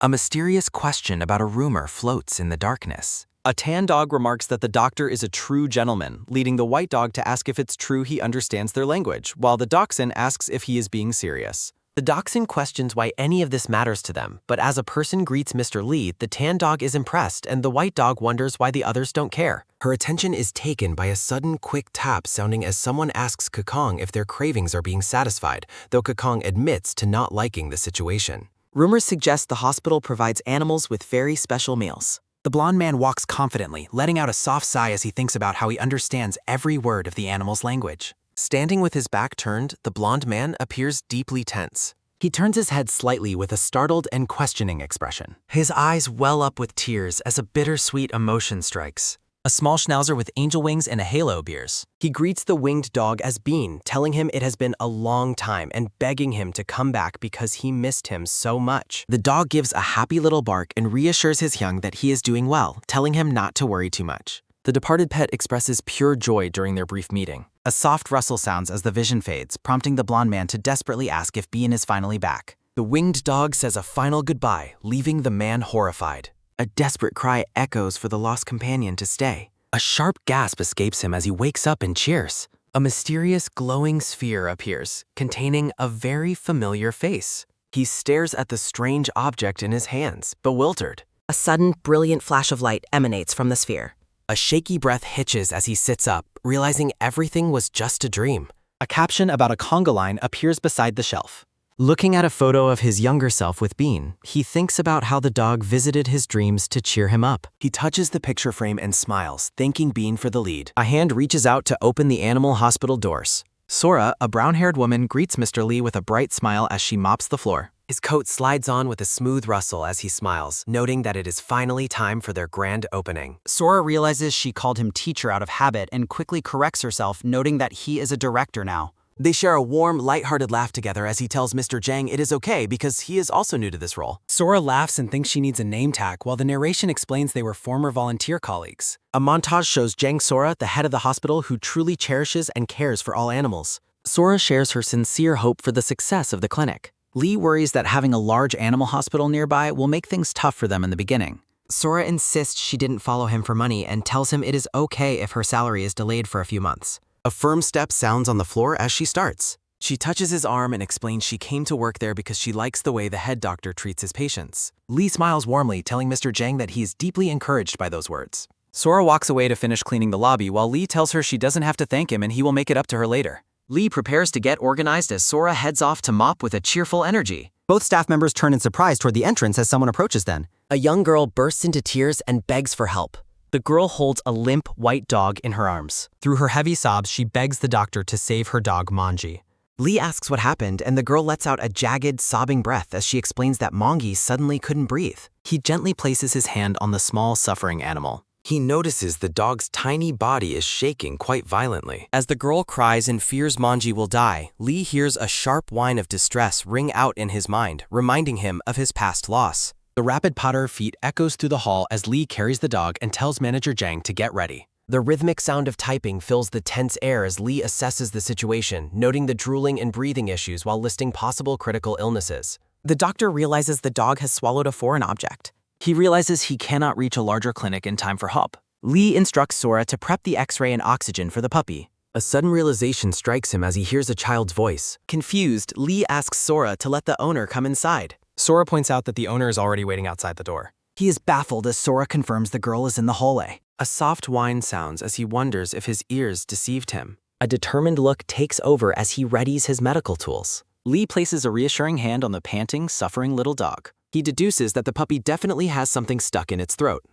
A mysterious question about a rumor floats in the darkness. A tan dog remarks that the doctor is a true gentleman, leading the white dog to ask if it's true he understands their language, while the dachshund asks if he is being serious. The dachshund questions why any of this matters to them, but as a person greets Mr. Lee, the tan dog is impressed and the white dog wonders why the others don't care. Her attention is taken by a sudden quick tap sounding as someone asks Kakong if their cravings are being satisfied, though Kakong admits to not liking the situation. Rumors suggest the hospital provides animals with very special meals. The blonde man walks confidently, letting out a soft sigh as he thinks about how he understands every word of the animal's language. Standing with his back turned, the blonde man appears deeply tense. He turns his head slightly with a startled and questioning expression. His eyes well up with tears as a bittersweet emotion strikes. A small schnauzer with angel wings and a halo appears. He greets the winged dog as Bean, telling him it has been a long time and begging him to come back because he missed him so much. The dog gives a happy little bark and reassures his young that he is doing well, telling him not to worry too much. The departed pet expresses pure joy during their brief meeting. A soft rustle sounds as the vision fades, prompting the blonde man to desperately ask if Bean is finally back. The winged dog says a final goodbye, leaving the man horrified. A desperate cry echoes for the lost companion to stay. A sharp gasp escapes him as he wakes up and cheers. A mysterious glowing sphere appears, containing a very familiar face. He stares at the strange object in his hands, bewildered. A sudden, brilliant flash of light emanates from the sphere. A shaky breath hitches as he sits up, realizing everything was just a dream. A caption about a conga line appears beside the shelf. Looking at a photo of his younger self with Bean, he thinks about how the dog visited his dreams to cheer him up. He touches the picture frame and smiles, thanking Bean for the lead. A hand reaches out to open the animal hospital doors. Sora, a brown-haired woman, greets Mr. Lee with a bright smile as she mops the floor. His coat slides on with a smooth rustle as he smiles, noting that it is finally time for their grand opening. Sora realizes she called him teacher out of habit and quickly corrects herself, noting that he is a director now. They share a warm, lighthearted laugh together as he tells Mr. Jang it is okay because he is also new to this role. Sora laughs and thinks she needs a name tag, while the narration explains they were former volunteer colleagues. A montage shows Jang Sora, the head of the hospital who truly cherishes and cares for all animals. Sora shares her sincere hope for the success of the clinic. Lee worries that having a large animal hospital nearby will make things tough for them in the beginning. Sora insists she didn't follow him for money and tells him it is okay if her salary is delayed for a few months. A firm step sounds on the floor as she starts. She touches his arm and explains she came to work there because she likes the way the head doctor treats his patients. Lee smiles warmly, telling Mr. Jang that he is deeply encouraged by those words. Sora walks away to finish cleaning the lobby while Lee tells her she doesn't have to thank him and he will make it up to her later. Lee prepares to get organized as Sora heads off to mop with a cheerful energy. Both staff members turn in surprise toward the entrance as someone approaches them. A young girl bursts into tears and begs for help. The girl holds a limp white dog in her arms. Through her heavy sobs, she begs the doctor to save her dog Manji. Lee asks what happened, and the girl lets out a jagged, sobbing breath as she explains that Mongi suddenly couldn't breathe. He gently places his hand on the small, suffering animal. He notices the dog's tiny body is shaking quite violently. As the girl cries and fears Manji will die, Lee hears a sharp whine of distress ring out in his mind, reminding him of his past loss. The rapid patter of feet echoes through the hall as Lee carries the dog and tells manager Jang to get ready. The rhythmic sound of typing fills the tense air as Lee assesses the situation, noting the drooling and breathing issues while listing possible critical illnesses. The doctor realizes the dog has swallowed a foreign object. He realizes he cannot reach a larger clinic in time for help. Lee instructs Sora to prep the X-ray and oxygen for the puppy. A sudden realization strikes him as he hears a child's voice. Confused, Lee asks Sora to let the owner come inside. Sora points out that the owner is already waiting outside the door. He is baffled as Sora confirms the girl is in the hallway. A soft whine sounds as he wonders if his ears deceived him. A determined look takes over as he readies his medical tools. Lee places a reassuring hand on the panting, suffering little dog. He deduces that the puppy definitely has something stuck in its throat.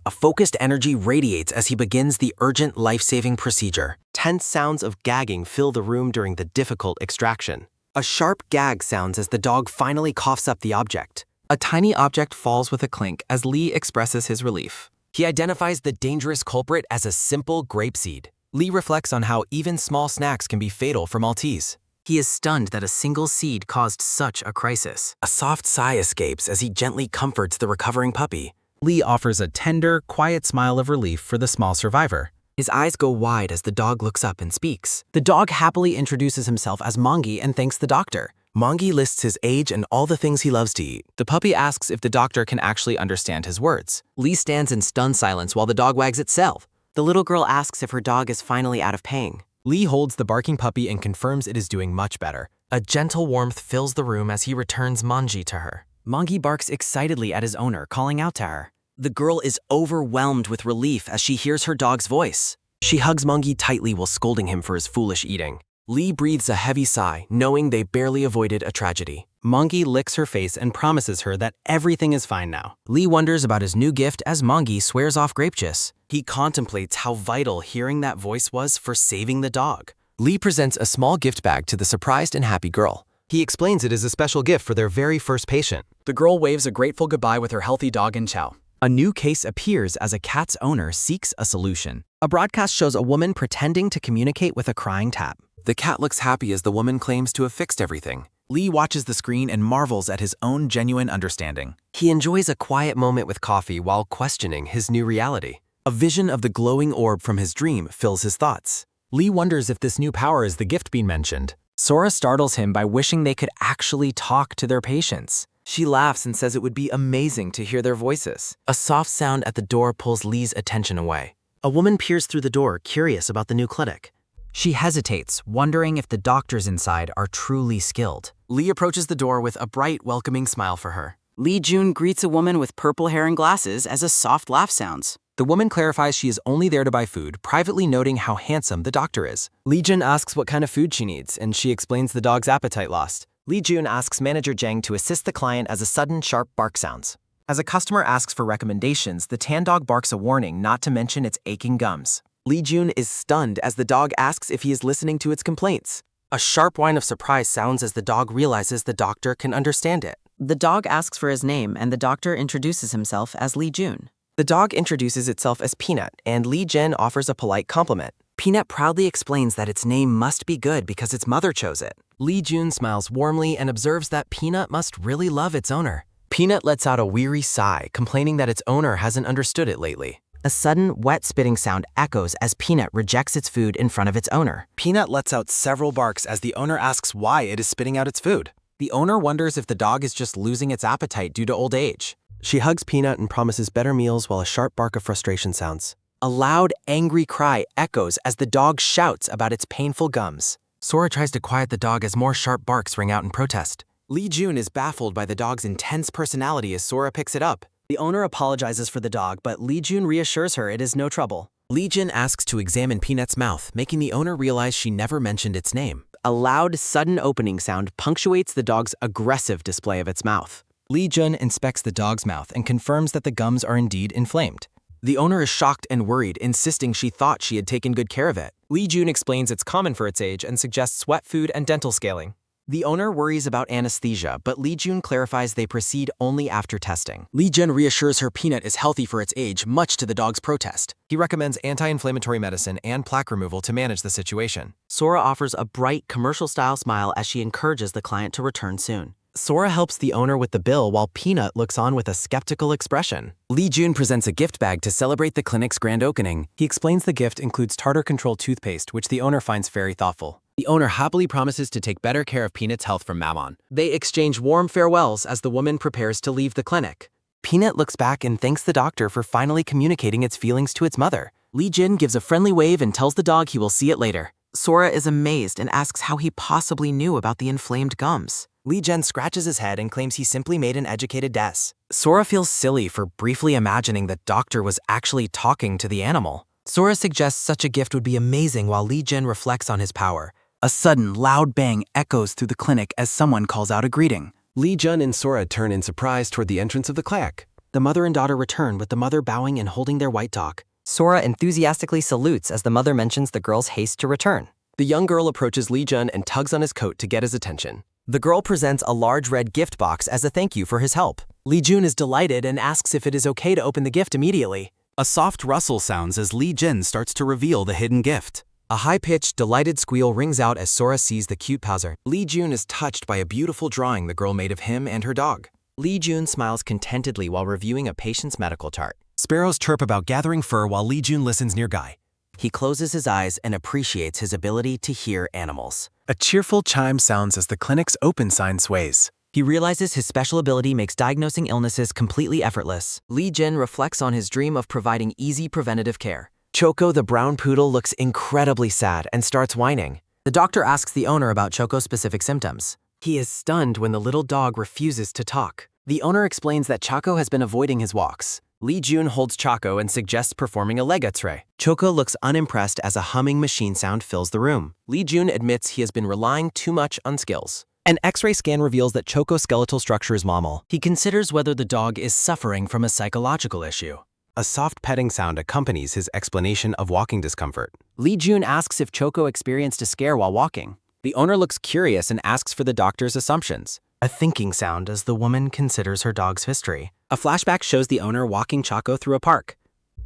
A focused energy radiates as he begins the urgent life-saving procedure. Tense sounds of gagging fill the room during the difficult extraction. A sharp gag sounds as the dog finally coughs up the object. A tiny object falls with a clink as Lee expresses his relief. He identifies the dangerous culprit as a simple grapeseed. Lee reflects on how even small snacks can be fatal for Maltese. He is stunned that a single seed caused such a crisis. A soft sigh escapes as he gently comforts the recovering puppy. Lee offers a tender, quiet smile of relief for the small survivor. His eyes go wide as the dog looks up and speaks. The dog happily introduces himself as Mongi and thanks the doctor. Mangi lists his age and all the things he loves to eat. The puppy asks if the doctor can actually understand his words. Lee stands in stunned silence while the dog wags itself. The little girl asks if her dog is finally out of pain. Lee holds the barking puppy and confirms it is doing much better. A gentle warmth fills the room as he returns Mangi to her. Mangi barks excitedly at his owner, calling out to her. The girl is overwhelmed with relief as she hears her dog's voice. She hugs Mangi tightly while scolding him for his foolish eating. Lee breathes a heavy sigh, knowing they barely avoided a tragedy. Mangi licks her face and promises her that everything is fine now. Lee wonders about his new gift as Mangi swears off grapejuice. He contemplates how vital hearing that voice was for saving the dog. Lee presents a small gift bag to the surprised and happy girl. He explains it is a special gift for their very first patient. The girl waves a grateful goodbye with her healthy dog in chow. A new case appears as a cat's owner seeks a solution. A broadcast shows a woman pretending to communicate with a crying cat. The cat looks happy as the woman claims to have fixed everything. Lee watches the screen and marvels at his own genuine understanding. He enjoys a quiet moment with coffee while questioning his new reality. A vision of the glowing orb from his dream fills his thoughts. Lee wonders if this new power is the gift being mentioned. Sora startles him by wishing they could actually talk to their patients. She laughs and says it would be amazing to hear their voices. A soft sound at the door pulls Lee's attention away. A woman peers through the door, curious about the new clinic. She hesitates, wondering if the doctors inside are truly skilled. Lee approaches the door with a bright, welcoming smile for her. Lee Jun greets a woman with purple hair and glasses as a soft laugh sounds. The woman clarifies she is only there to buy food, privately noting how handsome the doctor is. Lee Jun asks what kind of food she needs, and she explains the dog's appetite lost. Lee Jun asks manager Jang to assist the client as a sudden, sharp bark sounds. As a customer asks for recommendations, the tan dog barks a warning not to mention its aching gums. Lee Jun is stunned as the dog asks if he is listening to its complaints. A sharp whine of surprise sounds as the dog realizes the doctor can understand it. The dog asks for his name and the doctor introduces himself as Lee Jun. The dog introduces itself as Peanut, and Lee Jin offers a polite compliment. Peanut proudly explains that its name must be good because its mother chose it. Lee Jun smiles warmly and observes that Peanut must really love its owner. Peanut lets out a weary sigh, complaining that its owner hasn't understood it lately. A sudden, wet spitting sound echoes as Peanut rejects its food in front of its owner. Peanut lets out several barks as the owner asks why it is spitting out its food. The owner wonders if the dog is just losing its appetite due to old age. She hugs Peanut and promises better meals while a sharp bark of frustration sounds. A loud, angry cry echoes as the dog shouts about its painful gums. Sora tries to quiet the dog as more sharp barks ring out in protest. Lee Jun is baffled by the dog's intense personality as Sora picks it up. The owner apologizes for the dog, but Lee Jun reassures her it is no trouble. Lee Jin asks to examine Peanut's mouth, making the owner realize she never mentioned its name. A loud, sudden opening sound punctuates the dog's aggressive display of its mouth. Lee Jun inspects the dog's mouth and confirms that the gums are indeed inflamed. The owner is shocked and worried, insisting she thought she had taken good care of it. Lee Jun explains it's common for its age and suggests wet food and dental scaling. The owner worries about anesthesia, but Lee Jun clarifies they proceed only after testing. Lee Jun reassures her Peanut is healthy for its age, much to the dog's protest. He recommends anti-inflammatory medicine and plaque removal to manage the situation. Sora offers a bright, commercial-style smile as she encourages the client to return soon. Sora helps the owner with the bill while Peanut looks on with a skeptical expression. Lee Jun presents a gift bag to celebrate the clinic's grand opening. He explains the gift includes tartar control toothpaste, which the owner finds very thoughtful. The owner happily promises to take better care of Peanut's health from now on. They exchange warm farewells as the woman prepares to leave the clinic. Peanut looks back and thanks the doctor for finally communicating its feelings to its mother. Lee Jin gives a friendly wave and tells the dog he will see it later. Sora is amazed and asks how he possibly knew about the inflamed gums. Lee Jin scratches his head and claims he simply made an educated guess. Sora feels silly for briefly imagining the doctor was actually talking to the animal. Sora suggests such a gift would be amazing while Lee Jin reflects on his power. A sudden, loud bang echoes through the clinic as someone calls out a greeting. Lee Jun and Sora turn in surprise toward the entrance of the clinic. The mother and daughter return, with the mother bowing and holding their white dog. Sora enthusiastically salutes as the mother mentions the girl's haste to return. The young girl approaches Lee Jun and tugs on his coat to get his attention. The girl presents a large red gift box as a thank you for his help. Lee Jun is delighted and asks if it is okay to open the gift immediately. A soft rustle sounds as Lee Jin starts to reveal the hidden gift. A high-pitched, delighted squeal rings out as Sora sees the cute powser. Lee Jun is touched by a beautiful drawing the girl made of him and her dog. Lee Jun smiles contentedly while reviewing a patient's medical chart. Sparrows chirp about gathering fur while Lee Jun listens nearby. He closes his eyes and appreciates his ability to hear animals. A cheerful chime sounds as the clinic's open sign sways. He realizes his special ability makes diagnosing illnesses completely effortless. Lee Jin reflects on his dream of providing easy preventative care. Choco, the brown poodle, looks incredibly sad and starts whining. The doctor asks the owner about Choco's specific symptoms. He is stunned when the little dog refuses to talk. The owner explains that Choco has been avoiding his walks. Lee Jun holds Choco and suggests performing a leg x-ray. Choco looks unimpressed as a humming machine sound fills the room. Lee Jun admits he has been relying too much on skills. An x-ray scan reveals that Choco's skeletal structure is normal. He considers whether the dog is suffering from a psychological issue. A soft petting sound accompanies his explanation of walking discomfort. Lee Jun asks if Choco experienced a scare while walking. The owner looks curious and asks for the doctor's assumptions. A thinking sound as the woman considers her dog's history. A flashback shows the owner walking Choco through a park.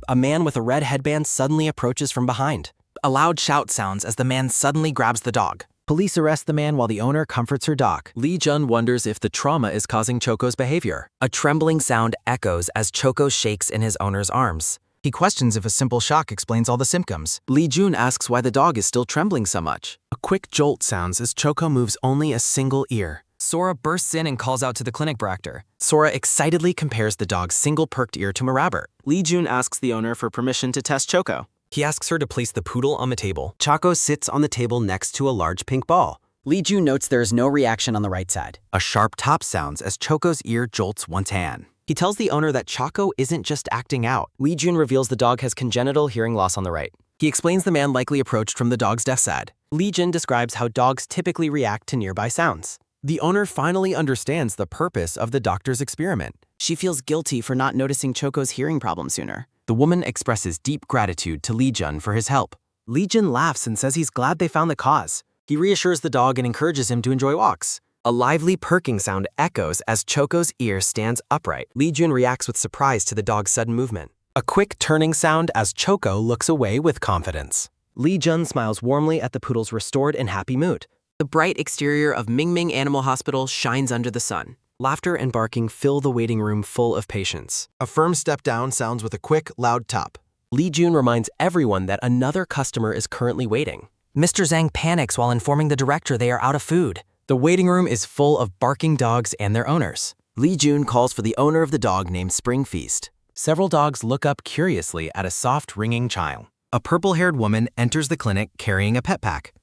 A man with a red headband suddenly approaches from behind. A loud shout sounds as the man suddenly grabs the dog. Police arrest the man while the owner comforts her dog. Lee Jun wonders if the trauma is causing Choco's behavior. A trembling sound echoes as Choco shakes in his owner's arms. He questions if a simple shock explains all the symptoms. Lee Jun asks why the dog is still trembling so much. A quick jolt sounds as Choco moves only a single ear. Sora bursts in and calls out to the clinic director. Sora excitedly compares the dog's single perked ear to Marabert. Lee Jun asks the owner for permission to test Choco. He asks her to place the poodle on the table. Choco sits on the table next to a large pink ball. Lee Jun notes there is no reaction on the right side. A sharp top sounds as Choco's ear jolts once again. He tells the owner that Choco isn't just acting out. Lee Jun reveals the dog has congenital hearing loss on the right. He explains the man likely approached from the dog's deaf side. Lee Jun describes how dogs typically react to nearby sounds. The owner finally understands the purpose of the doctor's experiment. She feels guilty for not noticing Choco's hearing problem sooner. The woman expresses deep gratitude to Lee Jun for his help. Lee Jun laughs and says he's glad they found the cause. He reassures the dog and encourages him to enjoy walks. A lively perking sound echoes as Choco's ear stands upright. Lee Jun reacts with surprise to the dog's sudden movement. A quick turning sound as Choco looks away with confidence. Lee Jun smiles warmly at the poodle's restored and happy mood. The bright exterior of Mingming Animal Hospital shines under the sun. Laughter and barking fill the waiting room full of patients. A firm step down sounds with a quick, loud top. Lee Jun reminds everyone that another customer is currently waiting. Mr. Zhang panics while informing the director they are out of food. The waiting room is full of barking dogs and their owners. Lee Jun calls for the owner of the dog named Spring Feast. Several dogs look up curiously at a soft ringing chime. A purple-haired woman enters the clinic carrying a pet pack.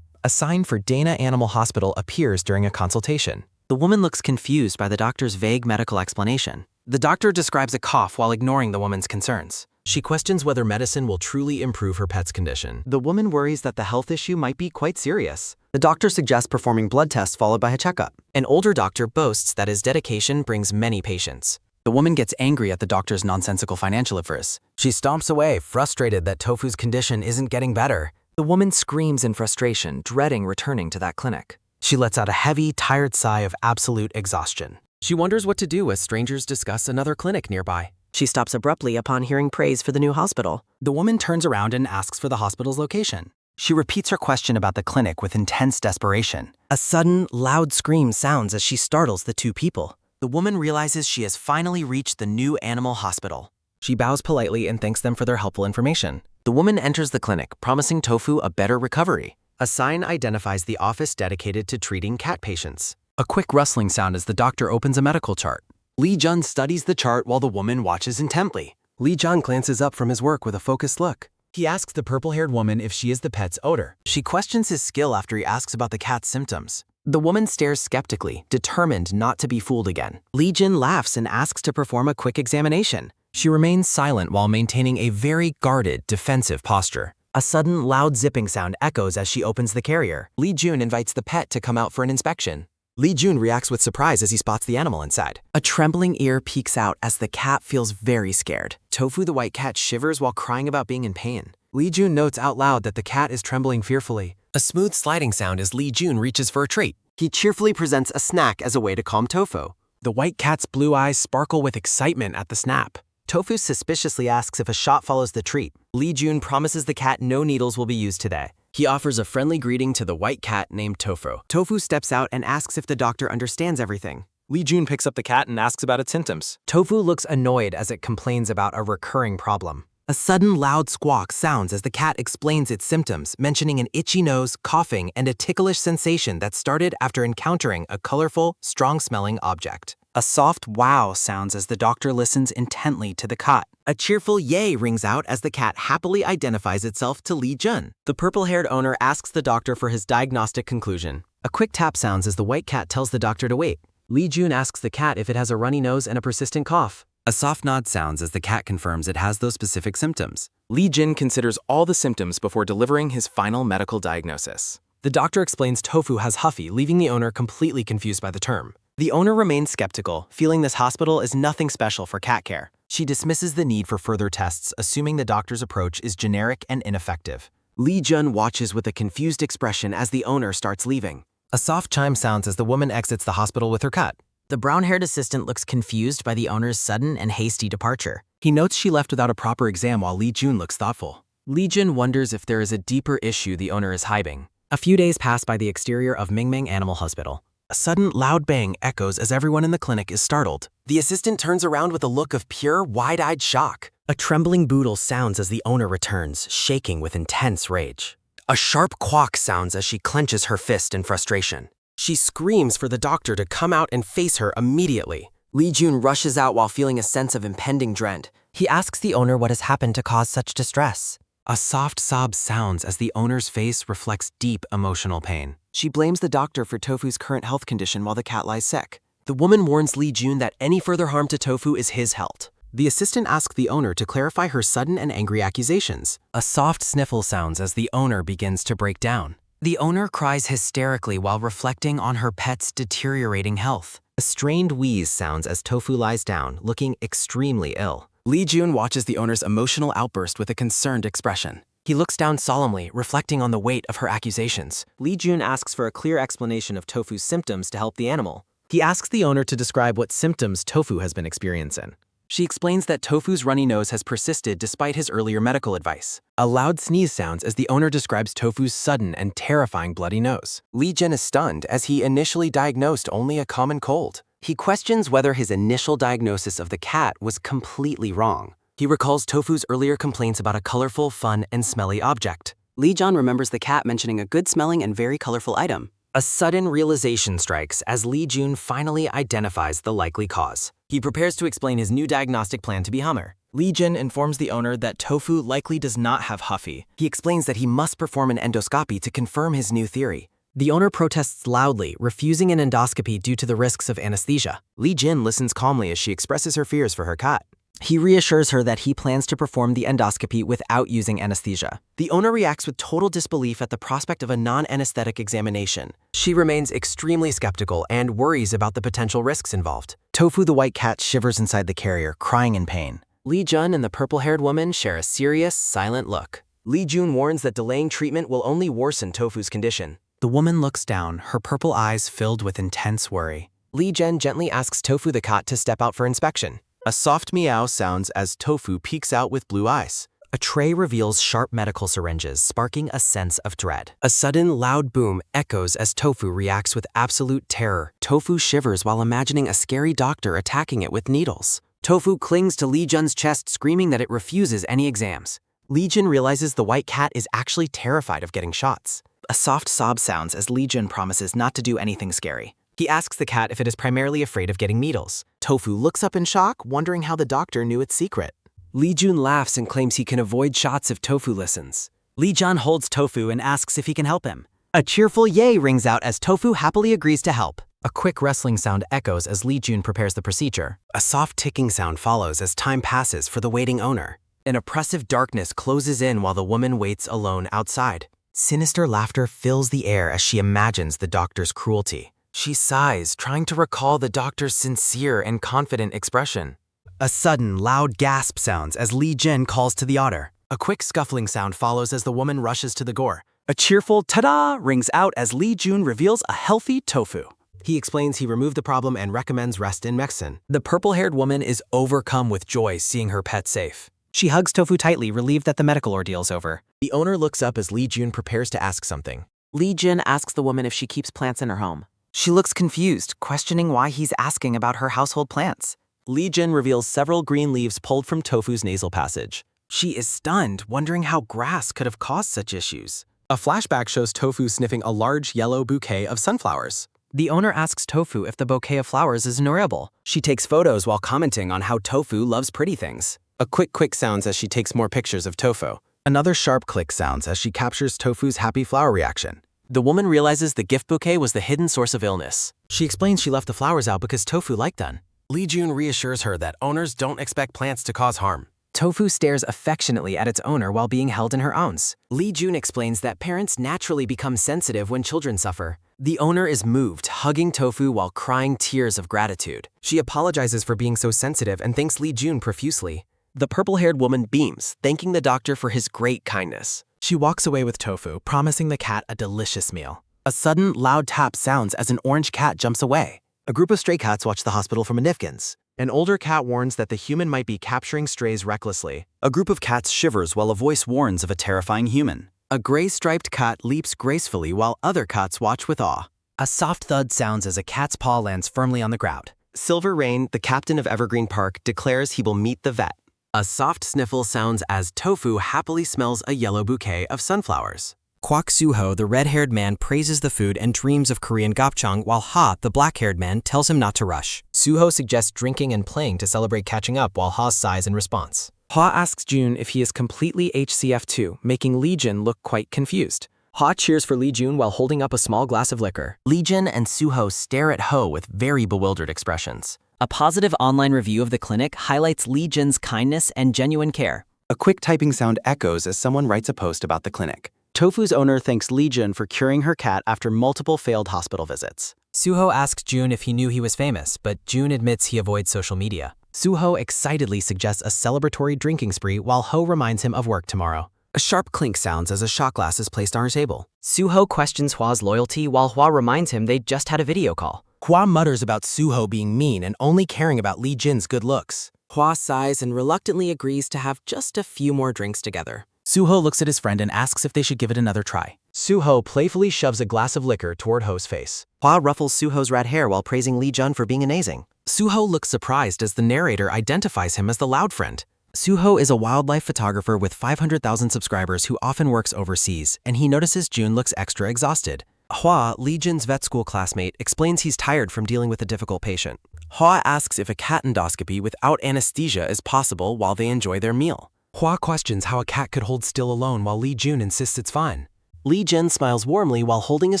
A sign for Dana Animal Hospital appears during a consultation. The woman looks confused by the doctor's vague medical explanation. The doctor describes a cough while ignoring the woman's concerns. She questions whether medicine will truly improve her pet's condition. The woman worries that the health issue might be quite serious. The doctor suggests performing blood tests followed by a checkup. An older doctor boasts that his dedication brings many patients. The woman gets angry at the doctor's nonsensical financial advice. She stomps away, frustrated that Tofu's condition isn't getting better. The woman screams in frustration, dreading returning to that clinic. She lets out a heavy, tired sigh of absolute exhaustion. She wonders what to do as strangers discuss another clinic nearby. She stops abruptly upon hearing praise for the new hospital. The woman turns around and asks for the hospital's location. She repeats her question about the clinic with intense desperation. A sudden, loud scream sounds as she startles the two people. The woman realizes she has finally reached the new animal hospital. She bows politely and thanks them for their helpful information. The woman enters the clinic, promising Tofu a better recovery. A sign identifies the office dedicated to treating cat patients. A quick rustling sound as the doctor opens a medical chart. Lee Jun studies the chart while the woman watches intently. Lee Jun glances up from his work with a focused look. He asks the purple-haired woman if she is the pet's owner. She questions his skill after he asks about the cat's symptoms. The woman stares skeptically, determined not to be fooled again. Lee Jun laughs and asks to perform a quick examination. She remains silent while maintaining a very guarded, defensive posture. A sudden, loud zipping sound echoes as she opens the carrier. Lee Jun invites the pet to come out for an inspection. Lee Jun reacts with surprise as he spots the animal inside. A trembling ear peeks out as the cat feels very scared. Tofu the white cat shivers while crying about being in pain. Lee Jun notes out loud that the cat is trembling fearfully. A smooth sliding sound as Lee Jun reaches for a treat. He cheerfully presents a snack as a way to calm Tofu. The white cat's blue eyes sparkle with excitement at the snap. Tofu suspiciously asks if a shot follows the treat. Lee Jun promises the cat no needles will be used today. He offers a friendly greeting to the white cat named Tofu. Tofu steps out and asks if the doctor understands everything. Lee Jun picks up the cat and asks about its symptoms. Tofu looks annoyed as it complains about a recurring problem. A sudden loud squawk sounds as the cat explains its symptoms, mentioning an itchy nose, coughing, and a ticklish sensation that started after encountering a colorful, strong-smelling object. A soft wow sounds as the doctor listens intently to the cot. A cheerful yay rings out as the cat happily identifies itself to Lee Jun. The purple-haired owner asks the doctor for his diagnostic conclusion. A quick tap sounds as the white cat tells the doctor to wait. Lee Jun asks the cat if it has a runny nose and a persistent cough. A soft nod sounds as the cat confirms it has those specific symptoms. Lee Jin considers all the symptoms before delivering his final medical diagnosis. The doctor explains Tofu has Huffy, leaving the owner completely confused by the term. The owner remains skeptical, feeling this hospital is nothing special for cat care. She dismisses the need for further tests, assuming the doctor's approach is generic and ineffective. Lee Jun watches with a confused expression as the owner starts leaving. A soft chime sounds as the woman exits the hospital with her cat. The brown-haired assistant looks confused by the owner's sudden and hasty departure. He notes she left without a proper exam while Lee Jun looks thoughtful. Lee Jin wonders if there is a deeper issue the owner is hiding. A few days pass by the exterior of Mingming Animal Hospital. A sudden, loud bang echoes as everyone in the clinic is startled. The assistant turns around with a look of pure, wide-eyed shock. A trembling boodle sounds as the owner returns, shaking with intense rage. A sharp quack sounds as she clenches her fist in frustration. She screams for the doctor to come out and face her immediately. Lee Jun rushes out while feeling a sense of impending dread. He asks the owner what has happened to cause such distress. A soft sob sounds as the owner's face reflects deep emotional pain. She blames the doctor for Tofu's current health condition while the cat lies sick. The woman warns Lee Jun that any further harm to Tofu is his health. The assistant asks the owner to clarify her sudden and angry accusations. A soft sniffle sounds as the owner begins to break down. The owner cries hysterically while reflecting on her pet's deteriorating health. A strained wheeze sounds as Tofu lies down, looking extremely ill. Lee Jun watches the owner's emotional outburst with a concerned expression. He looks down solemnly, reflecting on the weight of her accusations. Lee Jun asks for a clear explanation of Tofu's symptoms to help the animal. He asks the owner to describe what symptoms Tofu has been experiencing. She explains that Tofu's runny nose has persisted despite his earlier medical advice. A loud sneeze sounds as the owner describes Tofu's sudden and terrifying bloody nose. Lee Jin is stunned as he initially diagnosed only a common cold. He questions whether his initial diagnosis of the cat was completely wrong. He recalls Tofu's earlier complaints about a colorful, fun, and smelly object. Lee Jun remembers the cat mentioning a good-smelling and very colorful item. A sudden realization strikes as Lee Jun finally identifies the likely cause. He prepares to explain his new diagnostic plan to be Hummer. Lee Jin informs the owner that Tofu likely does not have Huffy. He explains that he must perform an endoscopy to confirm his new theory. The owner protests loudly, refusing an endoscopy due to the risks of anesthesia. Lee Jin listens calmly as she expresses her fears for her cat. He reassures her that he plans to perform the endoscopy without using anesthesia. The owner reacts with total disbelief at the prospect of a non-anesthetic examination. She remains extremely skeptical and worries about the potential risks involved. Tofu the white cat shivers inside the carrier, crying in pain. Lee Jun and the purple-haired woman share a serious, silent look. Lee Jun warns that delaying treatment will only worsen Tofu's condition. The woman looks down, her purple eyes filled with intense worry. Lee Jun gently asks Tofu the cat to step out for inspection. A soft meow sounds as Tofu peeks out with blue eyes. A tray reveals sharp medical syringes, sparking a sense of dread. A sudden, loud boom echoes as Tofu reacts with absolute terror. Tofu shivers while imagining a scary doctor attacking it with needles. Tofu clings to Lee Jun's chest, screaming that it refuses any exams. Lee Jun realizes the white cat is actually terrified of getting shots. A soft sob sounds as Lee Jun promises not to do anything scary. He asks the cat if it is primarily afraid of getting needles. Tofu looks up in shock, wondering how the doctor knew its secret. Lee Jun laughs and claims he can avoid shots if Tofu listens. Lee Jun holds Tofu and asks if he can help him. A cheerful yay rings out as Tofu happily agrees to help. A quick rustling sound echoes as Lee Jun prepares the procedure. A soft ticking sound follows as time passes for the waiting owner. An oppressive darkness closes in while the woman waits alone outside. Sinister laughter fills the air as she imagines the doctor's cruelty. She sighs, trying to recall the doctor's sincere and confident expression. A sudden, loud gasp sounds as Lee Jin calls to the otter. A quick scuffling sound follows as the woman rushes to the gore. A cheerful ta-da rings out as Lee Jun reveals a healthy Tofu. He explains he removed the problem and recommends rest in medicine. The purple-haired woman is overcome with joy seeing her pet safe. She hugs Tofu tightly, relieved that the medical ordeal's over. The owner looks up as Lee Jun prepares to ask something. Lee Jun asks the woman if she keeps plants in her home. She looks confused, questioning why he's asking about her household plants. Lee Jin reveals several green leaves pulled from Tofu's nasal passage. She is stunned, wondering how grass could have caused such issues. A flashback shows Tofu sniffing a large yellow bouquet of sunflowers. The owner asks Tofu if the bouquet of flowers is enjoyable. She takes photos while commenting on how Tofu loves pretty things. A quick sounds as she takes more pictures of Tofu. Another sharp click sounds as she captures Tofu's happy flower reaction. The woman realizes the gift bouquet was the hidden source of illness. She explains she left the flowers out because Tofu liked them. Lee Jun reassures her that owners don't expect plants to cause harm. Tofu stares affectionately at its owner while being held in her arms. Lee Jun explains that parents naturally become sensitive when children suffer. The owner is moved, hugging Tofu while crying tears of gratitude. She apologizes for being so sensitive and thanks Lee Jun profusely. The purple-haired woman beams, thanking the doctor for his great kindness. She walks away with Tofu, promising the cat a delicious meal. A sudden, loud tap sounds as an orange cat jumps away. A group of stray cats watch the hospital from a Nifkins. An older cat warns that the human might be capturing strays recklessly. A group of cats shivers while a voice warns of a terrifying human. A gray-striped cat leaps gracefully while other cats watch with awe. A soft thud sounds as a cat's paw lands firmly on the ground. Silver Rain, the captain of Evergreen Park, declares he will meet the vet. A soft sniffle sounds as Tofu happily smells a yellow bouquet of sunflowers. Kwak Suho, the red-haired man, praises the food and dreams of Korean gopchang, while Ha, the black-haired man, tells him not to rush. Suho suggests drinking and playing to celebrate catching up, while Ha sighs in response. Ha asks Jun if he is completely HCF2, making Lee Jun look quite confused. Ha cheers for Lee Jun while holding up a small glass of liquor. Lee Jun and Suho stare at Ho with very bewildered expressions. A positive online review of the clinic highlights Lee Jun's kindness and genuine care. A quick typing sound echoes as someone writes a post about the clinic. Tofu's owner thanks Lee Jun for curing her cat after multiple failed hospital visits. Suho asks Jun if he knew he was famous, but Jun admits he avoids social media. Suho excitedly suggests a celebratory drinking spree while Ho reminds him of work tomorrow. A sharp clink sounds as a shot glass is placed on her table. Suho questions Hwa's loyalty while Hwa reminds him they just had a video call. Hwa mutters about Suho being mean and only caring about Lee Jun's good looks. Hwa sighs and reluctantly agrees to have just a few more drinks together. Suho looks at his friend and asks if they should give it another try. Suho playfully shoves a glass of liquor toward Ho's face. Hwa ruffles Suho's red hair while praising Lee Jun for being amazing. Suho looks surprised as the narrator identifies him as the loud friend. Suho is a wildlife photographer with 500,000 subscribers who often works overseas, and he notices Jun looks extra exhausted. Hwa, Lee Jun's vet school classmate, explains he's tired from dealing with a difficult patient. Hwa asks if a cat endoscopy without anesthesia is possible while they enjoy their meal. Hwa questions how a cat could hold still alone while Lee Jun insists it's fine. Lee Jun smiles warmly while holding his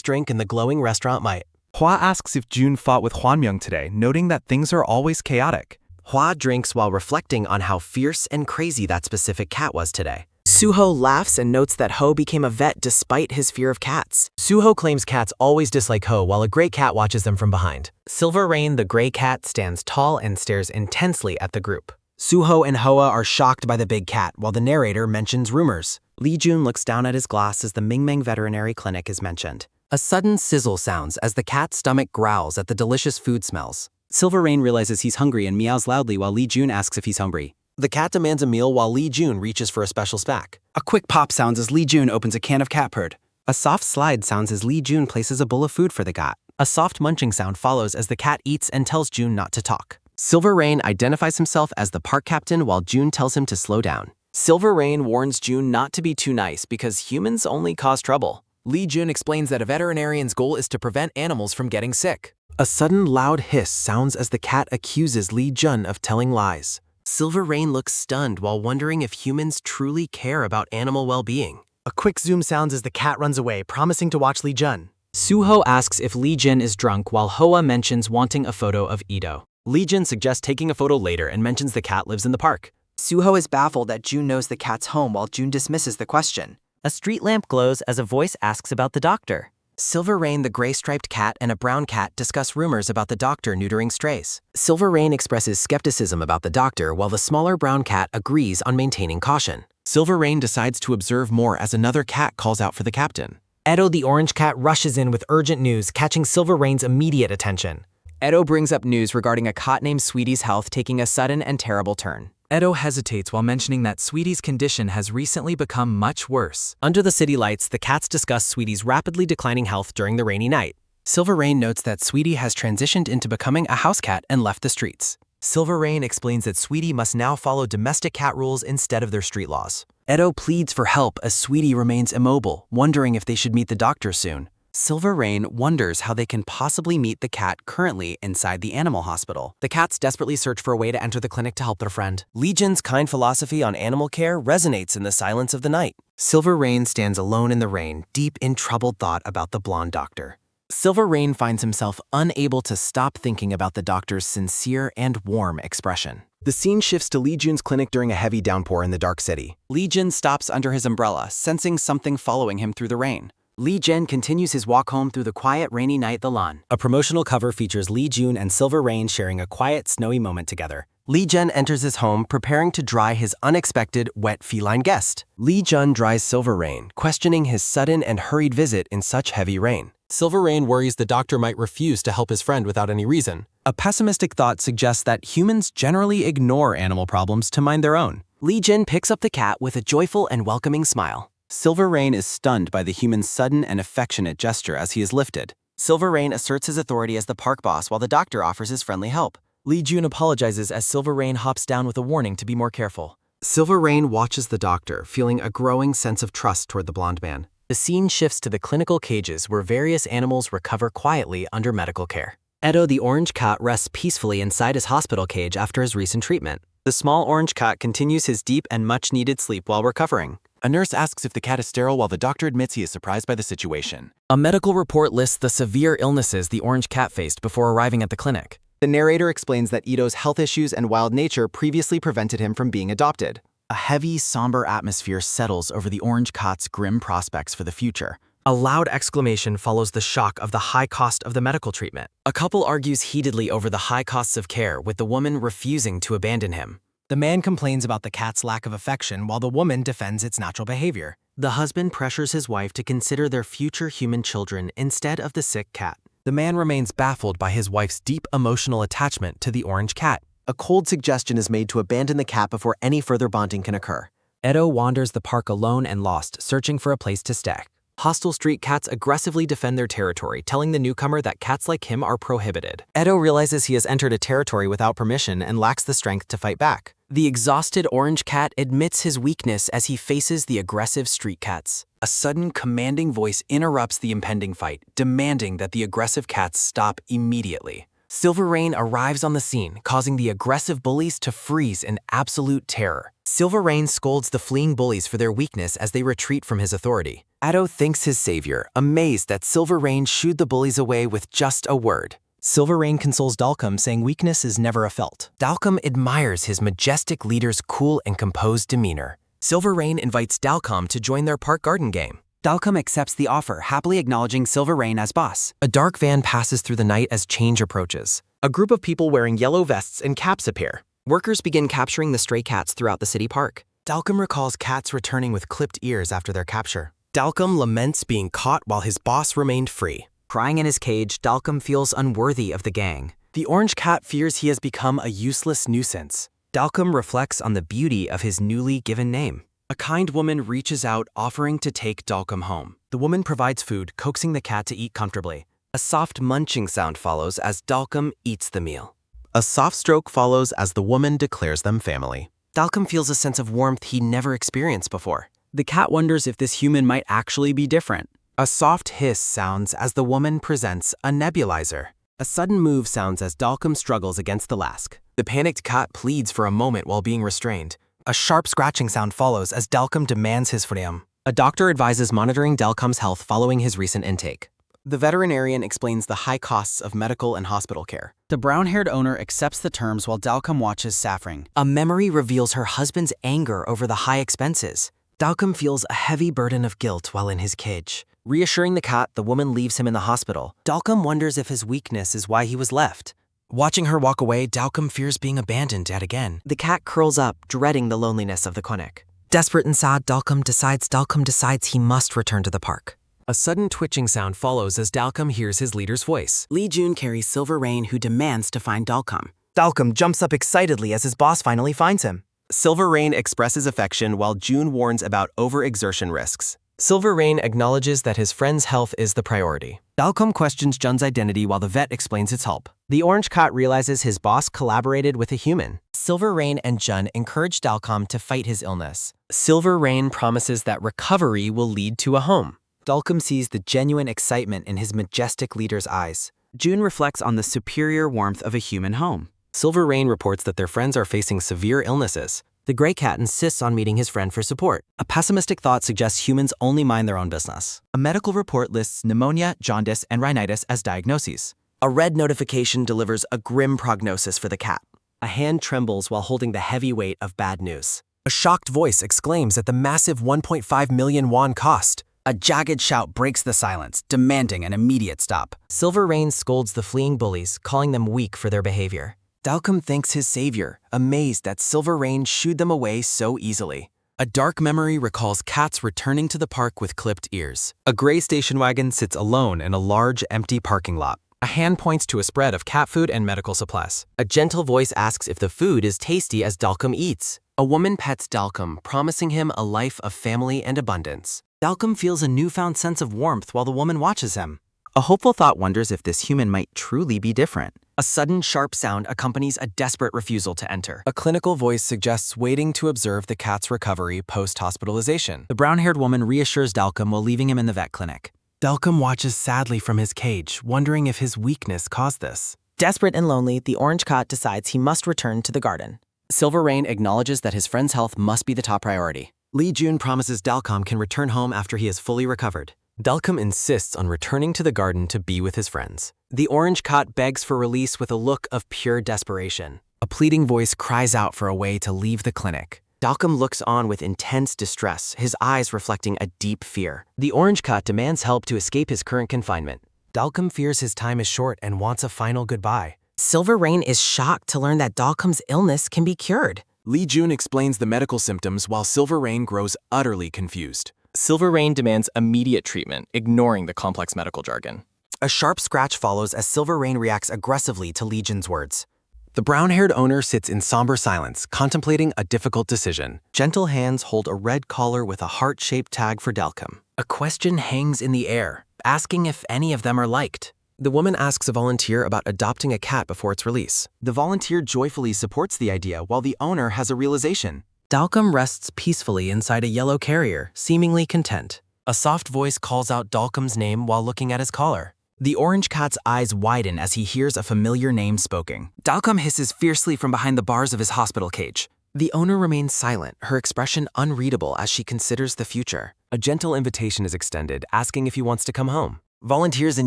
drink in the glowing restaurant mite. Hwa asks if Jun fought with Hwanmyeong today, noting that things are always chaotic. Hwa drinks while reflecting on how fierce and crazy that specific cat was today. Suho laughs and notes that Ho became a vet despite his fear of cats. Suho claims cats always dislike Ho while a gray cat watches them from behind. Silver Rain, the gray cat, stands tall and stares intensely at the group. Suho and Hoa are shocked by the big cat while the narrator mentions rumors. Lee Jun looks down at his glass as the Mingmeng Veterinary Clinic is mentioned. A sudden sizzle sounds as the cat's stomach growls at the delicious food smells. Silver Rain realizes he's hungry and meows loudly while Lee Jun asks if he's hungry. The cat demands a meal while Lee Jun reaches for a special snack. A quick pop sounds as Lee Jun opens a can of cat purd. A soft slide sounds as Lee Jun places a bowl of food for the cat. A soft munching sound follows as the cat eats and tells Jun not to talk. Silver Rain identifies himself as the park captain while Jun tells him to slow down. Silver Rain warns Jun not to be too nice because humans only cause trouble. Lee Jun explains that a veterinarian's goal is to prevent animals from getting sick. A sudden loud hiss sounds as the cat accuses Lee Jun of telling lies. Silver Rain looks stunned while wondering if humans truly care about animal well-being. A quick zoom sounds as the cat runs away, promising to watch Lee Jun. Suho asks if Lee Jun is drunk while Hoa mentions wanting a photo of Ito. Lee Jun suggests taking a photo later and mentions the cat lives in the park. Suho is baffled that Jun knows the cat's home while Jun dismisses the question. A street lamp glows as a voice asks about the doctor. Silver Rain, the gray-striped cat, and a brown cat discuss rumors about the doctor neutering strays. Silver Rain expresses skepticism about the doctor while the smaller brown cat agrees on maintaining caution. Silver Rain decides to observe more as another cat calls out for the captain. Edo the orange cat rushes in with urgent news, catching Silver Rain's immediate attention. Edo brings up news regarding a cat named Sweetie's health taking a sudden and terrible turn. Edo hesitates while mentioning that Sweetie's condition has recently become much worse. Under the city lights, the cats discuss Sweetie's rapidly declining health during the rainy night. Silver Rain notes that Sweetie has transitioned into becoming a house cat and left the streets. Silver Rain explains that Sweetie must now follow domestic cat rules instead of their street laws. Edo pleads for help as Sweetie remains immobile, wondering if they should meet the doctor soon. Silver Rain wonders how they can possibly meet the cat currently inside the animal hospital. The cats desperately search for a way to enter the clinic to help their friend. Legion's kind philosophy on animal care resonates in the silence of the night. Silver Rain stands alone in the rain, deep in troubled thought about the blonde doctor. Silver Rain finds himself unable to stop thinking about the doctor's sincere and warm expression. The scene shifts to Lee Jun's clinic during a heavy downpour in the dark city. Lee Jun stops under his umbrella, sensing something following him through the rain. Lee Jun continues his walk home through the quiet rainy night the lawn. A promotional cover features Lee Jun and Silver Rain sharing a quiet, snowy moment together. Lee Jun enters his home, preparing to dry his unexpected, wet feline guest. Lee Jun dries Silver Rain, questioning his sudden and hurried visit in such heavy rain. Silver Rain worries the doctor might refuse to help his friend without any reason. A pessimistic thought suggests that humans generally ignore animal problems to mind their own. Lee Jun picks up the cat with a joyful and welcoming smile. Silver Rain is stunned by the human's sudden and affectionate gesture as he is lifted. Silver Rain asserts his authority as the park boss while the doctor offers his friendly help. Lee Jun apologizes as Silver Rain hops down with a warning to be more careful. Silver Rain watches the doctor, feeling a growing sense of trust toward the blonde man. The scene shifts to the clinical cages where various animals recover quietly under medical care. Edo the orange cat rests peacefully inside his hospital cage after his recent treatment. The small orange cat continues his deep and much-needed sleep while recovering. A nurse asks if the cat is sterile while the doctor admits he is surprised by the situation. A medical report lists the severe illnesses the orange cat faced before arriving at the clinic. The narrator explains that Ito's health issues and wild nature previously prevented him from being adopted. A heavy, somber atmosphere settles over the orange cat's grim prospects for the future. A loud exclamation follows the shock of the high cost of the medical treatment. A couple argues heatedly over the high costs of care, with the woman refusing to abandon him. The man complains about the cat's lack of affection while the woman defends its natural behavior. The husband pressures his wife to consider their future human children instead of the sick cat. The man remains baffled by his wife's deep emotional attachment to the orange cat. A cold suggestion is made to abandon the cat before any further bonding can occur. Edo wanders the park alone and lost, searching for a place to stay. Hostile street cats aggressively defend their territory, telling the newcomer that cats like him are prohibited. Edo realizes he has entered a territory without permission and lacks the strength to fight back. The exhausted orange cat admits his weakness as he faces the aggressive street cats. A sudden, commanding voice interrupts the impending fight, demanding that the aggressive cats stop immediately. Silver Rain arrives on the scene, causing the aggressive bullies to freeze in absolute terror. Silver Rain scolds the fleeing bullies for their weakness as they retreat from his authority. Edo thanks his savior, amazed that Silver Rain shooed the bullies away with just a word. Silver Rain consoles Dalcum, saying weakness is never a felt. Dalcum admires his majestic leader's cool and composed demeanor. Silver Rain invites Dalcum to join their park garden game. Dalcum accepts the offer, happily acknowledging Silver Rain as boss. A dark van passes through the night as change approaches. A group of people wearing yellow vests and caps appear. Workers begin capturing the stray cats throughout the city park. Dalcum recalls cats returning with clipped ears after their capture. Dalcum laments being caught while his boss remained free. Crying in his cage, Dalcum feels unworthy of the gang. The orange cat fears he has become a useless nuisance. Dalcum reflects on the beauty of his newly given name. A kind woman reaches out, offering to take Dalcum home. The woman provides food, coaxing the cat to eat comfortably. A soft munching sound follows as Dalcum eats the meal. A soft stroke follows as the woman declares them family. Dalcum feels a sense of warmth he never experienced before. The cat wonders if this human might actually be different. A soft hiss sounds as the woman presents a nebulizer. A sudden move sounds as Dalcum struggles against the lask. The panicked cat pleads for a moment while being restrained. A sharp scratching sound follows as Dalcum demands his freedom. A doctor advises monitoring Dalcum's health following his recent intake. The veterinarian explains the high costs of medical and hospital care. The brown-haired owner accepts the terms while Dalcum watches suffering. A memory reveals her husband's anger over the high expenses. Dalcum feels a heavy burden of guilt while in his cage. Reassuring the cat, the woman leaves him in the hospital. Dalcum wonders if his weakness is why he was left. Watching her walk away, Dalcum fears being abandoned yet again. The cat curls up, dreading the loneliness of the clinic. Desperate and sad, Dalcum decides he must return to the park. A sudden twitching sound follows as Dalcum hears his leader's voice. Lee Jun carries Silver Rain, who demands to find Dalcum. Dalcum jumps up excitedly as his boss finally finds him. Silver Rain expresses affection while June warns about overexertion risks. Silver Rain acknowledges that his friend's health is the priority. Dalcum questions Jun's identity while the vet explains its help. The orange cat realizes his boss collaborated with a human. Silver Rain and Jun encourage Dalcom to fight his illness. Silver Rain promises that recovery will lead to a home. Dalcom sees the genuine excitement in his majestic leader's eyes. June reflects on the superior warmth of a human home. Silver Rain reports that their friends are facing severe illnesses. The gray cat insists on meeting his friend for support. A pessimistic thought suggests humans only mind their own business. A medical report lists pneumonia, jaundice, and rhinitis as diagnoses. A red notification delivers a grim prognosis for the cat. A hand trembles while holding the heavy weight of bad news. A shocked voice exclaims at the massive 1.5 million won cost. A jagged shout breaks the silence, demanding an immediate stop. Silver Rain scolds the fleeing bullies, calling them weak for their behavior. Dalcom thanks his savior, amazed that Silver Rain shooed them away so easily. A dark memory recalls cats returning to the park with clipped ears. A gray station wagon sits alone in a large, empty parking lot. A hand points to a spread of cat food and medical supplies. A gentle voice asks if the food is tasty as Dalcom eats. A woman pets Dalcom, promising him a life of family and abundance. Dalcom feels a newfound sense of warmth while the woman watches him. A hopeful thought wonders if this human might truly be different. A sudden sharp sound accompanies a desperate refusal to enter. A clinical voice suggests waiting to observe the cat's recovery post-hospitalization. The brown-haired woman reassures Dalcom while leaving him in the vet clinic. Dalcom watches sadly from his cage, wondering if his weakness caused this. Desperate and lonely, the orange cat decides he must return to the garden. Silver Rain acknowledges that his friend's health must be the top priority. Lee Jun promises Dalcom can return home after he is fully recovered. Dalcom insists on returning to the garden to be with his friends. The orange cat begs for release with a look of pure desperation. A pleading voice cries out for a way to leave the clinic. Dalcom looks on with intense distress, his eyes reflecting a deep fear. The orange cat demands help to escape his current confinement. Dalcom fears his time is short and wants a final goodbye. Silver Rain is shocked to learn that Dalcom's illness can be cured. Lee Jun explains the medical symptoms while Silver Rain grows utterly confused. Silver Rain demands immediate treatment, ignoring the complex medical jargon. A sharp scratch follows as Silver Rain reacts aggressively to Lee Jun's words. The brown-haired owner sits in somber silence, contemplating a difficult decision. Gentle hands hold a red collar with a heart-shaped tag for Dalcom. A question hangs in the air, asking if any of them are liked. The woman asks a volunteer about adopting a cat before its release. The volunteer joyfully supports the idea while the owner has a realization. Dalcom rests peacefully inside a yellow carrier, seemingly content. A soft voice calls out Dalcom's name while looking at his collar. The orange cat's eyes widen as he hears a familiar name spoken. Dalcom hisses fiercely from behind the bars of his hospital cage. The owner remains silent, her expression unreadable as she considers the future. A gentle invitation is extended, asking if he wants to come home. Volunteers in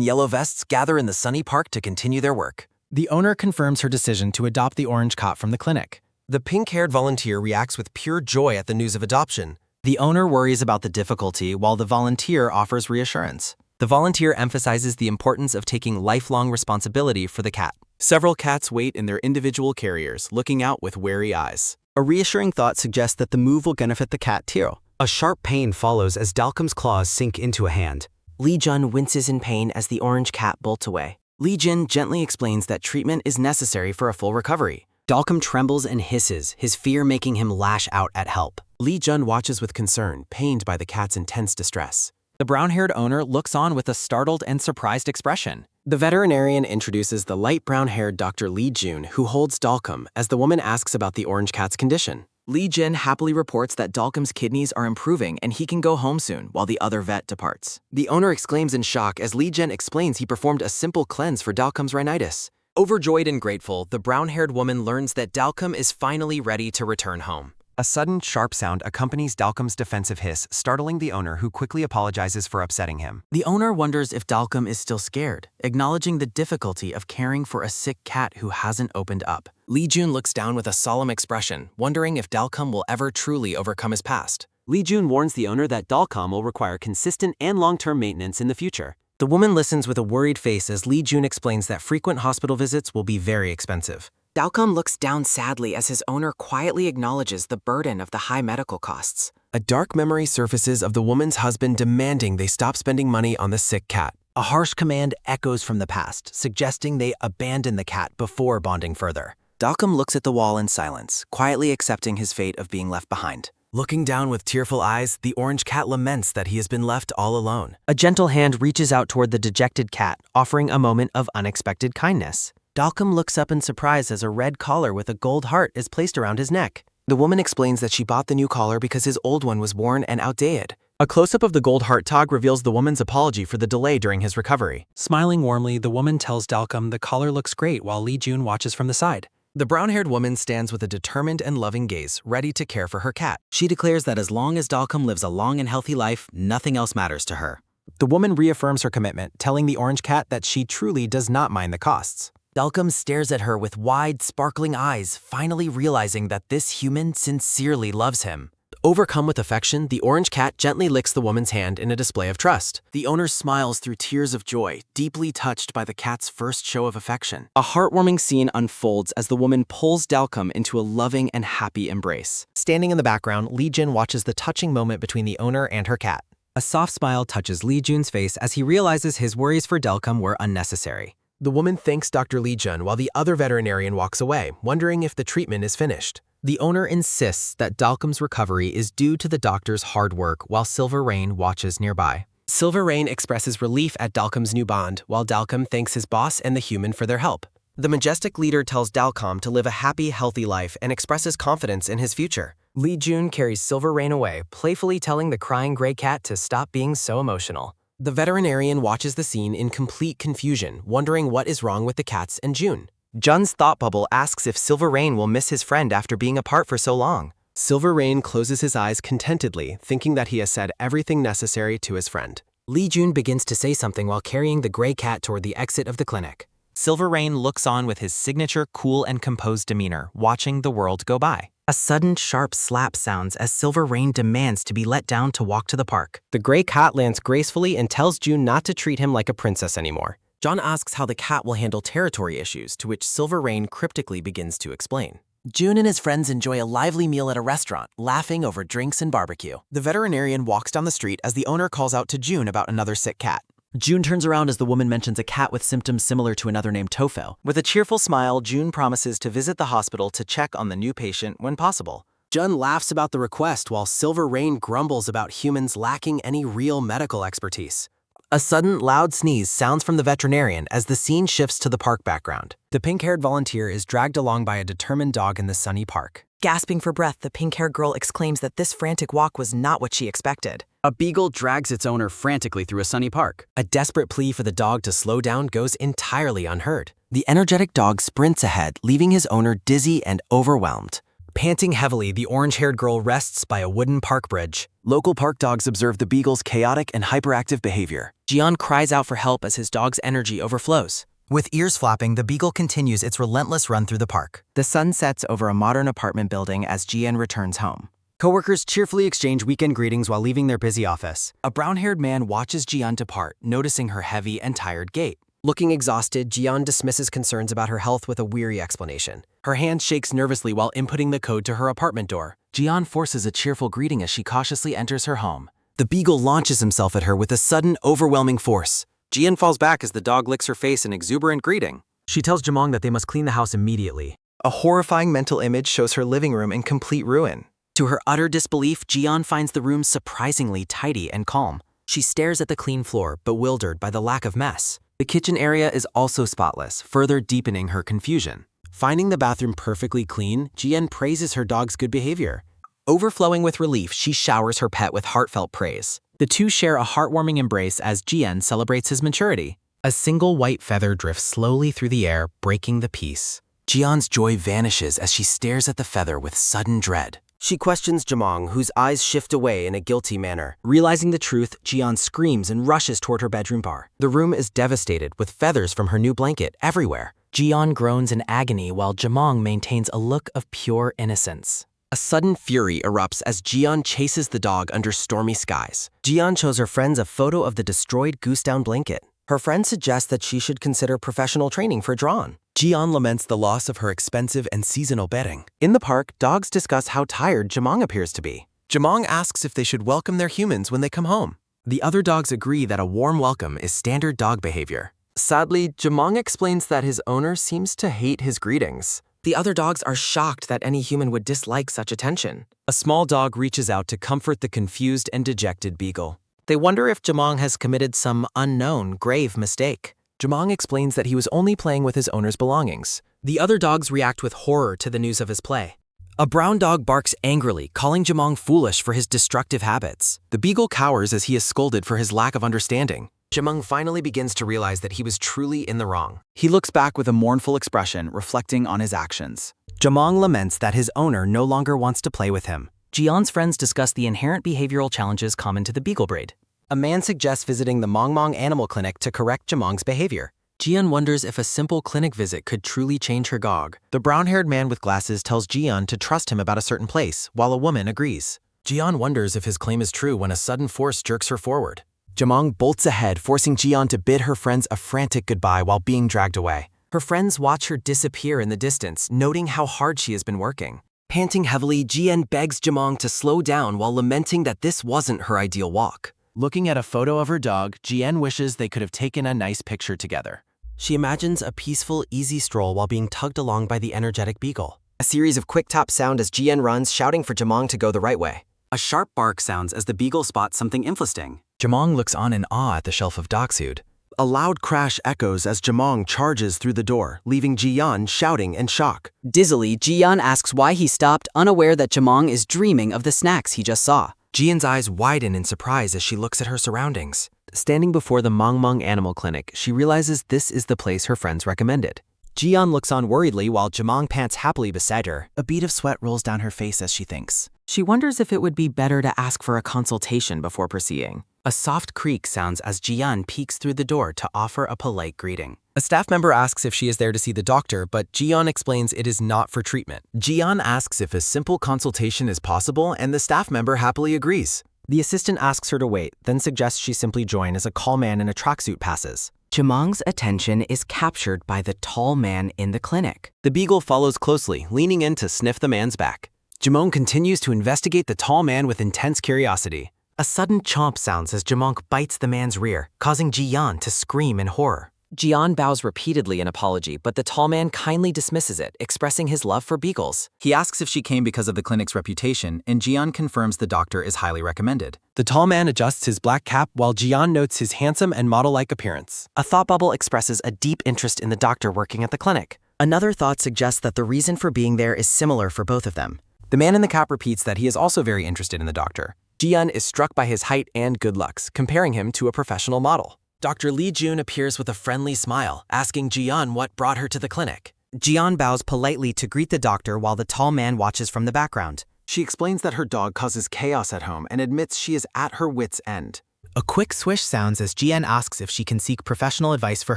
yellow vests gather in the sunny park to continue their work. The owner confirms her decision to adopt the orange cat from the clinic. The pink-haired volunteer reacts with pure joy at the news of adoption. The owner worries about the difficulty while the volunteer offers reassurance. The volunteer emphasizes the importance of taking lifelong responsibility for the cat. Several cats wait in their individual carriers, looking out with wary eyes. A reassuring thought suggests that the move will benefit the cat too. A sharp pain follows as Dalcom's claws sink into a hand. Lee Jun winces in pain as the orange cat bolts away. Lee Jin gently explains that treatment is necessary for a full recovery. Dalcom trembles and hisses, his fear making him lash out at help. Lee Jun watches with concern, pained by the cat's intense distress. The brown-haired owner looks on with a startled and surprised expression. The veterinarian introduces the light brown-haired Dr. Lee Jun, who holds Dalcom, as the woman asks about the orange cat's condition. Lee Jin happily reports that Dalcom's kidneys are improving and he can go home soon while the other vet departs. The owner exclaims in shock as Lee Jin explains he performed a simple cleanse for Dalcom's rhinitis. Overjoyed and grateful, the brown-haired woman learns that Dalcom is finally ready to return home. A sudden, sharp sound accompanies Dalcom's defensive hiss, startling the owner who quickly apologizes for upsetting him. The owner wonders if Dalcom is still scared, acknowledging the difficulty of caring for a sick cat who hasn't opened up. Lee Jun looks down with a solemn expression, wondering if Dalcom will ever truly overcome his past. Lee Jun warns the owner that Dalcom will require consistent and long-term maintenance in the future. The woman listens with a worried face as Lee Jun explains that frequent hospital visits will be very expensive. Dalcom looks down sadly as his owner quietly acknowledges the burden of the high medical costs. A dark memory surfaces of the woman's husband demanding they stop spending money on the sick cat. A harsh command echoes from the past, suggesting they abandon the cat before bonding further. Dalcom looks at the wall in silence, quietly accepting his fate of being left behind. Looking down with tearful eyes, the orange cat laments that he has been left all alone. A gentle hand reaches out toward the dejected cat, offering a moment of unexpected kindness. Dalcom looks up in surprise as a red collar with a gold heart is placed around his neck. The woman explains that she bought the new collar because his old one was worn and outdated. A close-up of the gold heart tag reveals the woman's apology for the delay during his recovery. Smiling warmly, the woman tells Dalcom the collar looks great while Lee Jun watches from the side. The brown-haired woman stands with a determined and loving gaze, ready to care for her cat. She declares that as long as Dalcom lives a long and healthy life, nothing else matters to her. The woman reaffirms her commitment, telling the orange cat that she truly does not mind the costs. Dalcom stares at her with wide, sparkling eyes, finally realizing that this human sincerely loves him. Overcome with affection, the orange cat gently licks the woman's hand in a display of trust. The owner smiles through tears of joy, deeply touched by the cat's first show of affection. A heartwarming scene unfolds as the woman pulls Dalcom into a loving and happy embrace. Standing in the background, Lee Jun watches the touching moment between the owner and her cat. A soft smile touches Lee Jun's face as he realizes his worries for Dalcom were unnecessary. The woman thanks Dr. Lee Jun while the other veterinarian walks away, wondering if the treatment is finished. The owner insists that Dalcom's recovery is due to the doctor's hard work while Silver Rain watches nearby. Silver Rain expresses relief at Dalcom's new bond, while Dalcom thanks his boss and the human for their help. The majestic leader tells Dalcom to live a happy, healthy life and expresses confidence in his future. Lee Jun carries Silver Rain away, playfully telling the crying gray cat to stop being so emotional. The veterinarian watches the scene in complete confusion, wondering what is wrong with the cats and Jun. Jun's thought bubble asks if Silver Rain will miss his friend after being apart for so long. Silver Rain closes his eyes contentedly, thinking that he has said everything necessary to his friend. Lee Jun begins to say something while carrying the gray cat toward the exit of the clinic. Silver Rain looks on with his signature cool and composed demeanor, watching the world go by. A sudden sharp slap sounds as Silver Rain demands to be let down to walk to the park. The gray cat lands gracefully and tells Jun not to treat him like a princess anymore. John asks how the cat will handle territory issues, to which Silver Rain cryptically begins to explain. Jun and his friends enjoy a lively meal at a restaurant, laughing over drinks and barbecue. The veterinarian walks down the street as the owner calls out to Jun about another sick cat. Jun turns around as the woman mentions a cat with symptoms similar to another named Tofu. With a cheerful smile, Jun promises to visit the hospital to check on the new patient when possible. Jun laughs about the request while Silver Rain grumbles about humans lacking any real medical expertise. A sudden, loud sneeze sounds from the veterinarian as the scene shifts to the park background. The pink-haired volunteer is dragged along by a determined dog in the sunny park. Gasping for breath, the pink-haired girl exclaims that this frantic walk was not what she expected. A beagle drags its owner frantically through a sunny park. A desperate plea for the dog to slow down goes entirely unheard. The energetic dog sprints ahead, leaving his owner dizzy and overwhelmed. Panting heavily, the orange-haired girl rests by a wooden park bridge. Local park dogs observe the beagle's chaotic and hyperactive behavior. Jian cries out for help as his dog's energy overflows. With ears flapping, the beagle continues its relentless run through the park. The sun sets over a modern apartment building as Jian returns home. Coworkers cheerfully exchange weekend greetings while leaving their busy office. A brown-haired man watches Jian depart, noticing her heavy and tired gait. Looking exhausted, Jian dismisses concerns about her health with a weary explanation. Her hand shakes nervously while inputting the code to her apartment door. Jian forces a cheerful greeting as she cautiously enters her home. The beagle launches himself at her with a sudden, overwhelming force. Jian falls back as the dog licks her face in exuberant greeting. She tells Jamong that they must clean the house immediately. A horrifying mental image shows her living room in complete ruin. To her utter disbelief, Jian finds the room surprisingly tidy and calm. She stares at the clean floor, bewildered by the lack of mess. The kitchen area is also spotless, further deepening her confusion. Finding the bathroom perfectly clean, Jian praises her dog's good behavior. Overflowing with relief, she showers her pet with heartfelt praise. The two share a heartwarming embrace as Jian celebrates his maturity. A single white feather drifts slowly through the air, breaking the peace. Jian's joy vanishes as she stares at the feather with sudden dread. She questions Jamong, whose eyes shift away in a guilty manner. Realizing the truth, Jian screams and rushes toward her bedroom bar. The room is devastated, with feathers from her new blanket everywhere. Jian groans in agony while Jamong maintains a look of pure innocence. A sudden fury erupts as Jian chases the dog under stormy skies. Jian shows her friends a photo of the destroyed goose-down blanket. Her friends suggest that she should consider professional training for drawn. Jian laments the loss of her expensive and seasonal bedding. In the park, dogs discuss how tired Jamong appears to be. Jamong asks if they should welcome their humans when they come home. The other dogs agree that a warm welcome is standard dog behavior. Sadly, Jamong explains that his owner seems to hate his greetings. The other dogs are shocked that any human would dislike such attention. A small dog reaches out to comfort the confused and dejected beagle. They wonder if Jamong has committed some unknown, grave mistake. Jamong explains that he was only playing with his owner's belongings. The other dogs react with horror to the news of his play. A brown dog barks angrily, calling Jamong foolish for his destructive habits. The beagle cowers as he is scolded for his lack of understanding. Jamong finally begins to realize that he was truly in the wrong. He looks back with a mournful expression, reflecting on his actions. Jamong laments that his owner no longer wants to play with him. Jian's friends discuss the inherent behavioral challenges common to the beagle breed. A man suggests visiting the Mongmong Animal Clinic to correct Jamong's behavior. Jian wonders if a simple clinic visit could truly change her dog. The brown-haired man with glasses tells Jian to trust him about a certain place, while a woman agrees. Jian wonders if his claim is true when a sudden force jerks her forward. Jamong bolts ahead, forcing Jian to bid her friends a frantic goodbye while being dragged away. Her friends watch her disappear in the distance, noting how hard she has been working. Panting heavily, Jian begs Jamong to slow down while lamenting that this wasn't her ideal walk. Looking at a photo of her dog, Jian wishes they could have taken a nice picture together. She imagines a peaceful, easy stroll while being tugged along by the energetic beagle. A series of quick taps sound as Jian runs, shouting for Jamong to go the right way. A sharp bark sounds as the beagle spots something interesting. Jamong looks on in awe at the shelf of dog food. A loud crash echoes as Jamong charges through the door, leaving Jian shouting in shock. Dizzily, Jian asks why he stopped, unaware that Jamong is dreaming of the snacks he just saw. Jian's eyes widen in surprise as she looks at her surroundings. Standing before the Mongmong Animal Clinic, she realizes this is the place her friends recommended. Jian looks on worriedly while Jamong pants happily beside her. A bead of sweat rolls down her face as she thinks. She wonders if it would be better to ask for a consultation before proceeding. A soft creak sounds as Jian peeks through the door to offer a polite greeting. A staff member asks if she is there to see the doctor, but Jian explains it is not for treatment. Jian asks if a simple consultation is possible, and the staff member happily agrees. The assistant asks her to wait, then suggests she simply join as a tall man in a tracksuit passes. Jamong's attention is captured by the tall man in the clinic. The beagle follows closely, leaning in to sniff the man's back. Jamong continues to investigate the tall man with intense curiosity. A sudden chomp sounds as Jamong bites the man's rear, causing Jian to scream in horror. Jian bows repeatedly in apology, but the tall man kindly dismisses it, expressing his love for beagles. He asks if she came because of the clinic's reputation, and Jian confirms the doctor is highly recommended. The tall man adjusts his black cap while Jian notes his handsome and model-like appearance. A thought bubble expresses a deep interest in the doctor working at the clinic. Another thought suggests that the reason for being there is similar for both of them. The man in the cap repeats that he is also very interested in the doctor. Jian is struck by his height and good looks, comparing him to a professional model. Dr. Li Jun appears with a friendly smile, asking Jian what brought her to the clinic. Jian bows politely to greet the doctor while the tall man watches from the background. She explains that her dog causes chaos at home and admits she is at her wit's end. A quick swish sounds as Jian asks if she can seek professional advice for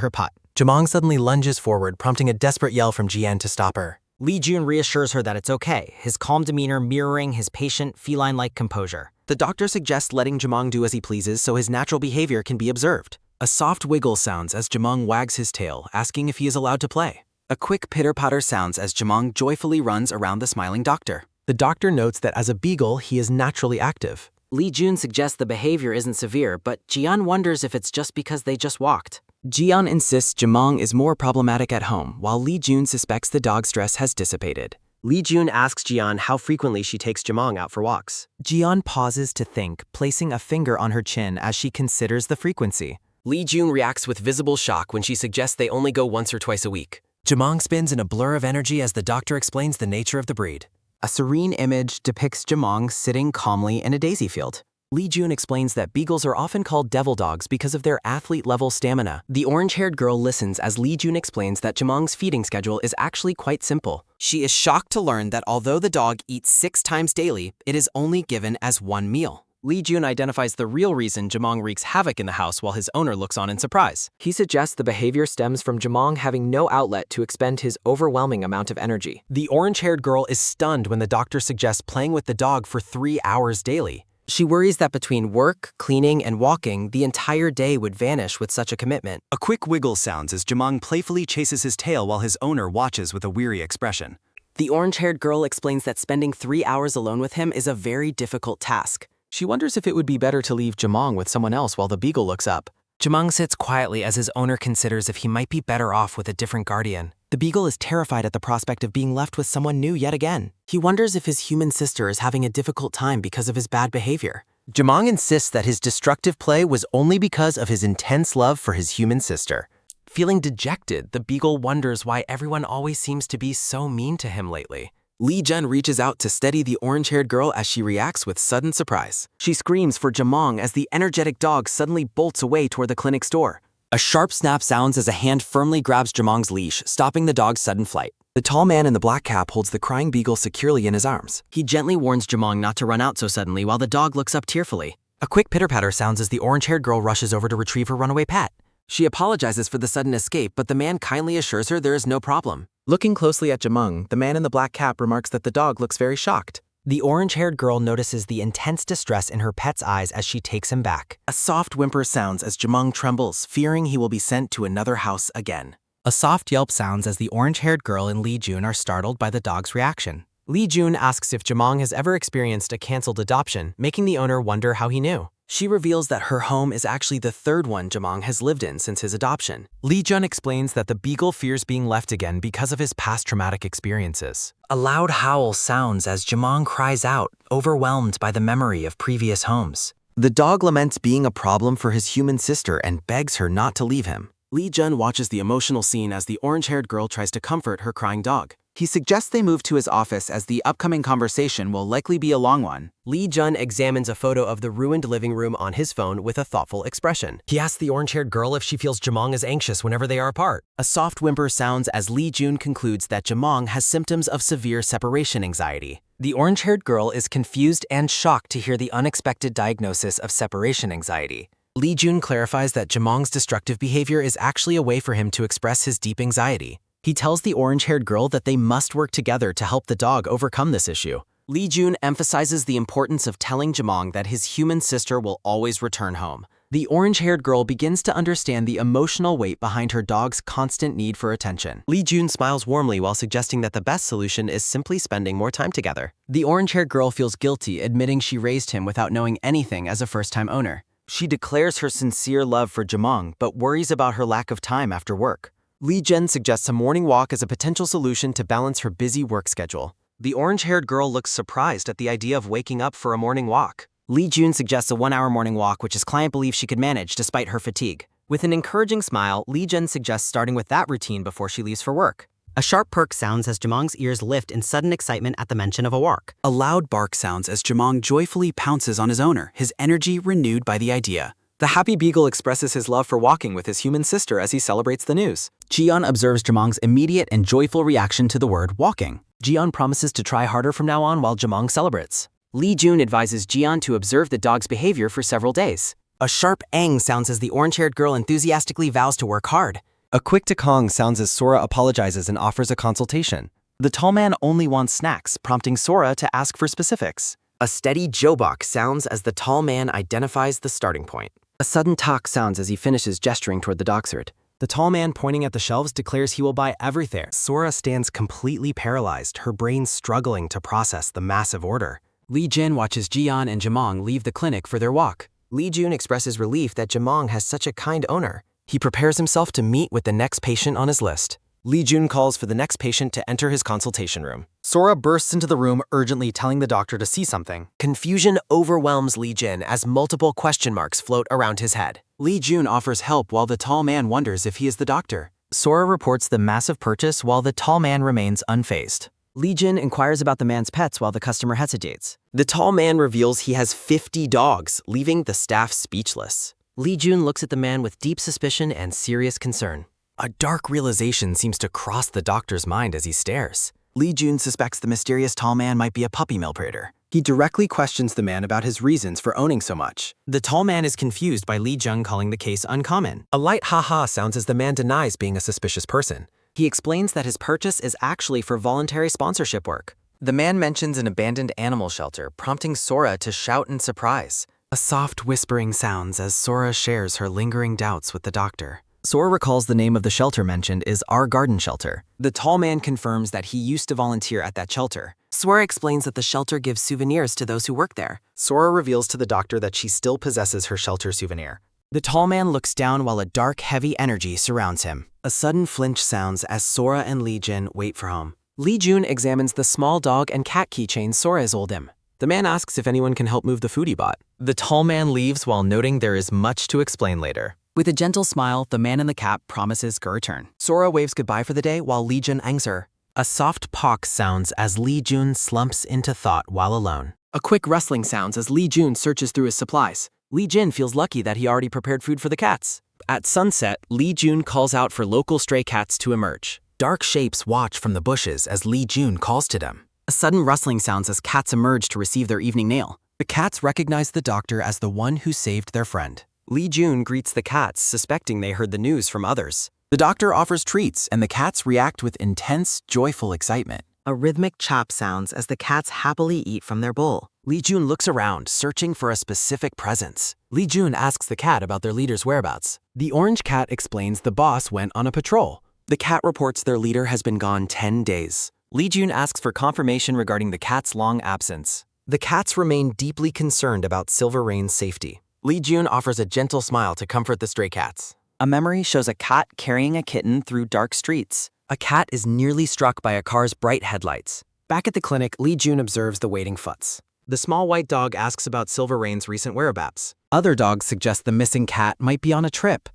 her putt. Jamong suddenly lunges forward, prompting a desperate yell from Jian to stop her. Li Jun reassures her that it's okay, his calm demeanor mirroring his patient, feline-like composure. The doctor suggests letting Jamong do as he pleases so his natural behavior can be observed. A soft wiggle sounds as Jamong wags his tail, asking if he is allowed to play. A quick pitter-patter sounds as Jamong joyfully runs around the smiling doctor. The doctor notes that as a beagle, he is naturally active. Li Jun suggests the behavior isn't severe, but Jian wonders if it's just because they just walked. Jian insists Jamong is more problematic at home, while Li Jun suspects the dog's stress has dissipated. Li Jun asks Jian how frequently she takes Jamong out for walks. Jian pauses to think, placing a finger on her chin as she considers the frequency. Li Jun reacts with visible shock when she suggests they only go once or twice a week. Jamong spins in a blur of energy as the doctor explains the nature of the breed. A serene image depicts Jamong sitting calmly in a daisy field. Li Jun explains that beagles are often called devil dogs because of their athlete-level stamina. The orange-haired girl listens as Li Jun explains that Jamong's feeding schedule is actually quite simple. She is shocked to learn that although the dog eats 6 times daily, it is only given as 1 meal. Li Jun identifies the real reason Jamong wreaks havoc in the house while his owner looks on in surprise. He suggests the behavior stems from Jamong having no outlet to expend his overwhelming amount of energy. The orange-haired girl is stunned when the doctor suggests playing with the dog for 3 hours daily. She worries that between work, cleaning, and walking, the entire day would vanish with such a commitment. A quick wiggle sounds as Jamong playfully chases his tail while his owner watches with a weary expression. The orange-haired girl explains that spending 3 hours alone with him is a very difficult task. She wonders if it would be better to leave Jamong with someone else while the beagle looks up. Jamong sits quietly as his owner considers if he might be better off with a different guardian. The beagle is terrified at the prospect of being left with someone new yet again. He wonders if his human sister is having a difficult time because of his bad behavior. Jamong insists that his destructive play was only because of his intense love for his human sister. Feeling dejected, the beagle wonders why everyone always seems to be so mean to him lately. Lee Jun reaches out to steady the orange-haired girl as she reacts with sudden surprise. She screams for Jamong as the energetic dog suddenly bolts away toward the clinic's door. A sharp snap sounds as a hand firmly grabs Jamong's leash, stopping the dog's sudden flight. The tall man in the black cap holds the crying beagle securely in his arms. He gently warns Jamong not to run out so suddenly while the dog looks up tearfully. A quick pitter-patter sounds as the orange-haired girl rushes over to retrieve her runaway pet. She apologizes for the sudden escape, but the man kindly assures her there is no problem. Looking closely at Jamong, the man in the black cap remarks that the dog looks very shocked. The orange-haired girl notices the intense distress in her pet's eyes as she takes him back. A soft whimper sounds as Jamong trembles, fearing he will be sent to another house again. A soft yelp sounds as the orange-haired girl and Lee Jun are startled by the dog's reaction. Lee Jun asks if Jamong has ever experienced a cancelled adoption, making the owner wonder how he knew. She reveals that her home is actually the third one Jamong has lived in since his adoption. Lee Jun explains that the beagle fears being left again because of his past traumatic experiences. A loud howl sounds as Jamong cries out, overwhelmed by the memory of previous homes. The dog laments being a problem for his human sister and begs her not to leave him. Lee Jun watches the emotional scene as the orange-haired girl tries to comfort her crying dog. He suggests they move to his office as the upcoming conversation will likely be a long one. Lee Jun examines a photo of the ruined living room on his phone with a thoughtful expression. He asks the orange-haired girl if she feels Jamong is anxious whenever they are apart. A soft whimper sounds as Lee Jun concludes that Jamong has symptoms of severe separation anxiety. The orange-haired girl is confused and shocked to hear the unexpected diagnosis of separation anxiety. Lee Jun clarifies that Jamong's destructive behavior is actually a way for him to express his deep anxiety. He tells the orange-haired girl that they must work together to help the dog overcome this issue. Lee Jun emphasizes the importance of telling Jamong that his human sister will always return home. The orange-haired girl begins to understand the emotional weight behind her dog's constant need for attention. Lee Jun smiles warmly while suggesting that the best solution is simply spending more time together. The orange-haired girl feels guilty, admitting she raised him without knowing anything as a first-time owner. She declares her sincere love for Jamong, but worries about her lack of time after work. Lee Jun suggests a morning walk as a potential solution to balance her busy work schedule. The orange-haired girl looks surprised at the idea of waking up for a morning walk. Lee Jun suggests a 1-hour morning walk, which his client believes she could manage despite her fatigue. With an encouraging smile, Lee Jun suggests starting with that routine before she leaves for work. A sharp perk sounds as Jamong's ears lift in sudden excitement at the mention of a walk. A loud bark sounds as Jamong joyfully pounces on his owner, his energy renewed by the idea. The happy beagle expresses his love for walking with his human sister as he celebrates the news. Jian observes Jamong's immediate and joyful reaction to the word walking. Jian promises to try harder from now on while Jamong celebrates. Lee Jun advises Jian to observe the dog's behavior for several days. A sharp ang sounds as the orange-haired girl enthusiastically vows to work hard. A quick tekong sounds as Sora apologizes and offers a consultation. The tall man only wants snacks, prompting Sora to ask for specifics. A steady jobok sounds as the tall man identifies the starting point. A sudden talk sounds as he finishes gesturing toward the dachshund. The tall man pointing at the shelves declares he will buy everything. Sora stands completely paralyzed, her brain struggling to process the massive order. Lee Jin watches Jian and Jamong leave the clinic for their walk. Lee Jun expresses relief that Jamong has such a kind owner. He prepares himself to meet with the next patient on his list. Lee Jun calls for the next patient to enter his consultation room. Sora bursts into the room urgently telling the doctor to see something. Confusion overwhelms Lee Jin as multiple question marks float around his head. Lee Jun offers help while the tall man wonders if he is the doctor. Sora reports the massive purchase while the tall man remains unfazed. Lee Jin inquires about the man's pets while the customer hesitates. The tall man reveals he has 50 dogs, leaving the staff speechless. Lee Jun looks at the man with deep suspicion and serious concern. A dark realization seems to cross the doctor's mind as he stares. Lee Jun suspects the mysterious tall man might be a puppy mill predator. He directly questions the man about his reasons for owning so much. The tall man is confused by Lee Jun calling the case uncommon. A light ha-ha sounds as the man denies being a suspicious person. He explains that his purchase is actually for voluntary sponsorship work. The man mentions an abandoned animal shelter, prompting Sora to shout in surprise. A soft whispering sounds as Sora shares her lingering doubts with the doctor. Sora recalls the name of the shelter mentioned is Our Garden Shelter. The tall man confirms that he used to volunteer at that shelter. Sora explains that the shelter gives souvenirs to those who work there. Sora reveals to the doctor that she still possesses her shelter souvenir. The tall man looks down while a dark, heavy energy surrounds him. A sudden flinch sounds as Sora and Lee Jin wait for home. Lee Jun examines the small dog and cat keychains Sora has sold him. The man asks if anyone can help move the food he bought. The tall man leaves while noting there is much to explain later. With a gentle smile, the man in the cap promises to return. Sora waves goodbye for the day while Lee Jun hangs her. A soft pock sounds as Lee Jun slumps into thought while alone. A quick rustling sounds as Lee Jun searches through his supplies. Lee Jin feels lucky that he already prepared food for the cats. At sunset, Lee Jun calls out for local stray cats to emerge. Dark shapes watch from the bushes as Lee Jun calls to them. A sudden rustling sounds as cats emerge to receive their evening nail. The cats recognize the doctor as the one who saved their friend. Lee Jun greets the cats, suspecting they heard the news from others. The doctor offers treats, and the cats react with intense, joyful excitement. A rhythmic chop sounds as the cats happily eat from their bowl. Lee Jun looks around, searching for a specific presence. Lee Jun asks the cat about their leader's whereabouts. The orange cat explains the boss went on a patrol. The cat reports their leader has been gone 10 days. Lee Jun asks for confirmation regarding the cat's long absence. The cats remain deeply concerned about Silver Rain's safety. Lee Jun offers a gentle smile to comfort the stray cats. A memory shows a cat carrying a kitten through dark streets. A cat is nearly struck by a car's bright headlights. Back at the clinic, Lee Jun observes the waiting Futs. The small white dog asks about Silver Rain's recent whereabouts. Other dogs suggest the missing cat might be on a trip.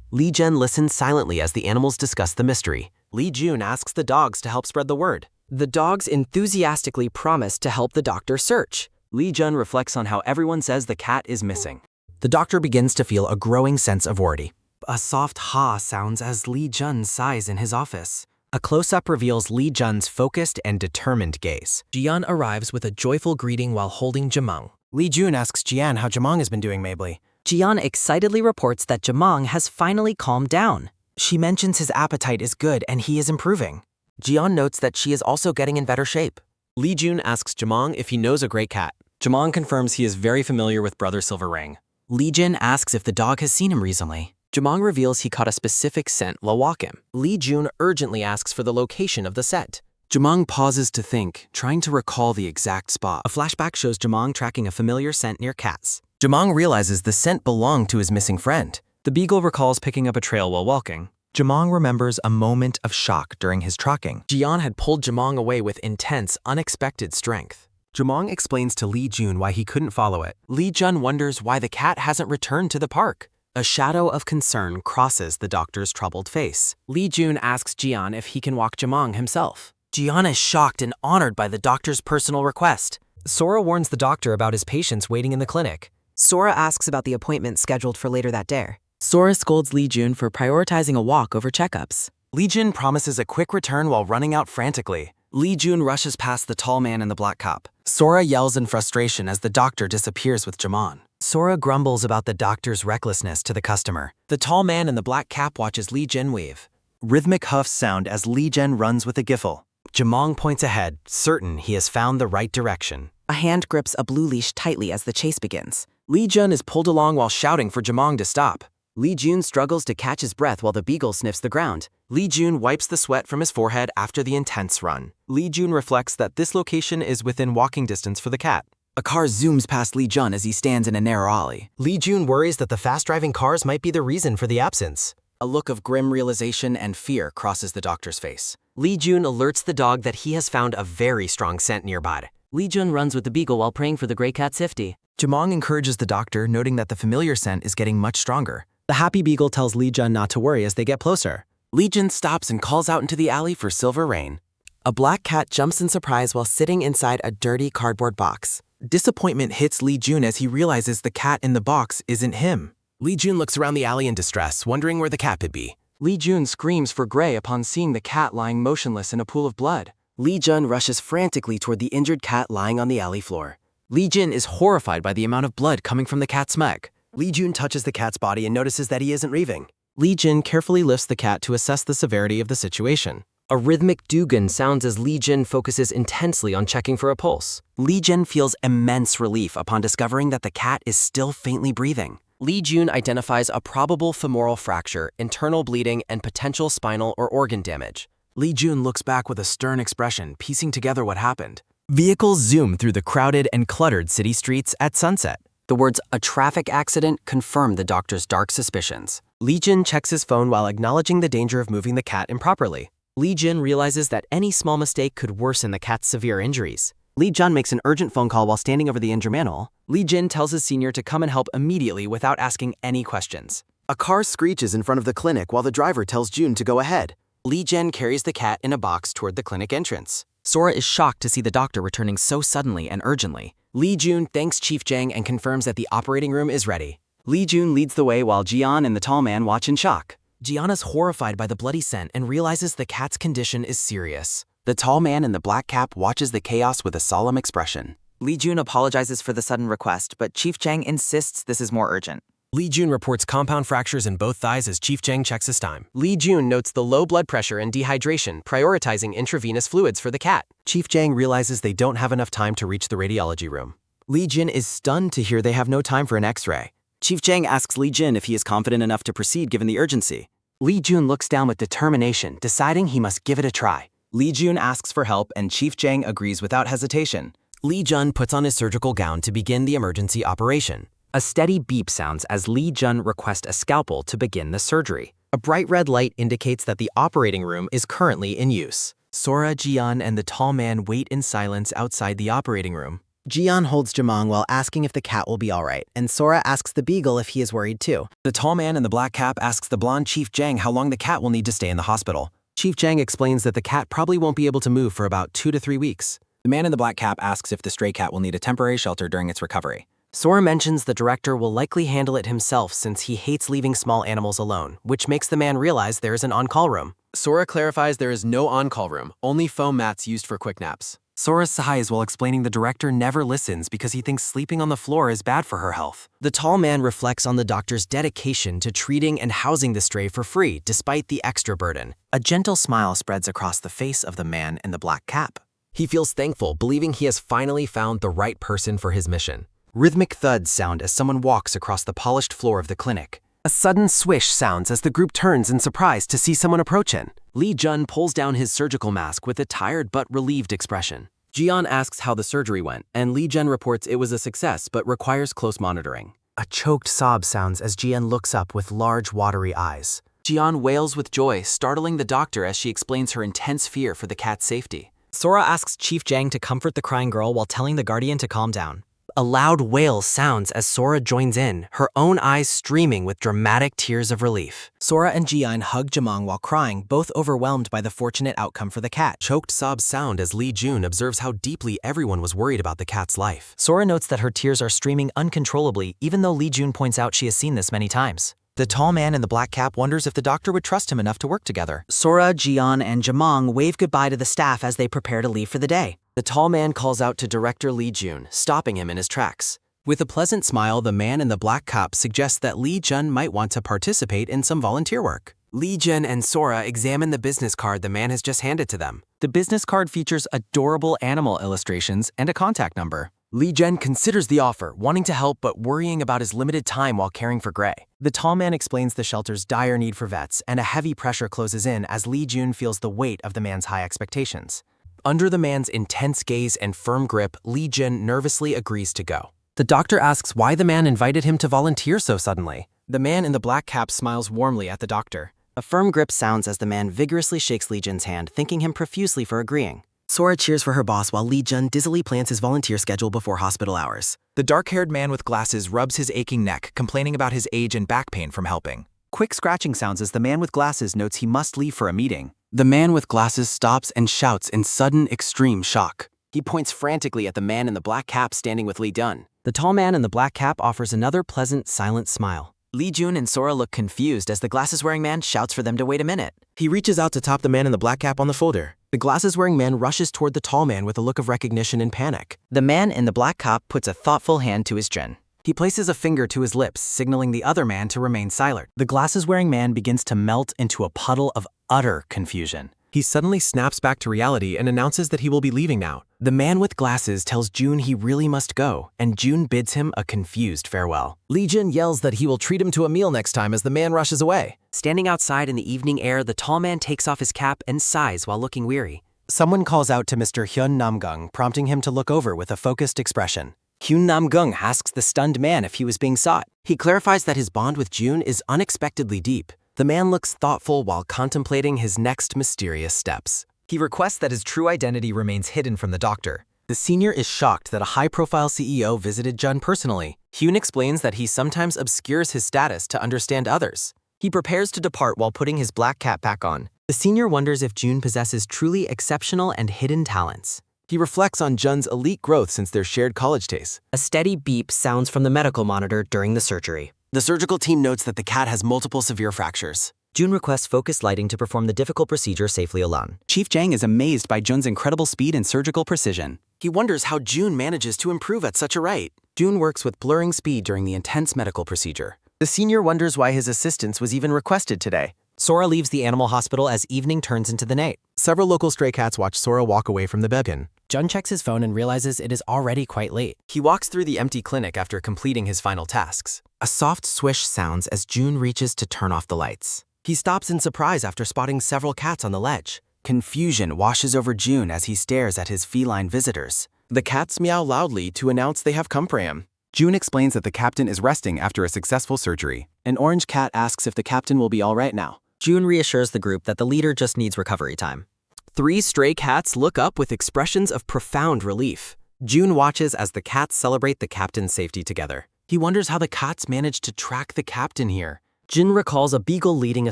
Lee Jun listens silently as the animals discuss the mystery. Lee Jun asks the dogs to help spread the word. The dogs enthusiastically promise to help the doctor search. Lee Jun reflects on how everyone says the cat is missing. The doctor begins to feel a growing sense of worry. A soft ha sounds as Lee Jun sighs in his office. A close-up reveals Lee Jun's focused and determined gaze. Jian arrives with a joyful greeting while holding Jamong. Lee Jun asks Jian how Jamong has been doing maybe. Jian excitedly reports that Jamong has finally calmed down. She mentions his appetite is good and he is improving. Jian notes that she is also getting in better shape. Lee Jun asks Jamong if he knows a great cat. Jamong confirms he is very familiar with Brother Silver Ring. Lee Jun asks if the dog has seen him recently. Jamong reveals he caught a specific scent while walking. Lee Jun urgently asks for the location of the scent. Jamong pauses to think, trying to recall the exact spot. A flashback shows Jamong tracking a familiar scent near cats. Jamong realizes the scent belonged to his missing friend. The beagle recalls picking up a trail while walking. Jamong remembers a moment of shock during his tracking. Jian had pulled Jamong away with intense, unexpected strength. Jamong explains to Lee Jun why he couldn't follow it. Lee Jun wonders why the cat hasn't returned to the park. A shadow of concern crosses the doctor's troubled face. Lee Jun asks Jian if he can walk Jamong himself. Jian is shocked and honored by the doctor's personal request. Sora warns the doctor about his patients waiting in the clinic. Sora asks about the appointment scheduled for later that day. Sora scolds Lee Jun for prioritizing a walk over checkups. Lee Jun promises a quick return while running out frantically. Lee Jun rushes past the tall man in the black cap. Sora yells in frustration as the doctor disappears with Jamon. Sora grumbles about the doctor's recklessness to the customer. The tall man in the black cap watches Lee Jin weave. Rhythmic huffs sound as Lee Jin runs with a giffle. Jamong points ahead, certain he has found the right direction. A hand grips a blue leash tightly as the chase begins. Lee Jun is pulled along while shouting for Jamong to stop. Lee Jun struggles to catch his breath while the beagle sniffs the ground. Lee Jun wipes the sweat from his forehead after the intense run. Lee Jun reflects that this location is within walking distance for the cat. A car zooms past Lee Jun as he stands in a narrow alley. Lee Jun worries that the fast-driving cars might be the reason for the absence. A look of grim realization and fear crosses the doctor's face. Lee Jun alerts the dog that he has found a very strong scent nearby. Lee Jun runs with the beagle while praying for the gray cat's safety. Jamong encourages the doctor, noting that the familiar scent is getting much stronger. The happy beagle tells Lee Jun not to worry as they get closer. Lee Jun stops and calls out into the alley for Silver Rain. A black cat jumps in surprise while sitting inside a dirty cardboard box. Disappointment hits Lee Jun as he realizes the cat in the box isn't him. Lee Jun looks around the alley in distress, wondering where the cat could be. Lee Jun screams for Gray upon seeing the cat lying motionless in a pool of blood. Lee Jun rushes frantically toward the injured cat lying on the alley floor. Lee Jun is horrified by the amount of blood coming from the cat's stomach. Lee Jun touches the cat's body and notices that he isn't raving. Lee Jun carefully lifts the cat to assess the severity of the situation. A rhythmic dugan sounds as Lee Jun focuses intensely on checking for a pulse. Lee Jun feels immense relief upon discovering that the cat is still faintly breathing. Lee Jun identifies a probable femoral fracture, internal bleeding, and potential spinal or organ damage. Lee Jun looks back with a stern expression, piecing together what happened. Vehicles zoom through the crowded and cluttered city streets at sunset. The words, "a traffic accident," confirm the doctor's dark suspicions. Lee Jun checks his phone while acknowledging the danger of moving the cat improperly. Lee Jun realizes that any small mistake could worsen the cat's severe injuries. Lee Jun makes an urgent phone call while standing over the injured animal. Lee Jun tells his senior to come and help immediately without asking any questions. A car screeches in front of the clinic while the driver tells June to go ahead. Li Jen carries the cat in a box toward the clinic entrance. Sora is shocked to see the doctor returning so suddenly and urgently. Li Jun thanks Chief Jang and confirms that the operating room is ready. Li Jun leads the way while Jian and the tall man watch in shock. Gianna's horrified by the bloody scent and realizes the cat's condition is serious. The tall man in the black cap watches the chaos with a solemn expression. Li Jun apologizes for the sudden request, but Chief Jang insists this is more urgent. Li Jun reports compound fractures in both thighs as Chief Jang checks his time. Li Jun notes the low blood pressure and dehydration, prioritizing intravenous fluids for the cat. Chief Jang realizes they don't have enough time to reach the radiology room. Li Jin is stunned to hear they have no time for an x-ray. Chief Jang asks Li Jin if he is confident enough to proceed given the urgency. Li Jun looks down with determination, deciding he must give it a try. Li Jun asks for help and Chief Jang agrees without hesitation. Li Jun puts on his surgical gown to begin the emergency operation. A steady beep sounds as Li Jun requests a scalpel to begin the surgery. A bright red light indicates that the operating room is currently in use. Sora, Jian, and the tall man wait in silence outside the operating room. Jian holds Jamong while asking if the cat will be alright, and Sora asks the beagle if he is worried too. The tall man in the black cap asks the blonde Chief Jang how long the cat will need to stay in the hospital. Chief Jang explains that the cat probably won't be able to move for about 2 to 3 weeks. The man in the black cap asks if the stray cat will need a temporary shelter during its recovery. Sora mentions the director will likely handle it himself since he hates leaving small animals alone, which makes the man realize there is an on-call room. Sora clarifies there is no on-call room, only foam mats used for quick naps. Sora sighs while explaining the director never listens because he thinks sleeping on the floor is bad for her health. The tall man reflects on the doctor's dedication to treating and housing the stray for free despite the extra burden. A gentle smile spreads across the face of the man in the black cap. He feels thankful, believing he has finally found the right person for his mission. Rhythmic thuds sound as someone walks across the polished floor of the clinic. A sudden swish sounds as the group turns in surprise to see someone approaching. Li Jun pulls down his surgical mask with a tired but relieved expression. Jian asks how the surgery went, and Li Jun reports it was a success but requires close monitoring. A choked sob sounds as Jian looks up with large, watery eyes. Jian wails with joy, startling the doctor as she explains her intense fear for the cat's safety. Sora asks Chief Jang to comfort the crying girl while telling the guardian to calm down. A loud wail sounds as Sora joins in, her own eyes streaming with dramatic tears of relief. Sora and Jian hug Jamong while crying, both overwhelmed by the fortunate outcome for the cat. Choked sobs sound as Li Jun observes how deeply everyone was worried about the cat's life. Sora notes that her tears are streaming uncontrollably, even though Li Jun points out she has seen this many times. The tall man in the black cap wonders if the doctor would trust him enough to work together. Sora, Jian, and Jamong wave goodbye to the staff as they prepare to leave for the day. The tall man calls out to director Li Jun, stopping him in his tracks. With a pleasant smile, the man in the black cap suggests that Li Jun might want to participate in some volunteer work. Li Jun and Sora examine the business card the man has just handed to them. The business card features adorable animal illustrations and a contact number. Li Jun considers the offer, wanting to help but worrying about his limited time while caring for Gray. The tall man explains the shelter's dire need for vets, and a heavy pressure closes in as Li Jun feels the weight of the man's high expectations. Under the man's intense gaze and firm grip, Li Jun nervously agrees to go. The doctor asks why the man invited him to volunteer so suddenly. The man in the black cap smiles warmly at the doctor. A firm grip sounds as the man vigorously shakes Li Jun's hand, thanking him profusely for agreeing. Sora cheers for her boss while Li Jun dizzily plans his volunteer schedule before hospital hours. The dark-haired man with glasses rubs his aching neck, complaining about his age and back pain from helping. Quick scratching sounds as the man with glasses notes he must leave for a meeting. The man with glasses stops and shouts in sudden, extreme shock. He points frantically at the man in the black cap standing with Li Jun. The tall man in the black cap offers another pleasant, silent smile. Li Jun and Sora look confused as the glasses-wearing man shouts for them to wait a minute. He reaches out to tap the man in the black cap on the shoulder. The glasses-wearing man rushes toward the tall man with a look of recognition and panic. The man in the black cap puts a thoughtful hand to his chin. He places a finger to his lips, signaling the other man to remain silent. The glasses-wearing man begins to melt into a puddle of utter confusion. He suddenly snaps back to reality and announces that he will be leaving now. The man with glasses tells June he really must go, and June bids him a confused farewell. Li Jun yells that he will treat him to a meal next time as the man rushes away. Standing outside in the evening air, the tall man takes off his cap and sighs while looking weary. Someone calls out to Mr. Hyun Namgung, prompting him to look over with a focused expression. Hyun Namgung asks the stunned man if he was being sought. He clarifies that his bond with June is unexpectedly deep. The man looks thoughtful while contemplating his next mysterious steps. He requests that his true identity remains hidden from the doctor. The senior is shocked that a high-profile CEO visited Jun personally. Hyun explains that he sometimes obscures his status to understand others. He prepares to depart while putting his black cat back on. The senior wonders if Jun possesses truly exceptional and hidden talents. He reflects on Jun's elite growth since their shared college days. A steady beep sounds from the medical monitor during the surgery. The surgical team notes that the cat has multiple severe fractures. Jun requests focused lighting to perform the difficult procedure safely alone. Chief Jang is amazed by Jun's incredible speed and surgical precision. He wonders how Jun manages to improve at such a rate. Jun works with blurring speed during the intense medical procedure. The senior wonders why his assistance was even requested today. Sora leaves the animal hospital as evening turns into the night. Several local stray cats watch Sora walk away from the beacon. Jun checks his phone and realizes it is already quite late. He walks through the empty clinic after completing his final tasks. A soft swish sounds as Jun reaches to turn off the lights. He stops in surprise after spotting several cats on the ledge. Confusion washes over Jun as he stares at his feline visitors. The cats meow loudly to announce they have come for him. Jun explains that the captain is resting after a successful surgery. An orange cat asks if the captain will be all right now. Jun reassures the group that the leader just needs recovery time. 3 stray cats look up with expressions of profound relief. Jun watches as the cats celebrate the captain's safety together. He wonders how the cats managed to track the captain here. Jin recalls a beagle leading a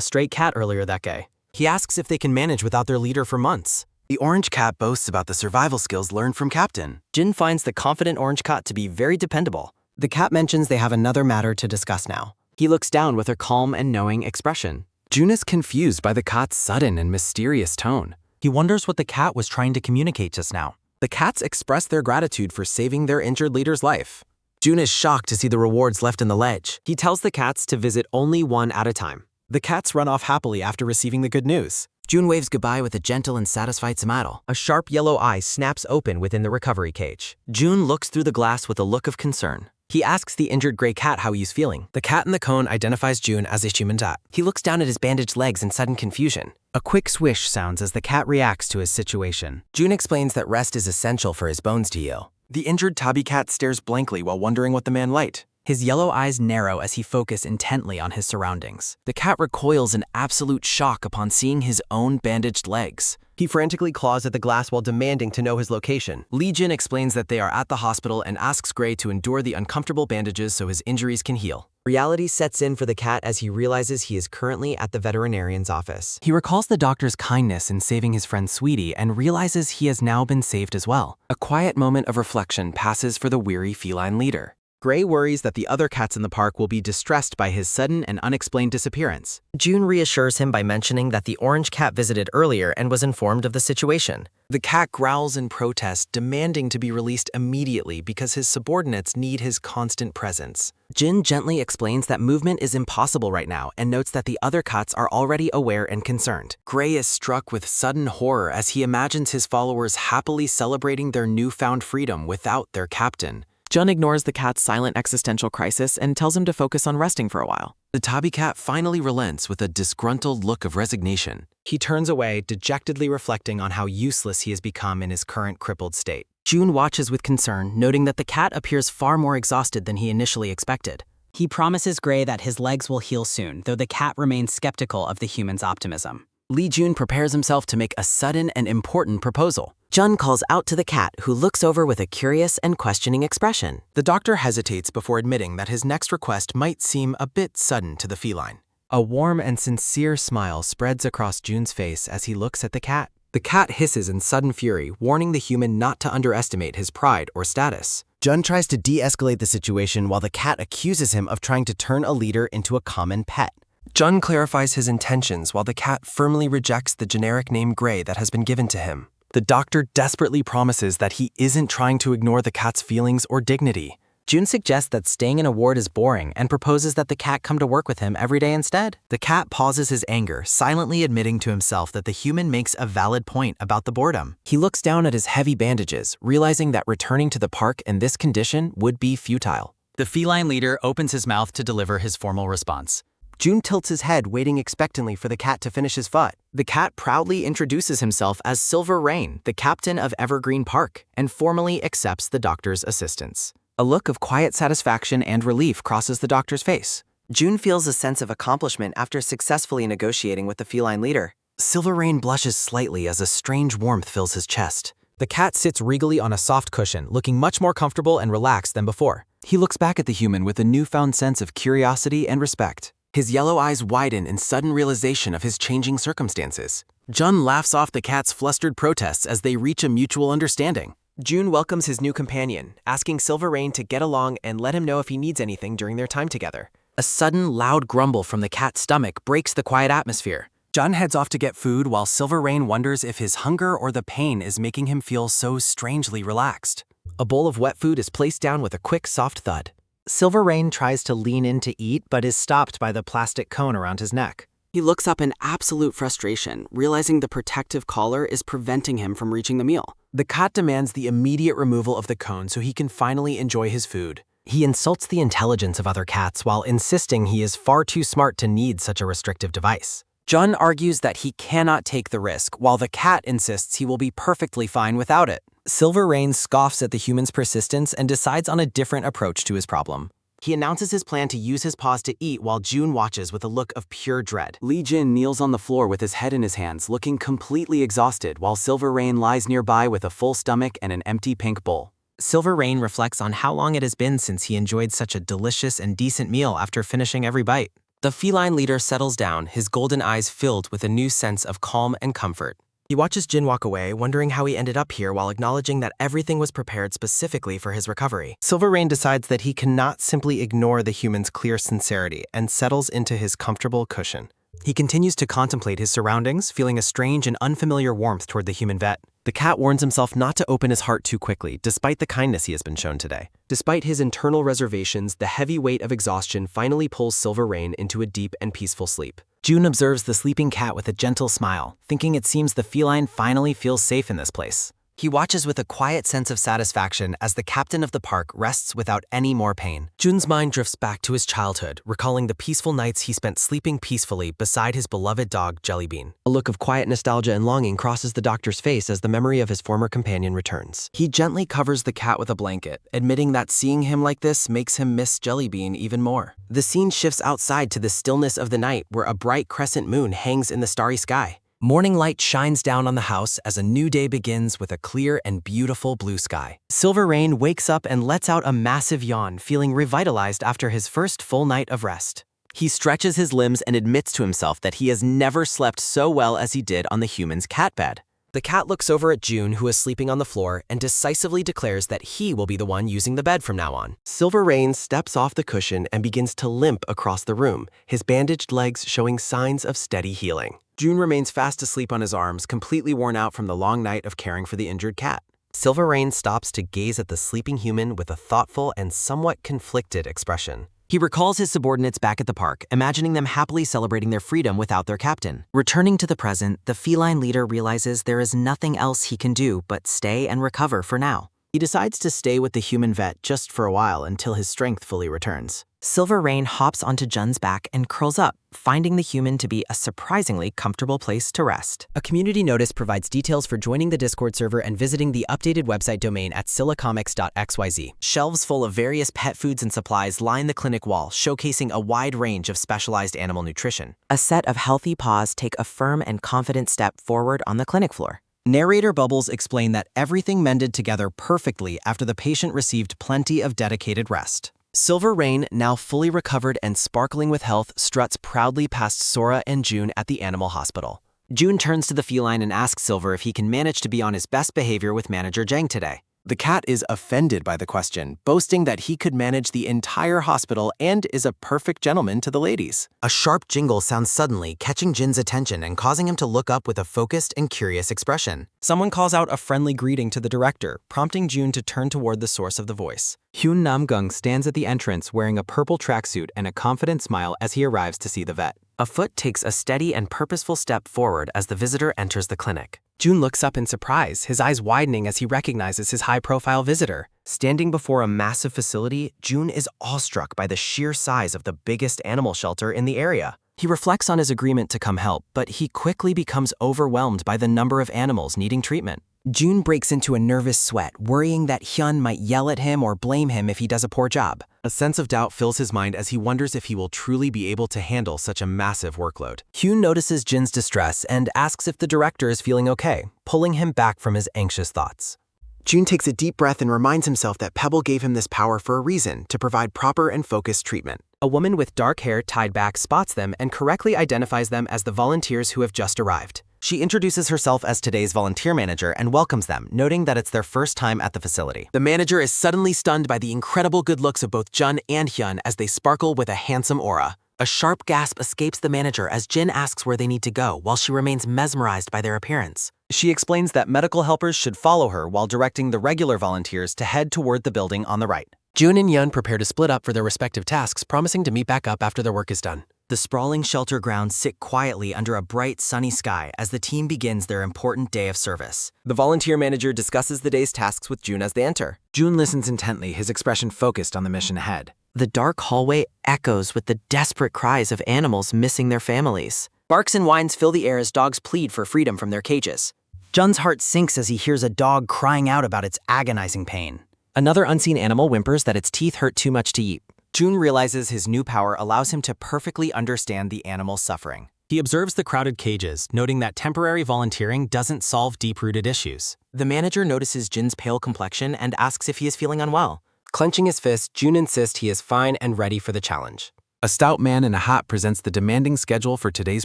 stray cat earlier that day. He asks if they can manage without their leader for months. The orange cat boasts about the survival skills learned from Captain. Jin finds the confident orange cat to be very dependable. The cat mentions they have another matter to discuss now. He looks down with a calm and knowing expression. Jun is confused by the cat's sudden and mysterious tone. He wonders what the cat was trying to communicate just now. The cats express their gratitude for saving their injured leader's life. Jun is shocked to see the rewards left in the ledge. He tells the cats to visit only one at a time. The cats run off happily after receiving the good news. Jun waves goodbye with a gentle and satisfied smile. A sharp yellow eye snaps open within the recovery cage. Jun looks through the glass with a look of concern. He asks the injured gray cat how he's feeling. The cat in the cone identifies Jun as a human cat. He looks down at his bandaged legs in sudden confusion. A quick swish sounds as the cat reacts to his situation. Jun explains that rest is essential for his bones to heal. The injured tabby cat stares blankly while wondering what the man liked. His yellow eyes narrow as he focuses intently on his surroundings. The cat recoils in absolute shock upon seeing his own bandaged legs. He frantically claws at the glass while demanding to know his location. Lee Jin explains that they are at the hospital and asks Gray to endure the uncomfortable bandages so his injuries can heal. Reality sets in for the cat as he realizes he is currently at the veterinarian's office. He recalls the doctor's kindness in saving his friend Sweetie and realizes he has now been saved as well. A quiet moment of reflection passes for the weary feline leader. Gray worries that the other cats in the park will be distressed by his sudden and unexplained disappearance. Jun reassures him by mentioning that the orange cat visited earlier and was informed of the situation. The cat growls in protest, demanding to be released immediately because his subordinates need his constant presence. Jin gently explains that movement is impossible right now and notes that the other cats are already aware and concerned. Gray is struck with sudden horror as he imagines his followers happily celebrating their newfound freedom without their captain. Jun ignores the cat's silent existential crisis and tells him to focus on resting for a while. The tabby cat finally relents with a disgruntled look of resignation. He turns away, dejectedly reflecting on how useless he has become in his current crippled state. Jun watches with concern, noting that the cat appears far more exhausted than he initially expected. He promises Gray that his legs will heal soon, though the cat remains skeptical of the human's optimism. Lee Jun prepares himself to make a sudden and important proposal. Jun calls out to the cat, who looks over with a curious and questioning expression. The doctor hesitates before admitting that his next request might seem a bit sudden to the feline. A warm and sincere smile spreads across Jun's face as he looks at the cat. The cat hisses in sudden fury, warning the human not to underestimate his pride or status. Jun tries to de-escalate the situation while the cat accuses him of trying to turn a leader into a common pet. Jun clarifies his intentions while the cat firmly rejects the generic name Gray that has been given to him. The doctor desperately promises that he isn't trying to ignore the cat's feelings or dignity. Jun suggests that staying in a ward is boring and proposes that the cat come to work with him every day instead. The cat pauses his anger, silently admitting to himself that the human makes a valid point about the boredom. He looks down at his heavy bandages, realizing that returning to the park in this condition would be futile. The feline leader opens his mouth to deliver his formal response. Jun tilts his head, waiting expectantly for the cat to finish his thought. The cat proudly introduces himself as Silver Rain, the captain of Evergreen Park, and formally accepts the doctor's assistance. A look of quiet satisfaction and relief crosses the doctor's face. Jun feels a sense of accomplishment after successfully negotiating with the feline leader. Silver Rain blushes slightly as a strange warmth fills his chest. The cat sits regally on a soft cushion, looking much more comfortable and relaxed than before. He looks back at the human with a newfound sense of curiosity and respect. His yellow eyes widen in sudden realization of his changing circumstances. Jun laughs off the cat's flustered protests as they reach a mutual understanding. June welcomes his new companion, asking Silver Rain to get along and let him know if he needs anything during their time together. A sudden, loud grumble from the cat's stomach breaks the quiet atmosphere. Jun heads off to get food while Silver Rain wonders if his hunger or the pain is making him feel so strangely relaxed. A bowl of wet food is placed down with a quick, soft thud. Silver Rain tries to lean in to eat but is stopped by the plastic cone around his neck. He looks up in absolute frustration, realizing the protective collar is preventing him from reaching the meal. The cat demands the immediate removal of the cone so he can finally enjoy his food. He insults the intelligence of other cats while insisting he is far too smart to need such a restrictive device. Jun argues that he cannot take the risk, while the cat insists he will be perfectly fine without it. Silver Rain scoffs at the human's persistence and decides on a different approach to his problem. He announces his plan to use his paws to eat while June watches with a look of pure dread. Lee Jin kneels on the floor with his head in his hands, looking completely exhausted, while Silver Rain lies nearby with a full stomach and an empty pink bowl. Silver Rain reflects on how long it has been since he enjoyed such a delicious and decent meal after finishing every bite. The feline leader settles down, his golden eyes filled with a new sense of calm and comfort. He watches Jin walk away, wondering how he ended up here while acknowledging that everything was prepared specifically for his recovery. Silver Rain decides that he cannot simply ignore the human's clear sincerity and settles into his comfortable cushion. He continues to contemplate his surroundings, feeling a strange and unfamiliar warmth toward the human vet. The cat warns himself not to open his heart too quickly, despite the kindness he has been shown today. Despite his internal reservations, the heavy weight of exhaustion finally pulls Silver Rain into a deep and peaceful sleep. June observes the sleeping cat with a gentle smile, thinking it seems the feline finally feels safe in this place. He watches with a quiet sense of satisfaction as the captain of the park rests without any more pain. Jun's mind drifts back to his childhood, recalling the peaceful nights he spent sleeping peacefully beside his beloved dog, Jellybean. A look of quiet nostalgia and longing crosses the doctor's face as the memory of his former companion returns. He gently covers the cat with a blanket, admitting that seeing him like this makes him miss Jellybean even more. The scene shifts outside to the stillness of the night, where a bright crescent moon hangs in the starry sky. Morning light shines down on the house as a new day begins with a clear and beautiful blue sky. Silver Rain wakes up and lets out a massive yawn, feeling revitalized after his first full night of rest. He stretches his limbs and admits to himself that he has never slept so well as he did on the human's cat bed. The cat looks over at June, who is sleeping on the floor, and decisively declares that he will be the one using the bed from now on. Silver Rain steps off the cushion and begins to limp across the room, his bandaged legs showing signs of steady healing. June remains fast asleep on his arms, completely worn out from the long night of caring for the injured cat. Silver Rain stops to gaze at the sleeping human with a thoughtful and somewhat conflicted expression. He recalls his subordinates back at the park, imagining them happily celebrating their freedom without their captain. Returning to the present, the feline leader realizes there is nothing else he can do but stay and recover for now. He decides to stay with the human vet just for a while until his strength fully returns. Silver Rain hops onto Jun's back and curls up, finding the human to be a surprisingly comfortable place to rest. A community notice provides details for joining the Discord server and visiting the updated website domain at sillacomics.xyz. Shelves full of various pet foods and supplies line the clinic wall, showcasing a wide range of specialized animal nutrition. A set of healthy paws take a firm and confident step forward on the clinic floor. Narrator bubbles explain that everything mended together perfectly after the patient received plenty of dedicated rest. Silver Rain, now fully recovered and sparkling with health, struts proudly past Sora and June at the animal hospital. June turns to the feline and asks Silver if he can manage to be on his best behavior with Manager Jang today. The cat is offended by the question, boasting that he could manage the entire hospital and is a perfect gentleman to the ladies. A sharp jingle sounds suddenly, catching Jin's attention and causing him to look up with a focused and curious expression. Someone calls out a friendly greeting to the director, prompting June to turn toward the source of the voice. Hyun Namgung stands at the entrance wearing a purple tracksuit and a confident smile as he arrives to see the vet. A foot takes a steady and purposeful step forward as the visitor enters the clinic. June looks up in surprise, his eyes widening as he recognizes his high-profile visitor. Standing before a massive facility, June is awestruck by the sheer size of the biggest animal shelter in the area. He reflects on his agreement to come help, but he quickly becomes overwhelmed by the number of animals needing treatment. June breaks into a nervous sweat, worrying that Hyun might yell at him or blame him if he does a poor job. A sense of doubt fills his mind as he wonders if he will truly be able to handle such a massive workload. Hyun notices Jin's distress and asks if the director is feeling okay, pulling him back from his anxious thoughts. June takes a deep breath and reminds himself that Pebble gave him this power for a reason, to provide proper and focused treatment. A woman with dark hair tied back spots them and correctly identifies them as the volunteers who have just arrived. She introduces herself as today's volunteer manager and welcomes them, noting that it's their first time at the facility. The manager is suddenly stunned by the incredible good looks of both Jun and Hyun as they sparkle with a handsome aura. A sharp gasp escapes the manager as Jin asks where they need to go while she remains mesmerized by their appearance. She explains that medical helpers should follow her while directing the regular volunteers to head toward the building on the right. Jun and Hyun prepare to split up for their respective tasks, promising to meet back up after their work is done. The sprawling shelter grounds sit quietly under a bright, sunny sky as the team begins their important day of service. The volunteer manager discusses the day's tasks with June as they enter. June listens intently, his expression focused on the mission ahead. The dark hallway echoes with the desperate cries of animals missing their families. Barks and whines fill the air as dogs plead for freedom from their cages. Jun's heart sinks as he hears a dog crying out about its agonizing pain. Another unseen animal whimpers that its teeth hurt too much to eat. June realizes his new power allows him to perfectly understand the animal's suffering. He observes the crowded cages, noting that temporary volunteering doesn't solve deep-rooted issues. The manager notices Jin's pale complexion and asks if he is feeling unwell. Clenching his fist, June insists he is fine and ready for the challenge. A stout man in a hat presents the demanding schedule for today's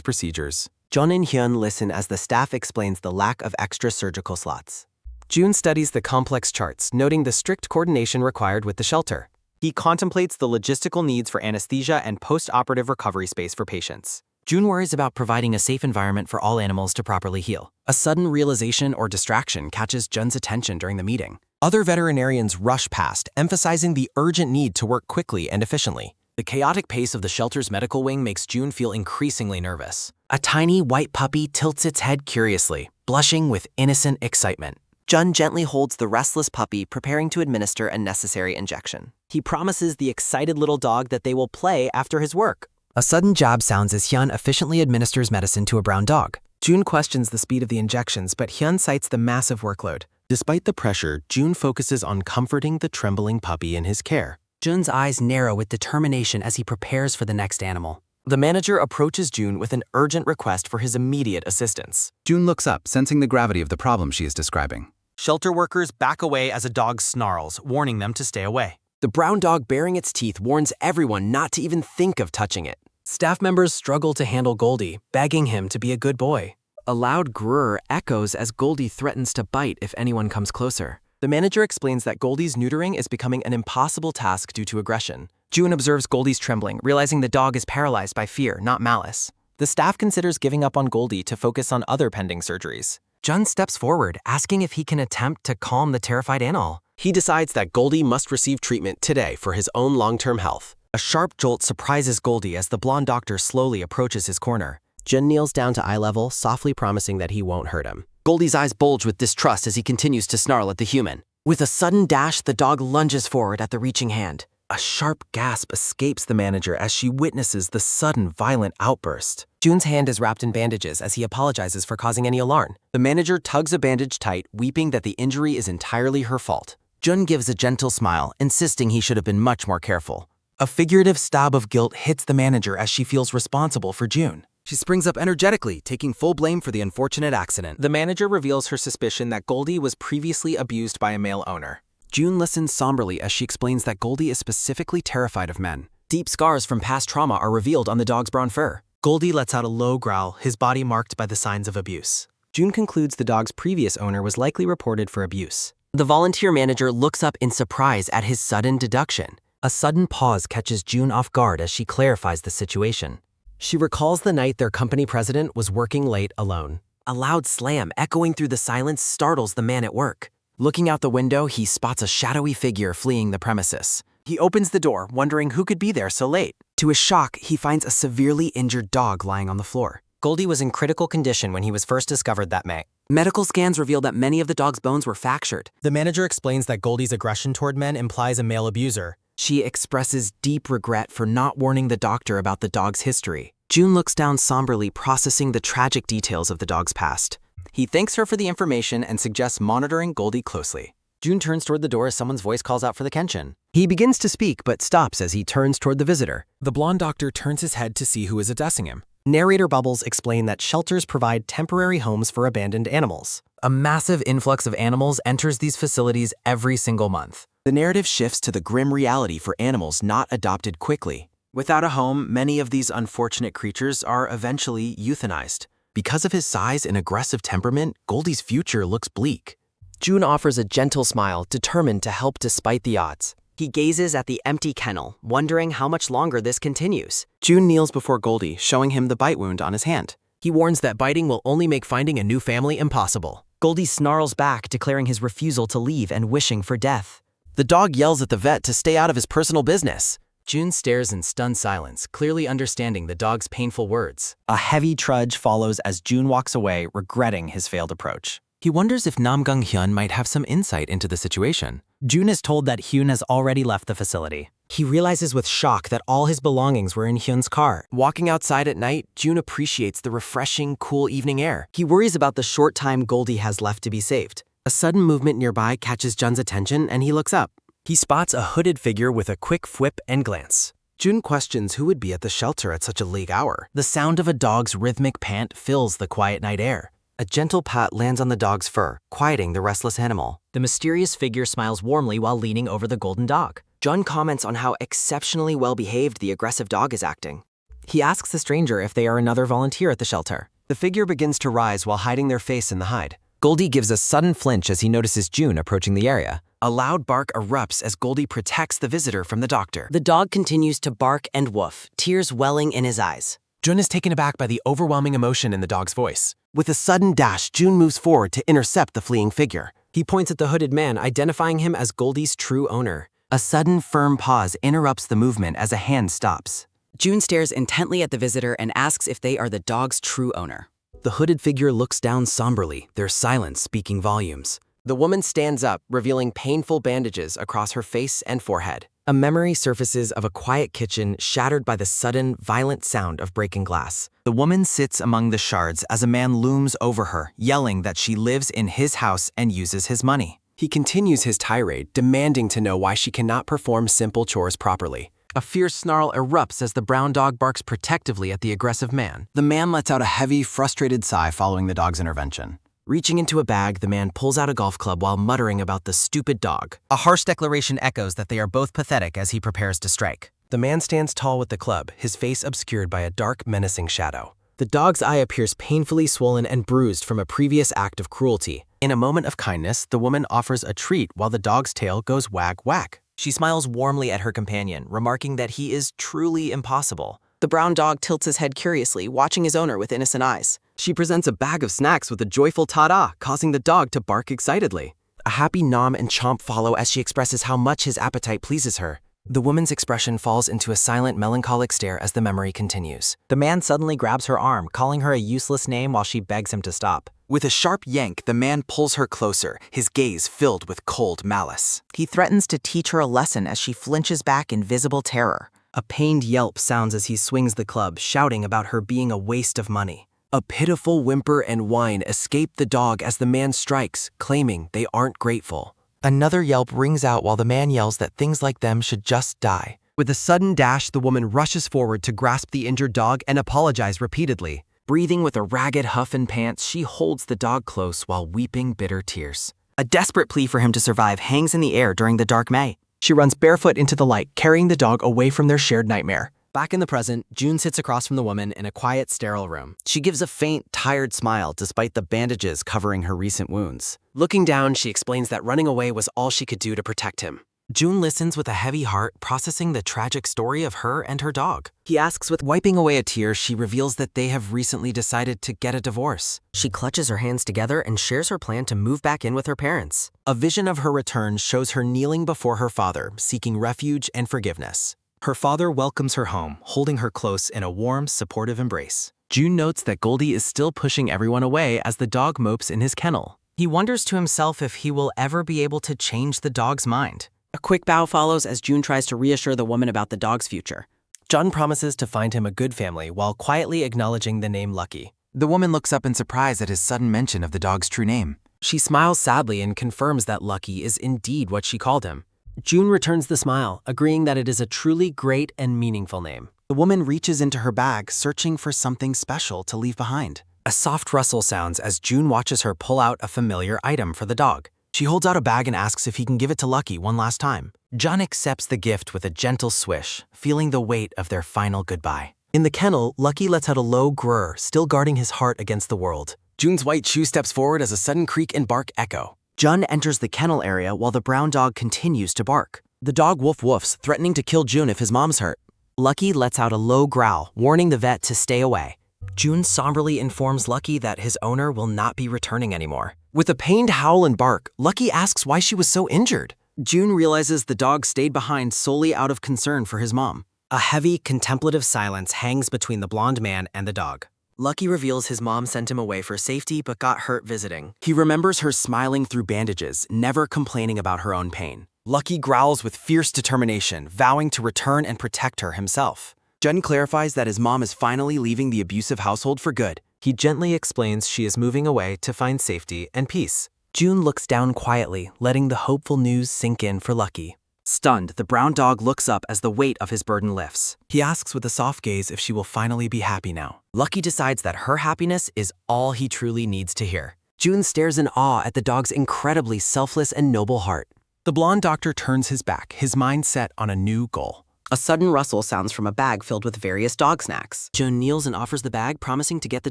procedures. Jun and Hyun listen as the staff explains the lack of extra surgical slots. June studies the complex charts, noting the strict coordination required with the shelter. He contemplates the logistical needs for anesthesia and post-operative recovery space for patients. June worries about providing a safe environment for all animals to properly heal. A sudden realization or distraction catches Jun's attention during the meeting. Other veterinarians rush past, emphasizing the urgent need to work quickly and efficiently. The chaotic pace of the shelter's medical wing makes June feel increasingly nervous. A tiny white puppy tilts its head curiously, blushing with innocent excitement. Jun gently holds the restless puppy, preparing to administer a necessary injection. He promises the excited little dog that they will play after his work. A sudden jab sounds as Hyun efficiently administers medicine to a brown dog. June questions the speed of the injections, but Hyun cites the massive workload. Despite the pressure, June focuses on comforting the trembling puppy in his care. Jun's eyes narrow with determination as he prepares for the next animal. The manager approaches June with an urgent request for his immediate assistance. June looks up, sensing the gravity of the problem she is describing. Shelter workers back away as a dog snarls, warning them to stay away. The brown dog baring its teeth warns everyone not to even think of touching it. Staff members struggle to handle Goldie, begging him to be a good boy. A loud grrr echoes as Goldie threatens to bite if anyone comes closer. The manager explains that Goldie's neutering is becoming an impossible task due to aggression. June observes Goldie's trembling, realizing the dog is paralyzed by fear, not malice. The staff considers giving up on Goldie to focus on other pending surgeries. Jun steps forward, asking if he can attempt to calm the terrified animal. He decides that Goldie must receive treatment today for his own long-term health. A sharp jolt surprises Goldie as the blonde doctor slowly approaches his corner. Jun kneels down to eye level, softly promising that he won't hurt him. Goldie's eyes bulge with distrust as he continues to snarl at the human. With a sudden dash, the dog lunges forward at the reaching hand. A sharp gasp escapes the manager as she witnesses the sudden violent outburst. June's hand is wrapped in bandages as he apologizes for causing any alarm. The manager tugs a bandage tight, weeping that the injury is entirely her fault. Jun gives a gentle smile, insisting he should have been much more careful. A figurative stab of guilt hits the manager as she feels responsible for June. She springs up energetically, taking full blame for the unfortunate accident. The manager reveals her suspicion that Goldie was previously abused by a male owner. June listens somberly as she explains that Goldie is specifically terrified of men. Deep scars from past trauma are revealed on the dog's brown fur. Goldie lets out a low growl, his body marked by the signs of abuse. June concludes the dog's previous owner was likely reported for abuse. The volunteer manager looks up in surprise at his sudden deduction. A sudden pause catches June off guard as she clarifies the situation. She recalls the night their company president was working late alone. A loud slam echoing through the silence startles the man at work. Looking out the window, he spots a shadowy figure fleeing the premises. He opens the door, wondering who could be there so late. To his shock, he finds a severely injured dog lying on the floor. Goldie was in critical condition when he was first discovered that May. Medical scans reveal that many of the dog's bones were fractured. The manager explains that Goldie's aggression toward men implies a male abuser. She expresses deep regret for not warning the doctor about the dog's history. June looks down somberly, processing the tragic details of the dog's past. He thanks her for the information and suggests monitoring Goldie closely. June turns toward the door as someone's voice calls out for the Kenshin. He begins to speak but stops as he turns toward the visitor. The blonde doctor turns his head to see who is addressing him. Narrator bubbles explain that shelters provide temporary homes for abandoned animals. A massive influx of animals enters these facilities every single month. The narrative shifts to the grim reality for animals not adopted quickly. Without a home, many of these unfortunate creatures are eventually euthanized. Because of his size and aggressive temperament, Goldie's future looks bleak. June offers a gentle smile, determined to help despite the odds. He gazes at the empty kennel, wondering how much longer this continues. June kneels before Goldie, showing him the bite wound on his hand. He warns that biting will only make finding a new family impossible. Goldie snarls back, declaring his refusal to leave and wishing for death. The dog yells at the vet to stay out of his personal business. June stares in stunned silence, clearly understanding the dog's painful words. A heavy trudge follows as June walks away, regretting his failed approach. He wonders if Namgung Hyun might have some insight into the situation. June is told that Hyun has already left the facility. He realizes with shock that all his belongings were in Hyun's car. Walking outside at night, June appreciates the refreshing, cool evening air. He worries about the short time Goldie has left to be saved. A sudden movement nearby catches Jun's attention and he looks up. He spots a hooded figure with a quick whip and glance. June questions who would be at the shelter at such a late hour. The sound of a dog's rhythmic pant fills the quiet night air. A gentle pat lands on the dog's fur, quieting the restless animal. The mysterious figure smiles warmly while leaning over the golden dog. Jun comments on how exceptionally well-behaved the aggressive dog is acting. He asks the stranger if they are another volunteer at the shelter. The figure begins to rise while hiding their face in the hide. Goldie gives a sudden flinch as he notices June approaching the area. A loud bark erupts as Goldie protects the visitor from the doctor. The dog continues to bark and woof, tears welling in his eyes. Jun is taken aback by the overwhelming emotion in the dog's voice. With a sudden dash, June moves forward to intercept the fleeing figure. He points at the hooded man, identifying him as Goldie's true owner. A sudden, firm pause interrupts the movement as a hand stops. June stares intently at the visitor and asks if they are the dog's true owner. The hooded figure looks down somberly, their silence speaking volumes. The woman stands up, revealing painful bandages across her face and forehead. A memory surfaces of a quiet kitchen shattered by the sudden, violent sound of breaking glass. The woman sits among the shards as a man looms over her, yelling that she lives in his house and uses his money. He continues his tirade, demanding to know why she cannot perform simple chores properly. A fierce snarl erupts as the brown dog barks protectively at the aggressive man. The man lets out a heavy, frustrated sigh following the dog's intervention. Reaching into a bag, the man pulls out a golf club while muttering about the stupid dog. A harsh declaration echoes that they are both pathetic as he prepares to strike. The man stands tall with the club, his face obscured by a dark, menacing shadow. The dog's eye appears painfully swollen and bruised from a previous act of cruelty. In a moment of kindness, the woman offers a treat while the dog's tail goes wag-wag. She smiles warmly at her companion, remarking that he is truly impossible. The brown dog tilts his head curiously, watching his owner with innocent eyes. She presents a bag of snacks with a joyful ta-da, causing the dog to bark excitedly. A happy nom and chomp follow as she expresses how much his appetite pleases her. The woman's expression falls into a silent, melancholic stare as the memory continues. The man suddenly grabs her arm, calling her a useless name while she begs him to stop. With a sharp yank, the man pulls her closer, his gaze filled with cold malice. He threatens to teach her a lesson as she flinches back in visible terror. A pained yelp sounds as he swings the club, shouting about her being a waste of money. A pitiful whimper and whine escape the dog as the man strikes, claiming they aren't grateful. Another yelp rings out while the man yells that things like them should just die. With a sudden dash, the woman rushes forward to grasp the injured dog and apologize repeatedly. Breathing with a ragged huff and pants, she holds the dog close while weeping bitter tears. A desperate plea for him to survive hangs in the air during the dark May. She runs barefoot into the light, carrying the dog away from their shared nightmare. Back in the present, June sits across from the woman in a quiet, sterile room. She gives a faint, tired smile despite the bandages covering her recent wounds. Looking down, she explains that running away was all she could do to protect him. June listens with a heavy heart, processing the tragic story of her and her dog. He asks with Wiping away a tear, she reveals that they have recently decided to get a divorce. She clutches her hands together and shares her plan to move back in with her parents. A vision of her return shows her kneeling before her father, seeking refuge and forgiveness. Her father welcomes her home, holding her close in a warm, supportive embrace. June notes that Goldie is still pushing everyone away as the dog mopes in his kennel. He wonders to himself if he will ever be able to change the dog's mind. A quick bow follows as June tries to reassure the woman about the dog's future. Jun promises to find him a good family while quietly acknowledging the name Lucky. The woman looks up in surprise at his sudden mention of the dog's true name. She smiles sadly and confirms that Lucky is indeed what she called him. June returns the smile, agreeing that it is a truly great and meaningful name. The woman reaches into her bag, searching for something special to leave behind. A soft rustle sounds as June watches her pull out a familiar item for the dog. She holds out a bag and asks if he can give it to Lucky one last time. Jun accepts the gift with a gentle swish, feeling the weight of their final goodbye. In the kennel, Lucky lets out a low grrr, still guarding his heart against the world. June's white shoe steps forward as a sudden creak and bark echo. Jun enters the kennel area while the brown dog continues to bark. The dog woof woofs, threatening to kill June if his mom's hurt. Lucky lets out a low growl, warning the vet to stay away. June somberly informs Lucky that his owner will not be returning anymore. With a pained howl and bark, Lucky asks why she was so injured. June realizes the dog stayed behind solely out of concern for his mom. A heavy, contemplative silence hangs between the blonde man and the dog. Lucky reveals his mom sent him away for safety but got hurt visiting. He remembers her smiling through bandages, never complaining about her own pain. Lucky growls with fierce determination, vowing to return and protect her himself. Jun clarifies that his mom is finally leaving the abusive household for good. He gently explains she is moving away to find safety and peace. June looks down quietly, letting the hopeful news sink in for Lucky. Stunned, the brown dog looks up as the weight of his burden lifts. He asks with a soft gaze if she will finally be happy now. Lucky decides that her happiness is all he truly needs to hear. June stares in awe at the dog's incredibly selfless and noble heart. The blonde doctor turns his back, his mind set on a new goal. A sudden rustle sounds from a bag filled with various dog snacks. June kneels and offers the bag, promising to get the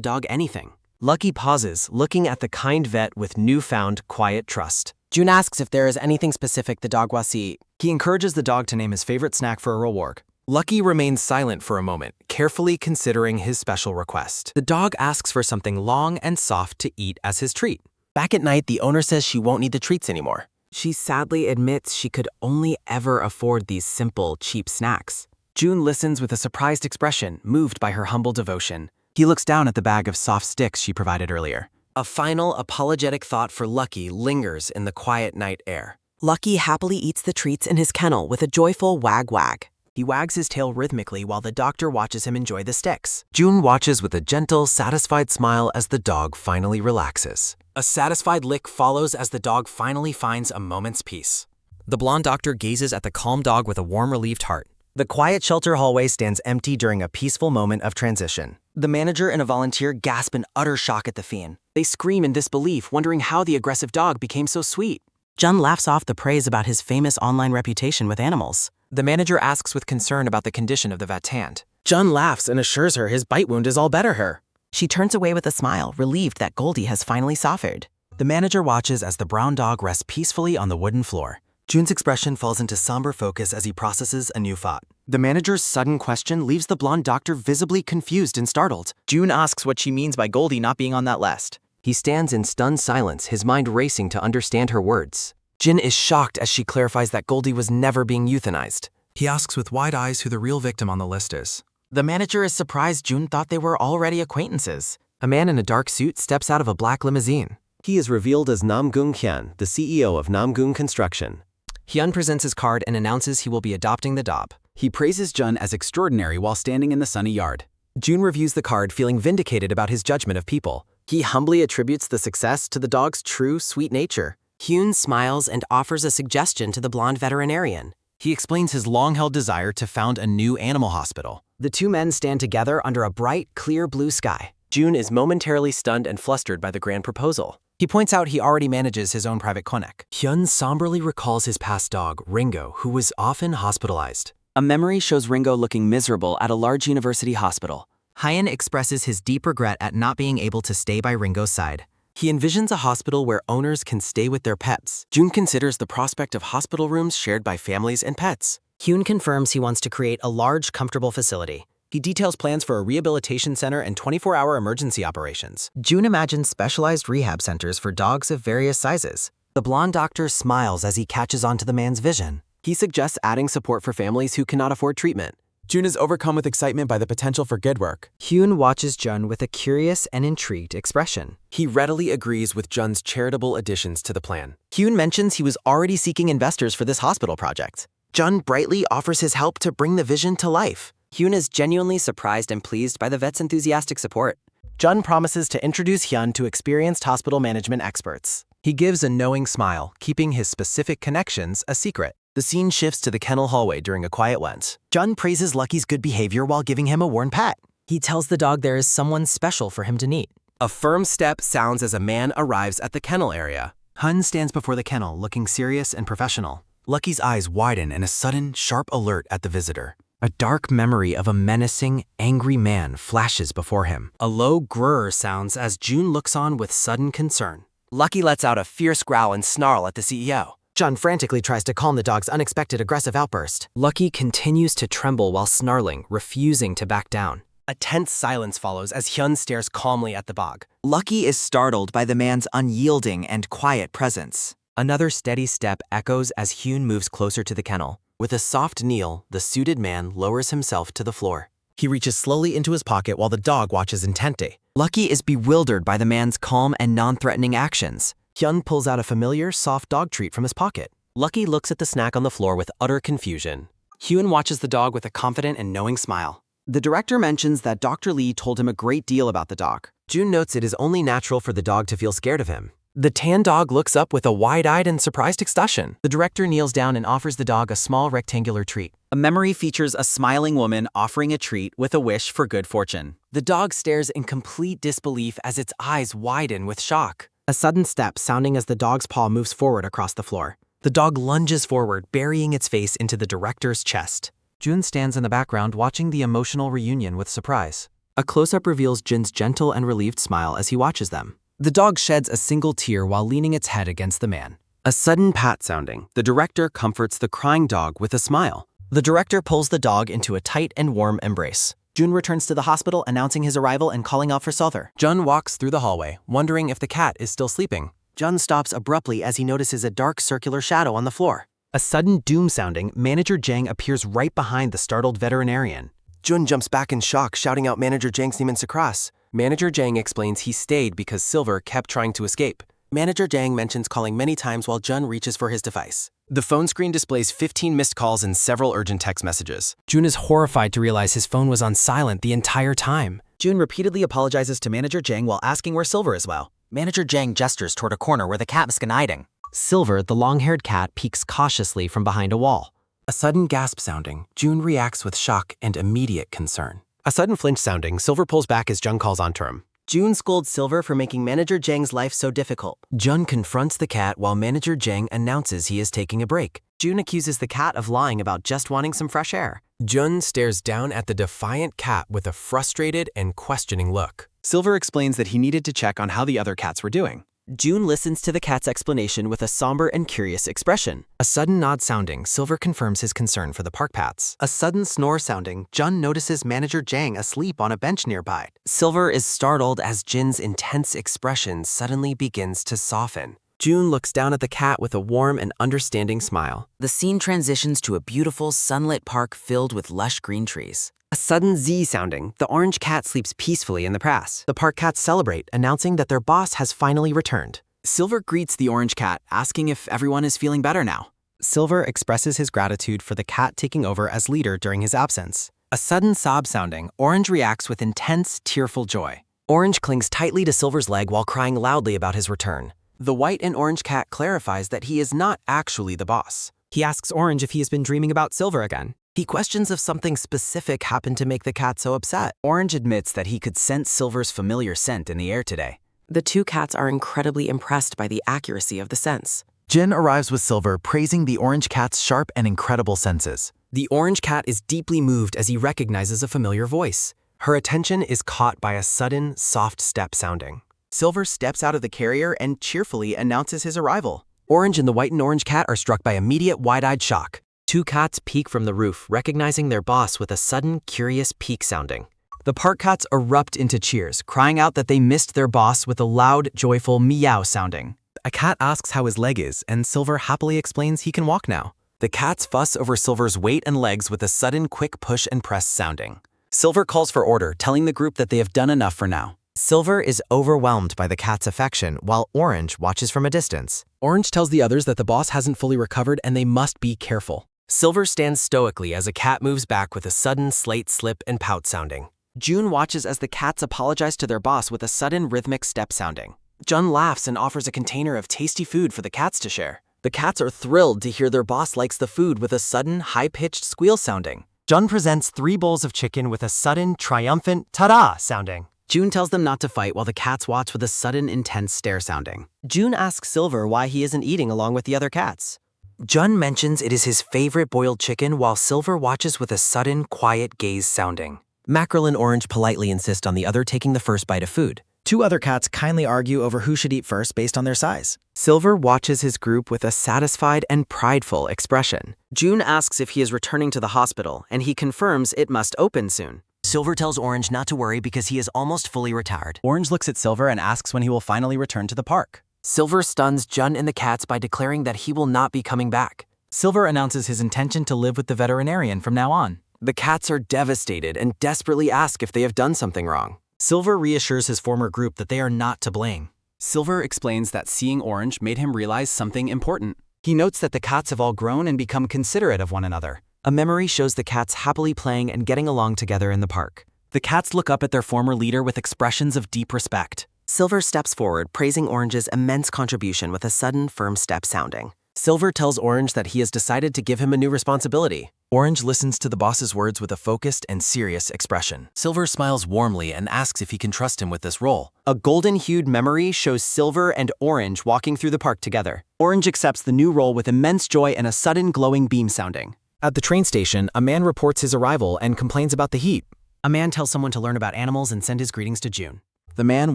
dog anything. Lucky pauses, looking at the kind vet with newfound quiet trust. June asks if there is anything specific the dog wants to eat. He encourages the dog to name his favorite snack for a reward. Lucky remains silent for a moment, carefully considering his special request. The dog asks for something long and soft to eat as his treat. Back at night, the owner says she won't need the treats anymore. She sadly admits she could only ever afford these simple, cheap snacks. June listens with a surprised expression, moved by her humble devotion. He looks down at the bag of soft sticks she provided earlier. A final apologetic thought for Lucky lingers in the quiet night air. Lucky happily eats the treats in his kennel with a joyful wag-wag. He wags his tail rhythmically while the doctor watches him enjoy the sticks. June watches with a gentle, satisfied smile as the dog finally relaxes. A satisfied lick follows as the dog finally finds a moment's peace. The blonde doctor gazes at the calm dog with a warm, relieved heart. The quiet shelter hallway stands empty during a peaceful moment of transition. The manager and a volunteer gasp in utter shock at the fiend. They scream in disbelief, wondering how the aggressive dog became so sweet. Jun laughs off the praise about his famous online reputation with animals. The manager asks with concern about the condition of the vet's hand. Jun laughs and assures her his bite wound is all better her. She turns away with a smile, relieved that Goldie has finally softened. The manager watches as the brown dog rests peacefully on the wooden floor. Jun's expression falls into somber focus as he processes a new thought. The manager's sudden question leaves the blonde doctor visibly confused and startled. June asks what she means by Goldie not being on that list. He stands in stunned silence, his mind racing to understand her words. Jin is shocked as she clarifies that Goldie was never being euthanized. He asks with wide eyes who the real victim on the list is. The manager is surprised June thought they were already acquaintances. A man in a dark suit steps out of a black limousine. He is revealed as Namgung Hyun, the CEO of Namgung Construction. Hyun presents his card and announces he will be adopting the dog. He praises Jun as extraordinary while standing in the sunny yard. June reviews the card, feeling vindicated about his judgment of people. He humbly attributes the success to the dog's true, sweet nature. Hyun smiles and offers a suggestion to the blonde veterinarian. He explains his long-held desire to found a new animal hospital. The two men stand together under a bright, clear blue sky. June is momentarily stunned and flustered by the grand proposal. He points out he already manages his own private clinic. Hyun somberly recalls his past dog, Ringo, who was often hospitalized. A memory shows Ringo looking miserable at a large university hospital. Hyun expresses his deep regret at not being able to stay by Ringo's side. He envisions a hospital where owners can stay with their pets. June considers the prospect of hospital rooms shared by families and pets. Hyun confirms he wants to create a large, comfortable facility. He details plans for a rehabilitation center and 24-hour emergency operations. June imagines specialized rehab centers for dogs of various sizes. The blonde doctor smiles as he catches on to the man's vision. He suggests adding support for families who cannot afford treatment. June is overcome with excitement by the potential for good work. Hyun watches Jun with a curious and intrigued expression. He readily agrees with Jun's charitable additions to the plan. Hyun mentions he was already seeking investors for this hospital project. Jun brightly offers his help to bring the vision to life. Hyun is genuinely surprised and pleased by the vet's enthusiastic support. Jun promises to introduce Hyun to experienced hospital management experts. He gives a knowing smile, keeping his specific connections a secret. The scene shifts to the kennel hallway during a quiet lunch. Jun praises Lucky's good behavior while giving him a worn pat. He tells the dog there is someone special for him to meet. A firm step sounds as a man arrives at the kennel area. Hun stands before the kennel, looking serious and professional. Lucky's eyes widen in a sudden, sharp alert at the visitor. A dark memory of a menacing, angry man flashes before him. A low grrr sounds as June looks on with sudden concern. Lucky lets out a fierce growl and snarl at the CEO. Jun frantically tries to calm the dog's unexpected aggressive outburst. Lucky continues to tremble while snarling, refusing to back down. A tense silence follows as Hyun stares calmly at the dog. Lucky is startled by the man's unyielding and quiet presence. Another steady step echoes as Hyun moves closer to the kennel. With a soft kneel, the suited man lowers himself to the floor. He reaches slowly into his pocket while the dog watches intently. Lucky is bewildered by the man's calm and non-threatening actions. Hyun pulls out a familiar, soft dog treat from his pocket. Lucky looks at the snack on the floor with utter confusion. Hyun watches the dog with a confident and knowing smile. The director mentions that Dr. Lee told him a great deal about the dog. June notes it is only natural for the dog to feel scared of him. The tan dog looks up with a wide-eyed and surprised expression. The director kneels down and offers the dog a small rectangular treat. A memory features a smiling woman offering a treat with a wish for good fortune. The dog stares in complete disbelief as its eyes widen with shock. A sudden step sounding as the dog's paw moves forward across the floor. The dog lunges forward, burying its face into the director's chest. Jun stands in the background watching the emotional reunion with surprise. A close-up reveals Jin's gentle and relieved smile as he watches them. The dog sheds a single tear while leaning its head against the man. A sudden pat sounding, the director comforts the crying dog with a smile. The director pulls the dog into a tight and warm embrace. Jun returns to the hospital, announcing his arrival and calling out for Silver. Jun walks through the hallway, wondering if the cat is still sleeping. Jun stops abruptly as he notices a dark circular shadow on the floor. A sudden doom-sounding, Manager Jang appears right behind the startled veterinarian. Jun jumps back in shock, shouting out Manager Jang's name in Sakras. Manager Jang explains he stayed because Silver kept trying to escape. Manager Jang mentions calling many times while Jun reaches for his device. The phone screen displays 15 missed calls and several urgent text messages. Jun is horrified to realize his phone was on silent the entire time. Jun repeatedly apologizes to Manager Jang while asking where Silver is well. Manager Jang gestures toward a corner where the cat is hiding. Silver, the long-haired cat, peeks cautiously from behind a wall. A sudden gasp sounding, June reacts with shock and immediate concern. A sudden flinch sounding, Silver pulls back as Jun calls onto him. Jun scolds Silver for making Manager Jang's life so difficult. Jun confronts the cat while Manager Jang announces he is taking a break. Jun accuses the cat of lying about just wanting some fresh air. Jun stares down at the defiant cat with a frustrated and questioning look. Silver explains that he needed to check on how the other cats were doing. Jun listens to the cat's explanation with a somber and curious expression. A sudden nod sounding, Silver confirms his concern for the park pats. A sudden snore sounding, Jun notices Manager Jang asleep on a bench nearby. Silver is startled as Jin's intense expression suddenly begins to soften. June looks down at the cat with a warm and understanding smile. The scene transitions to a beautiful, sunlit park filled with lush green trees. A sudden Z sounding, the orange cat sleeps peacefully in the grass. The park cats celebrate, announcing that their boss has finally returned. Silver greets the orange cat, asking if everyone is feeling better now. Silver expresses his gratitude for the cat taking over as leader during his absence. A sudden sob sounding, Orange reacts with intense, tearful joy. Orange clings tightly to Silver's leg while crying loudly about his return. The white and orange cat clarifies that he is not actually the boss. He asks Orange if he has been dreaming about Silver again. He questions if something specific happened to make the cat so upset. Orange admits that he could sense Silver's familiar scent in the air today. The two cats are incredibly impressed by the accuracy of the sense. Jin arrives with Silver, praising the orange cat's sharp and incredible senses. The orange cat is deeply moved as he recognizes a familiar voice. Her attention is caught by a sudden, soft step sounding. Silver steps out of the carrier and cheerfully announces his arrival. Orange and the white and orange cat are struck by immediate wide-eyed shock. Two cats peek from the roof, recognizing their boss with a sudden, curious peek sounding. The park cats erupt into cheers, crying out that they missed their boss with a loud, joyful meow sounding. A cat asks how his leg is, and Silver happily explains he can walk now. The cats fuss over Silver's weight and legs with a sudden, quick push and press sounding. Silver calls for order, telling the group that they have done enough for now. Silver is overwhelmed by the cat's affection, while Orange watches from a distance. Orange tells the others that the boss hasn't fully recovered and they must be careful. Silver stands stoically as a cat moves back with a sudden slate slip and pout sounding. June watches as the cats apologize to their boss with a sudden rhythmic step sounding. Jun laughs and offers a container of tasty food for the cats to share. The cats are thrilled to hear their boss likes the food with a sudden, high-pitched squeal sounding. Jun presents 3 bowls of chicken with a sudden, triumphant ta-da sounding. June tells them not to fight while the cats watch with a sudden, intense stare sounding. June asks Silver why he isn't eating along with the other cats. Jun mentions it is his favorite boiled chicken while Silver watches with a sudden, quiet gaze sounding. Mackerel and Orange politely insist on the other taking the first bite of food. 2 other cats kindly argue over who should eat first based on their size. Silver watches his group with a satisfied and prideful expression. June asks if he is returning to the hospital, and he confirms it must open soon. Silver tells Orange not to worry because he is almost fully retired. Orange looks at Silver and asks when he will finally return to the park. Silver stuns Jun and the cats by declaring that he will not be coming back. Silver announces his intention to live with the veterinarian from now on. The cats are devastated and desperately ask if they have done something wrong. Silver reassures his former group that they are not to blame. Silver explains that seeing Orange made him realize something important. He notes that the cats have all grown and become considerate of one another. A memory shows the cats happily playing and getting along together in the park. The cats look up at their former leader with expressions of deep respect. Silver steps forward, praising Orange's immense contribution with a sudden, firm step sounding. Silver tells Orange that he has decided to give him a new responsibility. Orange listens to the boss's words with a focused and serious expression. Silver smiles warmly and asks if he can trust him with this role. A golden-hued memory shows Silver and Orange walking through the park together. Orange accepts the new role with immense joy and a sudden glowing beam sounding. At the train station, a man reports his arrival and complains about the heat. A man tells someone to learn about animals and send his greetings to June. The man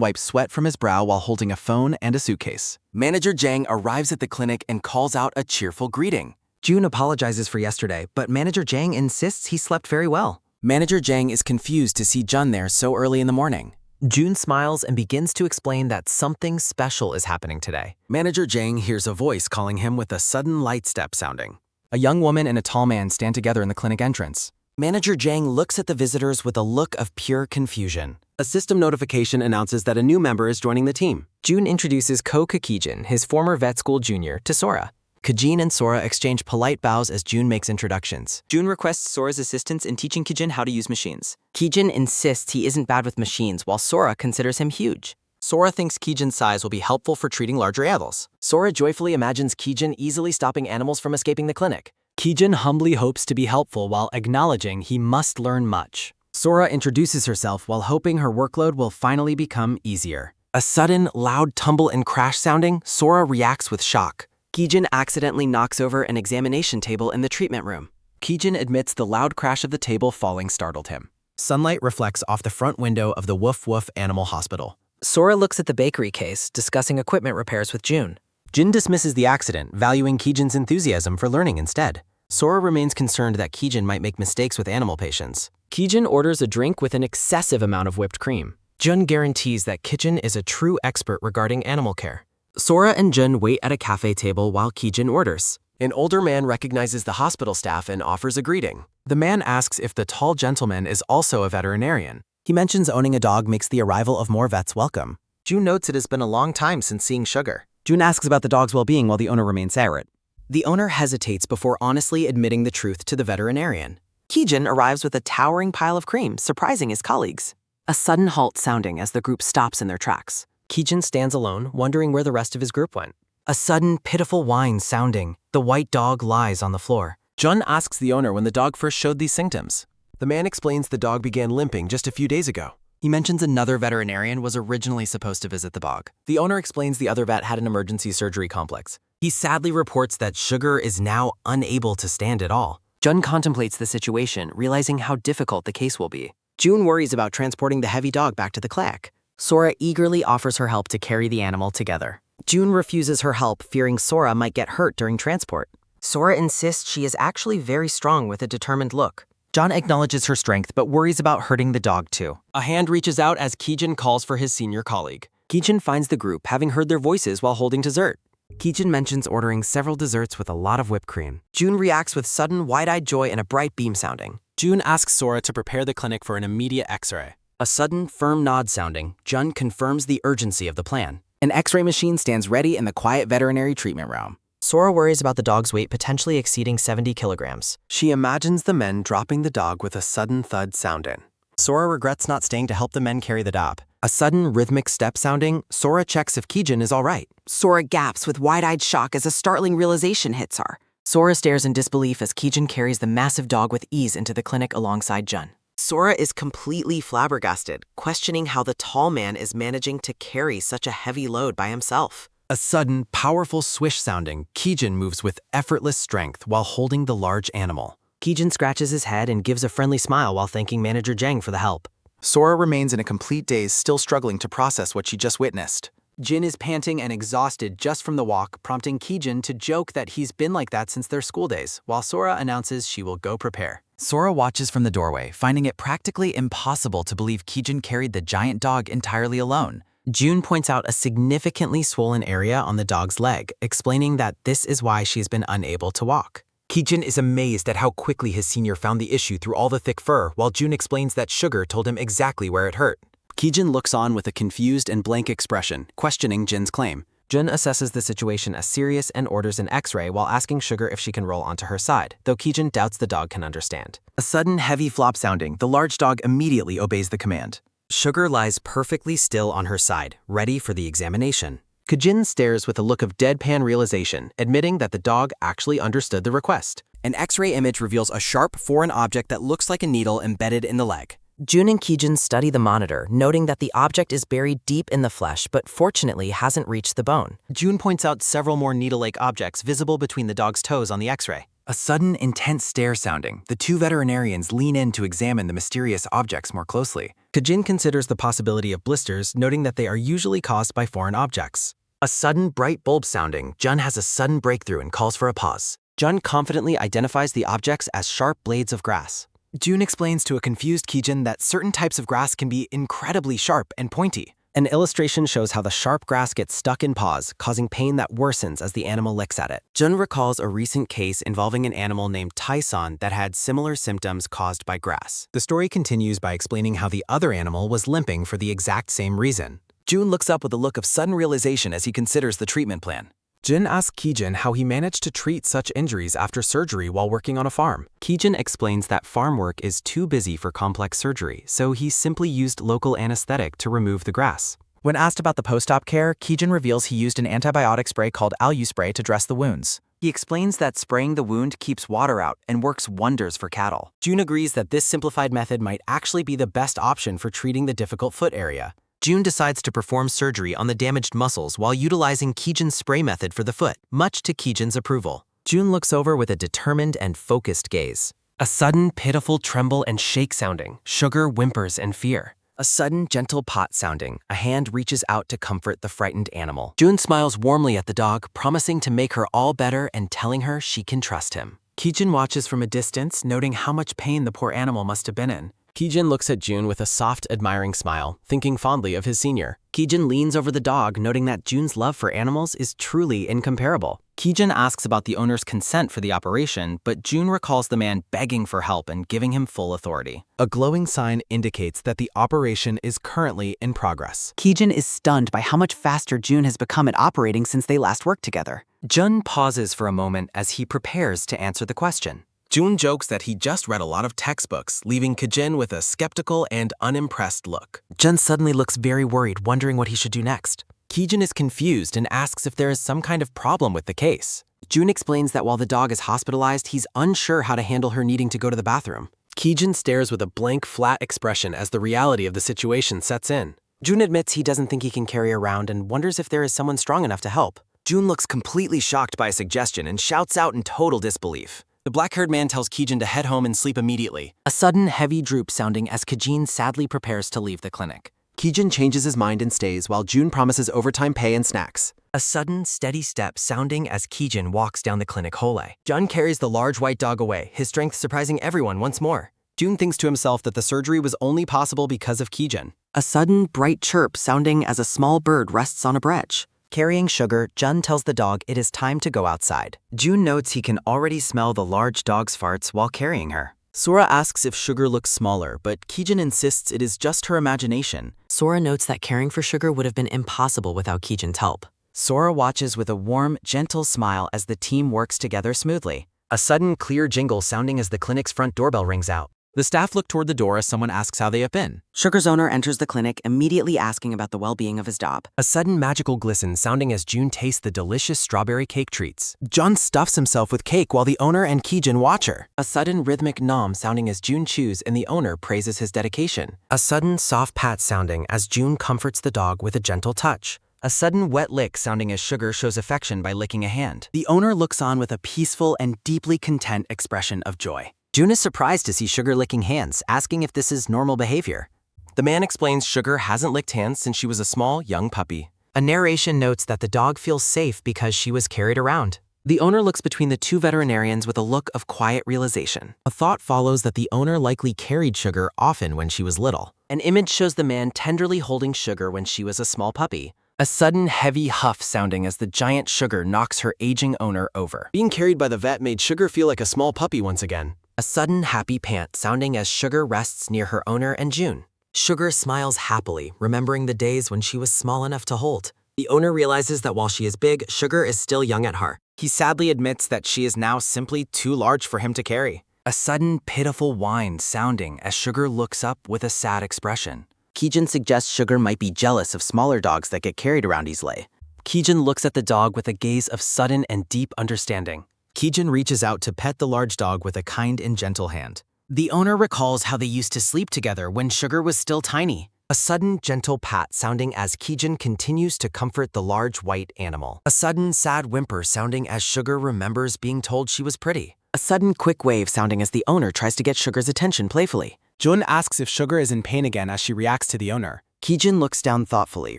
wipes sweat from his brow while holding a phone and a suitcase. Manager Jang arrives at the clinic and calls out a cheerful greeting. June apologizes for yesterday, but Manager Jang insists he slept very well. Manager Jang is confused to see Jun there so early in the morning. June smiles and begins to explain that something special is happening today. Manager Jang hears a voice calling him with a sudden light step sounding. A young woman and a tall man stand together in the clinic entrance. Manager Jang looks at the visitors with a look of pure confusion. A system notification announces that a new member is joining the team. June introduces Ko Kakijin, his former vet school junior, to Sora. Kijin and Sora exchange polite bows as June makes introductions. June requests Sora's assistance in teaching Kijin how to use machines. Kijin insists he isn't bad with machines, while Sora considers him huge. Sora thinks Kijin's size will be helpful for treating larger animals. Sora joyfully imagines Kijin easily stopping animals from escaping the clinic. Kijin humbly hopes to be helpful while acknowledging he must learn much. Sora introduces herself while hoping her workload will finally become easier. A sudden, loud tumble and crash sounding, Sora reacts with shock. Kijin accidentally knocks over an examination table in the treatment room. Kijin admits the loud crash of the table falling startled him. Sunlight reflects off the front window of the Woof Woof Animal Hospital. Sora looks at the bakery case, discussing equipment repairs with June. Jin dismisses the accident, valuing Kijin's enthusiasm for learning instead. Sora remains concerned that Kijin might make mistakes with animal patients. Kijin orders a drink with an excessive amount of whipped cream. Jun guarantees that Kijin is a true expert regarding animal care. Sora and Jun wait at a cafe table while Kijin orders. An older man recognizes the hospital staff and offers a greeting. The man asks if the tall gentleman is also a veterinarian. He mentions owning a dog makes the arrival of more vets welcome. June notes it has been a long time since seeing Sugar. June asks about the dog's well-being while the owner remains silent. The owner hesitates before honestly admitting the truth to the veterinarian. Kijin arrives with a towering pile of cream, surprising his colleagues. A sudden halt sounding as the group stops in their tracks. Kijin stands alone, wondering where the rest of his group went. A sudden, pitiful whine sounding. The white dog lies on the floor. Jun asks the owner when the dog first showed these symptoms. The man explains the dog began limping just a few days ago. He mentions another veterinarian was originally supposed to visit the dog. The owner explains the other vet had an emergency surgery complex. He sadly reports that Sugar is now unable to stand at all. Jun contemplates the situation, realizing how difficult the case will be. June worries about transporting the heavy dog back to the clinic. Sora eagerly offers her help to carry the animal together. June refuses her help, fearing Sora might get hurt during transport. Sora insists she is actually very strong with a determined look. John acknowledges her strength but worries about hurting the dog too. A hand reaches out as Kijin calls for his senior colleague. Kijin finds the group, having heard their voices while holding dessert. Kijin mentions ordering several desserts with a lot of whipped cream. June reacts with sudden, wide-eyed joy and a bright beam sounding. June asks Sora to prepare the clinic for an immediate X-ray. A sudden, firm nod sounding, Jun confirms the urgency of the plan. An X-ray machine stands ready in the quiet veterinary treatment room. Sora worries about the dog's weight potentially exceeding 70 kilograms. She imagines the men dropping the dog with a sudden thud sounding. Sora regrets not staying to help the men carry the dop. A sudden rhythmic step sounding, Sora checks if Kijin is alright. Sora gaps with wide-eyed shock as a startling realization hits her. Sora stares in disbelief as Kijin carries the massive dog with ease into the clinic alongside Jun. Sora is completely flabbergasted, questioning how the tall man is managing to carry such a heavy load by himself. A sudden, powerful swish sounding, Kijin moves with effortless strength while holding the large animal. Kijin scratches his head and gives a friendly smile while thanking Manager Jang for the help. Sora remains in a complete daze, still struggling to process what she just witnessed. Jin is panting and exhausted just from the walk, prompting Kijin to joke that he's been like that since their school days, while Sora announces she will go prepare. Sora watches from the doorway, finding it practically impossible to believe Kijin carried the giant dog entirely alone. June points out a significantly swollen area on the dog's leg, explaining that this is why she's been unable to walk. Kijin is amazed at how quickly his senior found the issue through all the thick fur, while June explains that Sugar told him exactly where it hurt. Kijin looks on with a confused and blank expression, questioning Jin's claim. Jun assesses the situation as serious and orders an x-ray while asking Sugar if she can roll onto her side, though Kijin doubts the dog can understand. A sudden heavy flop sounding, the large dog immediately obeys the command. Sugar lies perfectly still on her side, ready for the examination. Kijin stares with a look of deadpan realization, admitting that the dog actually understood the request. An X-ray image reveals a sharp foreign object that looks like a needle embedded in the leg. Jun and Kijin study the monitor, noting that the object is buried deep in the flesh but fortunately hasn't reached the bone. Jun points out several more needle-like objects visible between the dog's toes on the X-ray. A sudden, intense stare sounding, the two veterinarians lean in to examine the mysterious objects more closely. Kijin considers the possibility of blisters, noting that they are usually caused by foreign objects. A sudden, bright bulb sounding, Jun has a sudden breakthrough and calls for a pause. Jun confidently identifies the objects as sharp blades of grass. Jun explains to a confused Kijin that certain types of grass can be incredibly sharp and pointy. An illustration shows how the sharp grass gets stuck in paws, causing pain that worsens as the animal licks at it. Jun recalls a recent case involving an animal named Tyson that had similar symptoms caused by grass. The story continues by explaining how the other animal was limping for the exact same reason. Jun looks up with a look of sudden realization as he considers the treatment plan. Jin asks Kijin how he managed to treat such injuries after surgery while working on a farm. Kijin explains that farm work is too busy for complex surgery, so he simply used local anesthetic to remove the grass. When asked about the post-op care, Kijin reveals he used an antibiotic spray called Alu-spray to dress the wounds. He explains that spraying the wound keeps water out and works wonders for cattle. Jun agrees that this simplified method might actually be the best option for treating the difficult foot area. Jun decides to perform surgery on the damaged muscles while utilizing Kijin's spray method for the foot, much to Kijin's approval. Jun looks over with a determined and focused gaze. A sudden, pitiful tremble and shake sounding, Sugar whimpers in fear. A sudden, gentle pot sounding, a hand reaches out to comfort the frightened animal. Jun smiles warmly at the dog, promising to make her all better and telling her she can trust him. Kijin watches from a distance, noting how much pain the poor animal must have been in. Kijin looks at Jun with a soft, admiring smile, thinking fondly of his senior. Kijin leans over the dog, noting that Jun's love for animals is truly incomparable. Kijin asks about the owner's consent for the operation, but Jun recalls the man begging for help and giving him full authority. A glowing sign indicates that the operation is currently in progress. Kijin is stunned by how much faster Jun has become at operating since they last worked together. Jun pauses for a moment as he prepares to answer the question. Jun jokes that he just read a lot of textbooks, leaving Kijin with a skeptical and unimpressed look. Jun suddenly looks very worried, wondering what he should do next. Kijin is confused and asks if there is some kind of problem with the case. Jun explains that while the dog is hospitalized, he's unsure how to handle her needing to go to the bathroom. Kijin stares with a blank, flat expression as the reality of the situation sets in. Jun admits he doesn't think he can carry her around and wonders if there is someone strong enough to help. Jun looks completely shocked by a suggestion and shouts out in total disbelief. The black-haired man tells Kijin to head home and sleep immediately. A sudden, heavy droop sounding as Kijin sadly prepares to leave the clinic. Kijin changes his mind and stays while Jun promises overtime pay and snacks. A sudden, steady step sounding as Kijin walks down the clinic hallway. Jun carries the large white dog away, his strength surprising everyone once more. Jun thinks to himself that the surgery was only possible because of Kijin. A sudden, bright chirp sounding as a small bird rests on a branch. Carrying Sugar, Jun tells the dog it is time to go outside. Jun notes he can already smell the large dog's farts while carrying her. Sora asks if Sugar looks smaller, but Kijin insists it is just her imagination. Sora notes that caring for Sugar would have been impossible without Kijin's help. Sora watches with a warm, gentle smile as the team works together smoothly. A sudden, clear jingle sounding as the clinic's front doorbell rings out. The staff look toward the door as someone asks how they have been. Sugar's owner enters the clinic, immediately asking about the well-being of his dog. A sudden magical glisten sounding as June tastes the delicious strawberry cake treats. Jun stuffs himself with cake while the owner and Kijin watch her. A sudden rhythmic nom sounding as June chews and the owner praises his dedication. A sudden soft pat sounding as June comforts the dog with a gentle touch. A sudden wet lick sounding as Sugar shows affection by licking a hand. The owner looks on with a peaceful and deeply content expression of joy. June is surprised to see Sugar licking hands, asking if this is normal behavior. The man explains Sugar hasn't licked hands since she was a small, young puppy. A narration notes that the dog feels safe because she was carried around. The owner looks between the two veterinarians with a look of quiet realization. A thought follows that the owner likely carried Sugar often when she was little. An image shows the man tenderly holding Sugar when she was a small puppy. A sudden heavy huff sounding as the giant Sugar knocks her aging owner over. Being carried by the vet made Sugar feel like a small puppy once again. A sudden happy pant sounding as Sugar rests near her owner and June. Sugar smiles happily, remembering the days when she was small enough to hold. The owner realizes that while she is big, Sugar is still young at heart. He sadly admits that she is now simply too large for him to carry. A sudden pitiful whine sounding as Sugar looks up with a sad expression. Kijin suggests Sugar might be jealous of smaller dogs that get carried around easily. Kijin looks at the dog with a gaze of sudden and deep understanding. Kijin reaches out to pet the large dog with a kind and gentle hand. The owner recalls how they used to sleep together when Sugar was still tiny. A sudden gentle pat sounding as Kijin continues to comfort the large white animal. A sudden sad whimper sounding as Sugar remembers being told she was pretty. A sudden quick wave sounding as the owner tries to get Sugar's attention playfully. Jun asks if Sugar is in pain again as she reacts to the owner. Kijin looks down thoughtfully,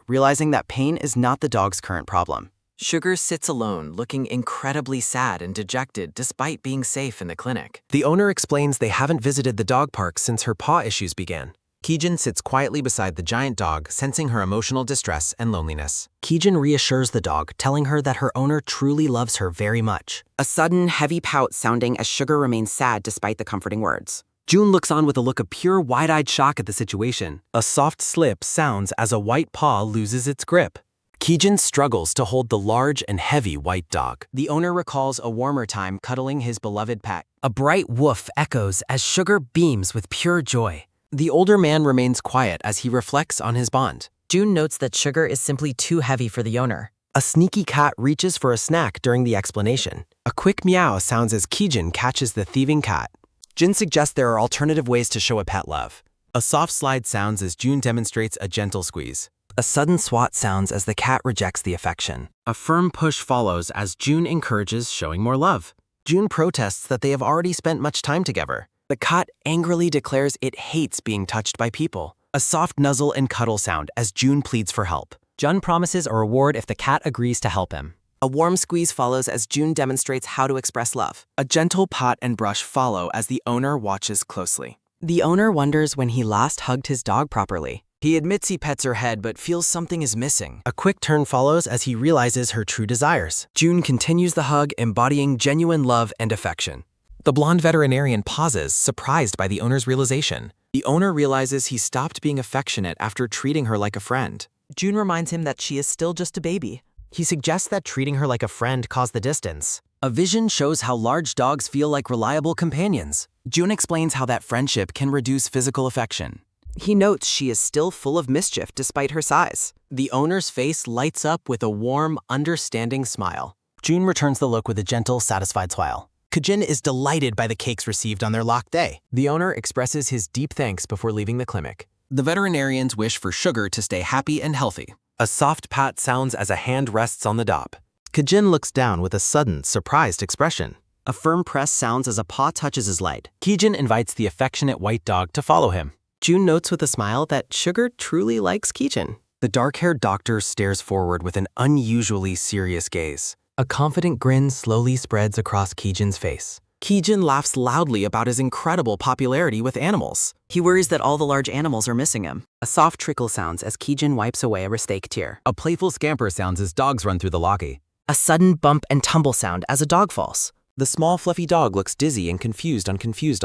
realizing that pain is not the dog's current problem. Sugar sits alone, looking incredibly sad and dejected despite being safe in the clinic. The owner explains they haven't visited the dog park since her paw issues began. Kijin sits quietly beside the giant dog, sensing her emotional distress and loneliness. Kijin reassures the dog, telling her that her owner truly loves her very much. A sudden heavy pout sounding as Sugar remains sad despite the comforting words. June looks on with a look of pure wide-eyed shock at the situation. A soft slip sounds as a white paw loses its grip. Kijin struggles to hold the large and heavy white dog. The owner recalls a warmer time cuddling his beloved pet. A bright woof echoes as Sugar beams with pure joy. The older man remains quiet as he reflects on his bond. June notes that Sugar is simply too heavy for the owner. A sneaky cat reaches for a snack during the explanation. A quick meow sounds as Kijin catches the thieving cat. Jin suggests there are alternative ways to show a pet love. A soft slide sounds as June demonstrates a gentle squeeze. A sudden swat sounds as the cat rejects the affection. A firm push follows as June encourages showing more love. June protests that they have already spent much time together. The cat angrily declares it hates being touched by people. A soft nuzzle and cuddle sound as June pleads for help. Jun promises a reward if the cat agrees to help him. A warm squeeze follows as June demonstrates how to express love. A gentle pat and brush follow as the owner watches closely. The owner wonders when he last hugged his dog properly. He admits he pets her head but feels something is missing. A quick turn follows as he realizes her true desires. June continues the hug, embodying genuine love and affection. The blonde veterinarian pauses, surprised by the owner's realization. The owner realizes he stopped being affectionate after treating her like a friend. June reminds him that she is still just a baby. He suggests that treating her like a friend caused the distance. A vision shows how large dogs feel like reliable companions. June explains how that friendship can reduce physical affection. He notes she is still full of mischief despite her size. The owner's face lights up with a warm, understanding smile. June returns the look with a gentle, satisfied smile. Kijin is delighted by the cakes received on their locked day. The owner expresses his deep thanks before leaving the clinic. The veterinarians wish for Sugar to stay happy and healthy. A soft pat sounds as a hand rests on the dop. Kijin looks down with a sudden, surprised expression. A firm press sounds as a paw touches his leg. Kijin invites the affectionate white dog to follow him. June notes with a smile that Sugar truly likes Kijin. The dark-haired doctor stares forward with an unusually serious gaze. A confident grin slowly spreads across Kijin's face. Kijin laughs loudly about his incredible popularity with animals. He worries that all the large animals are missing him. A soft trickle sounds as Kijin wipes away a mistake tear. A playful scamper sounds as dogs run through the lobby. A sudden bump and tumble sound as a dog falls. The small fluffy dog looks dizzy and confused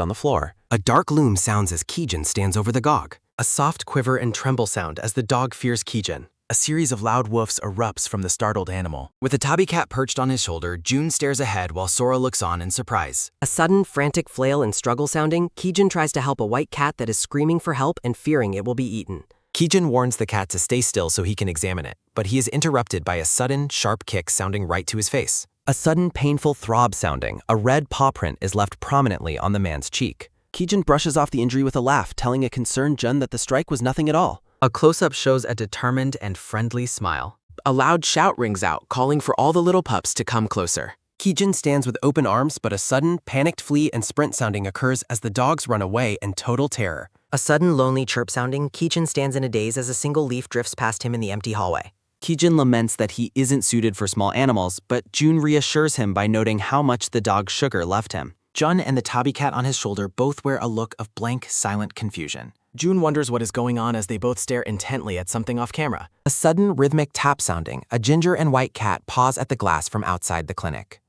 on the floor. A dark loom sounds as Kijin stands over the dog. A soft quiver and tremble sound as the dog fears Kijin. A series of loud woofs erupts from the startled animal. With the tabby cat perched on his shoulder, June stares ahead while Sora looks on in surprise. A sudden, frantic flail and struggle sounding, Kijin tries to help a white cat that is screaming for help and fearing it will be eaten. Kijin warns the cat to stay still so he can examine it, but he is interrupted by a sudden, sharp kick sounding right to his face. A sudden, painful throb sounding, a red paw print is left prominently on the man's cheek. Kijin brushes off the injury with a laugh, telling a concerned Jun that the strike was nothing at all. A close-up shows a determined and friendly smile. A loud shout rings out, calling for all the little pups to come closer. Kijin stands with open arms, but a sudden, panicked flee and sprint sounding occurs as the dogs run away in total terror. A sudden, lonely chirp sounding, Kijin stands in a daze as a single leaf drifts past him in the empty hallway. Kijin laments that he isn't suited for small animals, but June reassures him by noting how much the dog's sugar left him. Jun and the tabby cat on his shoulder both wear a look of blank, silent confusion. June wonders what is going on as they both stare intently at something off camera. A sudden, rhythmic tap sounding, a ginger and white cat paws at the glass from outside the clinic.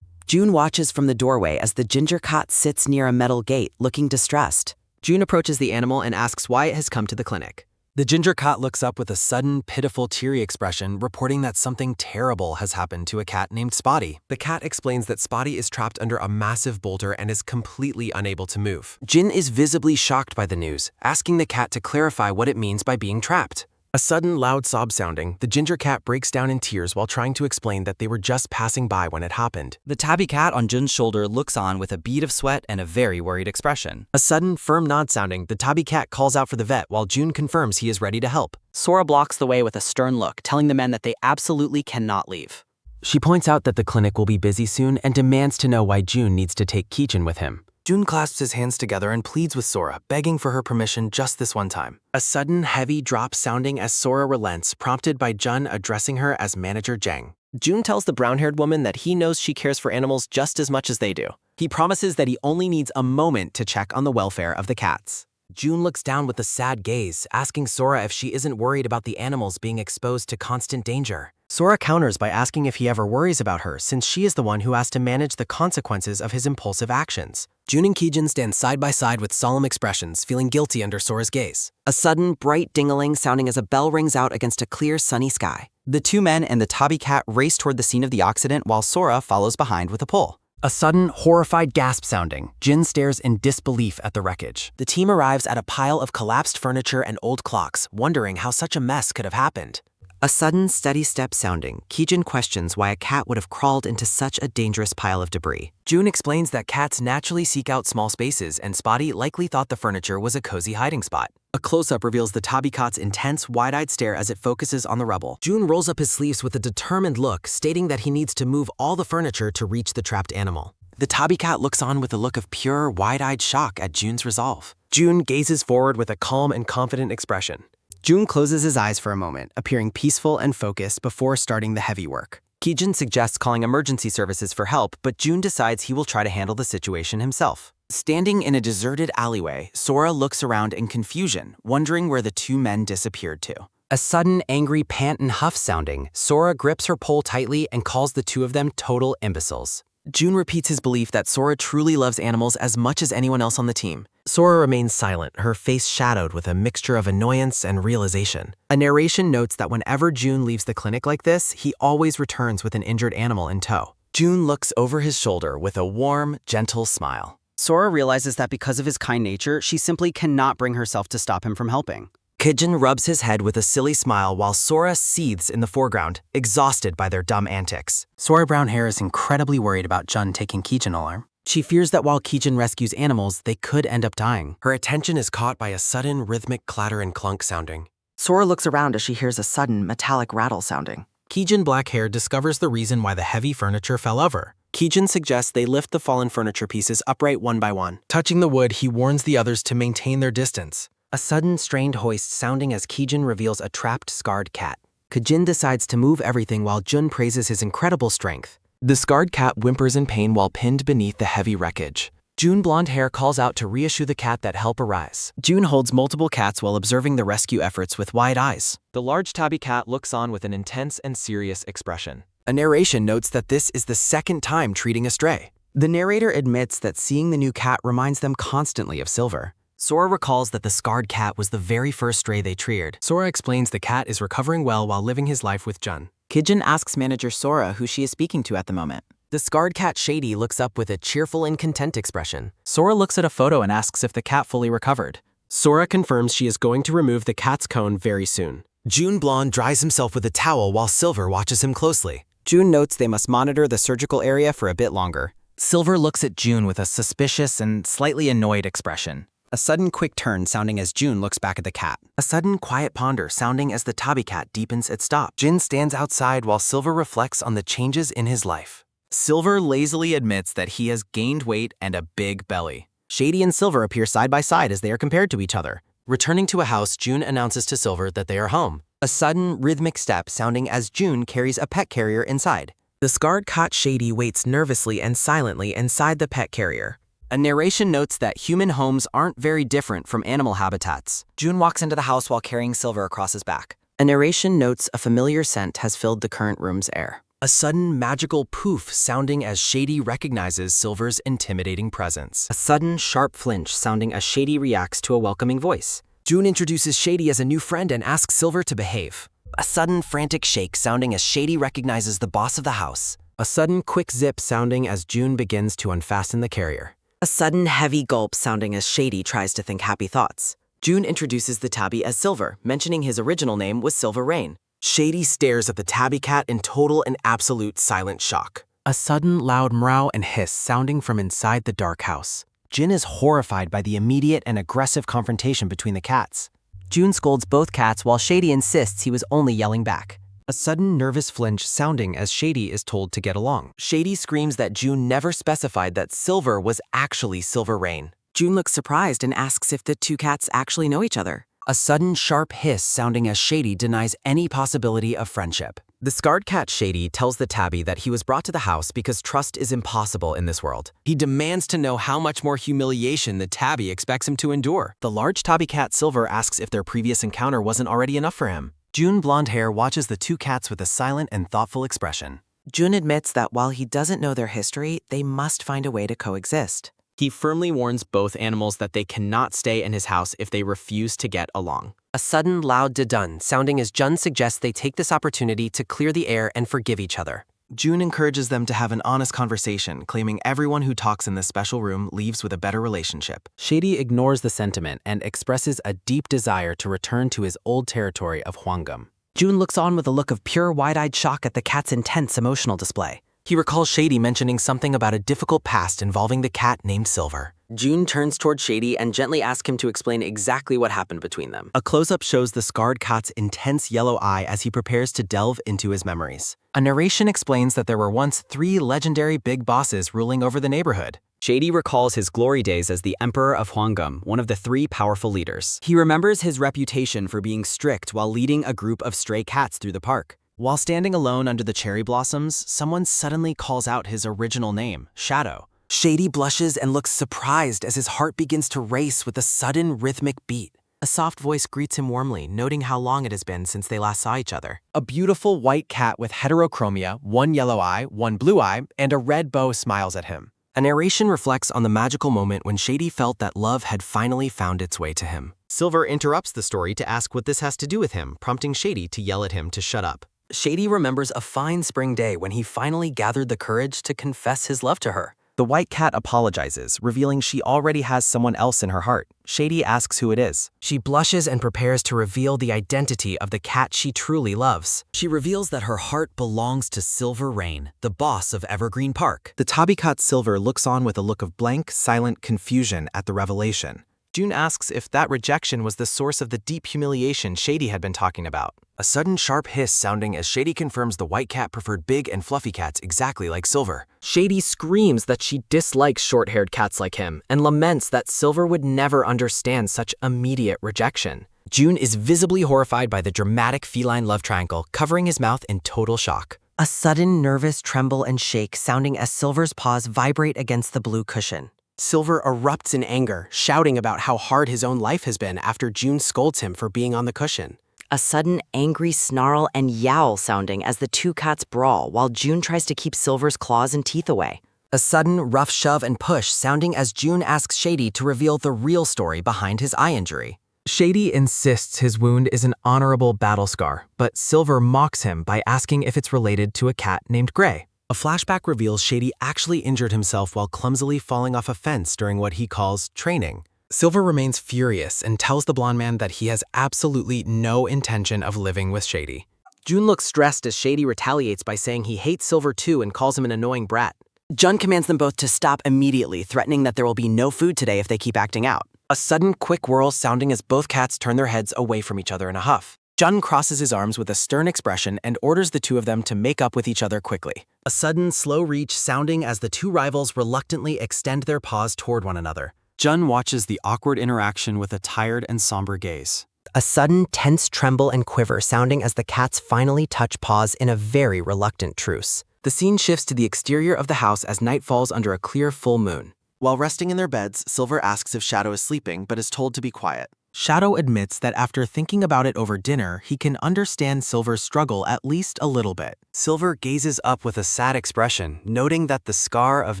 June watches from the doorway as the ginger cat sits near a metal gate, looking distressed. June approaches the animal and asks why it has come to the clinic. The ginger cat looks up with a sudden, pitiful, teary expression, reporting that something terrible has happened to a cat named Spotty. The cat explains that Spotty is trapped under a massive boulder and is completely unable to move. Jin is visibly shocked by the news, asking the cat to clarify what it means by being trapped. A sudden, loud sob sounding, the ginger cat breaks down in tears while trying to explain that they were just passing by when it happened. The tabby cat on Jun's shoulder looks on with a bead of sweat and a very worried expression. A sudden, firm nod sounding, the tabby cat calls out for the vet while June confirms he is ready to help. Sora blocks the way with a stern look, telling the men that they absolutely cannot leave. She points out that the clinic will be busy soon and demands to know why June needs to take Kijin with him. June clasps his hands together and pleads with Sora, begging for her permission just this one time. A sudden, heavy drop sounding as Sora relents, prompted by Jun addressing her as Manager Jang. June tells the brown-haired woman that he knows she cares for animals just as much as they do. He promises that he only needs a moment to check on the welfare of the cats. June looks down with a sad gaze, asking Sora if she isn't worried about the animals being exposed to constant danger. Sora counters by asking if he ever worries about her, since she is the one who has to manage the consequences of his impulsive actions. June and Kijin stand side by side with solemn expressions, feeling guilty under Sora's gaze. A sudden, bright ding-a-ling sounding as a bell rings out against a clear, sunny sky. The two men and the tabby cat race toward the scene of the accident while Sora follows behind with a pole. A sudden, horrified gasp sounding, Jin stares in disbelief at the wreckage. The team arrives at a pile of collapsed furniture and old clocks, wondering how such a mess could have happened. A sudden, steady step sounding, Kijin questions why a cat would have crawled into such a dangerous pile of debris. June explains that cats naturally seek out small spaces, and Spotty likely thought the furniture was a cozy hiding spot. A close-up reveals the tabby cat's intense, wide-eyed stare as it focuses on the rubble. June rolls up his sleeves with a determined look, stating that he needs to move all the furniture to reach the trapped animal. The tabby cat looks on with a look of pure, wide-eyed shock at June's resolve. June gazes forward with a calm and confident expression. June closes his eyes for a moment, appearing peaceful and focused before starting the heavy work. Kijin suggests calling emergency services for help, but June decides he will try to handle the situation himself. Standing in a deserted alleyway, Sora looks around in confusion, wondering where the two men disappeared to. A sudden, angry pant and huff sounding, Sora grips her pole tightly and calls the two of them total imbeciles. June repeats his belief that Sora truly loves animals as much as anyone else on the team. Sora remains silent, her face shadowed with a mixture of annoyance and realization. A narration notes that whenever June leaves the clinic like this, he always returns with an injured animal in tow. June looks over his shoulder with a warm, gentle smile. Sora realizes that because of his kind nature, she simply cannot bring herself to stop him from helping. Kijin rubs his head with a silly smile while Sora seethes in the foreground, exhausted by their dumb antics. Sora Brownhair is incredibly worried about Jun taking Kijin alarm. She fears that while Kijin rescues animals, they could end up dying. Her attention is caught by a sudden rhythmic clatter and clunk sounding. Sora looks around as she hears a sudden metallic rattle sounding. Kijin Blackhair discovers the reason why the heavy furniture fell over. Kijin suggests they lift the fallen furniture pieces upright one by one. Touching the wood, he warns the others to maintain their distance. A sudden strained hoist sounding as Kijin reveals a trapped, scarred cat. Kijin decides to move everything while Jun praises his incredible strength. The scarred cat whimpers in pain while pinned beneath the heavy wreckage. June Blonde Hair calls out to reassure the cat that help arise. June holds multiple cats while observing the rescue efforts with wide eyes. The large tabby cat looks on with an intense and serious expression. A narration notes that this is the second time treating a stray. The narrator admits that seeing the new cat reminds them constantly of Silver. Sora recalls that the scarred cat was the very first stray they treated. Sora explains the cat is recovering well while living his life with Jun. Kijin asks manager Sora who she is speaking to at the moment. The scarred cat Shady looks up with a cheerful and content expression. Sora looks at a photo and asks if the cat fully recovered. Sora confirms she is going to remove the cat's cone very soon. June Blonde dries himself with a towel while Silver watches him closely. June notes they must monitor the surgical area for a bit longer. Silver looks at June with a suspicious and slightly annoyed expression. A sudden quick turn sounding as June looks back at the cat. A sudden quiet ponder sounding as the tabby cat deepens its stop. Jin stands outside while Silver reflects on the changes in his life. Silver lazily admits that he has gained weight and a big belly. Shady and Silver appear side by side as they are compared to each other. Returning to a house, June announces to Silver that they are home. A sudden rhythmic step sounding as June carries a pet carrier inside. The scarred cat Shady waits nervously and silently inside the pet carrier. A narration notes that human homes aren't very different from animal habitats. June walks into the house while carrying Silver across his back. A narration notes a familiar scent has filled the current room's air. A sudden magical poof sounding as Shady recognizes Silver's intimidating presence. A sudden sharp flinch sounding as Shady reacts to a welcoming voice. June introduces Shady as a new friend and asks Silver to behave. A sudden frantic shake sounding as Shady recognizes the boss of the house. A sudden quick zip sounding as June begins to unfasten the carrier. A sudden heavy gulp sounding as Shady tries to think happy thoughts. June introduces the tabby as Silver, mentioning his original name was Silver Rain. Shady stares at the tabby cat in total and absolute silent shock. A sudden loud meow and hiss sounding from inside the dark house. Jin is horrified by the immediate and aggressive confrontation between the cats. June scolds both cats while Shady insists he was only yelling back. A sudden nervous flinch sounding as Shady is told to get along. Shady screams that June never specified that Silver was actually Silver Rain. June looks surprised and asks if the two cats actually know each other. A sudden sharp hiss sounding as Shady denies any possibility of friendship. The scarred cat Shady tells the tabby that he was brought to the house because trust is impossible in this world. He demands to know how much more humiliation the tabby expects him to endure. The large tabby cat Silver asks if their previous encounter wasn't already enough for him. June Blonde Hair watches the two cats with a silent and thoughtful expression. June admits that while he doesn't know their history, they must find a way to coexist. He firmly warns both animals that they cannot stay in his house if they refuse to get along. A sudden loud da-dun sounding as Jun suggests they take this opportunity to clear the air and forgive each other. June encourages them to have an honest conversation, claiming everyone who talks in this special room leaves with a better relationship. Shady ignores the sentiment and expresses a deep desire to return to his old territory of Hwangum. June looks on with a look of pure wide-eyed shock at the cat's intense emotional display. He recalls Shady mentioning something about a difficult past involving the cat named Silver. June turns toward Shady and gently asks him to explain exactly what happened between them. A close-up shows the scarred cat's intense yellow eye as he prepares to delve into his memories. A narration explains that there were once 3 legendary big bosses ruling over the neighborhood. Shady recalls his glory days as the Emperor of Hwangum, one of the 3 powerful leaders. He remembers his reputation for being strict while leading a group of stray cats through the park. While standing alone under the cherry blossoms, someone suddenly calls out his original name, Shadow. Shady blushes and looks surprised as his heart begins to race with a sudden rhythmic beat. A soft voice greets him warmly, noting how long it has been since they last saw each other. A beautiful white cat with heterochromia, 1 yellow eye, 1 blue eye, and a red bow smiles at him. A narration reflects on the magical moment when Shady felt that love had finally found its way to him. Silver interrupts the story to ask what this has to do with him, prompting Shady to yell at him to shut up. Shady remembers a fine spring day when he finally gathered the courage to confess his love to her. The white cat apologizes, revealing she already has someone else in her heart. Shady asks who it is. She blushes and prepares to reveal the identity of the cat she truly loves. She reveals that her heart belongs to Silver Rain, the boss of Evergreen Park. The tabby cat Silver looks on with a look of blank, silent confusion at the revelation. June asks if that rejection was the source of the deep humiliation Shady had been talking about. A sudden sharp hiss sounding as Shady confirms the white cat preferred big and fluffy cats exactly like Silver. Shady screams that she dislikes short-haired cats like him and laments that Silver would never understand such immediate rejection. June is visibly horrified by the dramatic feline love triangle, covering his mouth in total shock. A sudden nervous tremble and shake sounding as Silver's paws vibrate against the blue cushion. Silver erupts in anger, shouting about how hard his own life has been after June scolds him for being on the cushion. A sudden angry snarl and yowl sounding as the two cats brawl while June tries to keep Silver's claws and teeth away. A sudden, rough shove and push sounding as June asks Shady to reveal the real story behind his eye injury. Shady insists his wound is an honorable battle scar, but Silver mocks him by asking if it's related to a cat named Gray. A flashback reveals Shady actually injured himself while clumsily falling off a fence during what he calls training. Silver remains furious and tells the blonde man that he has absolutely no intention of living with Shady. June looks stressed as Shady retaliates by saying he hates Silver too and calls him an annoying brat. Jun commands them both to stop immediately, threatening that there will be no food today if they keep acting out. A sudden, quick whirl sounding as both cats turn their heads away from each other in a huff. Jun crosses his arms with a stern expression and orders the two of them to make up with each other quickly. A sudden, slow reach sounding as the two rivals reluctantly extend their paws toward one another. Jun watches the awkward interaction with a tired and somber gaze. A sudden, tense tremble and quiver sounding as the cats finally touch paws in a very reluctant truce. The scene shifts to the exterior of the house as night falls under a clear full moon. While resting in their beds, Silver asks if Shadow is sleeping, but is told to be quiet. Shadow admits that after thinking about it over dinner, he can understand Silver's struggle at least a little bit. Silver gazes up with a sad expression, noting that the scar of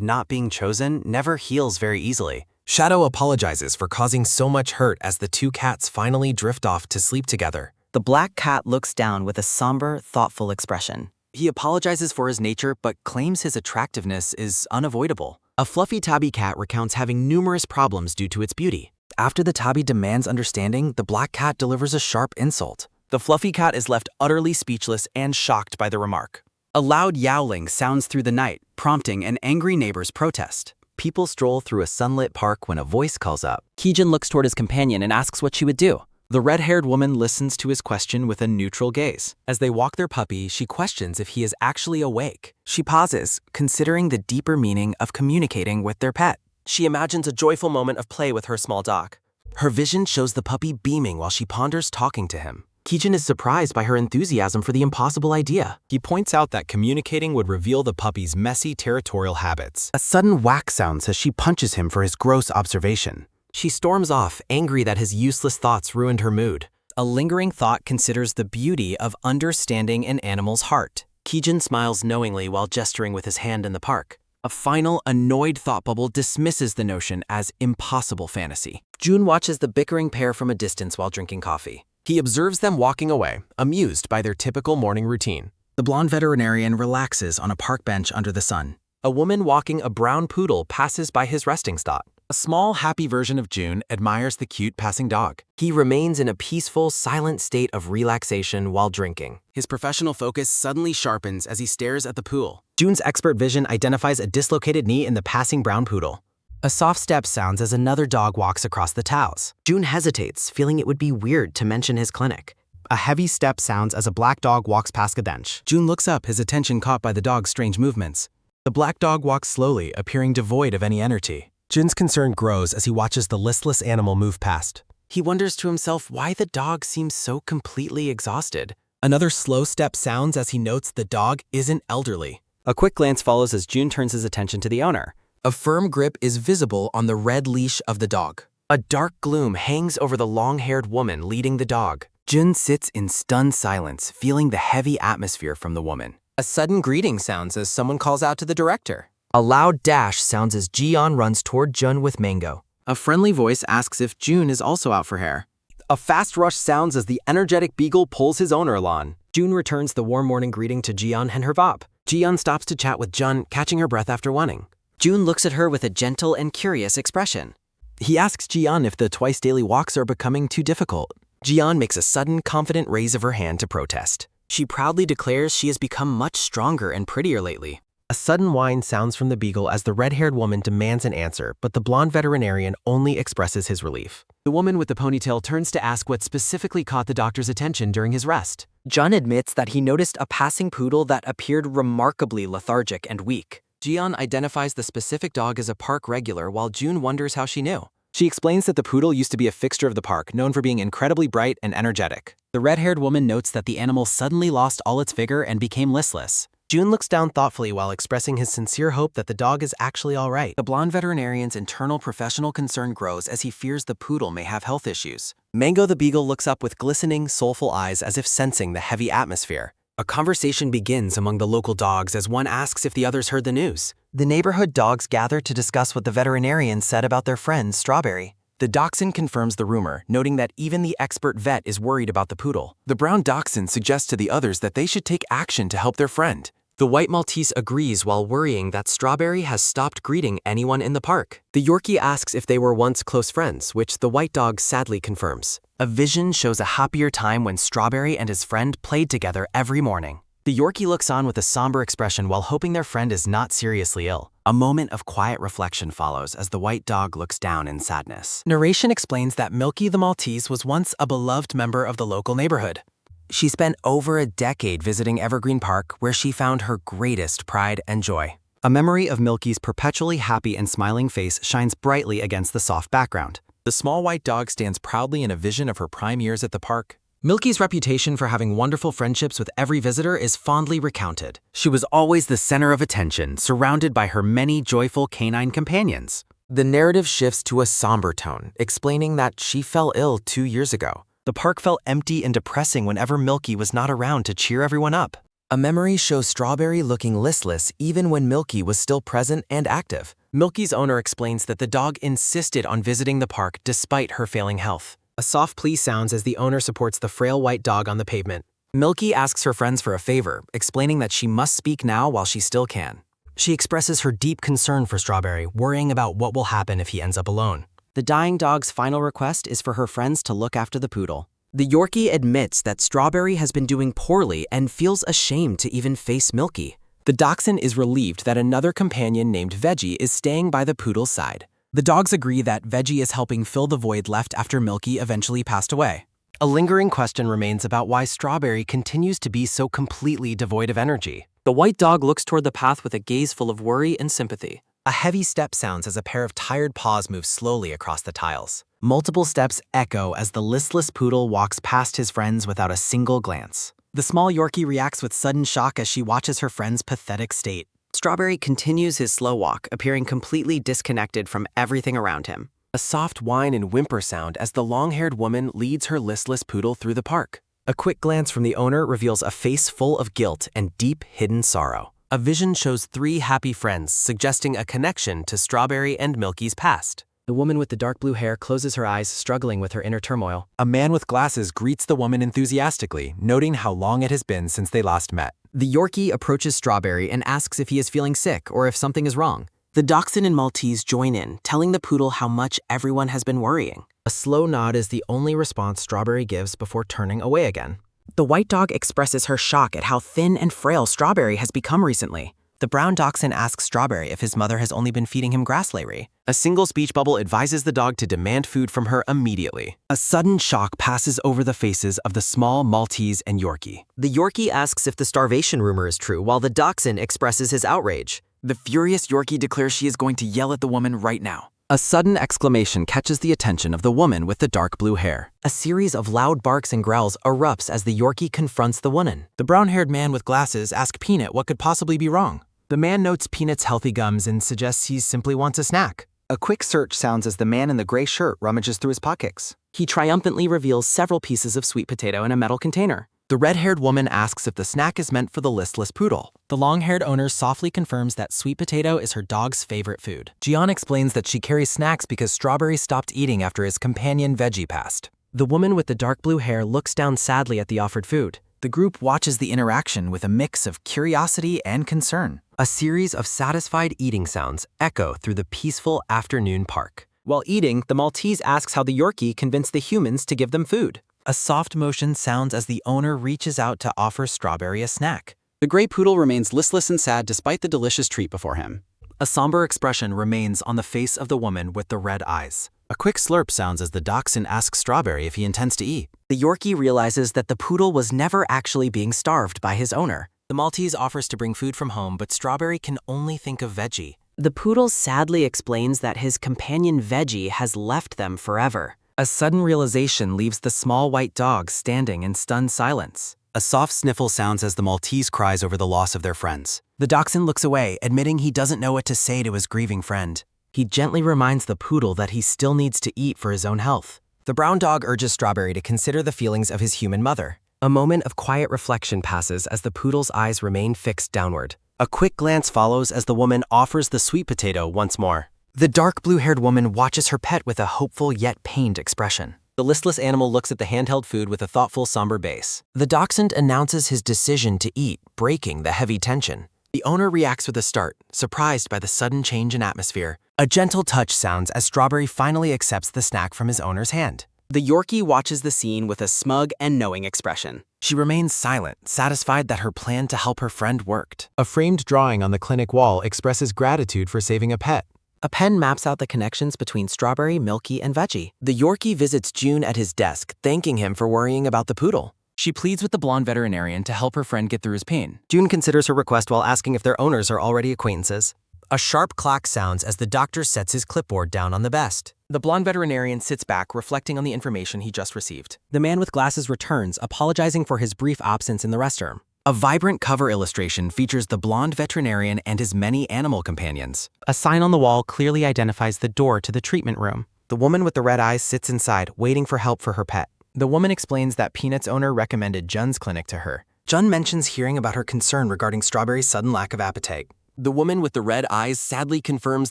not being chosen never heals very easily. Shadow apologizes for causing so much hurt as the two cats finally drift off to sleep together. The black cat looks down with a somber, thoughtful expression. He apologizes for his nature, but claims his attractiveness is unavoidable. A fluffy tabby cat recounts having numerous problems due to its beauty. After the tabby demands understanding, the black cat delivers a sharp insult. The fluffy cat is left utterly speechless and shocked by the remark. A loud yowling sounds through the night, prompting an angry neighbor's protest. People stroll through a sunlit park when a voice calls up. Kijin looks toward his companion and asks what she would do. The red-haired woman listens to his question with a neutral gaze. As they walk their puppy, she questions if he is actually awake. She pauses, considering the deeper meaning of communicating with their pet. She imagines a joyful moment of play with her small dog. Her vision shows the puppy beaming while she ponders talking to him. Kijin is surprised by her enthusiasm for the impossible idea. He points out that communicating would reveal the puppy's messy territorial habits. A sudden whack sounds as she punches him for his gross observation. She storms off, angry that his useless thoughts ruined her mood. A lingering thought considers the beauty of understanding an animal's heart. Kijin smiles knowingly while gesturing with his hand in the park. A final, annoyed thought bubble dismisses the notion as impossible fantasy. June watches the bickering pair from a distance while drinking coffee. He observes them walking away, amused by their typical morning routine. The blonde veterinarian relaxes on a park bench under the sun. A woman walking a brown poodle passes by his resting spot. A small, happy version of June admires the cute passing dog. He remains in a peaceful, silent state of relaxation while drinking. His professional focus suddenly sharpens as he stares at the pool. June's expert vision identifies a dislocated knee in the passing brown poodle. A soft step sounds as another dog walks across the towels. June hesitates, feeling it would be weird to mention his clinic. A heavy step sounds as a black dog walks past a bench. June looks up, his attention caught by the dog's strange movements. The black dog walks slowly, appearing devoid of any energy. Jun's concern grows as he watches the listless animal move past. He wonders to himself why the dog seems so completely exhausted. Another slow step sounds as he notes the dog isn't elderly. A quick glance follows as June turns his attention to the owner. A firm grip is visible on the red leash of the dog. A dark gloom hangs over the long-haired woman leading the dog. Jun sits in stunned silence, feeling the heavy atmosphere from the woman. A sudden greeting sounds as someone calls out to the director. A loud dash sounds as Jian runs toward Jun with Mango. A friendly voice asks if June is also out for hair. A fast rush sounds as the energetic beagle pulls his owner along. June returns the warm morning greeting to Jian and her Vop. Jian stops to chat with Jun, catching her breath after wanting. June looks at her with a gentle and curious expression. He asks Jian if the twice-daily walks are becoming too difficult. Jian makes a sudden, confident raise of her hand to protest. She proudly declares she has become much stronger and prettier lately. A sudden whine sounds from the beagle as the red-haired woman demands an answer, but the blonde veterinarian only expresses his relief. The woman with the ponytail turns to ask what specifically caught the doctor's attention during his rest. Jun admits that he noticed a passing poodle that appeared remarkably lethargic and weak. Jian identifies the specific dog as a park regular while June wonders how she knew. She explains that the poodle used to be a fixture of the park, known for being incredibly bright and energetic. The red-haired woman notes that the animal suddenly lost all its vigor and became listless. June looks down thoughtfully while expressing his sincere hope that the dog is actually all right. The blonde veterinarian's internal professional concern grows as he fears the poodle may have health issues. Mango the beagle looks up with glistening, soulful eyes as if sensing the heavy atmosphere. A conversation begins among the local dogs as one asks if the others heard the news. The neighborhood dogs gather to discuss what the veterinarian said about their friend, Strawberry. The dachshund confirms the rumor, noting that even the expert vet is worried about the poodle. The brown dachshund suggests to the others that they should take action to help their friend. The white Maltese agrees while worrying that Strawberry has stopped greeting anyone in the park. The Yorkie asks if they were once close friends, which the white dog sadly confirms. A vision shows a happier time when Strawberry and his friend played together every morning. The Yorkie looks on with a somber expression while hoping their friend is not seriously ill. A moment of quiet reflection follows as the white dog looks down in sadness. Narration explains that Milky the Maltese was once a beloved member of the local neighborhood. She spent over a decade visiting Evergreen Park, where she found her greatest pride and joy. A memory of Milky's perpetually happy and smiling face shines brightly against the soft background. The small white dog stands proudly in a vision of her prime years at the park. Milky's reputation for having wonderful friendships with every visitor is fondly recounted. She was always the center of attention, surrounded by her many joyful canine companions. The narrative shifts to a somber tone, explaining that she fell ill 2 years ago. The park felt empty and depressing whenever Milky was not around to cheer everyone up. A memory shows Strawberry looking listless even when Milky was still present and active. Milky's owner explains that the dog insisted on visiting the park despite her failing health. A soft plea sounds as the owner supports the frail white dog on the pavement. Milky asks her friends for a favor, explaining that she must speak now while she still can. She expresses her deep concern for Strawberry, worrying about what will happen if he ends up alone. The dying dog's final request is for her friends to look after the poodle. The Yorkie admits that Strawberry has been doing poorly and feels ashamed to even face Milky. The dachshund is relieved that another companion named Veggie is staying by the poodle's side. The dogs agree that Veggie is helping fill the void left after Milky eventually passed away. A lingering question remains about why Strawberry continues to be so completely devoid of energy. The white dog looks toward the path with a gaze full of worry and sympathy. A heavy step sounds as a pair of tired paws move slowly across the tiles. Multiple steps echo as the listless poodle walks past his friends without a single glance. The small Yorkie reacts with sudden shock as she watches her friend's pathetic state. Strawberry continues his slow walk, appearing completely disconnected from everything around him. A soft whine and whimper sound as the long-haired woman leads her listless poodle through the park. A quick glance from the owner reveals a face full of guilt and deep hidden sorrow. A vision shows 3 happy friends, suggesting a connection to Strawberry and Milky's past. The woman with the dark blue hair closes her eyes, struggling with her inner turmoil. A man with glasses greets the woman enthusiastically, noting how long it has been since they last met. The Yorkie approaches Strawberry and asks if he is feeling sick or if something is wrong. The dachshund and Maltese join in, telling the poodle how much everyone has been worrying. A slow nod is the only response Strawberry gives before turning away again. The white dog expresses her shock at how thin and frail Strawberry has become recently. The brown dachshund asks Strawberry if his mother has only been feeding him grass lately. A single speech bubble advises the dog to demand food from her immediately. A sudden shock passes over the faces of the small Maltese and Yorkie. The Yorkie asks if the starvation rumor is true, while the dachshund expresses his outrage. The furious Yorkie declares she is going to yell at the woman right now. A sudden exclamation catches the attention of the woman with the dark blue hair. A series of loud barks and growls erupts as the Yorkie confronts the woman. The brown-haired man with glasses asks Peanut what could possibly be wrong. The man notes Peanut's healthy gums and suggests he simply wants a snack. A quick search sounds as the man in the gray shirt rummages through his pockets. He triumphantly reveals several pieces of sweet potato in a metal container. The red-haired woman asks if the snack is meant for the listless poodle. The long-haired owner softly confirms that sweet potato is her dog's favorite food. Gian explains that she carries snacks because Strawberry stopped eating after his companion Veggie passed. The woman with the dark blue hair looks down sadly at the offered food. The group watches the interaction with a mix of curiosity and concern. A series of satisfied eating sounds echo through the peaceful afternoon park. While eating, the Maltese asks how the Yorkie convinced the humans to give them food. A soft motion sounds as the owner reaches out to offer Strawberry a snack. The gray poodle remains listless and sad despite the delicious treat before him. A somber expression remains on the face of the woman with the red eyes. A quick slurp sounds as the dachshund asks Strawberry if he intends to eat. The Yorkie realizes that the poodle was never actually being starved by his owner. The Maltese offers to bring food from home, but Strawberry can only think of Veggie. The poodle sadly explains that his companion Veggie has left them forever. A sudden realization leaves the small white dog standing in stunned silence. A soft sniffle sounds as the Maltese cries over the loss of their friends. The dachshund looks away, admitting he doesn't know what to say to his grieving friend. He gently reminds the poodle that he still needs to eat for his own health. The brown dog urges Strawberry to consider the feelings of his human mother. A moment of quiet reflection passes as the poodle's eyes remain fixed downward. A quick glance follows as the woman offers the sweet potato once more. The dark blue-haired woman watches her pet with a hopeful yet pained expression. The listless animal looks at the handheld food with a thoughtful, somber base. The dachshund announces his decision to eat, breaking the heavy tension. The owner reacts with a start, surprised by the sudden change in atmosphere. A gentle touch sounds as Strawberry finally accepts the snack from his owner's hand. The Yorkie watches the scene with a smug and knowing expression. She remains silent, satisfied that her plan to help her friend worked. A framed drawing on the clinic wall expresses gratitude for saving a pet. A pen maps out the connections between Strawberry, Milky, and Veggie. The Yorkie visits June at his desk, thanking him for worrying about the poodle. She pleads with the blonde veterinarian to help her friend get through his pain. June considers her request while asking if their owners are already acquaintances. A sharp clack sounds as the doctor sets his clipboard down on the best. The blonde veterinarian sits back, reflecting on the information he just received. The man with glasses returns, apologizing for his brief absence in the restroom. A vibrant cover illustration features the blonde veterinarian and his many animal companions. A sign on the wall clearly identifies the door to the treatment room. The woman with the red eyes sits inside, waiting for help for her pet. The woman explains that Peanut's owner recommended Jun's clinic to her. Jun mentions hearing about her concern regarding Strawberry's sudden lack of appetite. The woman with the red eyes sadly confirms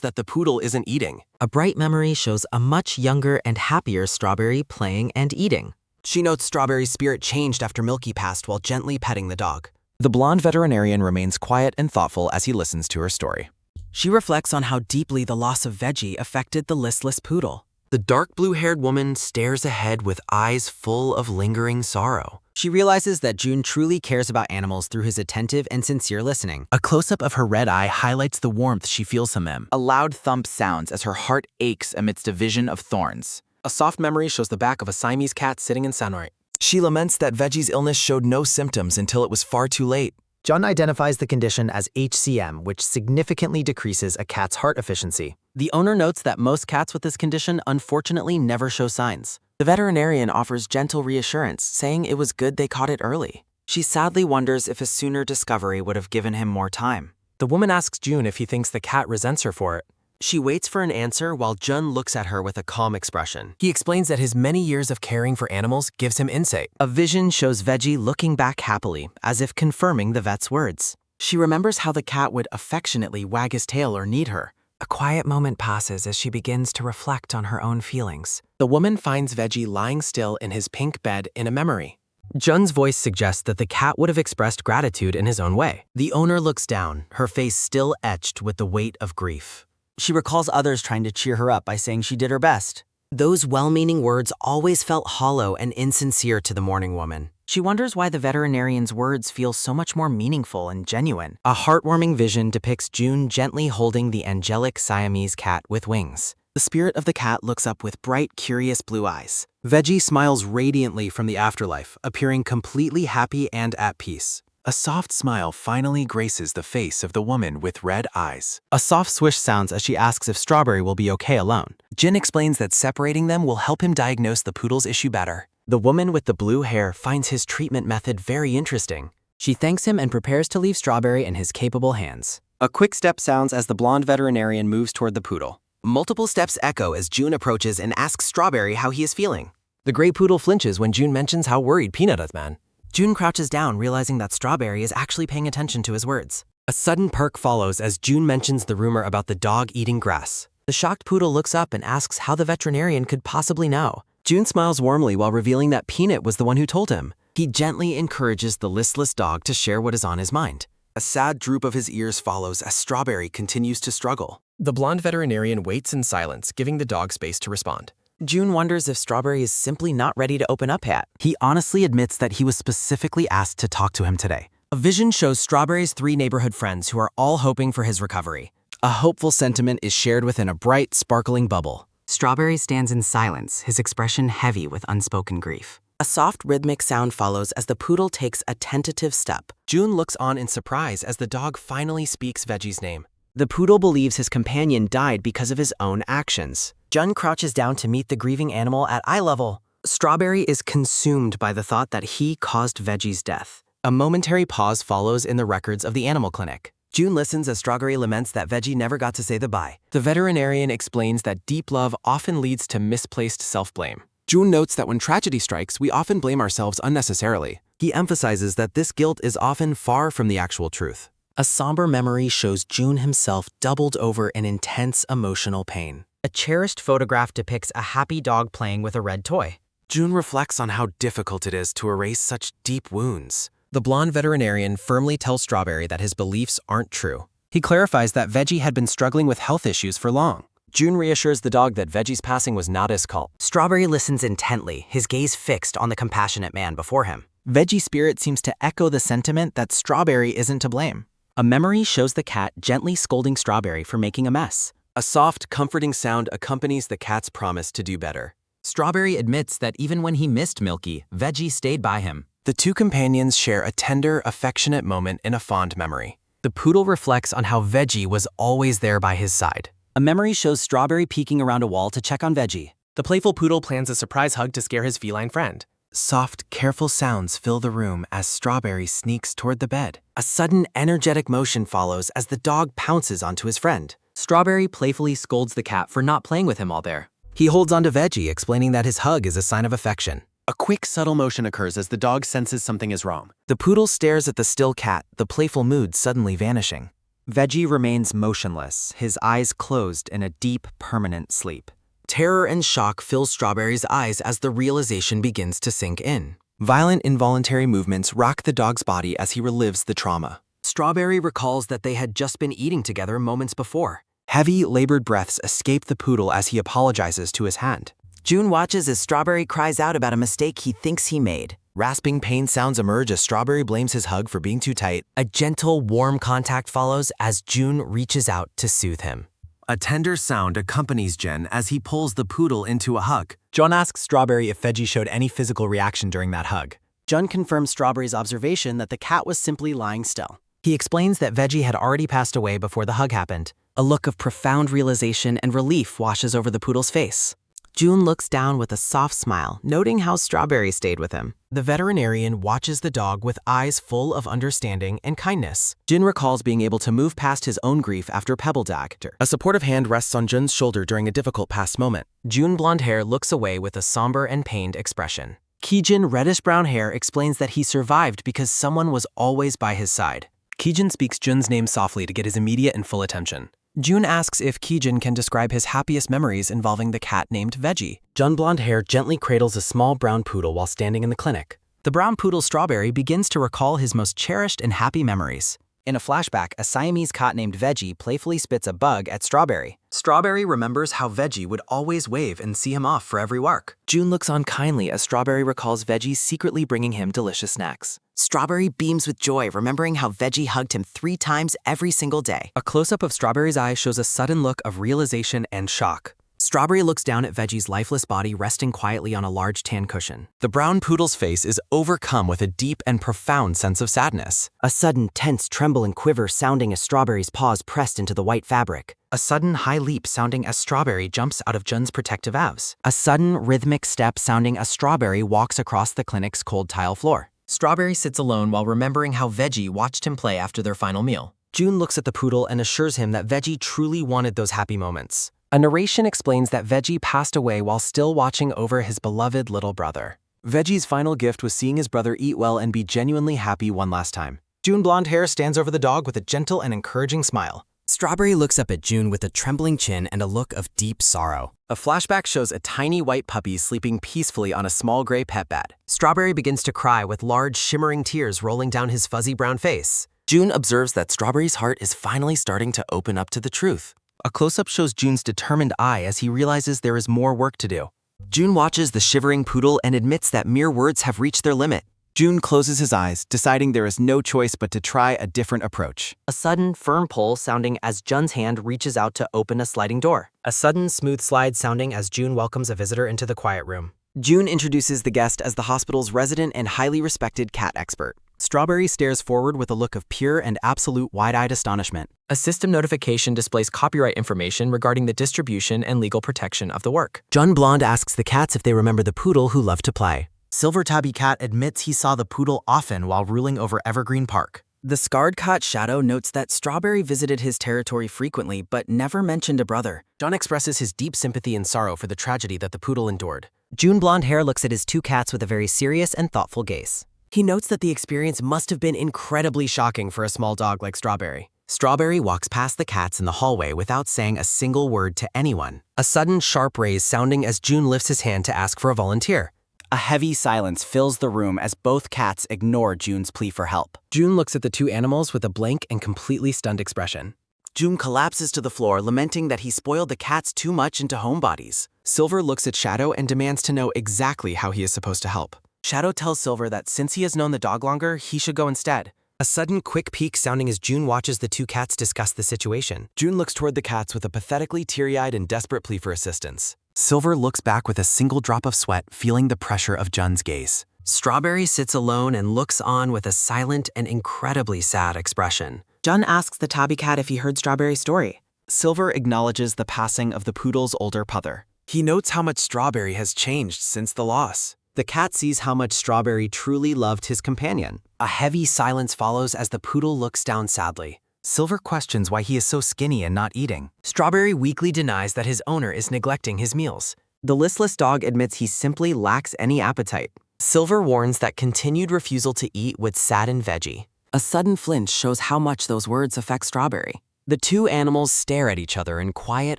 that the poodle isn't eating. A bright memory shows a much younger and happier Strawberry playing and eating. She notes Strawberry's spirit changed after Milky passed while gently petting the dog. The blonde veterinarian remains quiet and thoughtful as he listens to her story. She reflects on how deeply the loss of Veggie affected the listless poodle. The dark blue-haired woman stares ahead with eyes full of lingering sorrow. She realizes that June truly cares about animals through his attentive and sincere listening. A close-up of her red eye highlights the warmth she feels from them. A loud thump sounds as her heart aches amidst a vision of thorns. A soft memory shows the back of a Siamese cat sitting in sunlight. She laments that Veggie's illness showed no symptoms until it was far too late. Jun identifies the condition as HCM, which significantly decreases a cat's heart efficiency. The owner notes that most cats with this condition unfortunately never show signs. The veterinarian offers gentle reassurance, saying it was good they caught it early. She sadly wonders if a sooner discovery would have given him more time. The woman asks June if he thinks the cat resents her for it. She waits for an answer while Jun looks at her with a calm expression. He explains that his many years of caring for animals gives him insight. A vision shows Veggie looking back happily, as if confirming the vet's words. She remembers how the cat would affectionately wag his tail or knead her. A quiet moment passes as she begins to reflect on her own feelings. The woman finds Veggie lying still in his pink bed in a memory. Jun's voice suggests that the cat would have expressed gratitude in his own way. The owner looks down, her face still etched with the weight of grief. She recalls others trying to cheer her up by saying she did her best. Those well-meaning words always felt hollow and insincere to the mourning woman. She wonders why the veterinarian's words feel so much more meaningful and genuine. A heartwarming vision depicts June gently holding the angelic Siamese cat with wings. The spirit of the cat looks up with bright, curious blue eyes. Veggie smiles radiantly from the afterlife, appearing completely happy and at peace. A soft smile finally graces the face of the woman with red eyes. A soft swish sounds as she asks if Strawberry will be okay alone. Jin explains that separating them will help him diagnose the poodle's issue better. The woman with the blue hair finds his treatment method very interesting. She thanks him and prepares to leave Strawberry in his capable hands. A quick step sounds as the blonde veterinarian moves toward the poodle. Multiple steps echo as June approaches and asks Strawberry how he is feeling. The gray poodle flinches when June mentions how worried Peanut is, man. June crouches down, realizing that Strawberry is actually paying attention to his words. A sudden perk follows as June mentions the rumor about the dog eating grass. The shocked poodle looks up and asks how the veterinarian could possibly know. June smiles warmly while revealing that Peanut was the one who told him. He gently encourages the listless dog to share what is on his mind. A sad droop of his ears follows as Strawberry continues to struggle. The blonde veterinarian waits in silence, giving the dog space to respond. June wonders if Strawberry is simply not ready to open up yet. He honestly admits that he was specifically asked to talk to him today. A vision shows Strawberry's 3 neighborhood friends who are all hoping for his recovery. A hopeful sentiment is shared within a bright, sparkling bubble. Strawberry stands in silence, his expression heavy with unspoken grief. A soft rhythmic sound follows as the poodle takes a tentative step. June looks on in surprise as the dog finally speaks Veggie's name. The poodle believes his companion died because of his own actions. Jun crouches down to meet the grieving animal at eye level. Strawberry is consumed by the thought that he caused Veggie's death. A momentary pause follows in the records of the animal clinic. June listens as Strawberry laments that Veggie never got to say the bye. The veterinarian explains that deep love often leads to misplaced self-blame. June notes that when tragedy strikes, we often blame ourselves unnecessarily. He emphasizes that this guilt is often far from the actual truth. A somber memory shows June himself doubled over in intense emotional pain. A cherished photograph depicts a happy dog playing with a red toy. June reflects on how difficult it is to erase such deep wounds. The blonde veterinarian firmly tells Strawberry that his beliefs aren't true. He clarifies that Veggie had been struggling with health issues for long. June reassures the dog that Veggie's passing was not his fault. Strawberry listens intently, his gaze fixed on the compassionate man before him. Veggie's spirit seems to echo the sentiment that Strawberry isn't to blame. A memory shows the cat gently scolding Strawberry for making a mess. A soft, comforting sound accompanies the cat's promise to do better. Strawberry admits that even when he missed Milky, Veggie stayed by him. The two companions share a tender, affectionate moment in a fond memory. The poodle reflects on how Veggie was always there by his side. A memory shows Strawberry peeking around a wall to check on Veggie. The playful poodle plans a surprise hug to scare his feline friend. Soft, careful sounds fill the room as Strawberry sneaks toward the bed. A sudden, energetic motion follows as the dog pounces onto his friend. Strawberry playfully scolds the cat for not playing with him all day. He holds onto Veggie, explaining that his hug is a sign of affection. A quick, subtle motion occurs as the dog senses something is wrong. The poodle stares at the still cat, the playful mood suddenly vanishing. Veggie remains motionless, his eyes closed in a deep, permanent sleep. Terror and shock fill Strawberry's eyes as the realization begins to sink in. Violent, involuntary movements rock the dog's body as he relives the trauma. Strawberry recalls that they had just been eating together moments before. Heavy, labored breaths escape the poodle as he apologizes to his hand. June watches as Strawberry cries out about a mistake he thinks he made. Rasping pain sounds emerge as Strawberry blames his hug for being too tight. A gentle, warm contact follows as June reaches out to soothe him. A tender sound accompanies Jen as he pulls the poodle into a hug. John asks Strawberry if Veggie showed any physical reaction during that hug. Jun confirms Strawberry's observation that the cat was simply lying still. He explains that Veggie had already passed away before the hug happened. A look of profound realization and relief washes over the poodle's face. June looks down with a soft smile, noting how Strawberry stayed with him. The veterinarian watches the dog with eyes full of understanding and kindness. Jin recalls being able to move past his own grief after Pebble Dag. A supportive hand rests on Jun's shoulder during a difficult past moment. June blonde hair looks away with a somber and pained expression. Kijin reddish-brown hair explains that he survived because someone was always by his side. Kijin speaks Jun's name softly to get his immediate and full attention. June asks if Kijin can describe his happiest memories involving the cat named Veggie. Jun blonde hair gently cradles a small brown poodle while standing in the clinic. The brown poodle Strawberry begins to recall his most cherished and happy memories. In a flashback, a Siamese cat named Veggie playfully spits a bug at Strawberry. Strawberry remembers how Veggie would always wave and see him off for every walk. June looks on kindly as Strawberry recalls Veggie secretly bringing him delicious snacks. Strawberry beams with joy, remembering how Veggie hugged him 3 times every single day. A close-up of Strawberry's eye shows a sudden look of realization and shock. Strawberry looks down at Veggie's lifeless body resting quietly on a large tan cushion. The brown poodle's face is overcome with a deep and profound sense of sadness. A sudden tense tremble and quiver sounding as Strawberry's paws pressed into the white fabric. A sudden high leap sounding as Strawberry jumps out of Jun's protective avs. A sudden rhythmic step sounding as Strawberry walks across the clinic's cold tile floor. Strawberry sits alone while remembering how Veggie watched him play after their final meal. June looks at the poodle and assures him that Veggie truly wanted those happy moments. A narration explains that Veggie passed away while still watching over his beloved little brother. Veggie's final gift was seeing his brother eat well and be genuinely happy one last time. June blonde hair stands over the dog with a gentle and encouraging smile. Strawberry looks up at June with a trembling chin and a look of deep sorrow. A flashback shows a tiny white puppy sleeping peacefully on a small gray pet bed. Strawberry begins to cry with large shimmering tears rolling down his fuzzy brown face. June observes that Strawberry's heart is finally starting to open up to the truth. A close-up shows June's determined eye as he realizes there is more work to do. June watches the shivering poodle and admits that mere words have reached their limit. June closes his eyes, deciding there is no choice but to try a different approach. A sudden, firm pull sounding as Jun's hand reaches out to open a sliding door. A sudden, smooth slide sounding as June welcomes a visitor into the quiet room. June introduces the guest as the hospital's resident and highly respected cat expert. Strawberry stares forward with a look of pure and absolute wide-eyed astonishment. A system notification displays copyright information regarding the distribution and legal protection of the work. Jun Blonde asks the cats if they remember the poodle who loved to play. Silver Tabby Cat admits he saw the poodle often while ruling over Evergreen Park. The scarred cat Shadow notes that Strawberry visited his territory frequently but never mentioned a brother. John expresses his deep sympathy and sorrow for the tragedy that the poodle endured. June Blonde Hair looks at his 2 cats with a very serious and thoughtful gaze. He notes that the experience must have been incredibly shocking for a small dog like Strawberry. Strawberry walks past the cats in the hallway without saying a single word to anyone. A sudden sharp raise sounding as June lifts his hand to ask for a volunteer. A heavy silence fills the room as both cats ignore June's plea for help. June looks at the two animals with a blank and completely stunned expression. June collapses to the floor, lamenting that he spoiled the cats too much into homebodies. Silver looks at Shadow and demands to know exactly how he is supposed to help. Shadow tells Silver that since he has known the dog longer, he should go instead. A sudden quick peek sounding as June watches the two cats discuss the situation. June looks toward the cats with a pathetically teary-eyed and desperate plea for assistance. Silver looks back with a single drop of sweat, feeling the pressure of Jun's gaze. Strawberry sits alone and looks on with a silent and incredibly sad expression. Jun asks the tabby cat if he heard Strawberry's story. Silver acknowledges the passing of the poodle's older puther. He notes how much Strawberry has changed since the loss. The cat sees how much Strawberry truly loved his companion. A heavy silence follows as the poodle looks down sadly. Silver questions why he is so skinny and not eating. Strawberry weakly denies that his owner is neglecting his meals. The listless dog admits he simply lacks any appetite. Silver warns that continued refusal to eat would sadden Veggie. A sudden flinch shows how much those words affect Strawberry. The two animals stare at each other in quiet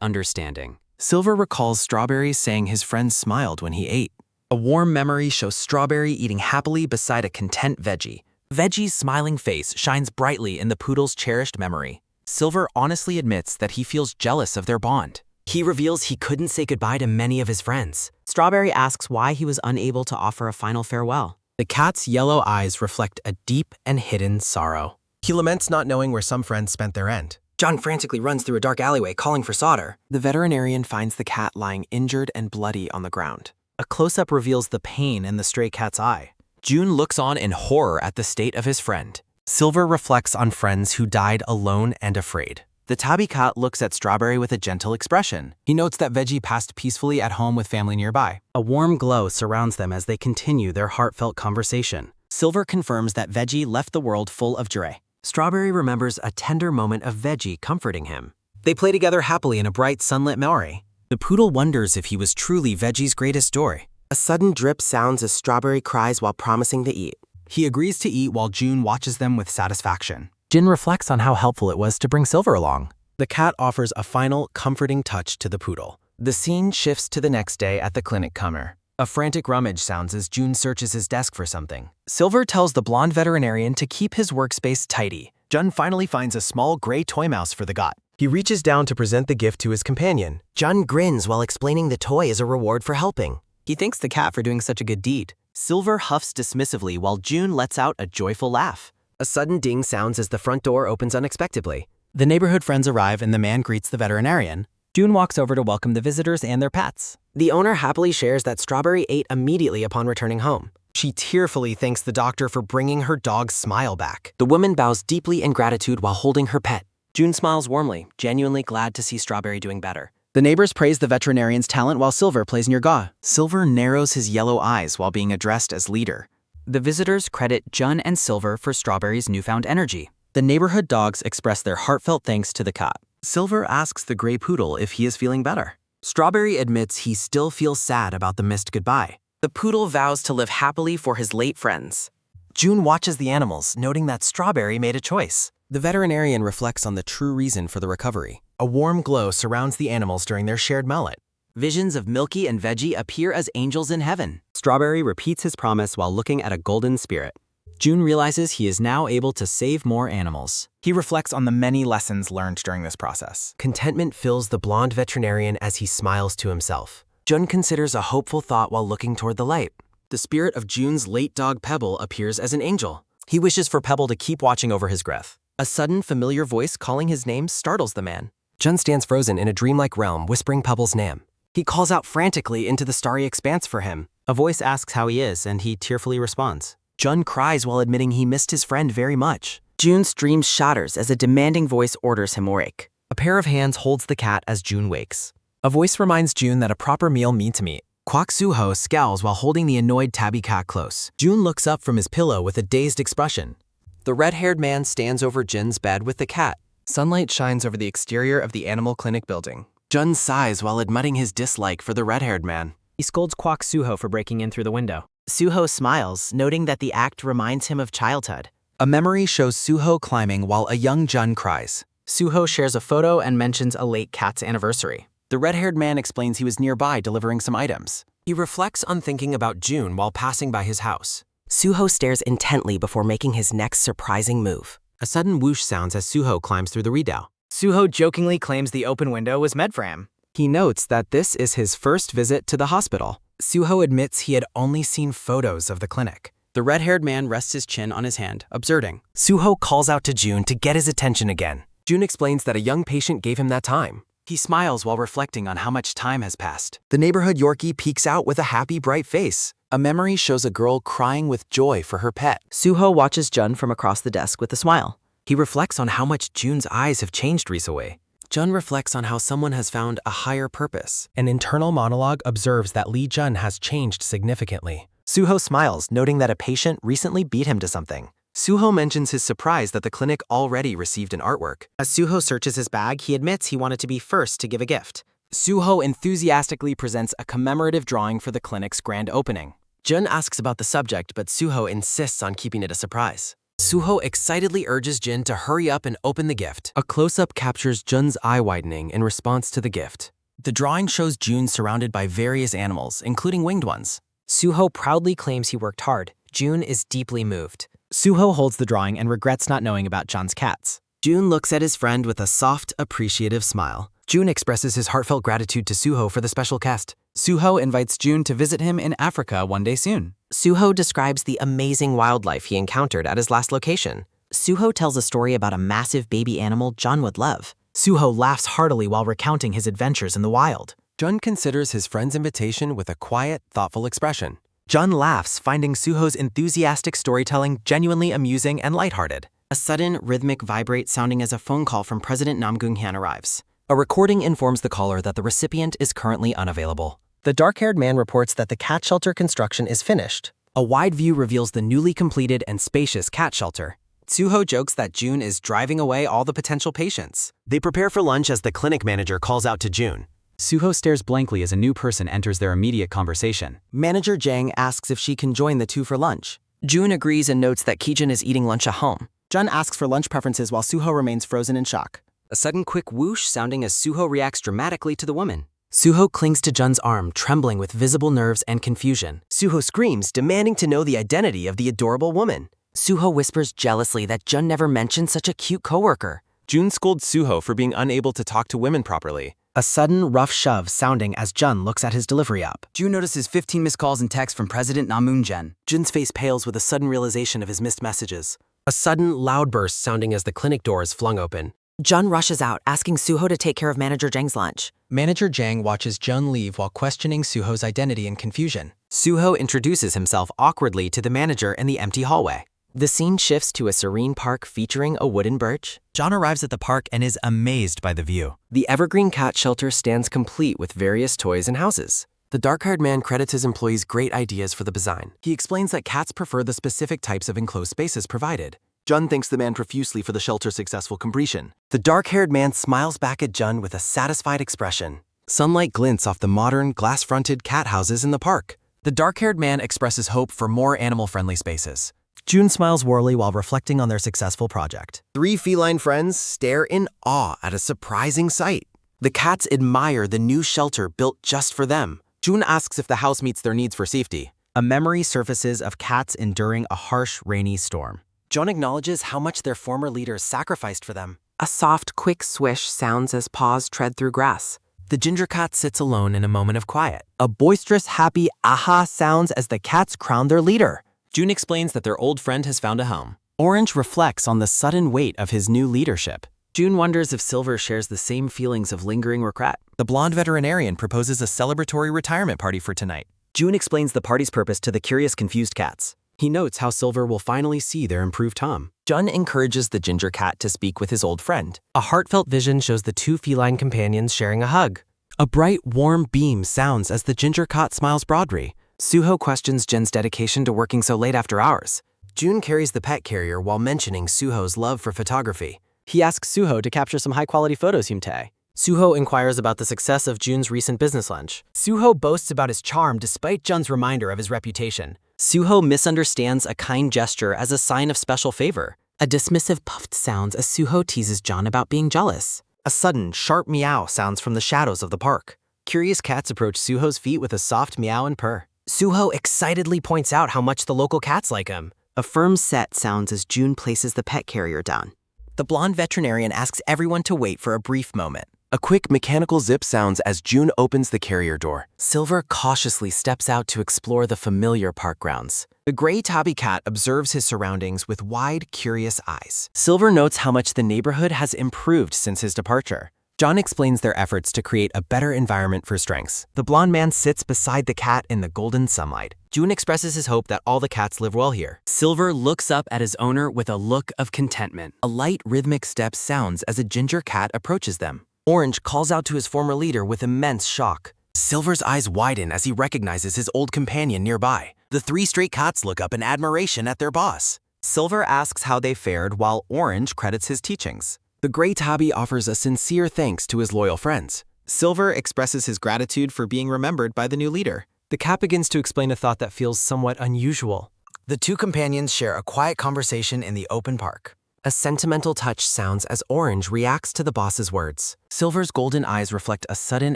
understanding. Silver recalls Strawberry saying his friend smiled when he ate. A warm memory shows Strawberry eating happily beside a content Veggie. Veggie's smiling face shines brightly in the poodle's cherished memory. Silver honestly admits that he feels jealous of their bond. He reveals he couldn't say goodbye to many of his friends. Strawberry asks why he was unable to offer a final farewell. The cat's yellow eyes reflect a deep and hidden sorrow. He laments not knowing where some friends spent their end. John frantically runs through a dark alleyway calling for solder. The veterinarian finds the cat lying injured and bloody on the ground. A close-up reveals the pain in the stray cat's eye. June looks on in horror at the state of his friend. Silver reflects on friends who died alone and afraid. The tabby cat looks at Strawberry with a gentle expression. He notes that Veggie passed peacefully at home with family nearby. A warm glow surrounds them as they continue their heartfelt conversation. Silver confirms that Veggie left the world full of joy. Strawberry remembers a tender moment of Veggie comforting him. They play together happily in a bright sunlit Maori. The poodle wonders if he was truly Veggie's greatest joy. A sudden drip sounds as Strawberry cries while promising to eat. He agrees to eat while June watches them with satisfaction. Jin reflects on how helpful it was to bring Silver along. The cat offers a final, comforting touch to the poodle. The scene shifts to the next day at the clinic comer. A frantic rummage sounds as June searches his desk for something. Silver tells the blonde veterinarian to keep his workspace tidy. Jun finally finds a small gray toy mouse for the got. He reaches down to present the gift to his companion. Jun grins while explaining the toy is a reward for helping. He thanks the cat for doing such a good deed. Silver huffs dismissively while June lets out a joyful laugh. A sudden ding sounds as the front door opens unexpectedly. The neighborhood friends arrive and the man greets the veterinarian. June walks over to welcome the visitors and their pets. The owner happily shares that Strawberry ate immediately upon returning home. She tearfully thanks the doctor for bringing her dog's smile back. The woman bows deeply in gratitude while holding her pet. June smiles warmly, genuinely glad to see Strawberry doing better. The neighbors praise the veterinarian's talent while Silver plays near Ga. Silver narrows his yellow eyes while being addressed as leader. The visitors credit Jun and Silver for Strawberry's newfound energy. The neighborhood dogs express their heartfelt thanks to the cat. Silver asks the gray poodle if he is feeling better. Strawberry admits he still feels sad about the missed goodbye. The poodle vows to live happily for his late friends. June watches the animals, noting that Strawberry made a choice. The veterinarian reflects on the true reason for the recovery. A warm glow surrounds the animals during their shared mullet. Visions of Milky and Veggie appear as angels in heaven. Strawberry repeats his promise while looking at a golden spirit. June realizes he is now able to save more animals. He reflects on the many lessons learned during this process. Contentment fills the blonde veterinarian as he smiles to himself. Jun considers a hopeful thought while looking toward the light. The spirit of June's late dog Pebble appears as an angel. He wishes for Pebble to keep watching over his breath. A sudden familiar voice calling his name startles the man. Jun stands frozen in a dreamlike realm, whispering Pebble's name. He calls out frantically into the starry expanse for him. A voice asks how he is, and he tearfully responds. Jun cries while admitting he missed his friend very much. June's dream shatters as a demanding voice orders him awake. A pair of hands holds the cat as June wakes. A voice reminds June that a proper meal means meat. Kwak Suho scowls while holding the annoyed tabby cat close. June looks up from his pillow with a dazed expression. The red-haired man stands over Jun's bed with the cat. Sunlight shines over the exterior of the animal clinic building. Jun sighs while admitting his dislike for the red-haired man. He scolds Kwak Suho for breaking in through the window. Suho smiles, noting that the act reminds him of childhood. A memory shows Suho climbing while a young Jun cries. Suho shares a photo and mentions a late cat's anniversary. The red-haired man explains he was nearby delivering some items. He reflects on thinking about June while passing by his house. Suho stares intently before making his next surprising move. A sudden whoosh sounds as Suho climbs through the redoubt. Suho jokingly claims the open window was meant for him. He notes that this is his first visit to the hospital. Suho admits he had only seen photos of the clinic. The red-haired man rests his chin on his hand, observing. Suho calls out to June to get his attention again. June explains that a young patient gave him that time. He smiles while reflecting on how much time has passed. The neighborhood Yorkie peeks out with a happy, bright face. A memory shows a girl crying with joy for her pet. Suho watches Jun from across the desk with a smile. He reflects on how much June's eyes have changed recently. Jun reflects on how someone has found a higher purpose. An internal monologue observes that Lee Jun has changed significantly. Suho smiles, noting that a patient recently beat him to something. Suho mentions his surprise that the clinic already received an artwork. As Suho searches his bag, he admits he wanted to be first to give a gift. Suho enthusiastically presents a commemorative drawing for the clinic's grand opening. Jun asks about the subject, but Suho insists on keeping it a surprise. Suho excitedly urges Jin to hurry up and open the gift. A close-up captures Jun's eye widening in response to the gift. The drawing shows June surrounded by various animals, including winged ones. Suho proudly claims he worked hard. June is deeply moved. Suho holds the drawing and regrets not knowing about Jun's cats. June looks at his friend with a soft, appreciative smile. June expresses his heartfelt gratitude to Suho for the special guest. Suho invites June to visit him in Africa one day soon. Suho describes the amazing wildlife he encountered at his last location. Suho tells a story about a massive baby animal Jun would love. Suho laughs heartily while recounting his adventures in the wild. Jun considers his friend's invitation with a quiet, thoughtful expression. Jun laughs, finding Suho's enthusiastic storytelling genuinely amusing and lighthearted. A sudden, rhythmic vibrate sounding as a phone call from President Nam Gung-hyan arrives. A recording informs the caller that the recipient is currently unavailable. The dark-haired man reports that the cat shelter construction is finished. A wide view reveals the newly completed and spacious cat shelter. Suho jokes that June is driving away all the potential patients. They prepare for lunch as the clinic manager calls out to June. Suho stares blankly as a new person enters their immediate conversation. Manager Jang asks if she can join the two for lunch. June agrees and notes that Kijun is eating lunch at home. Jun asks for lunch preferences while Suho remains frozen in shock. A sudden quick whoosh sounding as Suho reacts dramatically to the woman. Suho clings to Jun's arm, trembling with visible nerves and confusion. Suho screams, demanding to know the identity of the adorable woman. Suho whispers jealously that Jun never mentioned such a cute coworker. June scolds Suho for being unable to talk to women properly. A sudden, rough shove sounding as Jun looks at his delivery app. June notices 15 missed calls and texts from President Nam Gung-hyan. Jun's face pales with a sudden realization of his missed messages. A sudden, loud burst sounding as the clinic door is flung open. Jun rushes out, asking Suho to take care of Manager Jang's lunch. Manager Jang watches Jun leave while questioning Suho's identity in confusion. Suho introduces himself awkwardly to the manager in the empty hallway. The scene shifts to a serene park featuring a wooden birch. John arrives at the park and is amazed by the view. The evergreen cat shelter stands complete with various toys and houses. The dark-haired man credits his employees' great ideas for the design. He explains that cats prefer the specific types of enclosed spaces provided. Jun thanks the man profusely for the shelter's successful completion. The dark-haired man smiles back at Jun with a satisfied expression. Sunlight glints off the modern, glass-fronted cat houses in the park. The dark-haired man expresses hope for more animal-friendly spaces. June smiles warmly while reflecting on their successful project. Three feline friends stare in awe at a surprising sight. The cats admire the new shelter built just for them. June asks if the house meets their needs for safety. A memory surfaces of cats enduring a harsh, rainy storm. Jun acknowledges how much their former leaders sacrificed for them. A soft, quick swish sounds as paws tread through grass. The ginger cat sits alone in a moment of quiet. A boisterous, happy aha sounds as the cats crown their leader. June explains that their old friend has found a home. Orange reflects on the sudden weight of his new leadership. June wonders if Silver shares the same feelings of lingering regret. The blonde veterinarian proposes a celebratory retirement party for tonight. June explains the party's purpose to the curious, confused cats. He notes how Silver will finally see their improved Tom. Jun encourages the ginger cat to speak with his old friend. A heartfelt vision shows the two feline companions sharing a hug. A bright, warm beam sounds as the ginger cat smiles broadly. Suho questions Jun's dedication to working so late after hours. June carries the pet carrier while mentioning Suho's love for photography. He asks Suho to capture some high-quality photos himtae. Suho inquires about the success of Jun's recent business lunch. Suho boasts about his charm despite Jun's reminder of his reputation. Suho misunderstands a kind gesture as a sign of special favor. A dismissive puffed sounds as Suho teases John about being jealous. A sudden, sharp meow sounds from the shadows of the park. Curious cats approach Suho's feet with a soft meow and purr. Suho excitedly points out how much the local cats like him. A firm set sounds as June places the pet carrier down. The blonde veterinarian asks everyone to wait for a brief moment. A quick mechanical zip sounds as June opens the carrier door. Silver cautiously steps out to explore the familiar park grounds. The gray tabby cat observes his surroundings with wide, curious eyes. Silver notes how much the neighborhood has improved since his departure. John explains their efforts to create a better environment for strengths. The blonde man sits beside the cat in the golden sunlight. June expresses his hope that all the cats live well here. Silver looks up at his owner with a look of contentment. A light, rhythmic step sounds as a ginger cat approaches them. Orange calls out to his former leader with immense shock. Silver's eyes widen as he recognizes his old companion nearby. The three stray cats look up in admiration at their boss. Silver asks how they fared while Orange credits his teachings. The gray tabby offers a sincere thanks to his loyal friends. Silver expresses his gratitude for being remembered by the new leader. The cat begins to explain a thought that feels somewhat unusual. The two companions share a quiet conversation in the open park. A sentimental touch sounds as Orange reacts to the boss's words. Silver's golden eyes reflect a sudden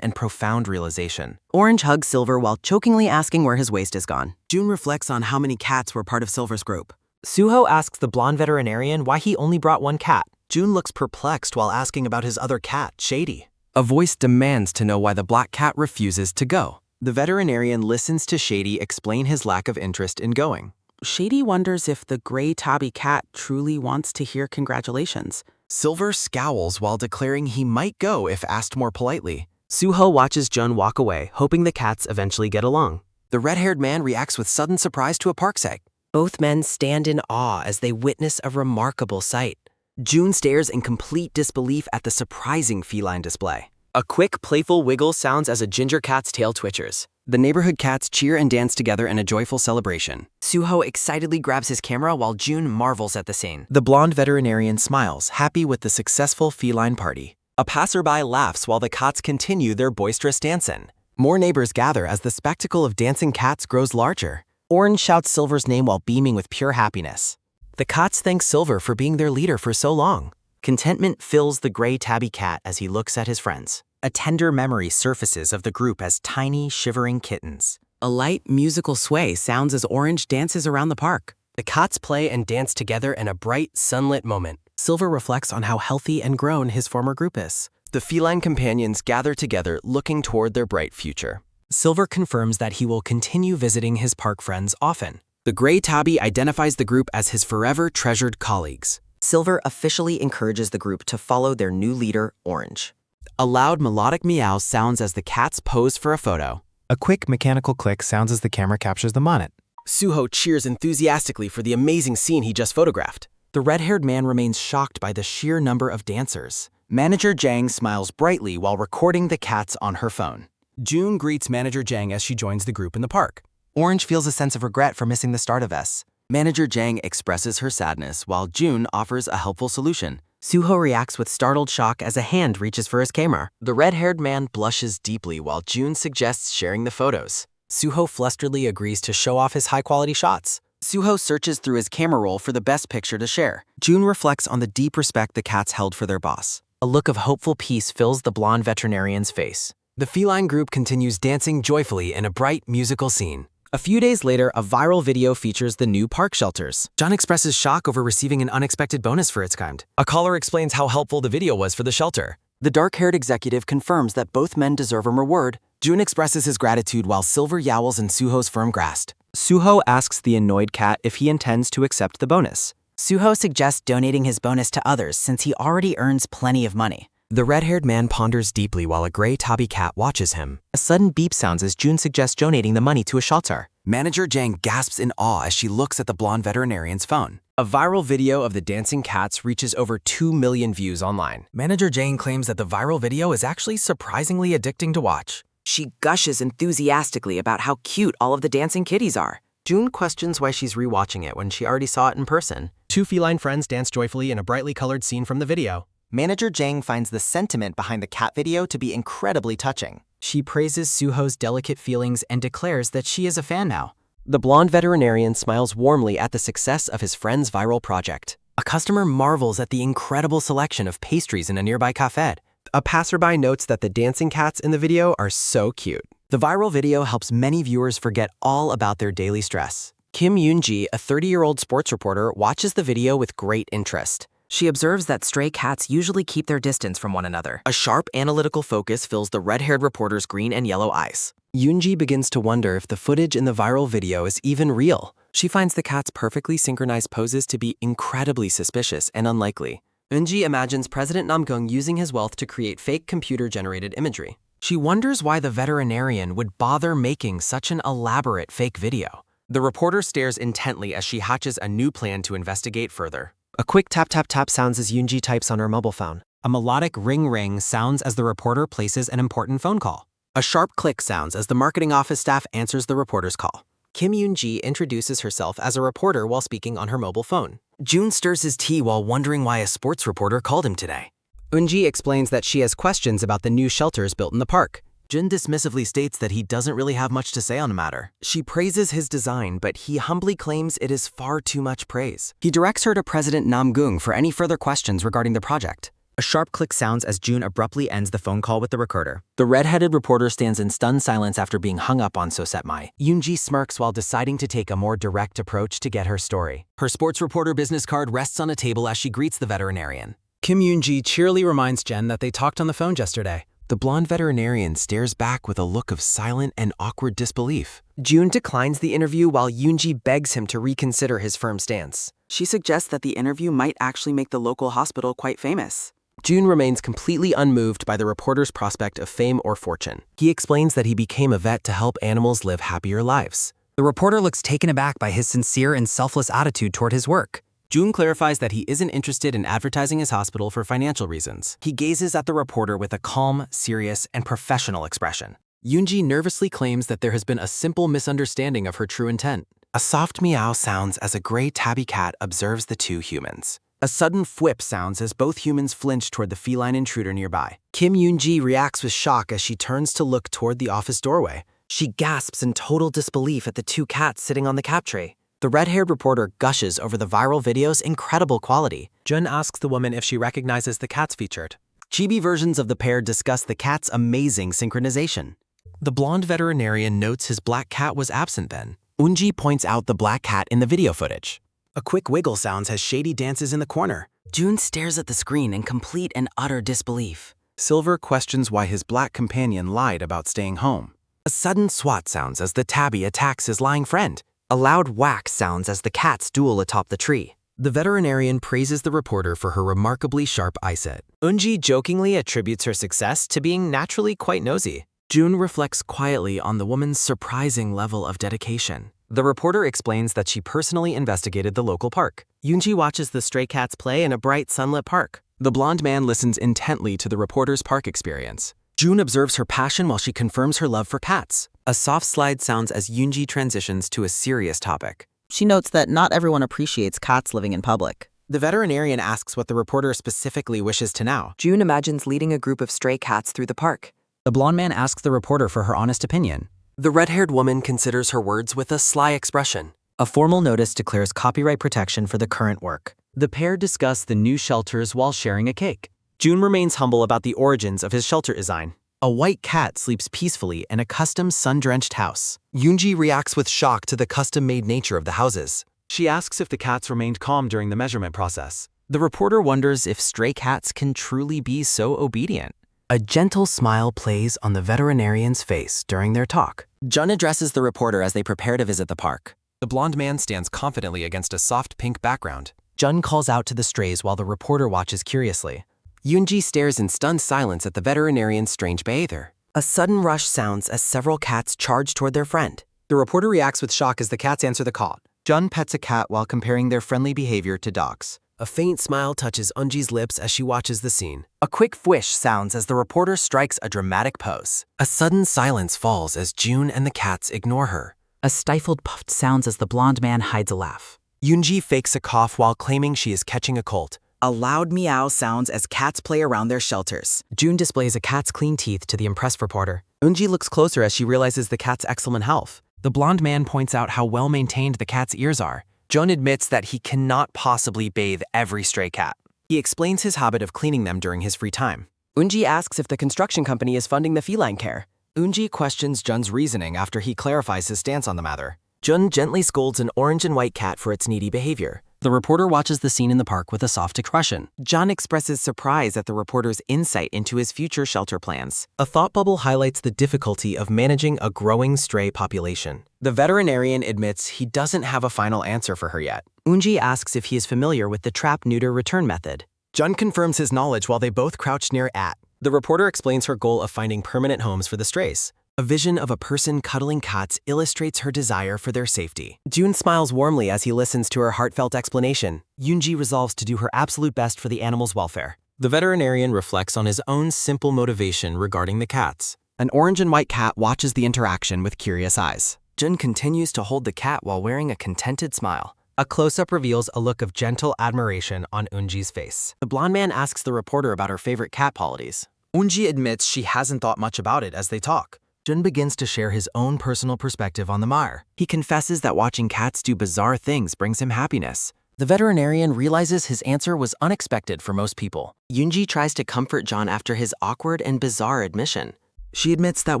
and profound realization. Orange hugs Silver while chokingly asking where his waist is gone. June reflects on how many cats were part of Silver's group. Suho asks the blonde veterinarian why he only brought one cat. June looks perplexed while asking about his other cat, Shady. A voice demands to know why the black cat refuses to go. The veterinarian listens to Shady explain his lack of interest in going. Shady wonders if the gray tabby cat truly wants to hear congratulations. Silver scowls while declaring he might go if asked more politely. Suho watches Jun walk away, hoping the cats eventually get along. The red-haired man reacts with sudden surprise to a park sight. Both men stand in awe as they witness a remarkable sight. June stares in complete disbelief at the surprising feline display. A quick, playful wiggle sounds as a ginger cat's tail twitchers. The neighborhood cats cheer and dance together in a joyful celebration. Suho excitedly grabs his camera while June marvels at the scene. The blonde veterinarian smiles, happy with the successful feline party. A passerby laughs while the cats continue their boisterous dancing. More neighbors gather as the spectacle of dancing cats grows larger. Orange shouts Silver's name while beaming with pure happiness. The cats thank Silver for being their leader for so long. Contentment fills the gray tabby cat as he looks at his friends. A tender memory surfaces of the group as tiny, shivering kittens. A light musical sway sounds as Orange dances around the park. The cats play and dance together in a bright, sunlit moment. Silver reflects on how healthy and grown his former group is. The feline companions gather together, looking toward their bright future. Silver confirms that he will continue visiting his park friends often. The gray tabby identifies the group as his forever treasured colleagues. Silver officially encourages the group to follow their new leader, Orange. A loud melodic meow sounds as the cats pose for a photo. A quick mechanical click sounds as the camera captures them on it. Suho cheers enthusiastically for the amazing scene he just photographed. The red-haired man remains shocked by the sheer number of dancers. Manager Jang smiles brightly while recording the cats on her phone. June greets Manager Jang as she joins the group in the park. Orange feels a sense of regret for missing the start of S. Manager Jang expresses her sadness while June offers a helpful solution. Suho reacts with startled shock as a hand reaches for his camera. The red-haired man blushes deeply while June suggests sharing the photos. Suho flusteredly agrees to show off his high-quality shots. Suho searches through his camera roll for the best picture to share. June reflects on the deep respect the cats held for their boss. A look of hopeful peace fills the blonde veterinarian's face. The feline group continues dancing joyfully in a bright musical scene. A few days later, a viral video features the new park shelters. John expresses shock over receiving an unexpected bonus for its kind. A caller explains how helpful the video was for the shelter. The dark-haired executive confirms that both men deserve a reward. June expresses his gratitude while Silver yowls in Suho's firm grasp. Suho asks the annoyed cat if he intends to accept the bonus. Suho suggests donating his bonus to others since he already earns plenty of money. The red-haired man ponders deeply while a gray tabby cat watches him. A sudden beep sounds as June suggests donating the money to a shelter. Manager Jang gasps in awe as she looks at the blonde veterinarian's phone. A viral video of the dancing cats reaches over 2 million views online. Manager Jang claims that the viral video is actually surprisingly addicting to watch. She gushes enthusiastically about how cute all of the dancing kitties are. June questions why she's rewatching it when she already saw it in person. Two feline friends dance joyfully in a brightly colored scene from the video. Manager Jang finds the sentiment behind the cat video to be incredibly touching. She praises Suho's delicate feelings and declares that she is a fan now. The blonde veterinarian smiles warmly at the success of his friend's viral project. A customer marvels at the incredible selection of pastries in a nearby cafe. A passerby notes that the dancing cats in the video are so cute. The viral video helps many viewers forget all about their daily stress. Kim Yoon-ji, a 30-year-old sports reporter, watches the video with great interest. She observes that stray cats usually keep their distance from one another. A sharp analytical focus fills the red-haired reporter's green and yellow eyes. Yoon-ji begins to wonder if the footage in the viral video is even real. She finds the cat's perfectly synchronized poses to be incredibly suspicious and unlikely. Eun-ji imagines President Nam-gung using his wealth to create fake computer-generated imagery. She wonders why the veterinarian would bother making such an elaborate fake video. The reporter stares intently as she hatches a new plan to investigate further. A quick tap-tap-tap sounds as Yoon-ji types on her mobile phone. A melodic ring-ring sounds as the reporter places an important phone call. A sharp click sounds as the marketing office staff answers the reporter's call. Kim Yoon-ji introduces herself as a reporter while speaking on her mobile phone. Jun stirs his tea while wondering why a sports reporter called him today. Eun-ji explains that she has questions about the new shelters built in the park. Jun dismissively states that he doesn't really have much to say on the matter. She praises his design, but he humbly claims it is far too much praise. He directs her to President Nam-gung for any further questions regarding the project. A sharp click sounds as Jun abruptly ends the phone call with the recorder. The red-headed reporter stands in stunned silence after being hung up on Sosetmai. Yoon-ji smirks while deciding to take a more direct approach to get her story. Her sports reporter business card rests on a table as she greets the veterinarian. Kim Yoon-ji cheerily reminds Jen that they talked on the phone yesterday. The blonde veterinarian stares back with a look of silent and awkward disbelief. Jun declines the interview while Yoon-ji begs him to reconsider his firm stance. She suggests that the interview might actually make the local hospital quite famous. Jun remains completely unmoved by the reporter's prospect of fame or fortune. He explains that he became a vet to help animals live happier lives. The reporter looks taken aback by his sincere and selfless attitude toward his work. Jun clarifies that he isn't interested in advertising his hospital for financial reasons. He gazes at the reporter with a calm, serious, and professional expression. Yoon-ji nervously claims that there has been a simple misunderstanding of her true intent. A soft meow sounds as a gray tabby cat observes the two humans. A sudden whip sounds as both humans flinch toward the feline intruder nearby. Kim Yoon-ji reacts with shock as she turns to look toward the office doorway. She gasps in total disbelief at the two cats sitting on the cap tray. The red-haired reporter gushes over the viral video's incredible quality. Jun asks the woman if she recognizes the cats featured. Chibi versions of the pair discuss the cat's amazing synchronization. The blonde veterinarian notes his black cat was absent then. Eun-ji points out the black cat in the video footage. A quick wiggle sounds as Shady dances in the corner. Jun stares at the screen in complete and utter disbelief. Silver questions why his black companion lied about staying home. A sudden swat sounds as the tabby attacks his lying friend. A loud whack sounds as the cats duel atop the tree. The veterinarian praises the reporter for her remarkably sharp eyesight. Eun-ji jokingly attributes her success to being naturally quite nosy. Jun reflects quietly on the woman's surprising level of dedication. The reporter explains that she personally investigated the local park. Yoon-ji watches the stray cats play in a bright sunlit park. The blonde man listens intently to the reporter's park experience. Jun observes her passion while she confirms her love for cats. A soft slide sounds as Yoon-ji transitions to a serious topic. She notes that not everyone appreciates cats living in public. The veterinarian asks what the reporter specifically wishes to know. Jun imagines leading a group of stray cats through the park. The blonde man asks the reporter for her honest opinion. The red-haired woman considers her words with a sly expression. A formal notice declares copyright protection for the current work. The pair discuss the new shelters while sharing a cake. Jun remains humble about the origins of his shelter design. A white cat sleeps peacefully in a custom sun-drenched house. Yoon-ji reacts with shock to the custom-made nature of the houses. She asks if the cats remained calm during the measurement process. The reporter wonders if stray cats can truly be so obedient. A gentle smile plays on the veterinarian's face during their talk. Jun addresses the reporter as they prepare to visit the park. The blonde man stands confidently against a soft pink background. Jun calls out to the strays while the reporter watches curiously. Yoon-ji stares in stunned silence at the veterinarian's strange behavior. A sudden rush sounds as several cats charge toward their friend. The reporter reacts with shock as the cats answer the call. Jun pets a cat while comparing their friendly behavior to dogs. A faint smile touches Eun-ji's lips as she watches the scene. A quick whish sounds as the reporter strikes a dramatic pose. A sudden silence falls as Jun and the cats ignore her. A stifled puff sounds as the blonde man hides a laugh. Yoon-ji fakes a cough while claiming she is catching a cold. A loud meow sounds as cats play around their shelters. Jun displays a cat's clean teeth to the impressed reporter. Eun-ji looks closer as she realizes the cat's excellent health. The blonde man points out how well-maintained the cat's ears are. Jun admits that he cannot possibly bathe every stray cat. He explains his habit of cleaning them during his free time. Eunji asks if the construction company is funding the feline care. Eunji questions Jun's reasoning after he clarifies his stance on the matter. Jun gently scolds an orange and white cat for its needy behavior. The reporter watches the scene in the park with a soft expression. Jun expresses surprise at the reporter's insight into his future shelter plans. A thought bubble highlights the difficulty of managing a growing stray population. The veterinarian admits he doesn't have a final answer for her yet. Eunji asks if he is familiar with the trap-neuter return method. Jun confirms his knowledge while they both crouch near At. The reporter explains her goal of finding permanent homes for the strays. A vision of a person cuddling cats illustrates her desire for their safety. Jun smiles warmly as he listens to her heartfelt explanation. Eunji resolves to do her absolute best for the animal's welfare. The veterinarian reflects on his own simple motivation regarding the cats. An orange and white cat watches the interaction with curious eyes. Jun continues to hold the cat while wearing a contented smile. A close-up reveals a look of gentle admiration on Eunji's face. The blonde man asks the reporter about her favorite cat qualities. Eunji admits she hasn't thought much about it as they talk. Jun begins to share his own personal perspective on the mire. He confesses that watching cats do bizarre things brings him happiness. The veterinarian realizes his answer was unexpected for most people. Eunji tries to comfort Jun after his awkward and bizarre admission. She admits that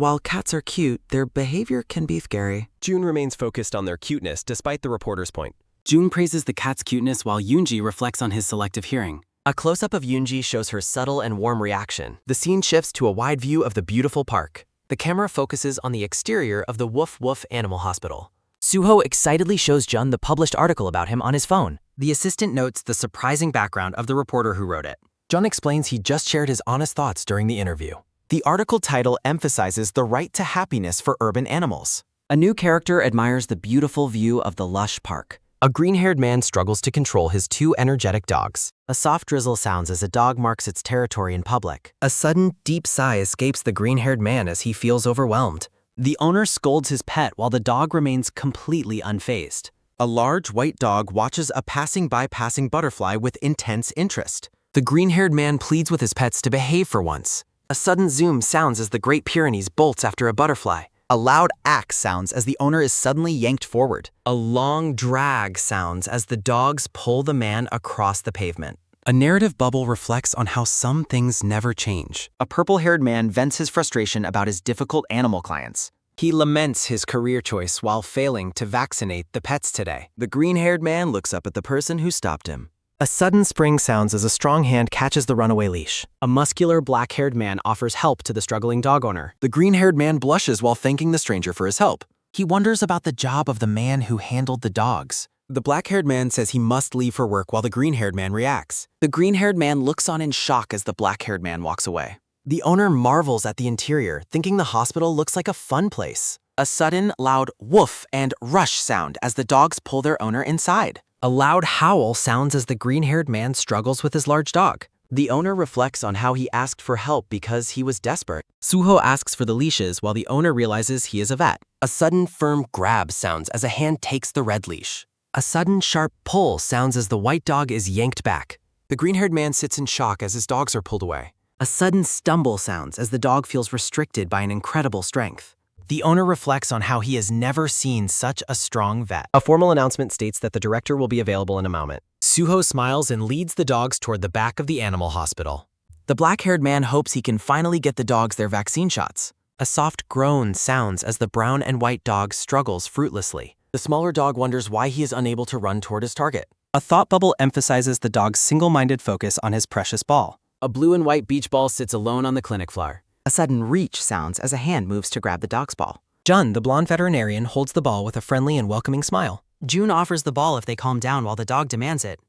while cats are cute, their behavior can be scary. Jun remains focused on their cuteness despite the reporter's point. Jun praises the cat's cuteness while Eunji reflects on his selective hearing. A close-up of Eunji shows her subtle and warm reaction. The scene shifts to a wide view of the beautiful park. The camera focuses on the exterior of the Woof Woof Animal Hospital. Suho excitedly shows Jun the published article about him on his phone. The assistant notes the surprising background of the reporter who wrote it. Jun explains he just shared his honest thoughts during the interview. The article title emphasizes the right to happiness for urban animals. A new character admires the beautiful view of the lush park. A green-haired man struggles to control his two energetic dogs. A soft drizzle sounds as a dog marks its territory in public. A sudden, deep sigh escapes the green-haired man as he feels overwhelmed. The owner scolds his pet while the dog remains completely unfazed. A large white dog watches a passing butterfly with intense interest. The green-haired man pleads with his pets to behave for once. A sudden zoom sounds as the Great Pyrenees bolts after a butterfly. A loud axe sounds as the owner is suddenly yanked forward. A long drag sounds as the dogs pull the man across the pavement. A narrative bubble reflects on how some things never change. A purple-haired man vents his frustration about his difficult animal clients. He laments his career choice while failing to vaccinate the pets today. The green-haired man looks up at the person who stopped him. A sudden spring sounds as a strong hand catches the runaway leash. A muscular, black-haired man offers help to the struggling dog owner. The green-haired man blushes while thanking the stranger for his help. He wonders about the job of the man who handled the dogs. The black-haired man says he must leave for work while the green-haired man reacts. The green-haired man looks on in shock as the black-haired man walks away. The owner marvels at the interior, thinking the hospital looks like a fun place. A sudden, loud woof and rush sound as the dogs pull their owner inside. A loud howl sounds as the green-haired man struggles with his large dog. The owner reflects on how he asked for help because he was desperate. Suho asks for the leashes while the owner realizes he is a vet. A sudden firm grab sounds as a hand takes the red leash. A sudden sharp pull sounds as the white dog is yanked back. The green-haired man sits in shock as his dogs are pulled away. A sudden stumble sounds as the dog feels restricted by an incredible strength. The owner reflects on how he has never seen such a strong vet. A formal announcement states that the director will be available in a moment. Suho smiles and leads the dogs toward the back of the animal hospital. The black-haired man hopes he can finally get the dogs their vaccine shots. A soft groan sounds as the brown and white dog struggles fruitlessly. The smaller dog wonders why he is unable to run toward his target. A thought bubble emphasizes the dog's single-minded focus on his precious ball. A blue and white beach ball sits alone on the clinic floor. A sudden reach sounds as a hand moves to grab the dog's ball. Jun, the blonde veterinarian, holds the ball with a friendly and welcoming smile. Jun offers the ball if they calm down while the dog demands it.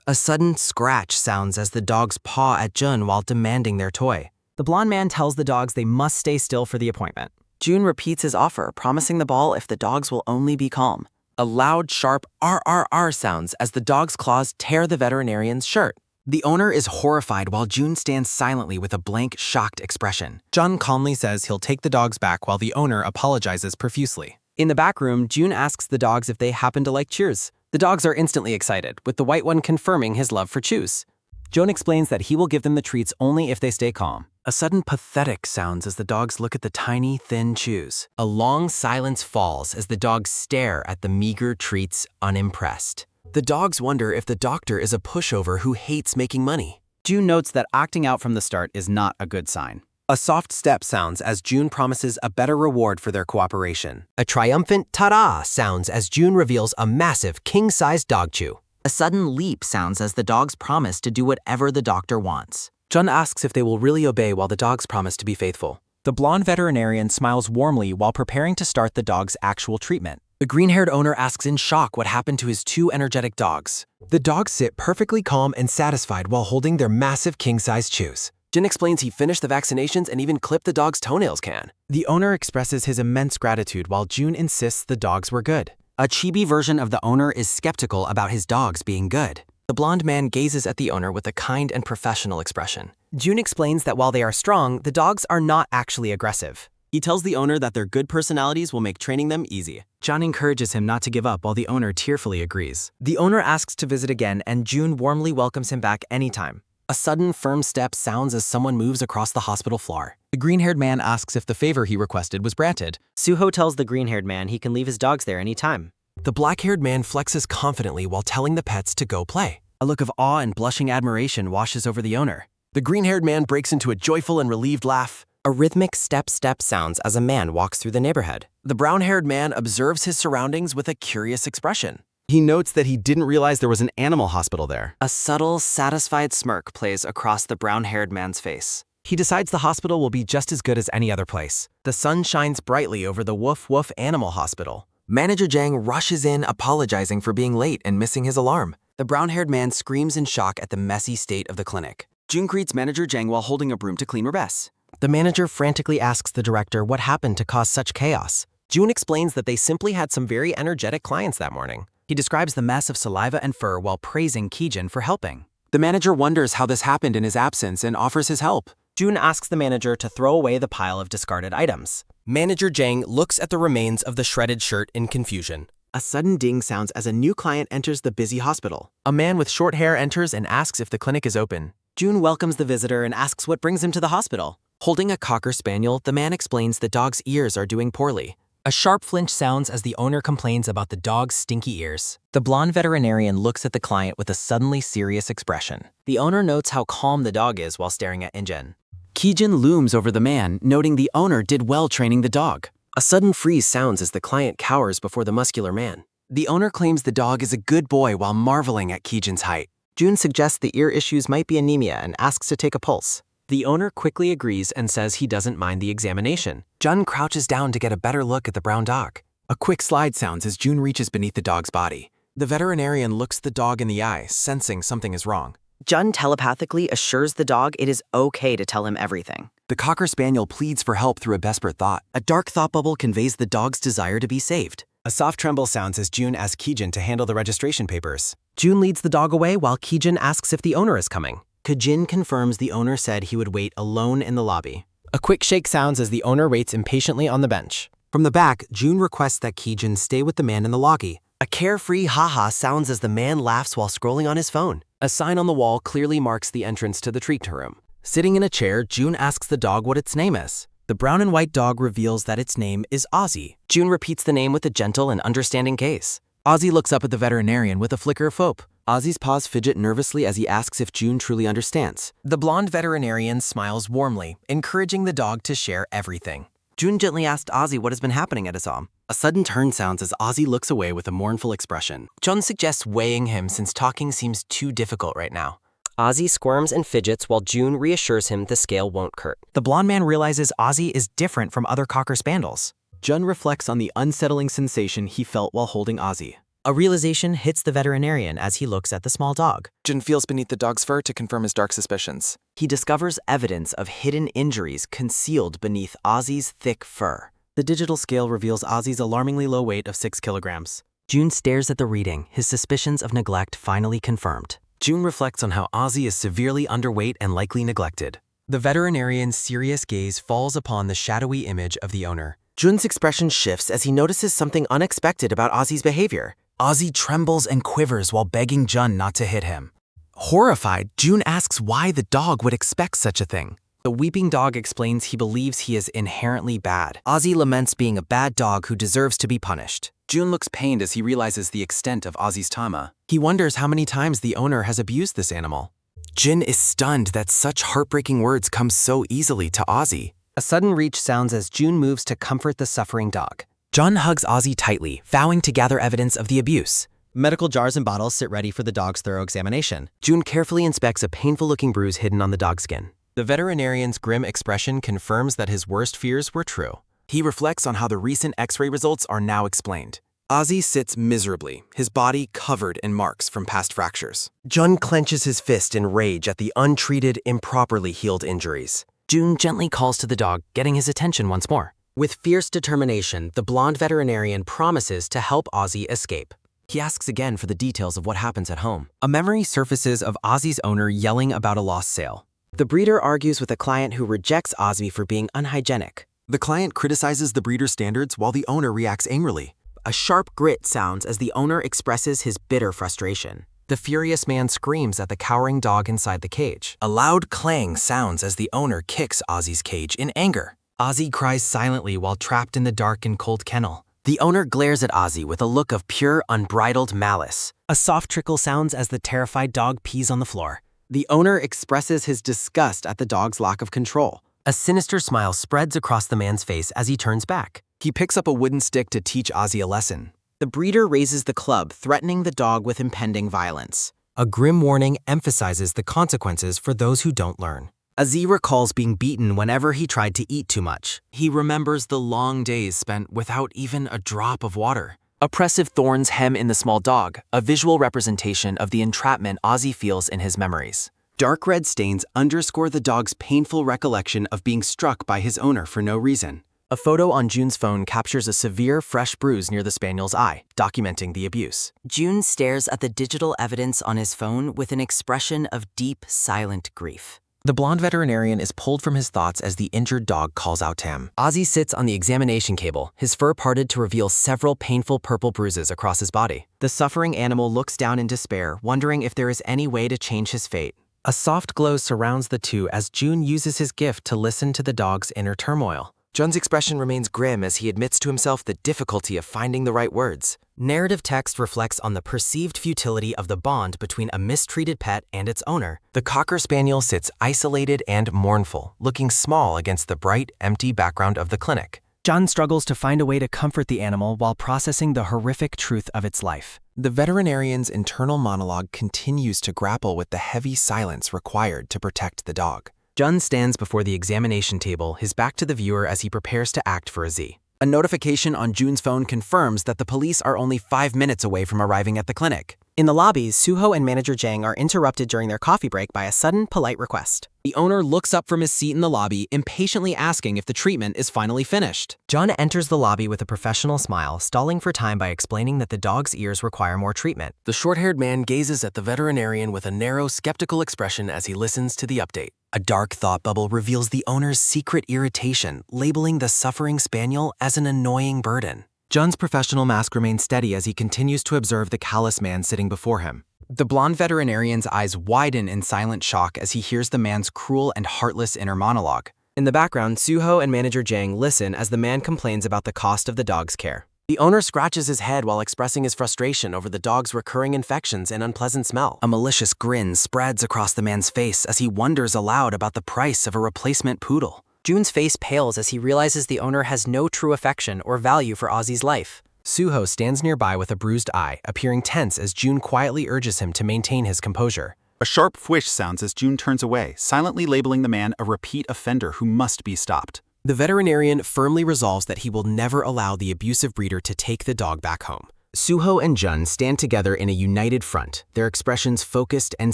A sudden scratch sounds as the dogs paw at Jun while demanding their toy. The blonde man tells the dogs they must stay still for the appointment. Jun repeats his offer, promising the ball if the dogs will only be calm. A loud, sharp RRR sounds as the dog's claws tear the veterinarian's shirt. The owner is horrified while Jun stands silently with a blank, shocked expression. Jun calmly says he'll take the dogs back while the owner apologizes profusely. In the back room, Jun asks the dogs if they happen to like cheers. The dogs are instantly excited, with the white one confirming his love for chews. Jun explains that he will give them the treats only if they stay calm. A sudden pathetic sounds as the dogs look at the tiny, thin chews. A long silence falls as the dogs stare at the meager treats unimpressed. The dogs wonder if the doctor is a pushover who hates making money. Jun notes that acting out from the start is not a good sign. A soft step sounds as Jun promises a better reward for their cooperation. A triumphant ta-da sounds as Jun reveals a massive king-sized dog chew. A sudden leap sounds as the dogs promise to do whatever the doctor wants. Jun asks if they will really obey while the dogs promise to be faithful. The blonde veterinarian smiles warmly while preparing to start the dog's actual treatment. The green-haired owner asks in shock what happened to his two energetic dogs. The dogs sit perfectly calm and satisfied while holding their massive king-sized chews. Jin explains he finished the vaccinations and even clipped the dog's toenails can. The owner expresses his immense gratitude while Jun insists the dogs were good. A chibi version of the owner is skeptical about his dogs being good. The blonde man gazes at the owner with a kind and professional expression. Jun explains that while they are strong, the dogs are not actually aggressive. He tells the owner that their good personalities will make training them easy. Jun encourages him not to give up while the owner tearfully agrees. The owner asks to visit again and Jun warmly welcomes him back anytime. A sudden, firm step sounds as someone moves across the hospital floor. The green-haired man asks if the favor he requested was granted. Suho tells the green-haired man he can leave his dogs there anytime. The black-haired man flexes confidently while telling the pets to go play. A look of awe and blushing admiration washes over the owner. The green-haired man breaks into a joyful and relieved laugh. A rhythmic step sounds as a man walks through the neighborhood. The brown-haired man observes his surroundings with a curious expression. He notes that he didn't realize there was an animal hospital there. A subtle, satisfied smirk plays across the brown-haired man's face. He decides the hospital will be just as good as any other place. The sun shines brightly over the Woof Woof Animal Hospital. Manager Jang rushes in apologizing for being late and missing his alarm. The brown-haired man screams in shock at the messy state of the clinic. Jun greets Manager Jang while holding a broom to clean her mess. The manager frantically asks the director what happened to cause such chaos. Jun explains that they simply had some very energetic clients that morning. He describes the mess of saliva and fur while praising Kijin for helping. The manager wonders how this happened in his absence and offers his help. Jun asks the manager to throw away the pile of discarded items. Manager Jang looks at the remains of the shredded shirt in confusion. A sudden ding sounds as a new client enters the busy hospital. A man with short hair enters and asks if the clinic is open. Jun welcomes the visitor and asks what brings him to the hospital. Holding a cocker spaniel, the man explains the dog's ears are doing poorly. A sharp flinch sounds as the owner complains about the dog's stinky ears. The blonde veterinarian looks at the client with a suddenly serious expression. The owner notes how calm the dog is while staring at Injin. Kijin looms over the man, noting the owner did well training the dog. A sudden freeze sounds as the client cowers before the muscular man. The owner claims the dog is a good boy while marveling at Kijin's height. Jun suggests the ear issues might be anemia and asks to take a pulse. The owner quickly agrees and says he doesn't mind the examination. Jun crouches down to get a better look at the brown dog. A quick slide sounds as Jun reaches beneath the dog's body. The veterinarian looks the dog in the eye, sensing something is wrong. Jun telepathically assures the dog it is okay to tell him everything. The cocker spaniel pleads for help through a desperate thought. A dark thought bubble conveys the dog's desire to be saved. A soft tremble sounds as Jun asks Kijin to handle the registration papers. Jun leads the dog away while Kijin asks if the owner is coming. Kijin confirms the owner said he would wait alone in the lobby. A quick shake sounds as the owner waits impatiently on the bench. From the back, Jun requests that Kijin stay with the man in the lobby. A carefree haha sounds as the man laughs while scrolling on his phone. A sign on the wall clearly marks the entrance to the treat room. Sitting in a chair, Jun asks the dog what its name is. The brown and white dog reveals that its name is Ozzy. Jun repeats the name with a gentle and understanding gaze. Ozzy looks up at the veterinarian with a flicker of hope. Ozzy's paws fidget nervously as he asks if Jun truly understands. The blonde veterinarian smiles warmly, encouraging the dog to share everything. Jun gently asked Ozzy what has been happening at his home. A sudden turn sounds as Ozzy looks away with a mournful expression. Jun suggests weighing him since talking seems too difficult right now. Ozzy squirms and fidgets while Jun reassures him the scale won't hurt. The blonde man realizes Ozzy is different from other cocker spaniels. Jun reflects on the unsettling sensation he felt while holding Ozzy. A realization hits the veterinarian as he looks at the small dog. Jun feels beneath the dog's fur to confirm his dark suspicions. He discovers evidence of hidden injuries concealed beneath Ozzy's thick fur. The digital scale reveals Ozzy's alarmingly low weight of 6 kilograms. Jun stares at the reading, his suspicions of neglect finally confirmed. Jun reflects on how Ozzy is severely underweight and likely neglected. The veterinarian's serious gaze falls upon the shadowy image of the owner. Jun's expression shifts as he notices something unexpected about Ozzy's behavior. Ozzy trembles and quivers while begging Jun not to hit him. Horrified, June asks why the dog would expect such a thing. The weeping dog explains he believes he is inherently bad. Ozzy laments being a bad dog who deserves to be punished. June looks pained as he realizes the extent of Ozzy's trauma. He wonders how many times the owner has abused this animal. Jin is stunned that such heartbreaking words come so easily to Ozzy. A sudden reach sounds as June moves to comfort the suffering dog. Jun hugs Ozzy tightly, vowing to gather evidence of the abuse. Medical jars and bottles sit ready for the dog's thorough examination. June carefully inspects a painful-looking bruise hidden on the dog's skin. The veterinarian's grim expression confirms that his worst fears were true. He reflects on how the recent X-ray results are now explained. Ozzy sits miserably, his body covered in marks from past fractures. Jun clenches his fist in rage at the untreated, improperly healed injuries. June gently calls to the dog, getting his attention once more. With fierce determination, the blonde veterinarian promises to help Ozzy escape. He asks again for the details of what happens at home. A memory surfaces of Ozzy's owner yelling about a lost sale. The breeder argues with a client who rejects Ozzy for being unhygienic. The client criticizes the breeder's standards while the owner reacts angrily. A sharp grit sounds as the owner expresses his bitter frustration. The furious man screams at the cowering dog inside the cage. A loud clang sounds as the owner kicks Ozzy's cage in anger. Ozzy cries silently while trapped in the dark and cold kennel. The owner glares at Ozzy with a look of pure, unbridled malice. A soft trickle sounds as the terrified dog pees on the floor. The owner expresses his disgust at the dog's lack of control. A sinister smile spreads across the man's face as he turns back. He picks up a wooden stick to teach Ozzy a lesson. The breeder raises the club, threatening the dog with impending violence. A grim warning emphasizes the consequences for those who don't learn. Ozzy recalls being beaten whenever he tried to eat too much. He remembers the long days spent without even a drop of water. Oppressive thorns hem in the small dog, a visual representation of the entrapment Ozzy feels in his memories. Dark red stains underscore the dog's painful recollection of being struck by his owner for no reason. A photo on June's phone captures a severe, fresh bruise near the spaniel's eye, documenting the abuse. June stares at the digital evidence on his phone with an expression of deep, silent grief. The blonde veterinarian is pulled from his thoughts as the injured dog calls out to him. Ozzy sits on the examination cable, his fur parted to reveal several painful purple bruises across his body. The suffering animal looks down in despair, wondering if there is any way to change his fate. A soft glow surrounds the two as June uses his gift to listen to the dog's inner turmoil. Jun's expression remains grim as he admits to himself the difficulty of finding the right words. Narrative text reflects on the perceived futility of the bond between a mistreated pet and its owner. The Cocker Spaniel sits isolated and mournful, looking small against the bright, empty background of the clinic. Jun struggles to find a way to comfort the animal while processing the horrific truth of its life. The veterinarian's internal monologue continues to grapple with the heavy silence required to protect the dog. Jun stands before the examination table, his back to the viewer as he prepares to act for Ozzy. A notification on June's phone confirms that the police are only 5 minutes away from arriving at the clinic. In the lobbies, Suho and manager Jang are interrupted during their coffee break by a sudden, polite request. The owner looks up from his seat in the lobby, impatiently asking if the treatment is finally finished. Jun enters the lobby with a professional smile, stalling for time by explaining that the dog's ears require more treatment. The short-haired man gazes at the veterinarian with a narrow, skeptical expression as he listens to the update. A dark thought bubble reveals the owner's secret irritation, labeling the suffering spaniel as an annoying burden. Jun's professional mask remains steady as he continues to observe the callous man sitting before him. The blonde veterinarian's eyes widen in silent shock as he hears the man's cruel and heartless inner monologue. In the background, Suho and manager Jang listen as the man complains about the cost of the dog's care. The owner scratches his head while expressing his frustration over the dog's recurring infections and unpleasant smell. A malicious grin spreads across the man's face as he wonders aloud about the price of a replacement poodle. June's face pales as he realizes the owner has no true affection or value for Ozzy's life. Suho stands nearby with a bruised eye, appearing tense as June quietly urges him to maintain his composure. A sharp whish sounds as June turns away, silently labeling the man a repeat offender who must be stopped. The veterinarian firmly resolves that he will never allow the abusive breeder to take the dog back home. Suho and Jun stand together in a united front, their expressions focused and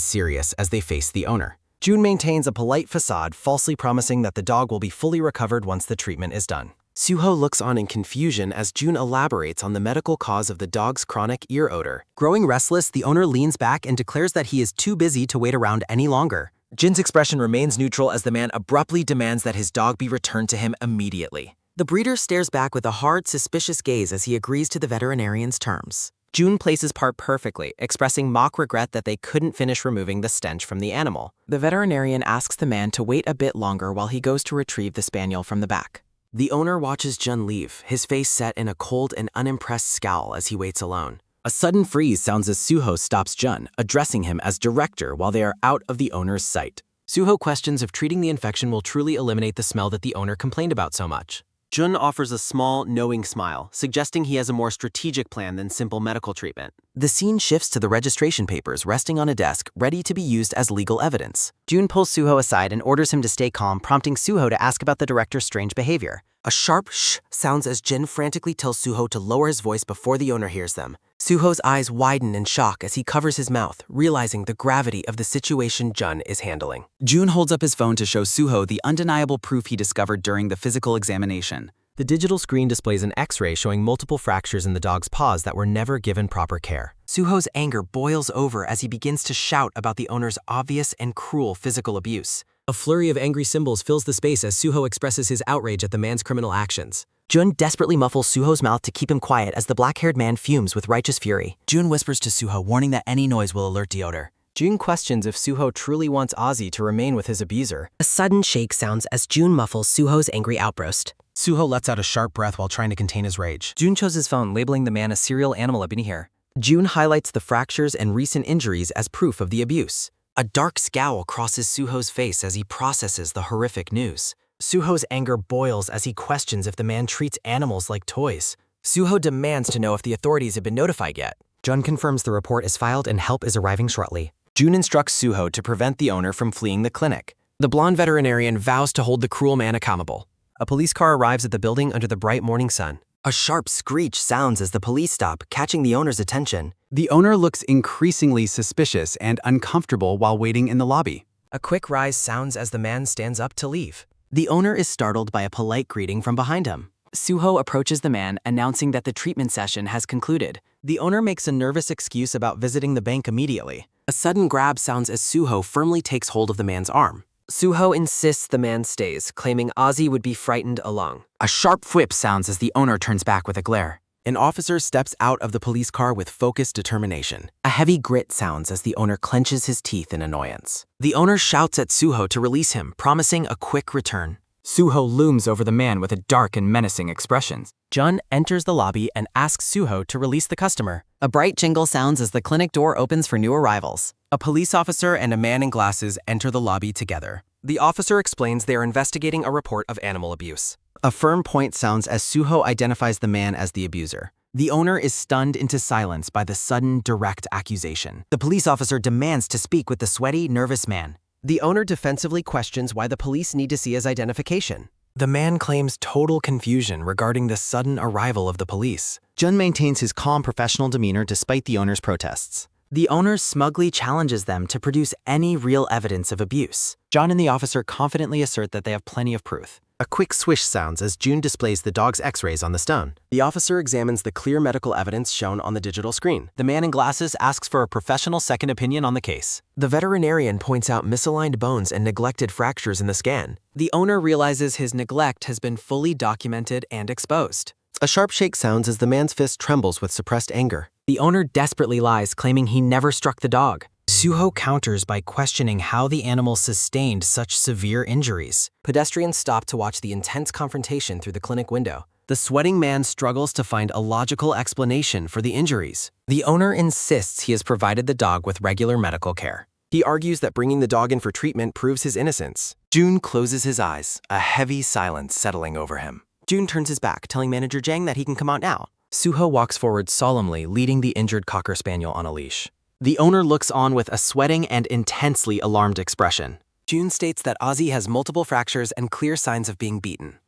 serious as they face the owner. June maintains a polite facade, falsely promising that the dog will be fully recovered once the treatment is done. Suho looks on in confusion as June elaborates on the medical cause of the dog's chronic ear odor. Growing restless, the owner leans back and declares that he is too busy to wait around any longer. Jin's expression remains neutral as the man abruptly demands that his dog be returned to him immediately. The breeder stares back with a hard, suspicious gaze as he agrees to the veterinarian's terms. June plays his part perfectly, expressing mock regret that they couldn't finish removing the stench from the animal. The veterinarian asks the man to wait a bit longer while he goes to retrieve the spaniel from the back. The owner watches Jun leave, his face set in a cold and unimpressed scowl as he waits alone. A sudden freeze sounds as Suho stops Jun, addressing him as director while they are out of the owner's sight. Suho questions if treating the infection will truly eliminate the smell that the owner complained about so much. Jun offers a small, knowing smile, suggesting he has a more strategic plan than simple medical treatment. The scene shifts to the registration papers resting on a desk, ready to be used as legal evidence. June pulls Suho aside and orders him to stay calm, prompting Suho to ask about the director's strange behavior. A sharp shh sounds as Jin frantically tells Suho to lower his voice before the owner hears them. Suho's eyes widen in shock as he covers his mouth, realizing the gravity of the situation Jun is handling. June holds up his phone to show Suho the undeniable proof he discovered during the physical examination. The digital screen displays an X-ray showing multiple fractures in the dog's paws that were never given proper care. Suho's anger boils over as he begins to shout about the owner's obvious and cruel physical abuse. A flurry of angry symbols fills the space as Suho expresses his outrage at the man's criminal actions. Jun desperately muffles Suho's mouth to keep him quiet as the black-haired man fumes with righteous fury. June whispers to Suho, warning that any noise will alert Deodar. June questions if Suho truly wants Ozzy to remain with his abuser. A sudden shake sounds as June muffles Suho's angry outburst. Suho lets out a sharp breath while trying to contain his rage. June shows his phone, labeling the man a serial animal abuse. June highlights the fractures and recent injuries as proof of the abuse. A dark scowl crosses Suho's face as he processes the horrific news. Suho's anger boils as he questions if the man treats animals like toys. Suho demands to know if the authorities have been notified yet. Jun confirms the report is filed and help is arriving shortly. June instructs Suho to prevent the owner from fleeing the clinic. The blonde veterinarian vows to hold the cruel man accountable. A police car arrives at the building under the bright morning sun. A sharp screech sounds as the police stop, catching the owner's attention. The owner looks increasingly suspicious and uncomfortable while waiting in the lobby. A quick rise sounds as the man stands up to leave. The owner is startled by a polite greeting from behind him. Suho approaches the man, announcing that the treatment session has concluded. The owner makes a nervous excuse about visiting the bank immediately. A sudden grab sounds as Suho firmly takes hold of the man's arm. Suho insists the man stays, claiming Ozzy would be frightened along. A sharp whip sounds as the owner turns back with a glare. An officer steps out of the police car with focused determination. A heavy grit sounds as the owner clenches his teeth in annoyance. The owner shouts at Suho to release him, promising a quick return. Suho looms over the man with a dark and menacing expression. Jun enters the lobby and asks Suho to release the customer. A bright jingle sounds as the clinic door opens for new arrivals. A police officer and a man in glasses enter the lobby together. The officer explains they are investigating a report of animal abuse. A firm point sounds as Suho identifies the man as the abuser. The owner is stunned into silence by the sudden, direct accusation. The police officer demands to speak with the sweaty, nervous man. The owner defensively questions why the police need to see his identification. The man claims total confusion regarding the sudden arrival of the police. Jun maintains his calm professional demeanor despite the owner's protests. The owner smugly challenges them to produce any real evidence of abuse. Jun and the officer confidently assert that they have plenty of proof. A quick swish sounds as June displays the dog's x-rays on the stone. The officer examines the clear medical evidence shown on the digital screen. The man in glasses asks for a professional second opinion on the case. The veterinarian points out misaligned bones and neglected fractures in the scan. The owner realizes his neglect has been fully documented and exposed. A sharp shake sounds as the man's fist trembles with suppressed anger. The owner desperately lies, claiming he never struck the dog. Suho counters by questioning how the animal sustained such severe injuries. Pedestrians stop to watch the intense confrontation through the clinic window. The sweating man struggles to find a logical explanation for the injuries. The owner insists he has provided the dog with regular medical care. He argues that bringing the dog in for treatment proves his innocence. June closes his eyes, a heavy silence settling over him. June turns his back, telling Manager Jang that he can come out now. Suho walks forward solemnly, leading the injured Cocker Spaniel on a leash. The owner looks on with a sweating and intensely alarmed expression. June states that Ozzy has multiple fractures and clear signs of being beaten.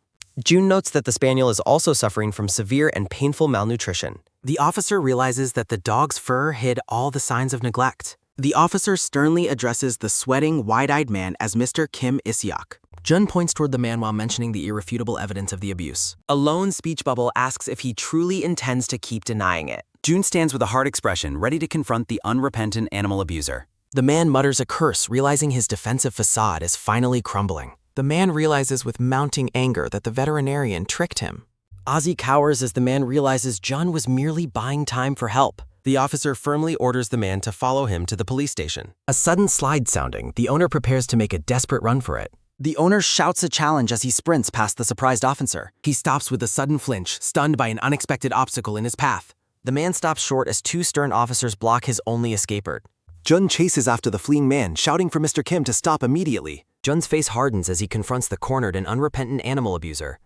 June notes that the Spaniel is also suffering from severe and painful malnutrition. The officer realizes that the dog's fur hid all the signs of neglect. The officer sternly addresses the sweating, wide-eyed man as Mr. Kim Isyok. Jun points toward the man while mentioning the irrefutable evidence of the abuse. A lone speech bubble asks if he truly intends to keep denying it. June stands with a hard expression, ready to confront the unrepentant animal abuser. The man mutters a curse, realizing his defensive facade is finally crumbling. The man realizes with mounting anger that the veterinarian tricked him. Ozzy cowers as the man realizes Jun was merely buying time for help. The officer firmly orders the man to follow him to the police station. A sudden slide sounding, the owner prepares to make a desperate run for it. The owner shouts a challenge as he sprints past the surprised officer. He stops with a sudden flinch, stunned by an unexpected obstacle in his path. The man stops short as two stern officers block his only escape route. Jun chases after the fleeing man, shouting for Mr. Kim to stop immediately. Jun's face hardens as he confronts the cornered and unrepentant animal abuser.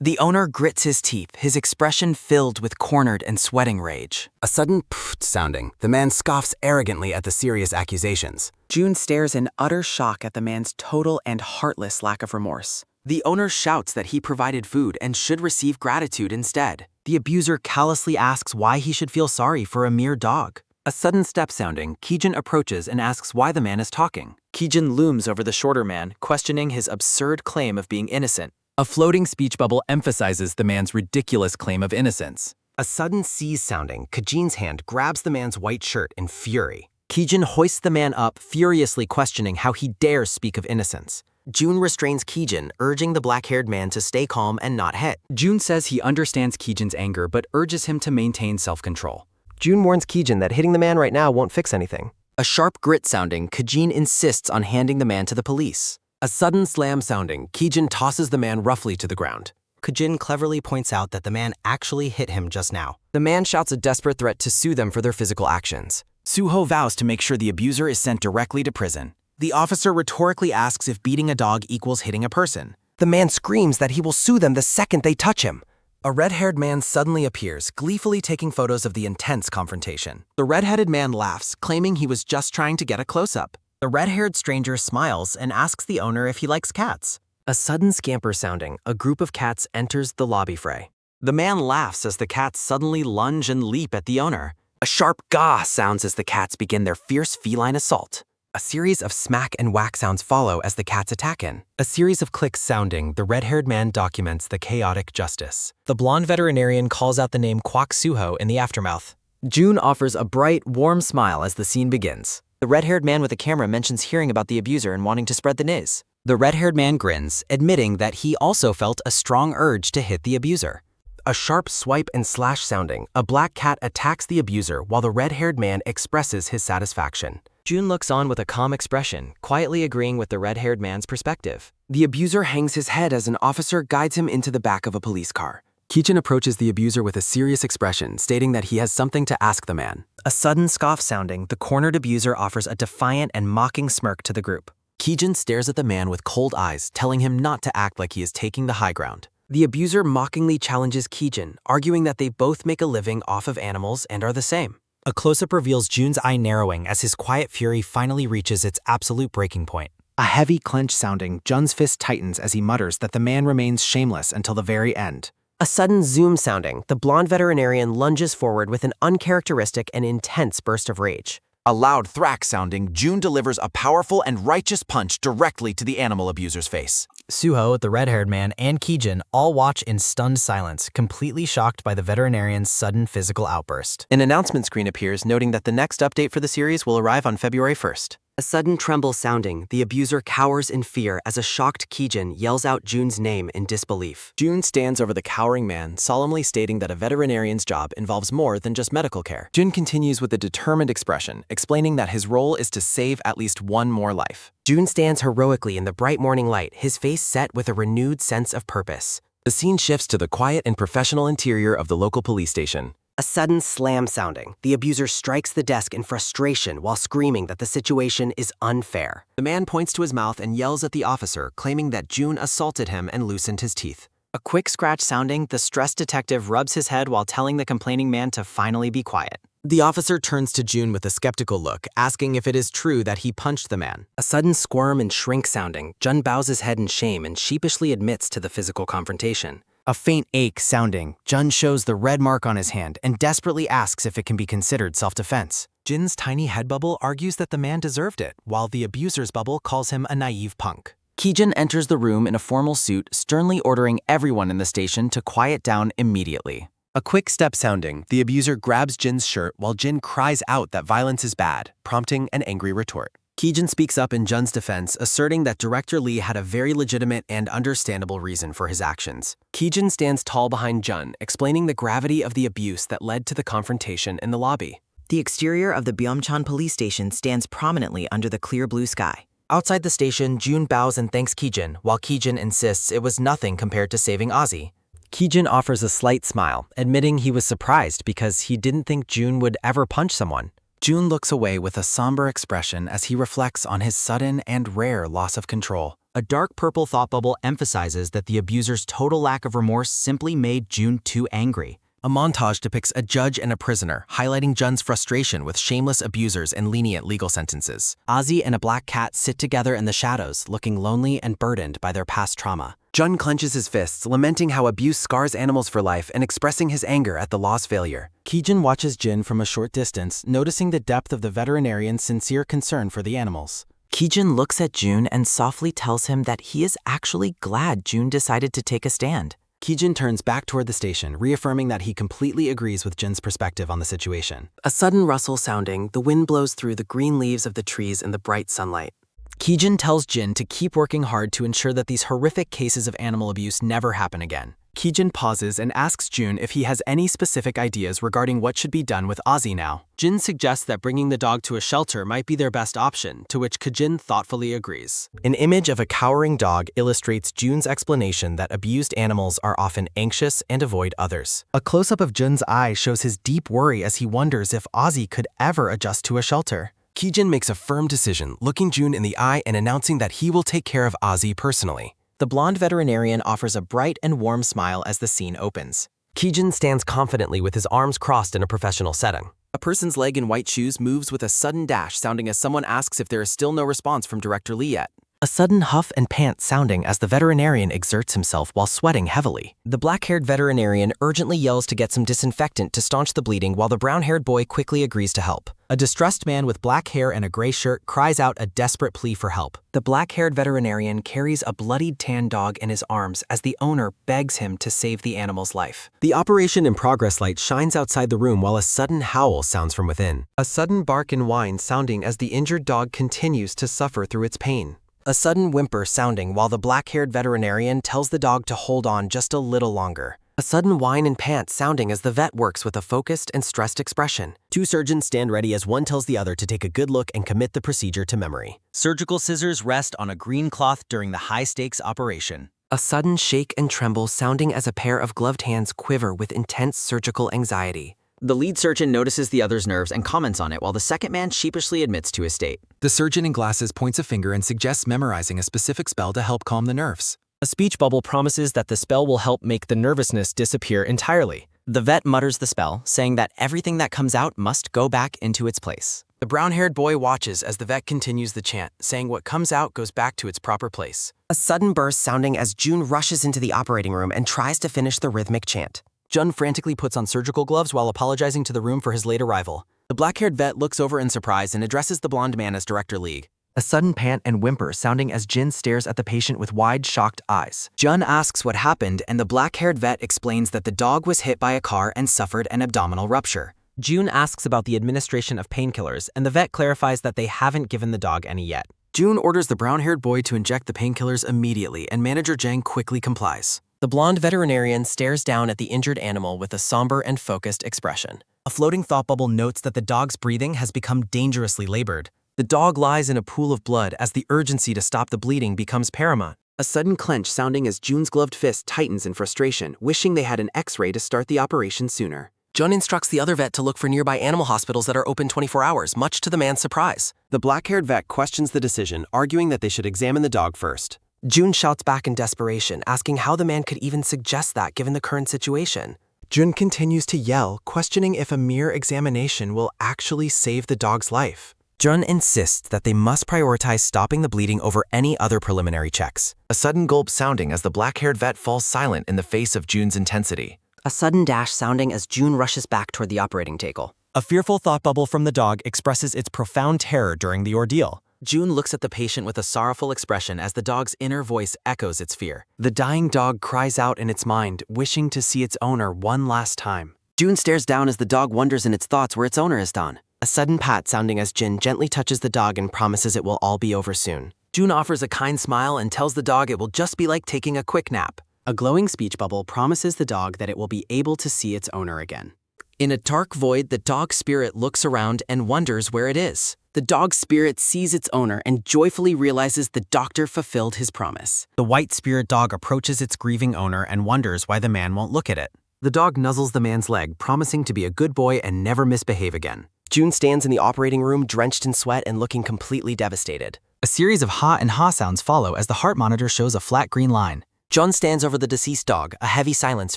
The owner grits his teeth, his expression filled with cornered and sweating rage. A sudden pfft sounding, the man scoffs arrogantly at the serious accusations. Jun stares in utter shock at the man's total and heartless lack of remorse. The owner shouts that he provided food and should receive gratitude instead. The abuser callously asks why he should feel sorry for a mere dog. A sudden step sounding, Kijin approaches and asks why the man is talking. Kijin looms over the shorter man, questioning his absurd claim of being innocent. A floating speech bubble emphasizes the man's ridiculous claim of innocence. A sudden seize sounding, Kijin's hand grabs the man's white shirt in fury. Kijin hoists the man up, furiously questioning how he dares speak of innocence. Jun restrains Kijin, urging the black-haired man to stay calm and not hit. Jun says he understands Kijin's anger but urges him to maintain self-control. Jun warns Kijin that hitting the man right now won't fix anything. A sharp grit sounding, Kijin insists on handing the man to the police. A sudden slam sounding, Kijin tosses the man roughly to the ground. Kijin cleverly points out that the man actually hit him just now. The man shouts a desperate threat to sue them for their physical actions. Suho vows to make sure the abuser is sent directly to prison. The officer rhetorically asks if beating a dog equals hitting a person. The man screams that he will sue them the second they touch him. A red-haired man suddenly appears, gleefully taking photos of the intense confrontation. The red-headed man laughs, claiming he was just trying to get a close-up. The red-haired stranger smiles and asks the owner if he likes cats. A sudden scamper sounding, a group of cats enters the lobby fray. The man laughs as the cats suddenly lunge and leap at the owner. A sharp gah sounds as the cats begin their fierce feline assault. A series of smack and whack sounds follow as the cats attack in. A series of clicks sounding, the red-haired man documents the chaotic justice. The blonde veterinarian calls out the name Kwak Suho in the aftermath. Jun offers a bright, warm smile as the scene begins. The red-haired man with the camera mentions hearing about the abuser and wanting to spread the news. The red-haired man grins, admitting that he also felt a strong urge to hit the abuser. A sharp swipe and slash sounding, a black cat attacks the abuser while the red-haired man expresses his satisfaction. Jun looks on with a calm expression, quietly agreeing with the red-haired man's perspective. The abuser hangs his head as an officer guides him into the back of a police car. Kijin approaches the abuser with a serious expression, stating that he has something to ask the man. A sudden scoff sounding, the cornered abuser offers a defiant and mocking smirk to the group. Kijin stares at the man with cold eyes, telling him not to act like he is taking the high ground. The abuser mockingly challenges Kijin, arguing that they both make a living off of animals and are the same. A close-up reveals Jun's eye narrowing as his quiet fury finally reaches its absolute breaking point. A heavy clench sounding, Jun's fist tightens as he mutters that the man remains shameless until the very end. A sudden zoom sounding, the blonde veterinarian lunges forward with an uncharacteristic and intense burst of rage. A loud thwack sounding, Jun delivers a powerful and righteous punch directly to the animal abuser's face. Suho, the red-haired man, and Kijin all watch in stunned silence, completely shocked by the veterinarian's sudden physical outburst. An announcement screen appears, noting that the next update for the series will arrive on February 1st. A sudden tremble sounding, the abuser cowers in fear as a shocked Kijin yells out Jun's name in disbelief. Jun stands over the cowering man, solemnly stating that a veterinarian's job involves more than just medical care. Jun continues with a determined expression, explaining that his role is to save at least one more life. Jun stands heroically in the bright morning light, his face set with a renewed sense of purpose. The scene shifts to the quiet and professional interior of the local police station. A sudden slam sounding, the abuser strikes the desk in frustration while screaming that the situation is unfair. The man points to his mouth and yells at the officer, claiming that Jun assaulted him and loosened his teeth. A quick scratch sounding, the stressed detective rubs his head while telling the complaining man to finally be quiet. The officer turns to Jun with a skeptical look, asking if it is true that he punched the man. A sudden squirm and shrink sounding, Jun bows his head in shame and sheepishly admits to the physical confrontation. A faint ache sounding, Jun shows the red mark on his hand and desperately asks if it can be considered self-defense. Jin's tiny head bubble argues that the man deserved it, while the abuser's bubble calls him a naive punk. Kijin enters the room in a formal suit, sternly ordering everyone in the station to quiet down immediately. A quick step sounding, the abuser grabs Jin's shirt while Jin cries out that violence is bad, prompting an angry retort. Kijin speaks up in Jun's defense, asserting that Director Lee had a very legitimate and understandable reason for his actions. Kijin stands tall behind Jun, explaining the gravity of the abuse that led to the confrontation in the lobby. The exterior of the Byumchan police station stands prominently under the clear blue sky. Outside the station, June bows and thanks Kijin, while Kijin insists it was nothing compared to saving Ozzy. Kijin offers a slight smile, admitting he was surprised because he didn't think June would ever punch someone. June looks away with a somber expression as he reflects on his sudden and rare loss of control. A dark purple thought bubble emphasizes that the abuser's total lack of remorse simply made June too angry. A montage depicts a judge and a prisoner, highlighting Jun's frustration with shameless abusers and lenient legal sentences. Ozzy and a black cat sit together in the shadows, looking lonely and burdened by their past trauma. Jun clenches his fists, lamenting how abuse scars animals for life and expressing his anger at the law's failure. Kijin watches Jin from a short distance, noticing the depth of the veterinarian's sincere concern for the animals. Kijin looks at June and softly tells him that he is actually glad June decided to take a stand. Kijin turns back toward the station, reaffirming that he completely agrees with Jin's perspective on the situation. A sudden rustle sounding, the wind blows through the green leaves of the trees in the bright sunlight. Kijin tells Jin to keep working hard to ensure that these horrific cases of animal abuse never happen again. Kijin pauses and asks Jun if he has any specific ideas regarding what should be done with Ozzy now. Jin suggests that bringing the dog to a shelter might be their best option, to which Kijin thoughtfully agrees. An image of a cowering dog illustrates Jun's explanation that abused animals are often anxious and avoid others. A close-up of Jun's eye shows his deep worry as he wonders if Ozzy could ever adjust to a shelter. Kijin makes a firm decision, looking Jun in the eye and announcing that he will take care of Ozzy personally. The blonde veterinarian offers a bright and warm smile as the scene opens. Kijin stands confidently with his arms crossed in a professional setting. A person's leg in white shoes moves with a sudden dash, sounding as someone asks if there is still no response from Director Lee yet. A sudden huff and pant sounding as the veterinarian exerts himself while sweating heavily. The black-haired veterinarian urgently yells to get some disinfectant to staunch the bleeding while the brown-haired boy quickly agrees to help. A distressed man with black hair and a gray shirt cries out a desperate plea for help. The black-haired veterinarian carries a bloodied tan dog in his arms as the owner begs him to save the animal's life. The operation in progress light shines outside the room while a sudden howl sounds from within. A sudden bark and whine sounding as the injured dog continues to suffer through its pain. A sudden whimper sounding while the black-haired veterinarian tells the dog to hold on just a little longer. A sudden whine and pant sounding as the vet works with a focused and stressed expression. Two surgeons stand ready as one tells the other to take a good look and commit the procedure to memory. Surgical scissors rest on a green cloth during the high-stakes operation. A sudden shake and tremble sounding as a pair of gloved hands quiver with intense surgical anxiety. The lead surgeon notices the other's nerves and comments on it while the second man sheepishly admits to his state. The surgeon in glasses points a finger and suggests memorizing a specific spell to help calm the nerves. A speech bubble promises that the spell will help make the nervousness disappear entirely. The vet mutters the spell, saying that everything that comes out must go back into its place. The brown-haired boy watches as the vet continues the chant, saying what comes out goes back to its proper place. A sudden burst sounding as June rushes into the operating room and tries to finish the rhythmic chant. Jun frantically puts on surgical gloves while apologizing to the room for his late arrival. The black-haired vet looks over in surprise and addresses the blonde man as Director Lee. A sudden pant and whimper sounding as Jin stares at the patient with wide, shocked eyes. Jun asks what happened and the black-haired vet explains that the dog was hit by a car and suffered an abdominal rupture. June asks about the administration of painkillers and the vet clarifies that they haven't given the dog any yet. June orders the brown-haired boy to inject the painkillers immediately and Manager Jang quickly complies. The blonde veterinarian stares down at the injured animal with a somber and focused expression. A floating thought bubble notes that the dog's breathing has become dangerously labored. The dog lies in a pool of blood as the urgency to stop the bleeding becomes paramount. A sudden clench sounding as June's gloved fist tightens in frustration, wishing they had an X-ray to start the operation sooner. Jun instructs the other vet to look for nearby animal hospitals that are open 24 hours, much to the man's surprise. The black-haired vet questions the decision, arguing that they should examine the dog first. Jun shouts back in desperation, asking how the man could even suggest that given the current situation. Jun continues to yell, questioning if a mere examination will actually save the dog's life. Jun insists that they must prioritize stopping the bleeding over any other preliminary checks. A sudden gulp sounding as the black-haired vet falls silent in the face of Jun's intensity. A sudden dash sounding as June rushes back toward the operating table. A fearful thought bubble from the dog expresses its profound terror during the ordeal. June looks at the patient with a sorrowful expression as the dog's inner voice echoes its fear. The dying dog cries out in its mind, wishing to see its owner one last time. June stares down as the dog wonders in its thoughts where its owner has gone. A sudden pat sounding as Jin gently touches the dog and promises it will all be over soon. June offers a kind smile and tells the dog it will just be like taking a quick nap. A glowing speech bubble promises the dog that it will be able to see its owner again. In a dark void, the dog spirit looks around and wonders where it is. The dog spirit sees its owner and joyfully realizes the doctor fulfilled his promise. The white spirit dog approaches its grieving owner and wonders why the man won't look at it. The dog nuzzles the man's leg, promising to be a good boy and never misbehave again. June stands in the operating room drenched in sweat and looking completely devastated. A series of ha and ha sounds follow as the heart monitor shows a flat green line. John stands over the deceased dog, a heavy silence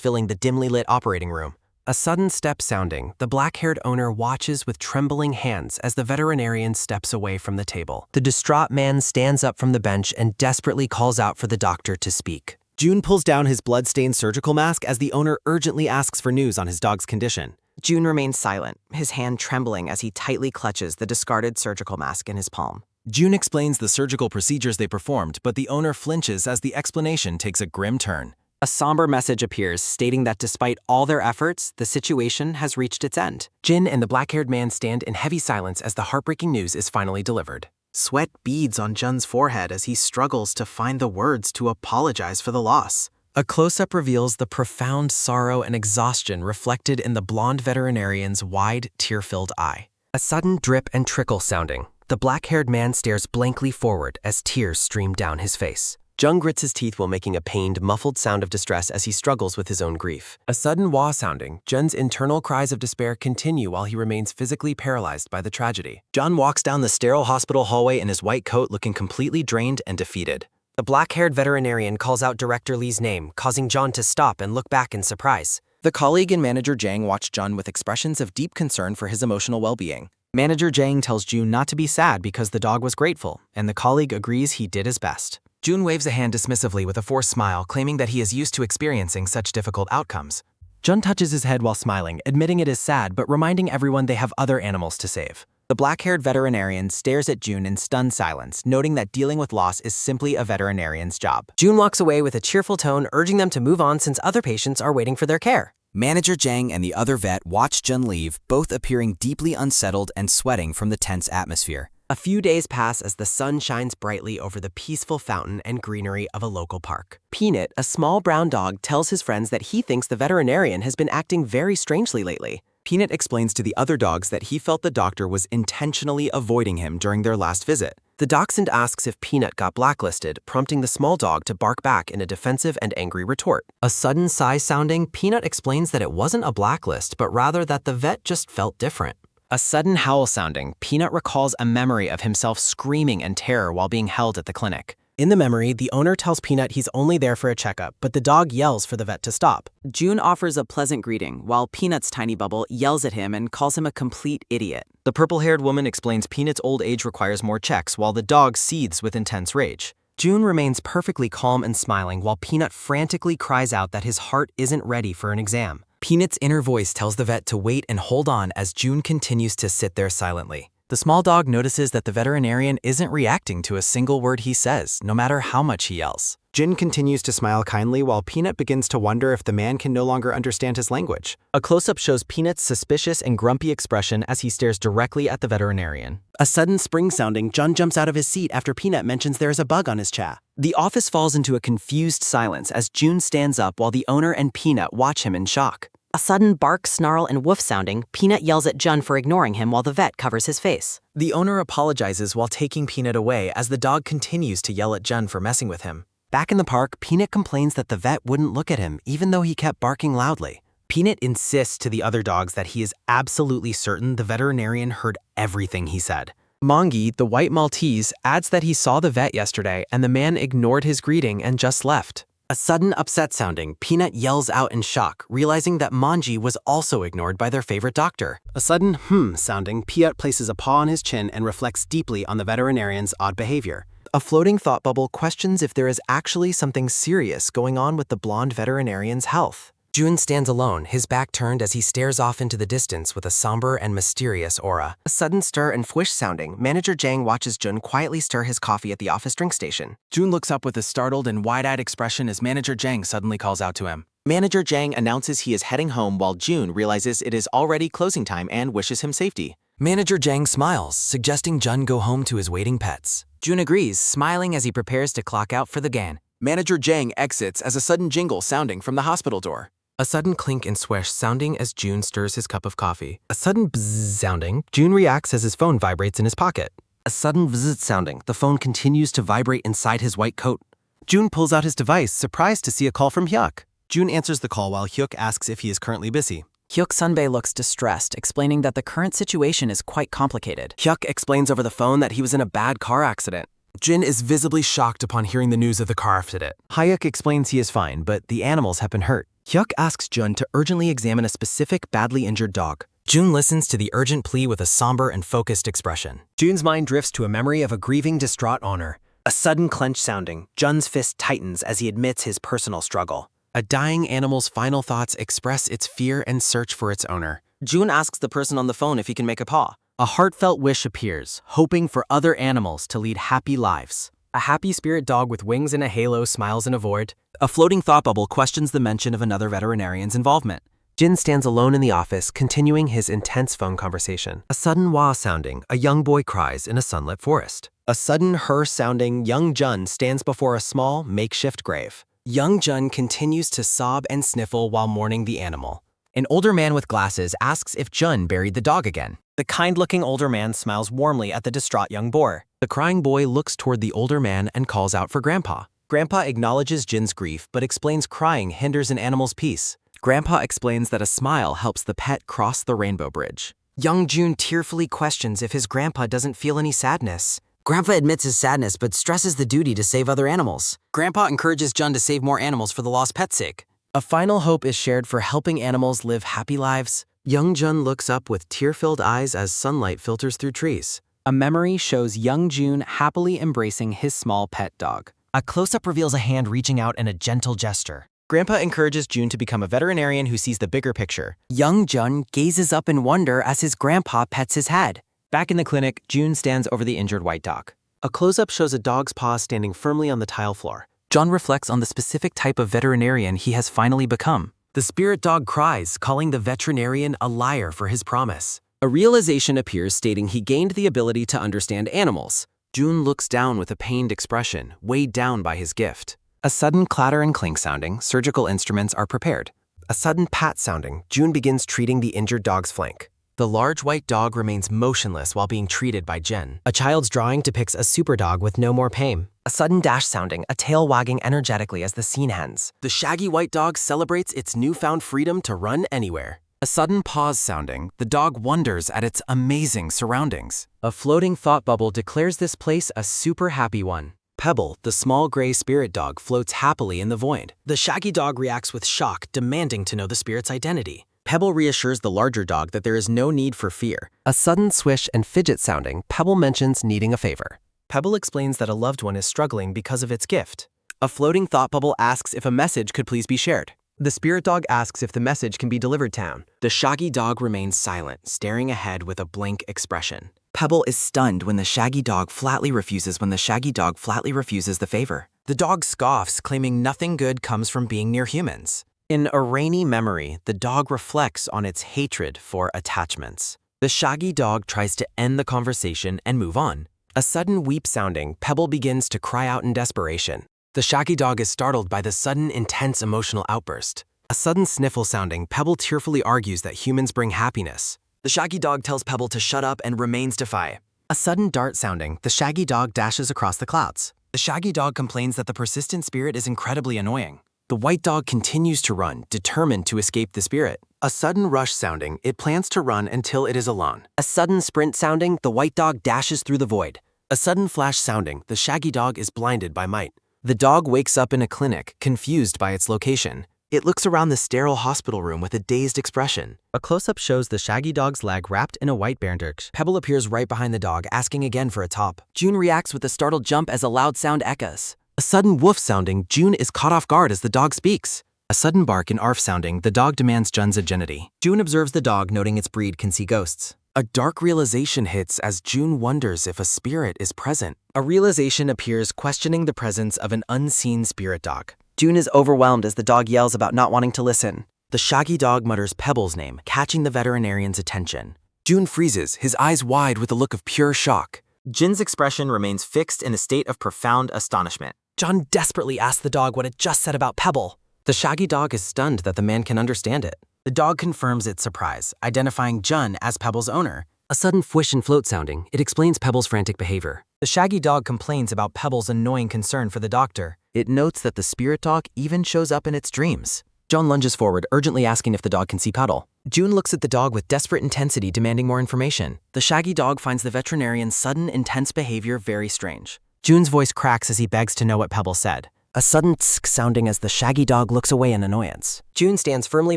filling the dimly lit operating room. A sudden step sounding, the black-haired owner watches with trembling hands as the veterinarian steps away from the table. The distraught man stands up from the bench and desperately calls out for the doctor to speak. June pulls down his blood-stained surgical mask as the owner urgently asks for news on his dog's condition. June remains silent, his hand trembling as he tightly clutches the discarded surgical mask in his palm. June explains the surgical procedures they performed, but the owner flinches as the explanation takes a grim turn. A somber message appears stating that despite all their efforts, the situation has reached its end. Jin and the black-haired man stand in heavy silence as the heartbreaking news is finally delivered. Sweat beads on Jun's forehead as he struggles to find the words to apologize for the loss. A close-up reveals the profound sorrow and exhaustion reflected in the blonde veterinarian's wide, tear-filled eye. A sudden drip and trickle sounding. The black-haired man stares blankly forward as tears stream down his face. Jung grits his teeth while making a pained, muffled sound of distress as he struggles with his own grief. A sudden wah sounding, Jun's internal cries of despair continue while he remains physically paralyzed by the tragedy. Jun walks down the sterile hospital hallway in his white coat looking completely drained and defeated. The black-haired veterinarian calls out Director Lee's name, causing John to stop and look back in surprise. The colleague and Manager Jang watch Jun with expressions of deep concern for his emotional well-being. Manager Jang tells June not to be sad because the dog was grateful, and the colleague agrees he did his best. June waves a hand dismissively with a forced smile, claiming that he is used to experiencing such difficult outcomes. Jun touches his head while smiling, admitting it is sad but reminding everyone they have other animals to save. The black-haired veterinarian stares at June in stunned silence, noting that dealing with loss is simply a veterinarian's job. June walks away with a cheerful tone, urging them to move on since other patients are waiting for their care. Manager Jang and the other vet watch Jun leave, both appearing deeply unsettled and sweating from the tense atmosphere. A few days pass as the sun shines brightly over the peaceful fountain and greenery of a local park. Peanut, a small brown dog, tells his friends that he thinks the veterinarian has been acting very strangely lately. Peanut explains to the other dogs that he felt the doctor was intentionally avoiding him during their last visit. The dachshund asks if Peanut got blacklisted, prompting the small dog to bark back in a defensive and angry retort. A sudden sigh sounding, Peanut explains that it wasn't a blacklist, but rather that the vet just felt different. A sudden howl sounding, Peanut recalls a memory of himself screaming in terror while being held at the clinic. In the memory, the owner tells Peanut he's only there for a checkup, but the dog yells for the vet to stop. June offers a pleasant greeting, while Peanut's tiny bubble yells at him and calls him a complete idiot. The purple-haired woman explains Peanut's old age requires more checks, while the dog seethes with intense rage. June remains perfectly calm and smiling, while Peanut frantically cries out that his heart isn't ready for an exam. Peanut's inner voice tells the vet to wait and hold on as June continues to sit there silently. The small dog notices that the veterinarian isn't reacting to a single word he says, no matter how much he yells. Jin continues to smile kindly while Peanut begins to wonder if the man can no longer understand his language. A close-up shows Peanut's suspicious and grumpy expression as he stares directly at the veterinarian. A sudden spring sounding, Jun jumps out of his seat after Peanut mentions there is a bug on his cha. The office falls into a confused silence as June stands up while the owner and Peanut watch him in shock. A sudden bark, snarl, and woof sounding, Peanut yells at Jun for ignoring him while the vet covers his face. The owner apologizes while taking Peanut away as the dog continues to yell at Jun for messing with him. Back in the park, Peanut complains that the vet wouldn't look at him even though he kept barking loudly. Peanut insists to the other dogs that he is absolutely certain the veterinarian heard everything he said. Mongi, the white Maltese, adds that he saw the vet yesterday and the man ignored his greeting and just left. A sudden upset sounding, Peanut yells out in shock, realizing that Manji was also ignored by their favorite doctor. A sudden sounding, Peanut places a paw on his chin and reflects deeply on the veterinarian's odd behavior. A floating thought bubble questions if there is actually something serious going on with the blonde veterinarian's health. Jun stands alone, his back turned as he stares off into the distance with a somber and mysterious aura. A sudden stir and fwish sounding, Manager Jang watches Jun quietly stir his coffee at the office drink station. Jun looks up with a startled and wide-eyed expression as Manager Jang suddenly calls out to him. Manager Jang announces he is heading home while Jun realizes it is already closing time and wishes him safety. Manager Jang smiles, suggesting Jun go home to his waiting pets. Jun agrees, smiling as he prepares to clock out for the GAN. Manager Jang exits as a sudden jingle sounding from the hospital door. A sudden clink and swish sounding as June stirs his cup of coffee. A sudden bzzz sounding, June reacts as his phone vibrates in his pocket. A sudden bzzz sounding, the phone continues to vibrate inside his white coat. June pulls out his device, surprised to see a call from Hyuk. June answers the call while Hyuk asks if he is currently busy. Hyuk Sunbae looks distressed, explaining that the current situation is quite complicated. Hyuk explains over the phone that he was in a bad car accident. Jin is visibly shocked upon hearing the news of the car accident. Hyuk explains he is fine, but the animals have been hurt. Hyuk asks Jun to urgently examine a specific badly injured dog. June listens to the urgent plea with a somber and focused expression. Jun's mind drifts to a memory of a grieving, distraught owner. A sudden clench sounding, Jun's fist tightens as he admits his personal struggle. A dying animal's final thoughts express its fear and search for its owner. June asks the person on the phone if he can make a paw. A heartfelt wish appears, hoping for other animals to lead happy lives. A happy spirit dog with wings and a halo smiles in a void. A floating thought bubble questions the mention of another veterinarian's involvement. Jin stands alone in the office, continuing his intense phone conversation. A sudden wah sounding, a young boy cries in a sunlit forest. A sudden her sounding, young Jun stands before a small, makeshift grave. Young Jun continues to sob and sniffle while mourning the animal. An older man with glasses asks if Jun buried the dog again. The kind-looking older man smiles warmly at the distraught young boar. The crying boy looks toward the older man and calls out for Grandpa. Grandpa acknowledges Jin's grief, but explains crying hinders an animal's peace. Grandpa explains that a smile helps the pet cross the rainbow bridge. Young June tearfully questions if his grandpa doesn't feel any sadness. Grandpa admits his sadness but stresses the duty to save other animals. Grandpa encourages Jun to save more animals for the lost pet's sake. A final hope is shared for helping animals live happy lives. Young Jun looks up with tear-filled eyes as sunlight filters through trees. A memory shows young June happily embracing his small pet dog. A close-up reveals a hand reaching out in a gentle gesture. Grandpa encourages June to become a veterinarian who sees the bigger picture. Young Jun gazes up in wonder as his grandpa pets his head. Back in the clinic, June stands over the injured white dog. A close-up shows a dog's paw standing firmly on the tile floor. Jun reflects on the specific type of veterinarian he has finally become. The spirit dog cries, calling the veterinarian a liar for his promise. A realization appears stating he gained the ability to understand animals. June looks down with a pained expression, weighed down by his gift. A sudden clatter and clink sounding, surgical instruments are prepared. A sudden pat sounding, June begins treating the injured dog's flank. The large white dog remains motionless while being treated by Jen. A child's drawing depicts a super dog with no more pain. A sudden dash sounding, a tail wagging energetically as the scene ends. The shaggy white dog celebrates its newfound freedom to run anywhere. A sudden pause sounding, the dog wonders at its amazing surroundings. A floating thought bubble declares this place a super happy one. Pebble, the small gray spirit dog, floats happily in the void. The shaggy dog reacts with shock, demanding to know the spirit's identity. Pebble reassures the larger dog that there is no need for fear. A sudden swish and fidget sounding, Pebble mentions needing a favor. Pebble explains that a loved one is struggling because of its gift. A floating thought bubble asks if a message could please be shared. The spirit dog asks if the message can be delivered down. The shaggy dog remains silent, staring ahead with a blank expression. Pebble is stunned when the shaggy dog flatly refuses the favor. The dog scoffs, claiming nothing good comes from being near humans. In a rainy memory, the dog reflects on its hatred for attachments. The shaggy dog tries to end the conversation and move on. A sudden weep sounding, Pebble begins to cry out in desperation. The shaggy dog is startled by the sudden, intense emotional outburst. A sudden sniffle sounding, Pebble tearfully argues that humans bring happiness. The shaggy dog tells Pebble to shut up and remains defiant. A sudden dart sounding, the shaggy dog dashes across the clouds. The shaggy dog complains that the persistent spirit is incredibly annoying. The white dog continues to run, determined to escape the spirit. A sudden rush sounding, it plans to run until it is alone. A sudden sprint sounding, the white dog dashes through the void. A sudden flash sounding, the shaggy dog is blinded by might. The dog wakes up in a clinic, confused by its location. It looks around the sterile hospital room with a dazed expression. A close-up shows the shaggy dog's leg wrapped in a white bandage. Pebble appears right behind the dog, asking again for a top. June reacts with a startled jump as a loud sound echoes. A sudden woof sounding, June is caught off guard as the dog speaks. A sudden bark and arf sounding, the dog demands Jun's identity. June observes the dog, noting its breed can see ghosts. A dark realization hits as June wonders if a spirit is present. A realization appears, questioning the presence of an unseen spirit dog. June is overwhelmed as the dog yells about not wanting to listen. The shaggy dog mutters Pebble's name, catching the veterinarian's attention. June freezes, his eyes wide with a look of pure shock. Jin's expression remains fixed in a state of profound astonishment. John desperately asks the dog what it just said about Pebble. The shaggy dog is stunned that the man can understand it. The dog confirms its surprise, identifying Jun as Pebble's owner. A sudden fwish and float sounding, it explains Pebble's frantic behavior. The shaggy dog complains about Pebble's annoying concern for the doctor. It notes that the spirit dog even shows up in its dreams. John lunges forward, urgently asking if the dog can see Pebbel. June looks at the dog with desperate intensity, demanding more information. The shaggy dog finds the veterinarian's sudden, intense behavior very strange. June's voice cracks as he begs to know what Pebble said. A sudden tsk sounding as the shaggy dog looks away in annoyance. June stands firmly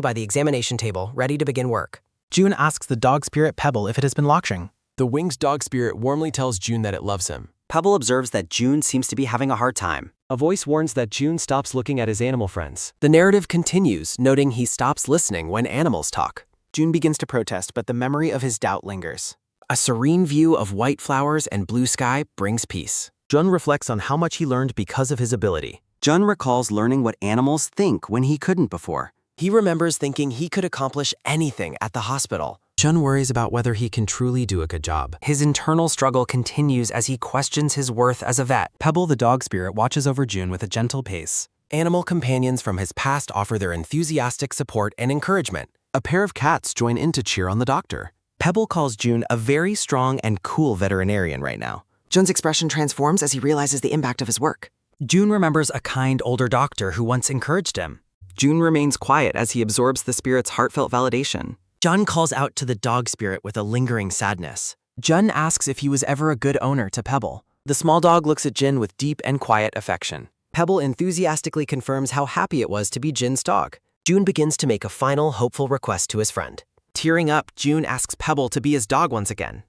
by the examination table, ready to begin work. June asks the dog spirit Pebble if it has been latching. The winged dog spirit warmly tells June that it loves him. Pebble observes that June seems to be having a hard time. A voice warns that June stops looking at his animal friends. The narrative continues, noting he stops listening when animals talk. June begins to protest, but the memory of his doubt lingers. A serene view of white flowers and blue sky brings peace. Jun reflects on how much he learned because of his ability. Jun recalls learning what animals think when he couldn't before. He remembers thinking he could accomplish anything at the hospital. Jun worries about whether he can truly do a good job. His internal struggle continues as he questions his worth as a vet. Pebble the dog spirit watches over June with a gentle pace. Animal companions from his past offer their enthusiastic support and encouragement. A pair of cats join in to cheer on the doctor. Pebble calls June a very strong and cool veterinarian right now. Jun's expression transforms as he realizes the impact of his work. June remembers a kind older doctor who once encouraged him. June remains quiet as he absorbs the spirit's heartfelt validation. Jun calls out to the dog spirit with a lingering sadness. Jun asks if he was ever a good owner to Pebble. The small dog looks at Jin with deep and quiet affection. Pebble enthusiastically confirms how happy it was to be Jin's dog. June begins to make a final, hopeful request to his friend. Tearing up, June asks Pebble to be his dog once again.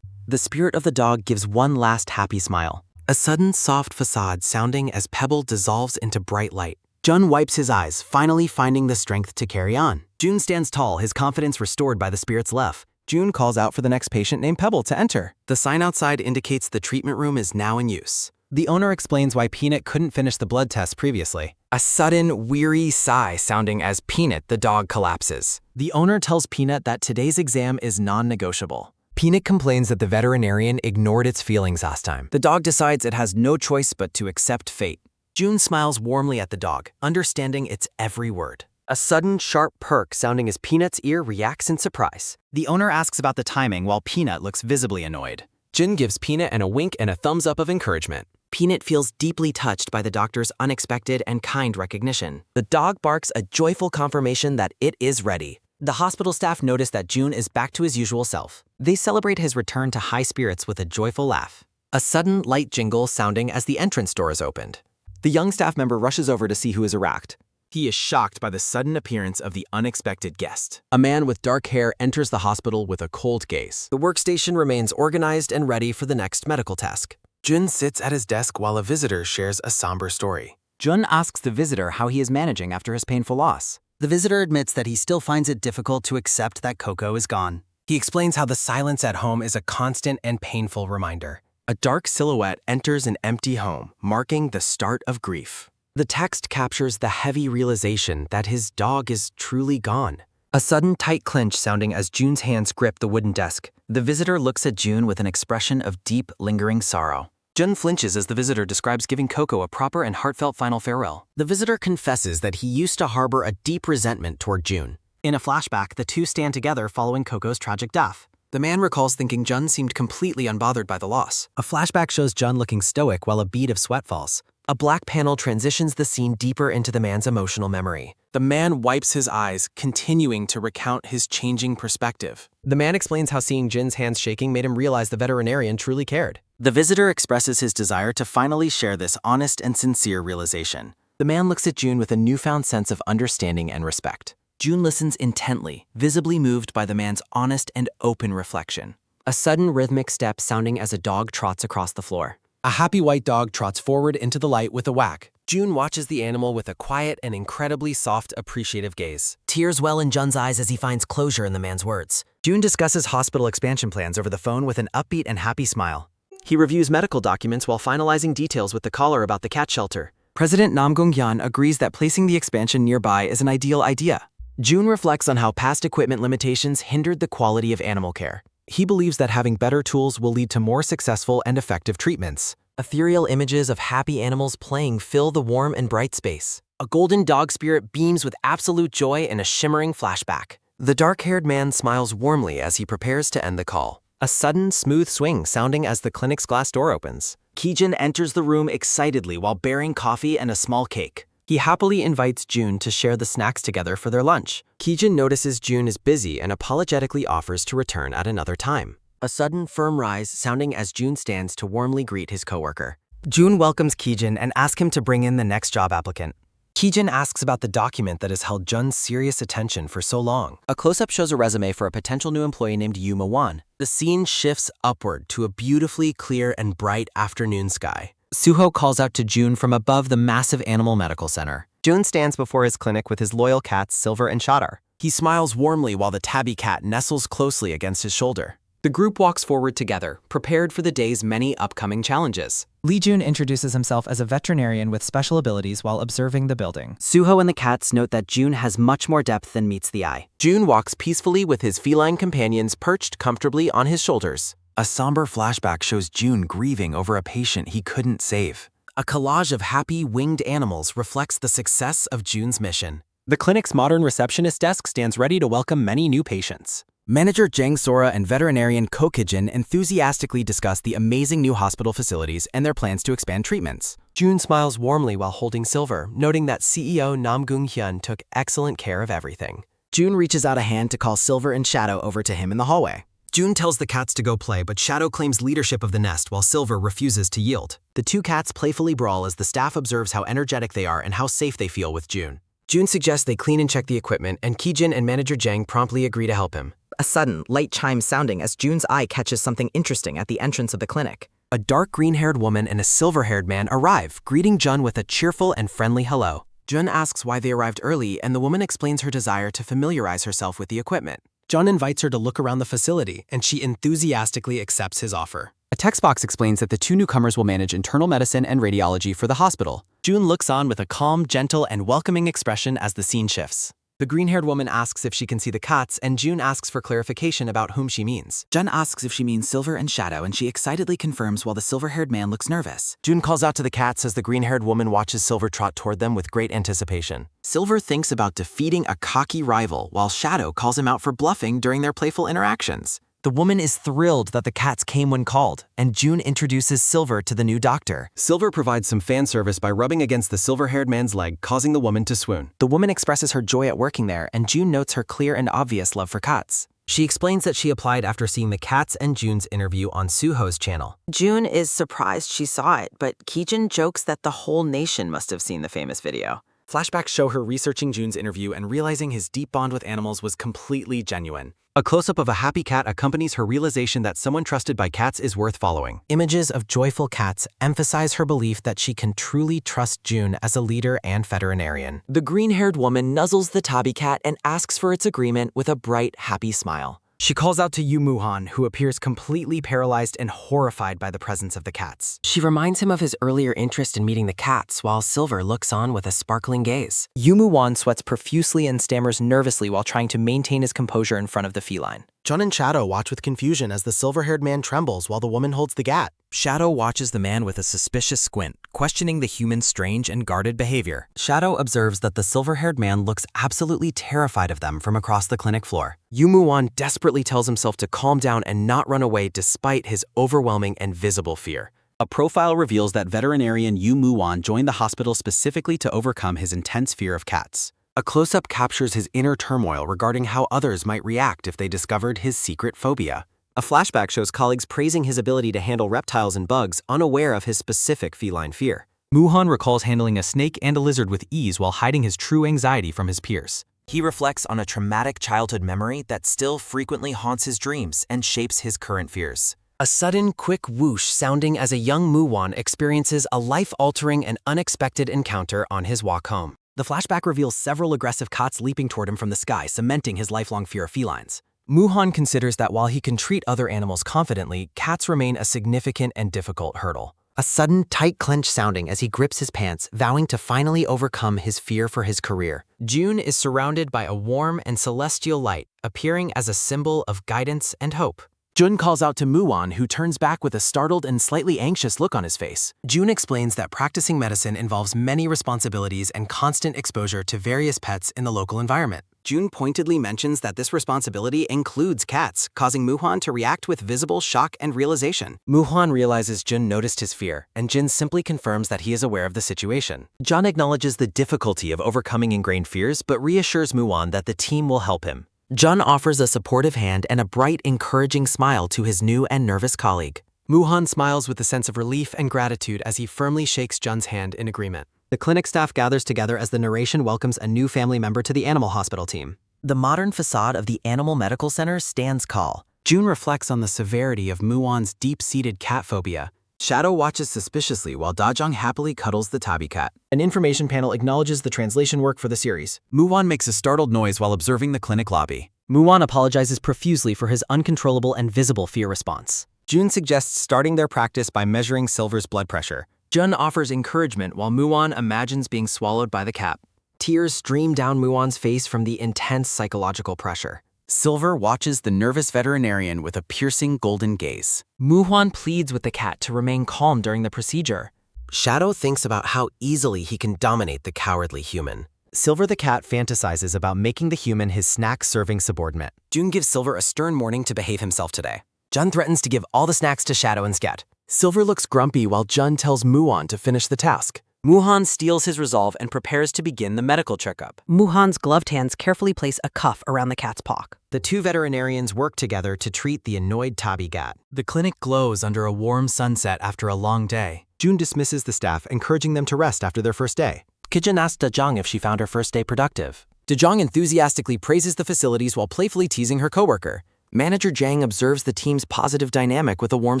The spirit of the dog gives one last happy smile. A sudden soft facade sounding as Pebble dissolves into bright light. Jun wipes his eyes, finally finding the strength to carry on. June stands tall, his confidence restored by the spirit's love. June calls out for the next patient named Pebble to enter. The sign outside indicates the treatment room is now in use. The owner explains why Peanut couldn't finish the blood test previously. A sudden, weary sigh sounding as Peanut the dog collapses. The owner tells Peanut that today's exam is non-negotiable. Peanut complains that the veterinarian ignored its feelings last time. The dog decides it has no choice but to accept fate. June smiles warmly at the dog, understanding its every word. A sudden, sharp perk sounding as Peanut's ear reacts in surprise. The owner asks about the timing while Peanut looks visibly annoyed. Jin gives Peanut a wink and a thumbs up of encouragement. Peanut feels deeply touched by the doctor's unexpected and kind recognition. The dog barks a joyful confirmation that it is ready. The hospital staff notice that June is back to his usual self. They celebrate his return to high spirits with a joyful laugh. A sudden light jingle sounding as the entrance door is opened. The young staff member rushes over to see who is erect. He is shocked by the sudden appearance of the unexpected guest. A man with dark hair enters the hospital with a cold gaze. The workstation remains organized and ready for the next medical task. Jun sits at his desk while a visitor shares a somber story. Jun asks the visitor how he is managing after his painful loss. The visitor admits that he still finds it difficult to accept that Coco is gone. He explains how the silence at home is a constant and painful reminder. A dark silhouette enters an empty home, marking the start of grief. The text captures the heavy realization that his dog is truly gone. A sudden tight clinch sounding as June's hands grip the wooden desk. The visitor looks at June with an expression of deep, lingering sorrow. Jun flinches as the visitor describes giving Coco a proper and heartfelt final farewell. The visitor confesses that he used to harbor a deep resentment toward June. In a flashback, the two stand together following Coco's tragic death. The man recalls thinking Jun seemed completely unbothered by the loss. A flashback shows Jun looking stoic while a bead of sweat falls. A black panel transitions the scene deeper into the man's emotional memory. The man wipes his eyes, continuing to recount his changing perspective. The man explains how seeing Jin's hands shaking made him realize the veterinarian truly cared. The visitor expresses his desire to finally share this honest and sincere realization. The man looks at June with a newfound sense of understanding and respect. June listens intently, visibly moved by the man's honest and open reflection. A sudden rhythmic step sounding as a dog trots across the floor. A happy white dog trots forward into the light with a whack. June watches the animal with a quiet and incredibly soft, appreciative gaze. Tears well in Jun's eyes as he finds closure in the man's words. June discusses hospital expansion plans over the phone with an upbeat and happy smile. He reviews medical documents while finalizing details with the caller about the cat shelter. President Nam Gung-hyun agrees that placing the expansion nearby is an ideal idea. June reflects on how past equipment limitations hindered the quality of animal care. He believes that having better tools will lead to more successful and effective treatments. Ethereal images of happy animals playing fill the warm and bright space. A golden dog spirit beams with absolute joy in a shimmering flashback. The dark-haired man smiles warmly as he prepares to end the call. A sudden, smooth swing sounding as the clinic's glass door opens. Kijin enters the room excitedly while bearing coffee and a small cake. He happily invites June to share the snacks together for their lunch. Kijin notices June is busy and apologetically offers to return at another time. A sudden, firm rise sounding as June stands to warmly greet his coworker. June welcomes Kijin and asks him to bring in the next job applicant. Kijin asks about the document that has held Jun's serious attention for so long. A close-up shows a resume for a potential new employee named Yu Wan. The scene shifts upward to a beautifully clear and bright afternoon sky. Suho calls out to June from above the massive animal medical center. June stands before his clinic with his loyal cats Silver and Shadar. He smiles warmly while the tabby cat nestles closely against his shoulder. The group walks forward together, prepared for the day's many upcoming challenges. Lee Jun introduces himself as a veterinarian with special abilities while observing the building. Suho and the cats note that June has much more depth than meets the eye. June walks peacefully with his feline companions perched comfortably on his shoulders. A somber flashback shows June grieving over a patient he couldn't save. A collage of happy, winged animals reflects the success of June's mission. The clinic's modern receptionist desk stands ready to welcome many new patients. Manager Jang Sora and veterinarian Ko Kijin enthusiastically discuss the amazing new hospital facilities and their plans to expand treatments. June smiles warmly while holding Silver, noting that CEO Nam Gung Hyun took excellent care of everything. June reaches out a hand to call Silver and Shadow over to him in the hallway. June tells the cats to go play, but Shadow claims leadership of the nest while Silver refuses to yield. The two cats playfully brawl as the staff observes how energetic they are and how safe they feel with June. June suggests they clean and check the equipment, and Kijin and manager Jang promptly agree to help him. A sudden, light chime sounding as June's eye catches something interesting at the entrance of the clinic. A dark green-haired woman and a silver-haired man arrive, greeting Jun with a cheerful and friendly hello. Jun asks why they arrived early, and the woman explains her desire to familiarize herself with the equipment. Jun invites her to look around the facility, and she enthusiastically accepts his offer. A text box explains that the two newcomers will manage internal medicine and radiology for the hospital. June looks on with a calm, gentle, and welcoming expression as the scene shifts. The green-haired woman asks if she can see the cats, and June asks for clarification about whom she means. Jun asks if she means Silver and Shadow, and she excitedly confirms while the silver-haired man looks nervous. June calls out to the cats as the green-haired woman watches Silver trot toward them with great anticipation. Silver thinks about defeating a cocky rival, while Shadow calls him out for bluffing during their playful interactions. The woman is thrilled that the cats came when called, and June introduces Silver to the new doctor. Silver provides some fan service by rubbing against the silver-haired man's leg, causing the woman to swoon. The woman expresses her joy at working there, and June notes her clear and obvious love for cats. She explains that she applied after seeing the cats and June's interview on Suho's channel. June is surprised she saw it, but Kijin jokes that the whole nation must have seen the famous video. Flashbacks show her researching June's interview and realizing his deep bond with animals was completely genuine. A close-up of a happy cat accompanies her realization that someone trusted by cats is worth following. Images of joyful cats emphasize her belief that she can truly trust June as a leader and veterinarian. The green-haired woman nuzzles the tabby cat and asks for its agreement with a bright, happy smile. She calls out to Yu Muhan, who appears completely paralyzed and horrified by the presence of the cats. She reminds him of his earlier interest in meeting the cats, while Silver looks on with a sparkling gaze. Yu Muhan sweats profusely and stammers nervously while trying to maintain his composure in front of the feline. Jun and Shadow watch with confusion as the silver-haired man trembles while the woman holds the gat. Shadow watches the man with a suspicious squint, questioning the human's strange and guarded behavior. Shadow observes that the silver-haired man looks absolutely terrified of them from across the clinic floor. Yu Muhan desperately tells himself to calm down and not run away despite his overwhelming and visible fear. A profile reveals that veterinarian Yu Muwan joined the hospital specifically to overcome his intense fear of cats. A close-up captures his inner turmoil regarding how others might react if they discovered his secret phobia. A flashback shows colleagues praising his ability to handle reptiles and bugs, unaware of his specific feline fear. Muhan recalls handling a snake and a lizard with ease while hiding his true anxiety from his peers. He reflects on a traumatic childhood memory that still frequently haunts his dreams and shapes his current fears. A sudden, quick whoosh sounding as a young Muwan experiences a life-altering and unexpected encounter on his walk home. The flashback reveals several aggressive cats leaping toward him from the sky, cementing his lifelong fear of felines. Muhan considers that while he can treat other animals confidently, cats remain a significant and difficult hurdle. A sudden, tight clench sounding as he grips his pants, vowing to finally overcome his fear for his career. June is surrounded by a warm and celestial light, appearing as a symbol of guidance and hope. Jun calls out to Muon, who turns back with a startled and slightly anxious look on his face. Jun explains that practicing medicine involves many responsibilities and constant exposure to various pets in the local environment. Jun pointedly mentions that this responsibility includes cats, causing Muhan to react with visible shock and realization. Muhan realizes Jun noticed his fear, and Jin simply confirms that he is aware of the situation. Jun acknowledges the difficulty of overcoming ingrained fears, but reassures Muhan that the team will help him. Jun offers a supportive hand and a bright, encouraging smile to his new and nervous colleague. Muhan smiles with a sense of relief and gratitude as he firmly shakes Jun's hand in agreement. The clinic staff gathers together as the narration welcomes a new family member to the animal hospital team. The modern facade of the Animal Medical Center stands tall. Jun reflects on the severity of Muon's deep-seated cat phobia. Shadow watches suspiciously while Dajong happily cuddles the tabby cat. An information panel acknowledges the translation work for the series. Muon makes a startled noise while observing the clinic lobby. Muon apologizes profusely for his uncontrollable and visible fear response. Jun suggests starting their practice by measuring Silver's blood pressure. Jun offers encouragement while Muon imagines being swallowed by the cat. Tears stream down Muon's face from the intense psychological pressure. Silver watches the nervous veterinarian with a piercing golden gaze. Muhan pleads with the cat to remain calm during the procedure. Shadow thinks about how easily he can dominate the cowardly human. Silver the cat fantasizes about making the human his snack-serving subordinate. Jun gives Silver a stern warning to behave himself today. Jun threatens to give all the snacks to Shadow and Sket. Silver looks grumpy while Jun tells Muon to finish the task. Muhan steals his resolve and prepares to begin the medical checkup. Muhan's gloved hands carefully place a cuff around the cat's paw. The two veterinarians work together to treat the annoyed tabby cat. The clinic glows under a warm sunset after a long day. Jun dismisses the staff, encouraging them to rest after their first day. Kijun asks Dajong if she found her first day productive. Dajong enthusiastically praises the facilities while playfully teasing her coworker. Manager Jang observes the team's positive dynamic with a warm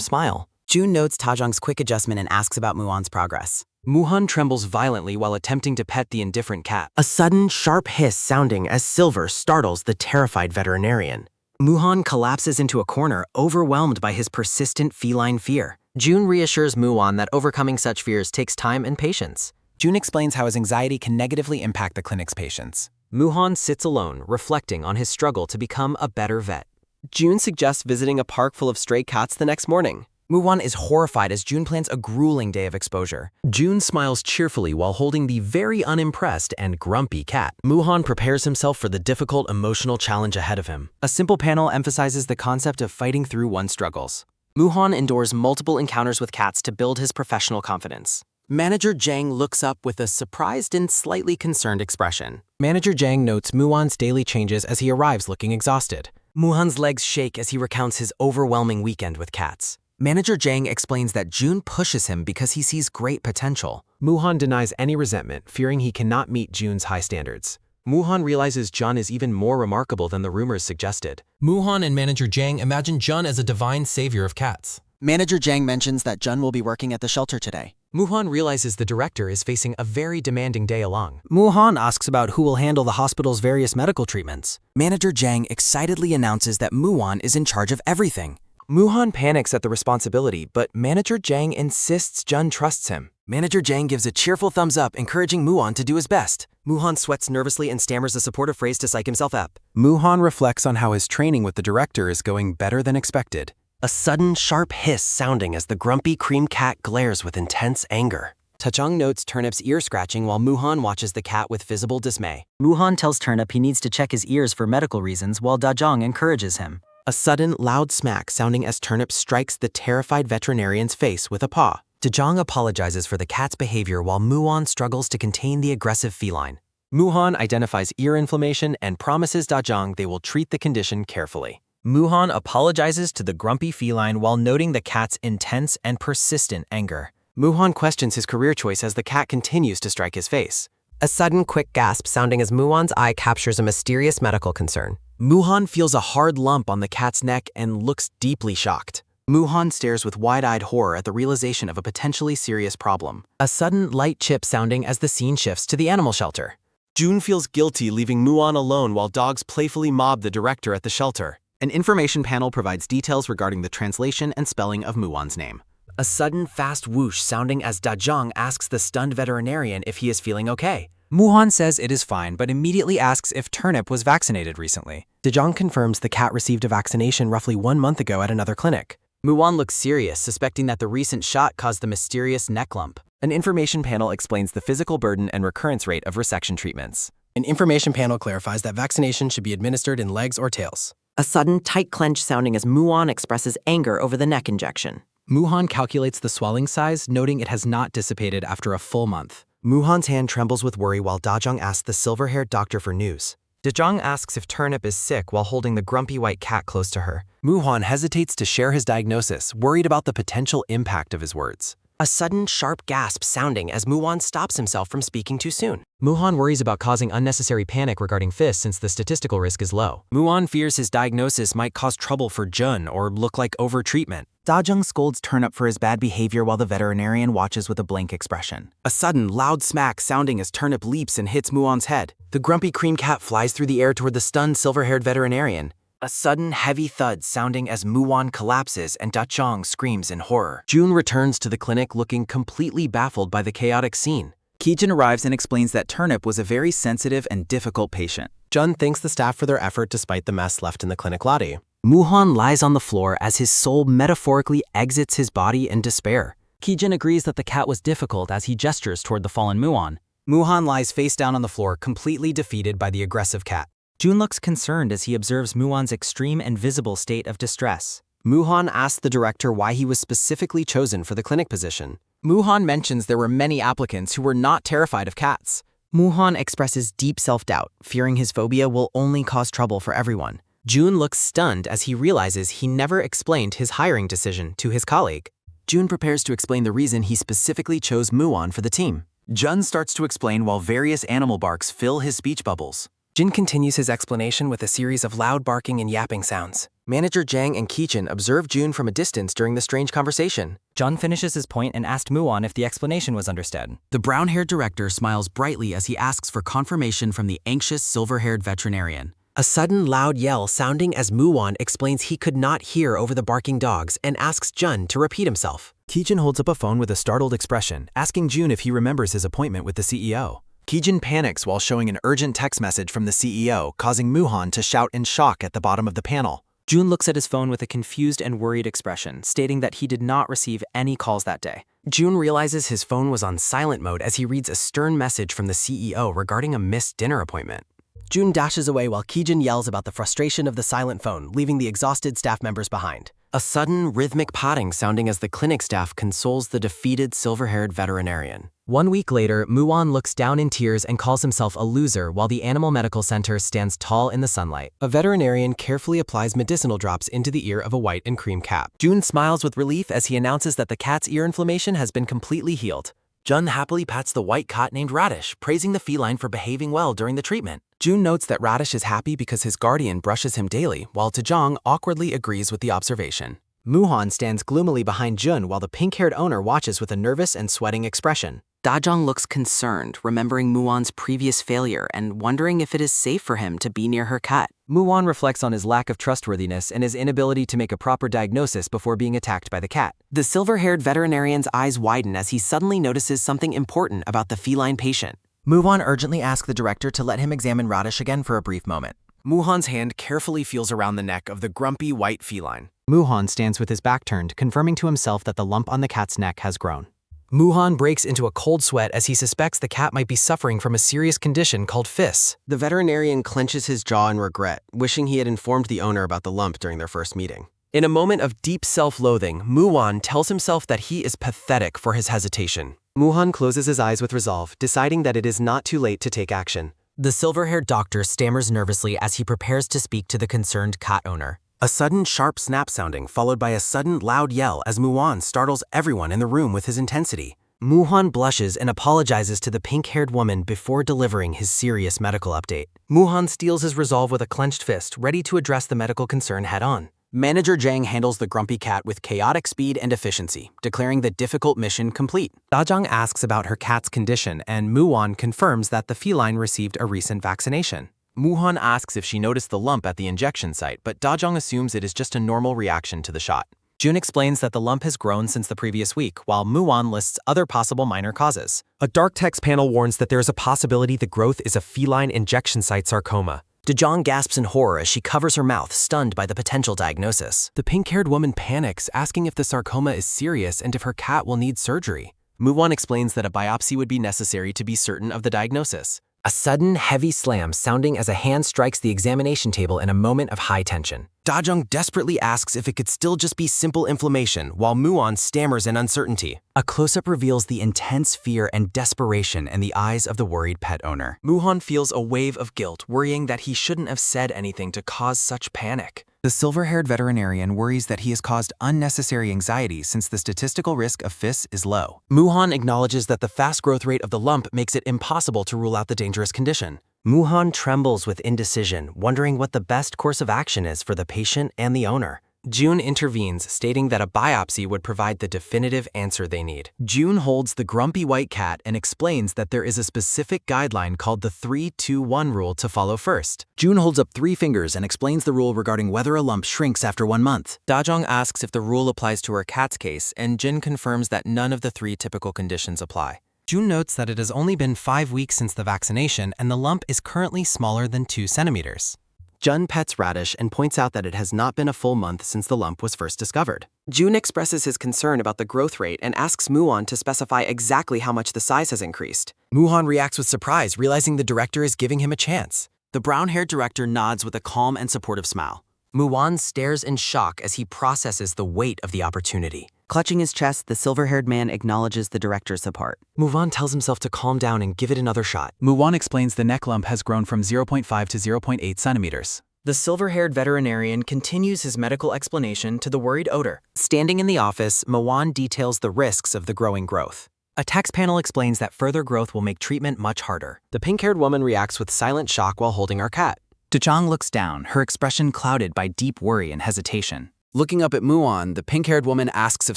smile. Jun notes Tajong's quick adjustment and asks about Muon's progress. Muhan trembles violently while attempting to pet the indifferent cat. A sudden, sharp hiss sounding as Silver startles the terrified veterinarian. Muhan collapses into a corner, overwhelmed by his persistent feline fear. Jun reassures Muon that overcoming such fears takes time and patience. Jun explains how his anxiety can negatively impact the clinic's patients. Muhan sits alone, reflecting on his struggle to become a better vet. Jun suggests visiting a park full of stray cats the next morning. Muon is horrified as Jun plans a grueling day of exposure. Jun smiles cheerfully while holding the very unimpressed and grumpy cat. Muhan prepares himself for the difficult emotional challenge ahead of him. A simple panel emphasizes the concept of fighting through one's struggles. Muhan endures multiple encounters with cats to build his professional confidence. Manager Jang looks up with a surprised and slightly concerned expression. Manager Jang notes Muon's daily changes as he arrives looking exhausted. Muhan's legs shake as he recounts his overwhelming weekend with cats. Manager Jang explains that Jun pushes him because he sees great potential. Muhan denies any resentment, fearing he cannot meet Jun's high standards. Muhan realizes Jun is even more remarkable than the rumors suggested. Muhan and Manager Jang imagine Jun as a divine savior of cats. Manager Jang mentions that Jun will be working at the shelter today. Muhan realizes the director is facing a very demanding day along. Muhan asks about who will handle the hospital's various medical treatments. Manager Jang excitedly announces that Muon is in charge of everything. Muhan panics at the responsibility, but Manager Jang insists Jun trusts him. Manager Jang gives a cheerful thumbs up, encouraging Muon to do his best. Muhan sweats nervously and stammers a supportive phrase to psych himself up. Muhan reflects on how his training with the director is going better than expected. A sudden, sharp hiss sounding as the grumpy cream cat glares with intense anger. Tajong notes Turnip's ear scratching while Muhan watches the cat with visible dismay. Muhan tells Turnip he needs to check his ears for medical reasons while Dajong encourages him. A sudden, loud smack sounding as Turnip strikes the terrified veterinarian's face with a paw. Dajong apologizes for the cat's behavior while Muon struggles to contain the aggressive feline. Muhan identifies ear inflammation and promises Dajong they will treat the condition carefully. Muhan apologizes to the grumpy feline while noting the cat's intense and persistent anger. Muhan questions his career choice as the cat continues to strike his face. A sudden, quick gasp sounding as Muon's eye captures a mysterious medical concern. Muhan feels a hard lump on the cat's neck and looks deeply shocked. Muhan stares with wide-eyed horror at the realization of a potentially serious problem. A sudden, light chip sounding as the scene shifts to the animal shelter. Jun feels guilty leaving Muon alone while dogs playfully mob the director at the shelter. An information panel provides details regarding the translation and spelling of Muon's name. A sudden fast whoosh sounding as Dajong asks the stunned veterinarian if he is feeling okay. Muhan says it is fine, but immediately asks if Turnip was vaccinated recently. Dajong confirms the cat received a vaccination roughly 1 month ago at another clinic. Muhan looks serious, suspecting that the recent shot caused the mysterious neck lump. An information panel explains the physical burden and recurrence rate of resection treatments. An information panel clarifies that vaccination should be administered in legs or tails. A sudden tight clench sounding as Muon expresses anger over the neck injection. Muhan calculates the swelling size, noting it has not dissipated after a full month. Muhan's hand trembles with worry while Dajong asks the silver-haired doctor for news. Dajong asks if Turnip is sick while holding the grumpy white cat close to her. Muhan hesitates to share his diagnosis, worried about the potential impact of his words. A sudden, sharp gasp sounding as Muhan stops himself from speaking too soon. Muhan worries about causing unnecessary panic regarding Fist since the statistical risk is low. Muhan fears his diagnosis might cause trouble for Jun or look like overtreatment. Dajong scolds Turnip for his bad behavior while the veterinarian watches with a blank expression. A sudden, loud smack sounding as Turnip leaps and hits Muhan's head. The grumpy cream cat flies through the air toward the stunned silver-haired veterinarian. A sudden, heavy thud sounding as Muhan collapses and Dachong screams in horror. Jun returns to the clinic looking completely baffled by the chaotic scene. Kijin arrives and explains that Turnip was a very sensitive and difficult patient. Jun thanks the staff for their effort despite the mess left in the clinic lobby. Muhan lies on the floor as his soul metaphorically exits his body in despair. Kijin agrees that the cat was difficult as he gestures toward the fallen Muhan. Muhan lies face down on the floor, completely defeated by the aggressive cat. Jun looks concerned as he observes Muhan's extreme and visible state of distress. Muhan asks the director why he was specifically chosen for the clinic position. Muhan mentions there were many applicants who were not terrified of cats. Muhan expresses deep self-doubt, fearing his phobia will only cause trouble for everyone. Jun looks stunned as he realizes he never explained his hiring decision to his colleague. Jun prepares to explain the reason he specifically chose Muhan for the team. Jun starts to explain while various animal barks fill his speech bubbles. Jin continues his explanation with a series of loud barking and yapping sounds. Manager Jang and Kijin observe Jun from a distance during the strange conversation. Jun finishes his point and asked Muhan if the explanation was understood. The brown-haired director smiles brightly as he asks for confirmation from the anxious silver-haired veterinarian. A sudden loud yell sounding as Muhan explains he could not hear over the barking dogs and asks Jun to repeat himself. Kijin holds up a phone with a startled expression, asking Jun if he remembers his appointment with the CEO. Kijin panics while showing an urgent text message from the CEO, causing Muhan to shout in shock at the bottom of the panel. Jun looks at his phone with a confused and worried expression, stating that he did not receive any calls that day. Jun realizes his phone was on silent mode as he reads a stern message from the CEO regarding a missed dinner appointment. Jun dashes away while Kijin yells about the frustration of the silent phone, leaving the exhausted staff members behind. A sudden, rhythmic potting sounding as the clinic staff consoles the defeated silver-haired veterinarian. 1 week later, Muhan looks down in tears and calls himself a loser while the Animal Medical Center stands tall in the sunlight. A veterinarian carefully applies medicinal drops into the ear of a white and cream cat. Jun smiles with relief as he announces that the cat's ear inflammation has been completely healed. Jun happily pats the white cat named Radish, praising the feline for behaving well during the treatment. Jun notes that Radish is happy because his guardian brushes him daily, while Tajong awkwardly agrees with the observation. Muhan stands gloomily behind Jun while the pink-haired owner watches with a nervous and sweating expression. Dajong looks concerned, remembering Muon's previous failure and wondering if it is safe for him to be near her cat. Muon reflects on his lack of trustworthiness and his inability to make a proper diagnosis before being attacked by the cat. The silver-haired veterinarian's eyes widen as he suddenly notices something important about the feline patient. Muhan urgently asks the director to let him examine Radish again for a brief moment. Muhan's hand carefully feels around the neck of the grumpy white feline. Muhan stands with his back turned, confirming to himself that the lump on the cat's neck has grown. Muhan breaks into a cold sweat as he suspects the cat might be suffering from a serious condition called FIS. The veterinarian clenches his jaw in regret, wishing he had informed the owner about the lump during their first meeting. In a moment of deep self-loathing, Muhan tells himself that he is pathetic for his hesitation. Muhan closes his eyes with resolve, deciding that it is not too late to take action. The silver-haired doctor stammers nervously as he prepares to speak to the concerned cat owner. A sudden sharp snap sounding, followed by a sudden loud yell as Muhan startles everyone in the room with his intensity. Muhan blushes and apologizes to the pink-haired woman before delivering his serious medical update. Muhan steels his resolve with a clenched fist, ready to address the medical concern head-on. Manager Jang handles the grumpy cat with chaotic speed and efficiency, declaring the difficult mission complete. Dajong asks about her cat's condition, and Muhan confirms that the feline received a recent vaccination. Muhan asks if she noticed the lump at the injection site, but Dajong assumes it is just a normal reaction to the shot. June explains that the lump has grown since the previous week, while Muon lists other possible minor causes. A dark text panel warns that there is a possibility the growth is a feline injection site sarcoma. Dajong gasps in horror as she covers her mouth, stunned by the potential diagnosis. The pink-haired woman panics, asking if the sarcoma is serious and if her cat will need surgery. Muon explains that a biopsy would be necessary to be certain of the diagnosis. A sudden, heavy slam sounding as a hand strikes the examination table in a moment of high tension. Dajong desperately asks if it could still just be simple inflammation, while Muon stammers in uncertainty. A close-up reveals the intense fear and desperation in the eyes of the worried pet owner. Muon feels a wave of guilt, worrying that he shouldn't have said anything to cause such panic. The silver-haired veterinarian worries that he has caused unnecessary anxiety since the statistical risk of FIS is low. Muon acknowledges that the fast growth rate of the lump makes it impossible to rule out the dangerous condition. Muon trembles with indecision, wondering what the best course of action is for the patient and the owner. June intervenes, stating that a biopsy would provide the definitive answer they need. June holds the grumpy white cat and explains that there is a specific guideline called the 3-2-1 rule to follow first. June holds up 3 fingers and explains the rule regarding whether a lump shrinks after 1 month. Dajong asks if the rule applies to her cat's case, and Jin confirms that none of the 3 typical conditions apply. June notes that it has only been 5 weeks since the vaccination and the lump is currently smaller than 2 centimeters. Jun pets Radish and points out that it has not been a full month since the lump was first discovered. Jun expresses his concern about the growth rate and asks Muon to specify exactly how much the size has increased. Muon reacts with surprise, realizing the director is giving him a chance. The brown-haired director nods with a calm and supportive smile. Muon stares in shock as he processes the weight of the opportunity. Clutching his chest, the silver-haired man acknowledges the director's support. Muon tells himself to calm down and give it another shot. Muon explains the neck lump has grown from 0.5 to 0.8 centimeters. The silver-haired veterinarian continues his medical explanation to the worried owner. Standing in the office, Muon details the risks of the growing growth. A text panel explains that further growth will make treatment much harder. The pink-haired woman reacts with silent shock while holding our cat. Dajong looks down, her expression clouded by deep worry and hesitation. Looking up at Muon, the pink-haired woman asks if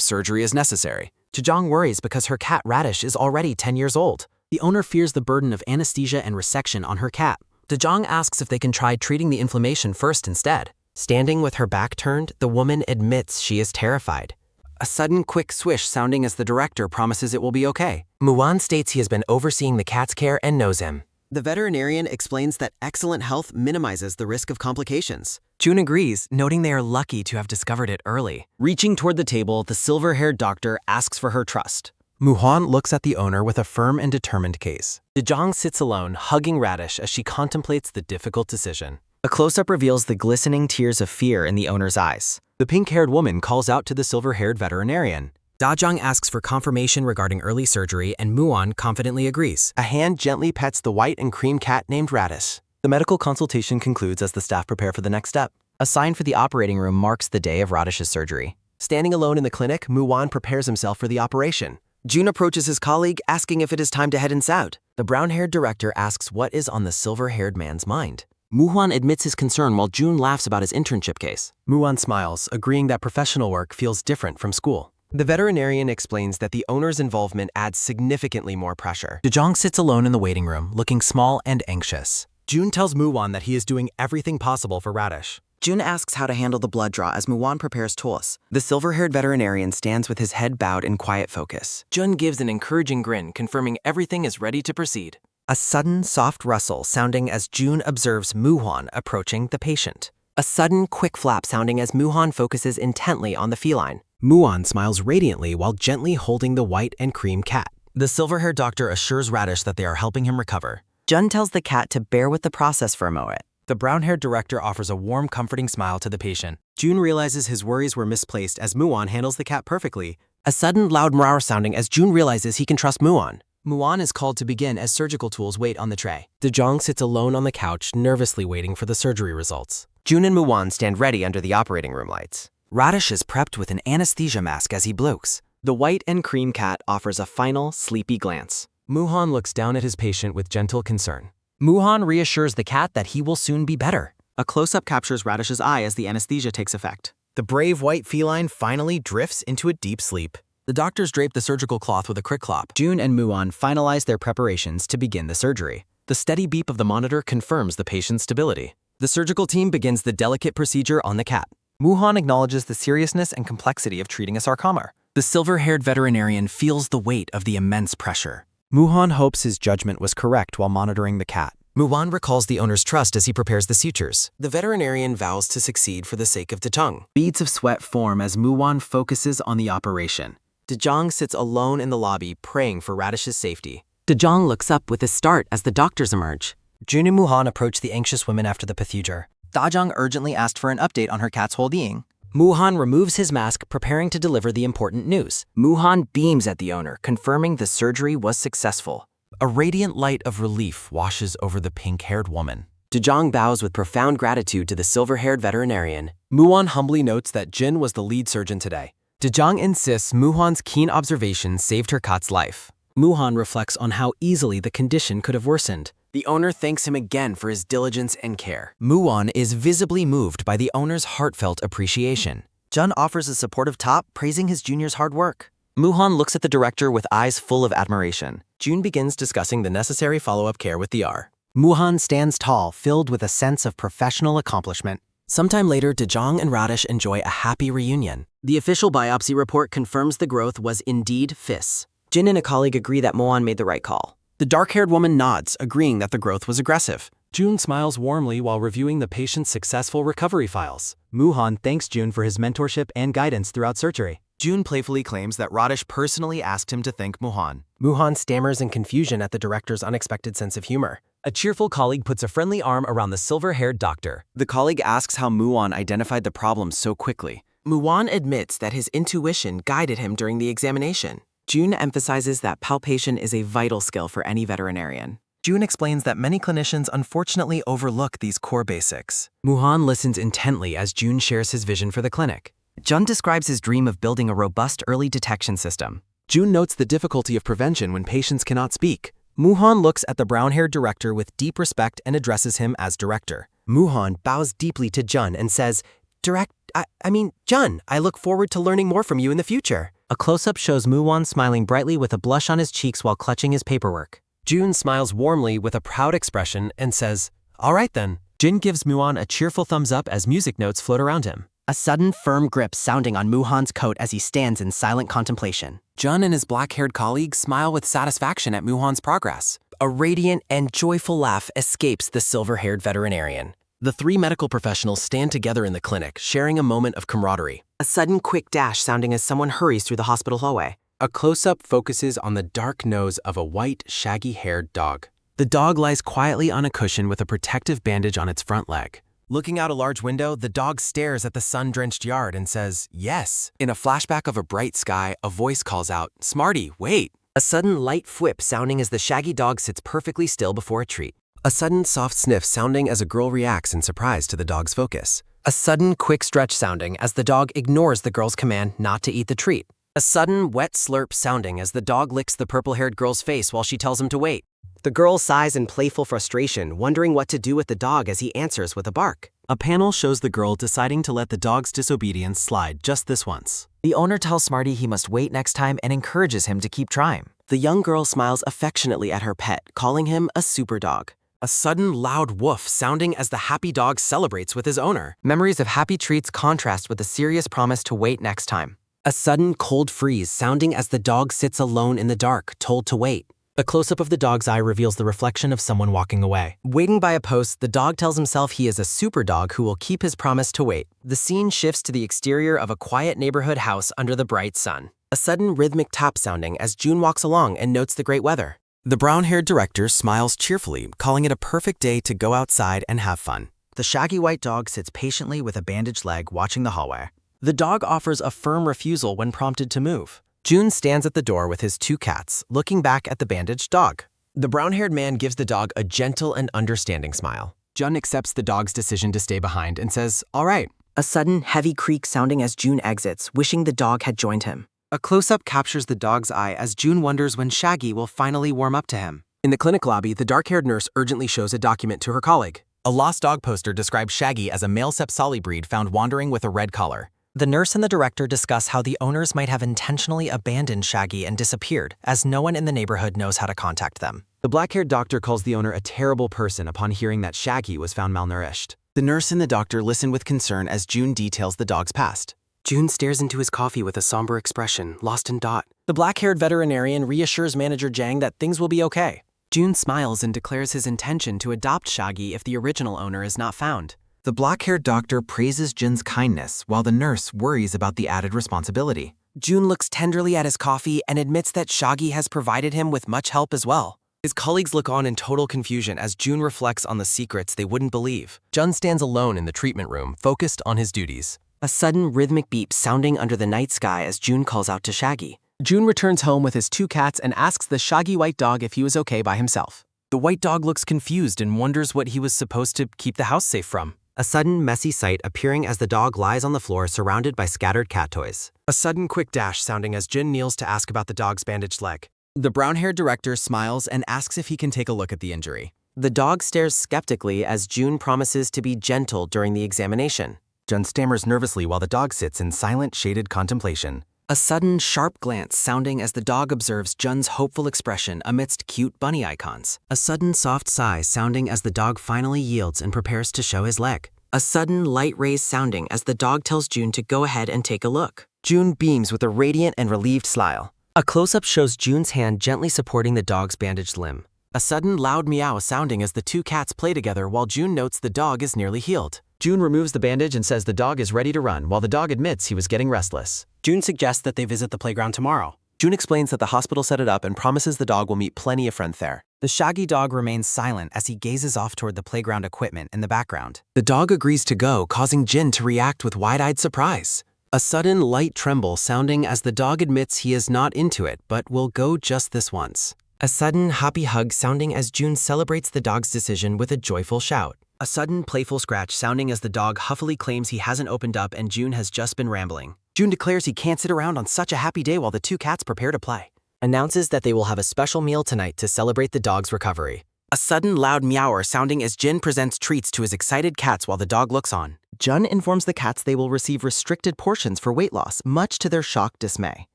surgery is necessary. Dajong worries because her cat Radish is already 10 years old. The owner fears the burden of anesthesia and resection on her cat. Dajong asks if they can try treating the inflammation first instead. Standing with her back turned, the woman admits she is terrified. A sudden quick swish sounding as the director promises it will be okay. Muon states he has been overseeing the cat's care and knows him. The veterinarian explains that excellent health minimizes the risk of complications. June agrees, noting they are lucky to have discovered it early. Reaching toward the table, the silver-haired doctor asks for her trust. Muon looks at the owner with a firm and determined gaze. Dajong sits alone, hugging Radish as she contemplates the difficult decision. A close-up reveals the glistening tears of fear in the owner's eyes. The pink-haired woman calls out to the silver-haired veterinarian. Dajong asks for confirmation regarding early surgery, and Muon confidently agrees. A hand gently pets the white and cream cat named Radish. The medical consultation concludes as the staff prepare for the next step. A sign for the operating room marks the day of Radish's surgery. Standing alone in the clinic, Muon prepares himself for the operation. June approaches his colleague, asking if it is time to head inside. The brown-haired director asks what is on the silver-haired man's mind. Muon admits his concern while June laughs about his internship case. Muon smiles, agreeing that professional work feels different from school. The veterinarian explains that the owner's involvement adds significantly more pressure. Dajong sits alone in the waiting room, looking small and anxious. June tells Muon that he is doing everything possible for Radish. June asks how to handle the blood draw as Muon prepares toss. The silver-haired veterinarian stands with his head bowed in quiet focus. Jun gives an encouraging grin, confirming everything is ready to proceed. A sudden, soft rustle sounding as June observes Muon approaching the patient. A sudden, quick flap sounding as Muon focuses intently on the feline. Muon smiles radiantly while gently holding the white and cream cat. The silver-haired doctor assures Radish that they are helping him recover. Jun tells the cat to bear with the process for a moment. The brown-haired director offers a warm, comforting smile to the patient. June realizes his worries were misplaced as Muon handles the cat perfectly. A sudden, loud meow sounding as June realizes he can trust Muon. Muon is called to begin as surgical tools wait on the tray. Dajong sits alone on the couch, nervously waiting for the surgery results. June and Muon stand ready under the operating room lights. Radish is prepped with an anesthesia mask as he blokes. The white and cream cat offers a final, sleepy glance. Muon looks down at his patient with gentle concern. Muon reassures the cat that he will soon be better. A close-up captures Radish's eye as the anesthesia takes effect. The brave white feline finally drifts into a deep sleep. The doctors drape the surgical cloth with a quick clop. June and Muon finalize their preparations to begin the surgery. The steady beep of the monitor confirms the patient's stability. The surgical team begins the delicate procedure on the cat. Muhan acknowledges the seriousness and complexity of treating a sarcomere. The silver-haired veterinarian feels the weight of the immense pressure. Muhan hopes his judgment was correct while monitoring the cat. Muhan recalls the owner's trust as he prepares the sutures. The veterinarian vows to succeed for the sake of Dejong. Beads of sweat form as Muhan focuses on the operation. Dejong sits alone in the lobby, praying for Radish's safety. Dejong looks up with a start as the doctors emerge. Jun and Muhan approach the anxious women after the procedure. Dajong urgently asked for an update on her cat's well-being. Muhan removes his mask, preparing to deliver the important news. Muhan beams at the owner, confirming the surgery was successful. A radiant light of relief washes over the pink-haired woman. Dejong bows with profound gratitude to the silver-haired veterinarian. Muhan humbly notes that Jin was the lead surgeon today. Dejong insists Muhan's keen observation saved her cat's life. Muhan reflects on how easily the condition could have worsened. The owner thanks him again for his diligence and care. Muhan is visibly moved by the owner's heartfelt appreciation. Jun offers a supportive top, praising his junior's hard work. Muhan looks at the director with eyes full of admiration. Jun begins discussing the necessary follow-up care with the R. Muhan stands tall, filled with a sense of professional accomplishment. Sometime later, Dejong and Radish enjoy a happy reunion. The official biopsy report confirms the growth was indeed FIS. Jin and a colleague agree that Muhan made the right call. The dark-haired woman nods, agreeing that the growth was aggressive. Jun smiles warmly while reviewing the patient's successful recovery files. Muhan thanks Jun for his mentorship and guidance throughout surgery. Jun playfully claims that Radish personally asked him to thank Muhan. Muhan stammers in confusion at the director's unexpected sense of humor. A cheerful colleague puts a friendly arm around the silver-haired doctor. The colleague asks how Muhan identified the problem so quickly. Muhan admits that his intuition guided him during the examination. Jun emphasizes that palpation is a vital skill for any veterinarian. Jun explains that many clinicians unfortunately overlook these core basics. Muhan listens intently as Jun shares his vision for the clinic. Jun describes his dream of building a robust early detection system. Jun notes the difficulty of prevention when patients cannot speak. Muhan looks at the brown-haired director with deep respect and addresses him as director. Muhan bows deeply to Jun and says, Jun, I look forward to learning more from you in the future. A close-up shows Muhan smiling brightly with a blush on his cheeks while clutching his paperwork. Jun smiles warmly with a proud expression and says, "All right then." Jin gives Muhan a cheerful thumbs up as music notes float around him. A sudden firm grip sounding on Muhan's coat as he stands in silent contemplation. Jun and his black-haired colleague smile with satisfaction at Muhan's progress. A radiant and joyful laugh escapes the silver-haired veterinarian. The three medical professionals stand together in the clinic, sharing a moment of camaraderie. A sudden quick dash sounding as someone hurries through the hospital hallway. A close-up focuses on the dark nose of a white, shaggy-haired dog. The dog lies quietly on a cushion with a protective bandage on its front leg. Looking out a large window, the dog stares at the sun-drenched yard and says, "Yes." In a flashback of a bright sky, a voice calls out, "Smarty, wait." A sudden light whip sounding as the shaggy dog sits perfectly still before a treat. A sudden soft sniff sounding as a girl reacts in surprise to the dog's focus. A sudden quick stretch sounding as the dog ignores the girl's command not to eat the treat. A sudden wet slurp sounding as the dog licks the purple-haired girl's face while she tells him to wait. The girl sighs in playful frustration, wondering what to do with the dog as he answers with a bark. A panel shows the girl deciding to let the dog's disobedience slide just this once. The owner tells Smarty he must wait next time and encourages him to keep trying. The young girl smiles affectionately at her pet, calling him a super dog. A sudden loud woof sounding as the happy dog celebrates with his owner. Memories of happy treats contrast with the serious promise to wait next time. A sudden cold freeze sounding as the dog sits alone in the dark, told to wait. A close-up of the dog's eye reveals the reflection of someone walking away. Waiting by a post, the dog tells himself he is a super dog who will keep his promise to wait. The scene shifts to the exterior of a quiet neighborhood house under the bright sun. A sudden rhythmic tap sounding as Jun walks along and notes the great weather. The brown-haired director smiles cheerfully, calling it a perfect day to go outside and have fun. The shaggy white dog sits patiently with a bandaged leg watching the hallway. The dog offers a firm refusal when prompted to move. Jun stands at the door with his two cats, looking back at the bandaged dog. The brown-haired man gives the dog a gentle and understanding smile. Jun accepts the dog's decision to stay behind and says, "All right." A sudden heavy creak sounding as Jun exits, wishing the dog had joined him. A close-up captures the dog's eye as Jun wonders when Shaggy will finally warm up to him. In the clinic lobby, the dark-haired nurse urgently shows a document to her colleague. A lost dog poster describes Shaggy as a male Sepsali breed found wandering with a red collar. The nurse and the director discuss how the owners might have intentionally abandoned Shaggy and disappeared, as no one in the neighborhood knows how to contact them. The black-haired doctor calls the owner a terrible person upon hearing that Shaggy was found malnourished. The nurse and the doctor listen with concern as June details the dog's past. June stares into his coffee with a somber expression, lost in thought. The black-haired veterinarian reassures Manager Jang that things will be okay. June smiles and declares his intention to adopt Shaggy if the original owner is not found. The black-haired doctor praises Jun's kindness while the nurse worries about the added responsibility. June looks tenderly at his coffee and admits that Shaggy has provided him with much help as well. His colleagues look on in total confusion as June reflects on the secrets they wouldn't believe. Jun stands alone in the treatment room, focused on his duties. A sudden rhythmic beep sounding under the night sky as June calls out to Shaggy. June returns home with his 2 cats and asks the shaggy white dog if he was okay by himself. The white dog looks confused and wonders what he was supposed to keep the house safe from. A sudden, messy sight appearing as the dog lies on the floor surrounded by scattered cat toys. A sudden quick dash sounding as Jin kneels to ask about the dog's bandaged leg. The brown-haired director smiles and asks if he can take a look at the injury. The dog stares skeptically as June promises to be gentle during the examination. Jun stammers nervously while the dog sits in silent, shaded contemplation. A sudden, sharp glance sounding as the dog observes Jun's hopeful expression amidst cute bunny icons. A sudden soft sigh sounding as the dog finally yields and prepares to show his leg. A sudden light raise sounding as the dog tells June to go ahead and take a look. June beams with a radiant and relieved smile. A close-up shows June's hand gently supporting the dog's bandaged limb. A sudden loud meow sounding as the 2 cats play together while June notes the dog is nearly healed. June removes the bandage and says the dog is ready to run while the dog admits he was getting restless. June suggests that they visit the playground tomorrow. June explains that the hospital set it up and promises the dog will meet plenty of friends there. The shaggy dog remains silent as he gazes off toward the playground equipment in the background. The dog agrees to go, causing Jin to react with wide-eyed surprise. A sudden light tremble sounding as the dog admits he is not into it, but will go just this once. A sudden happy hug sounding as June celebrates the dog's decision with a joyful shout. A sudden playful scratch sounding as the dog huffily claims he hasn't opened up and June has just been rambling. June declares he can't sit around on such a happy day while the 2 cats prepare to play. Announces that they will have a special meal tonight to celebrate the dog's recovery. A sudden loud meower sounding as Jin presents treats to his excited cats while the dog looks on. Jun informs the cats they will receive restricted portions for weight loss, much to their shocked dismay.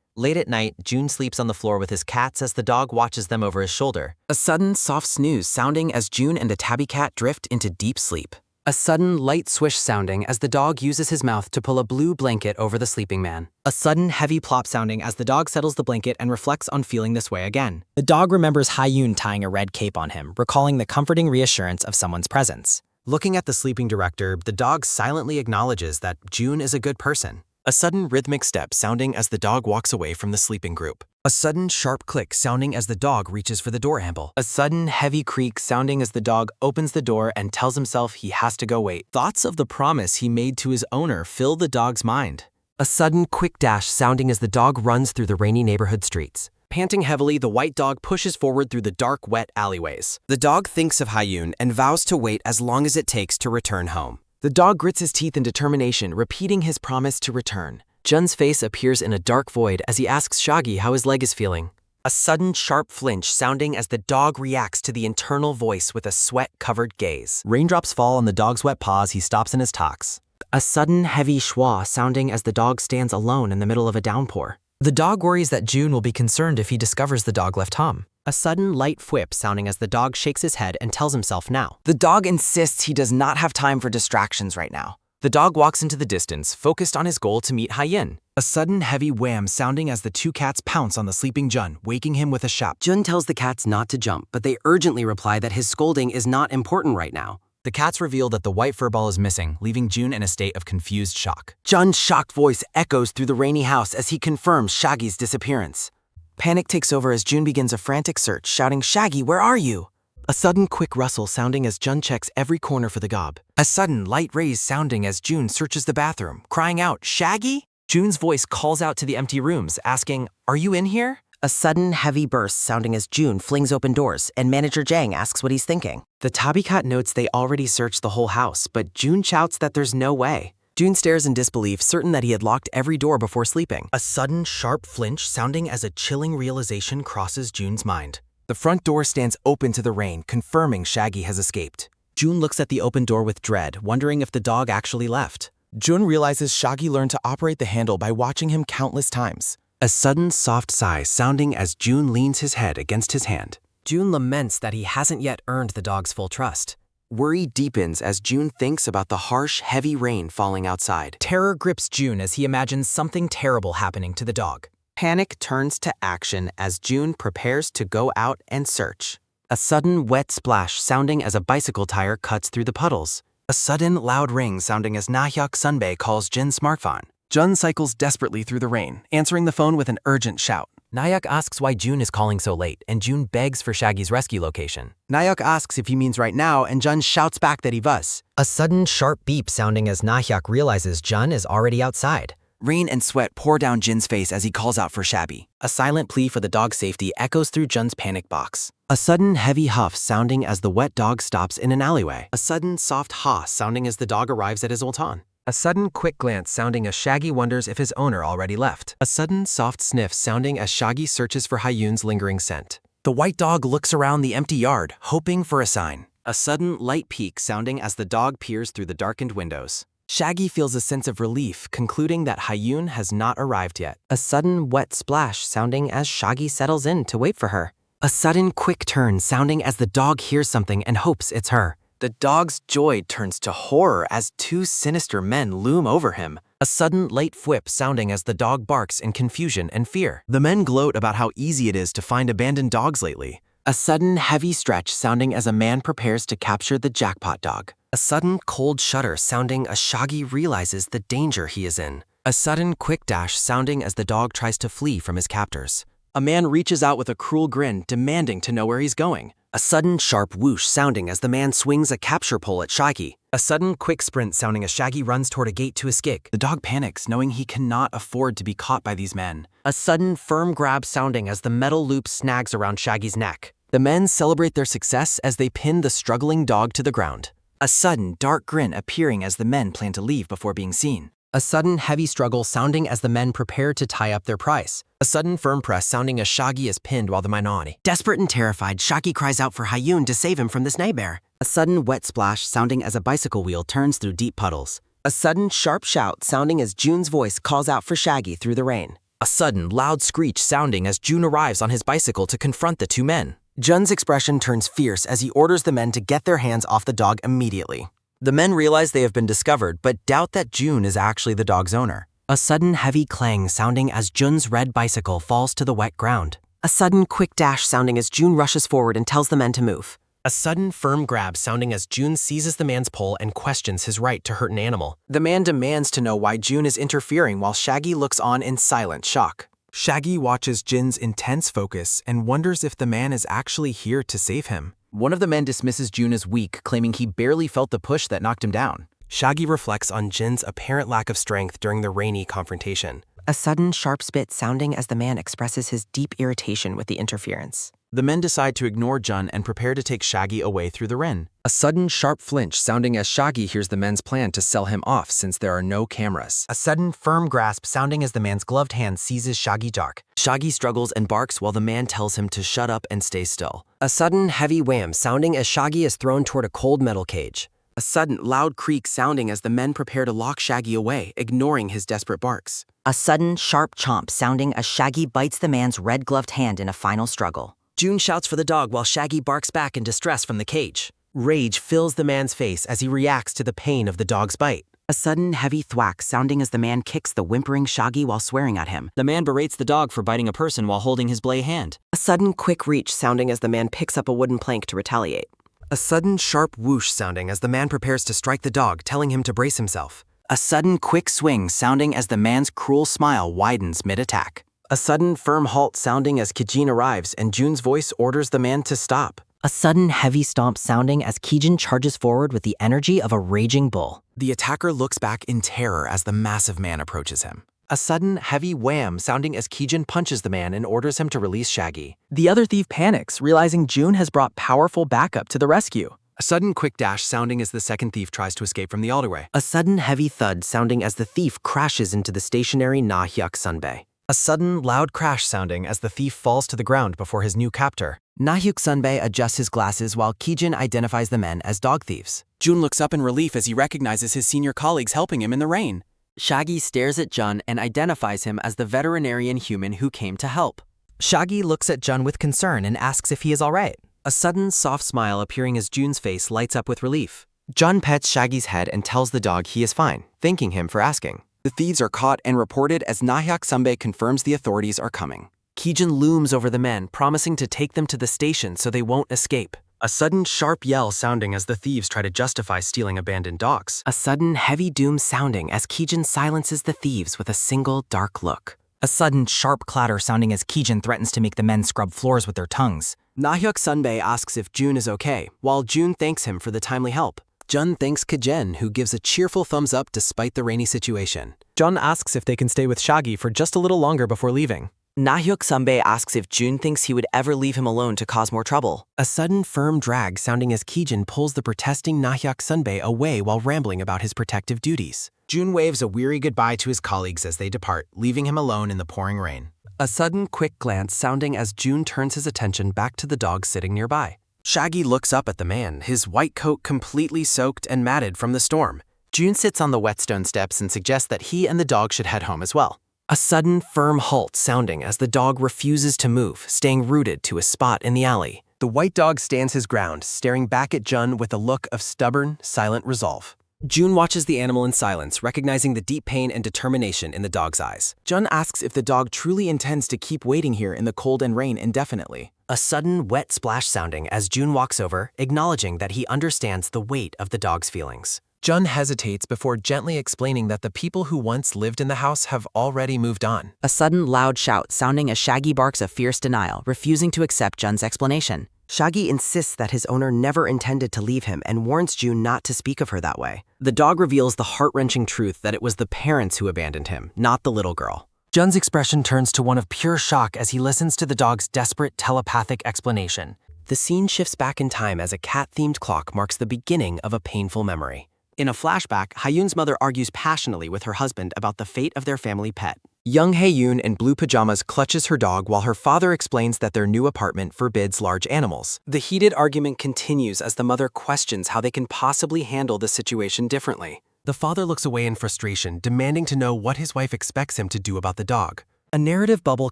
Late at night, June sleeps on the floor with his cats as the dog watches them over his shoulder. A sudden soft snooze sounding as June and the tabby cat drift into deep sleep. A sudden light swish sounding as the dog uses his mouth to pull a blue blanket over the sleeping man. A sudden heavy plop sounding as the dog settles the blanket and reflects on feeling this way again. The dog remembers Hyun tying a red cape on him, recalling the comforting reassurance of someone's presence. Looking at the sleeping director, the dog silently acknowledges that June is a good person. A sudden rhythmic step sounding as the dog walks away from the sleeping group. A sudden sharp click sounding as the dog reaches for the door handle. A sudden heavy creak sounding as the dog opens the door and tells himself he has to go wait. Thoughts of the promise he made to his owner fill the dog's mind. A sudden quick dash sounding as the dog runs through the rainy neighborhood streets. Panting heavily, the white dog pushes forward through the dark, wet alleyways. The dog thinks of Hyun and vows to wait as long as it takes to return home. The dog grits his teeth in determination, repeating his promise to return. Jun's face appears in a dark void as he asks Shaggy how his leg is feeling. A sudden sharp flinch sounding as the dog reacts to the internal voice with a sweat-covered gaze. Raindrops fall on the dog's wet paws. He stops in his talks. A sudden heavy schwa sounding as the dog stands alone in the middle of a downpour. The dog worries that June will be concerned if he discovers the dog left home. A sudden light whip sounding as the dog shakes his head and tells himself now. The dog insists he does not have time for distractions right now. The dog walks into the distance, focused on his goal to meet Hyun. A sudden heavy wham sounding as the 2 cats pounce on the sleeping Jun, waking him with a shout. Jun tells the cats not to jump, but they urgently reply that his scolding is not important right now. The cats reveal that the white fur ball is missing, leaving June in a state of confused shock. Jun's shocked voice echoes through the rainy house as he confirms Shaggy's disappearance. Panic takes over as June begins a frantic search, shouting, "Shaggy, where are you?" A sudden quick rustle sounding as Jun checks every corner for the gob. A sudden light raise sounding as June searches the bathroom, crying out, "Shaggy?" June's voice calls out to the empty rooms, asking, "Are you in here?" A sudden heavy burst sounding as June flings open doors, and Manager Jang asks what he's thinking. The tabby cat notes they already searched the whole house, but June shouts that there's no way. June stares in disbelief, certain that he had locked every door before sleeping. A sudden sharp flinch sounding as a chilling realization crosses June's mind. The front door stands open to the rain, confirming Shaggy has escaped. June looks at the open door with dread, wondering if the dog actually left. June realizes Shaggy learned to operate the handle by watching him countless times. A sudden soft sigh sounding as June leans his head against his hand. June laments that he hasn't yet earned the dog's full trust. Worry deepens as June thinks about the harsh, heavy rain falling outside. Terror grips June as he imagines something terrible happening to the dog. Panic turns to action as June prepares to go out and search. A sudden wet splash sounding as a bicycle tire cuts through the puddles. A sudden loud ring sounding as Nahyuk Sunbae calls Jin's smartphone. Jun cycles desperately through the rain, answering the phone with an urgent shout. Nahyuk asks why June is calling so late, and June begs for Shaggy's rescue location. Nahyuk asks if he means right now, and Jun shouts back that he was. A sudden sharp beep sounding as Nahyuk realizes Jun is already outside. Rain and sweat pour down Jin's face as he calls out for Shabby. A silent plea for the dog's safety echoes through Jun's panic box. A sudden heavy huff sounding as the wet dog stops in an alleyway. A sudden soft ha sounding as the dog arrives at his ultan. A sudden quick glance sounding as Shaggy wonders if his owner already left. A sudden soft sniff sounding as Shaggy searches for Hyun's lingering scent. The white dog looks around the empty yard, hoping for a sign. A sudden light peek sounding as the dog peers through the darkened windows. Shaggy feels a sense of relief, concluding that Hyun has not arrived yet. A sudden wet splash sounding as Shaggy settles in to wait for her. A sudden quick turn sounding as the dog hears something and hopes it's her. The dog's joy turns to horror as two sinister men loom over him. A sudden late whip sounding as the dog barks in confusion and fear. The men gloat about how easy it is to find abandoned dogs lately. A sudden heavy stretch sounding as a man prepares to capture the jackpot dog. A sudden cold shudder sounding as Shaggy realizes the danger he is in. A sudden quick dash sounding as the dog tries to flee from his captors. A man reaches out with a cruel grin, demanding to know where he's going. A sudden sharp whoosh sounding as the man swings a capture pole at Shaggy. A sudden quick sprint sounding as Shaggy runs toward a gate to escape. The dog panics, knowing he cannot afford to be caught by these men. A sudden firm grab sounding as the metal loop snags around Shaggy's neck. The men celebrate their success as they pin the struggling dog to the ground. A sudden dark grin appearing as the men plan to leave before being seen. A sudden heavy struggle sounding as the men prepare to tie up their prize. A sudden firm press sounding as Shaggy is pinned while the minority. Desperate and terrified, Shaggy cries out for Hyun to save him from this nightmare. A sudden wet splash sounding as a bicycle wheel turns through deep puddles. A sudden sharp shout sounding as June's voice calls out for Shaggy through the rain. A sudden loud screech sounding as June arrives on his bicycle to confront the two men. Jun's expression turns fierce as he orders the men to get their hands off the dog immediately. The men realize they have been discovered, but doubt that June is actually the dog's owner. A sudden heavy clang sounding as Jun's red bicycle falls to the wet ground. A sudden quick dash sounding as June rushes forward and tells the men to move. A sudden firm grab sounding as June seizes the man's pole and questions his right to hurt an animal. The man demands to know why June is interfering while Shaggy looks on in silent shock. Shaggy watches Jin's intense focus and wonders if the man is actually here to save him. One of the men dismisses June as weak, claiming he barely felt the push that knocked him down. Shaggy reflects on Jin's apparent lack of strength during the rainy confrontation. A sudden sharp spit sounding as the man expresses his deep irritation with the interference. The men decide to ignore Jun and prepare to take Shaggy away through the rain. A sudden sharp flinch sounding as Shaggy hears the men's plan to sell him off since there are no cameras. A sudden firm grasp sounding as the man's gloved hand seizes Shaggy dark. Shaggy struggles and barks while the man tells him to shut up and stay still. A sudden heavy wham sounding as Shaggy is thrown toward a cold metal cage. A sudden loud creak sounding as the men prepare to lock Shaggy away, ignoring his desperate barks. A sudden sharp chomp sounding as Shaggy bites the man's red-gloved hand in a final struggle. June shouts for the dog while Shaggy barks back in distress from the cage. Rage fills the man's face as he reacts to the pain of the dog's bite. A sudden heavy thwack sounding as the man kicks the whimpering Shaggy while swearing at him. The man berates the dog for biting a person while holding his blade hand. A sudden quick reach sounding as the man picks up a wooden plank to retaliate. A sudden sharp whoosh sounding as the man prepares to strike the dog, telling him to brace himself. A sudden quick swing sounding as the man's cruel smile widens mid-attack. A sudden firm halt sounding as Kijin arrives and June's voice orders the man to stop. A sudden heavy stomp sounding as Kijin charges forward with the energy of a raging bull. The attacker looks back in terror as the massive man approaches him. A sudden heavy wham sounding as Kijin punches the man and orders him to release Shaggy. The other thief panics, realizing June has brought powerful backup to the rescue. A sudden quick dash sounding as the second thief tries to escape from the alleyway. A sudden heavy thud sounding as the thief crashes into the stationary Nahyuk Sunbae. A sudden loud crash sounding as the thief falls to the ground before his new captor. Nahyuk Sunbae adjusts his glasses while Kijin identifies the men as dog thieves. June looks up in relief as he recognizes his senior colleagues helping him in the rain. Shaggy stares at Jun and identifies him as the veterinarian human who came to help. Shaggy looks at Jun with concern and asks if he is all right. A sudden, soft smile appearing as Jun's face lights up with relief. Jun pets Shaggy's head and tells the dog he is fine, thanking him for asking. The thieves are caught and reported as Nahyuk Sunbae confirms the authorities are coming. Kijin looms over the men, promising to take them to the station so they won't escape. A sudden, sharp yell sounding as the thieves try to justify stealing abandoned dogs. A sudden, heavy doom sounding as Kijin silences the thieves with a single dark look. A sudden, sharp clatter sounding as Kijin threatens to make the men scrub floors with their tongues. Nahyuk Sunbae asks if Jun is okay, while Jun thanks him for the timely help. Jun thanks Kijin, who gives a cheerful thumbs up despite the rainy situation. Jun asks if they can stay with Shaggy for just a little longer before leaving. Nahyuk Sunbae asks if Jun thinks he would ever leave him alone to cause more trouble. A sudden, firm drag sounding as Kijin pulls the protesting Nahyuk Sunbae away while rambling about his protective duties. Jun waves a weary goodbye to his colleagues as they depart, leaving him alone in the pouring rain. A sudden, quick glance sounding as Jun turns his attention back to the dog sitting nearby. Shaggy looks up at the man, his white coat completely soaked and matted from the storm. Jun sits on the whetstone steps and suggests that he and the dog should head home as well. A sudden, firm halt sounding as the dog refuses to move, staying rooted to a spot in the alley. The white dog stands his ground, staring back at Jun with a look of stubborn, silent resolve. Jun watches the animal in silence, recognizing the deep pain and determination in the dog's eyes. Jun asks if the dog truly intends to keep waiting here in the cold and rain indefinitely. A sudden, wet splash sounding as Jun walks over, acknowledging that he understands the weight of the dog's feelings. Jun hesitates before gently explaining that the people who once lived in the house have already moved on. A sudden, loud shout sounding as Shaggy barks a fierce denial, refusing to accept Jun's explanation. Shaggy insists that his owner never intended to leave him and warns Jun not to speak of her that way. The dog reveals the heart-wrenching truth that it was the parents who abandoned him, not the little girl. Jun's expression turns to one of pure shock as he listens to the dog's desperate telepathic explanation. The scene shifts back in time as a cat-themed clock marks the beginning of a painful memory. In a flashback, Hayoon's mother argues passionately with her husband about the fate of their family pet. Young Hayoon in blue pajamas clutches her dog while her father explains that their new apartment forbids large animals. The heated argument continues as the mother questions how they can possibly handle the situation differently. The father looks away in frustration, demanding to know what his wife expects him to do about the dog. A narrative bubble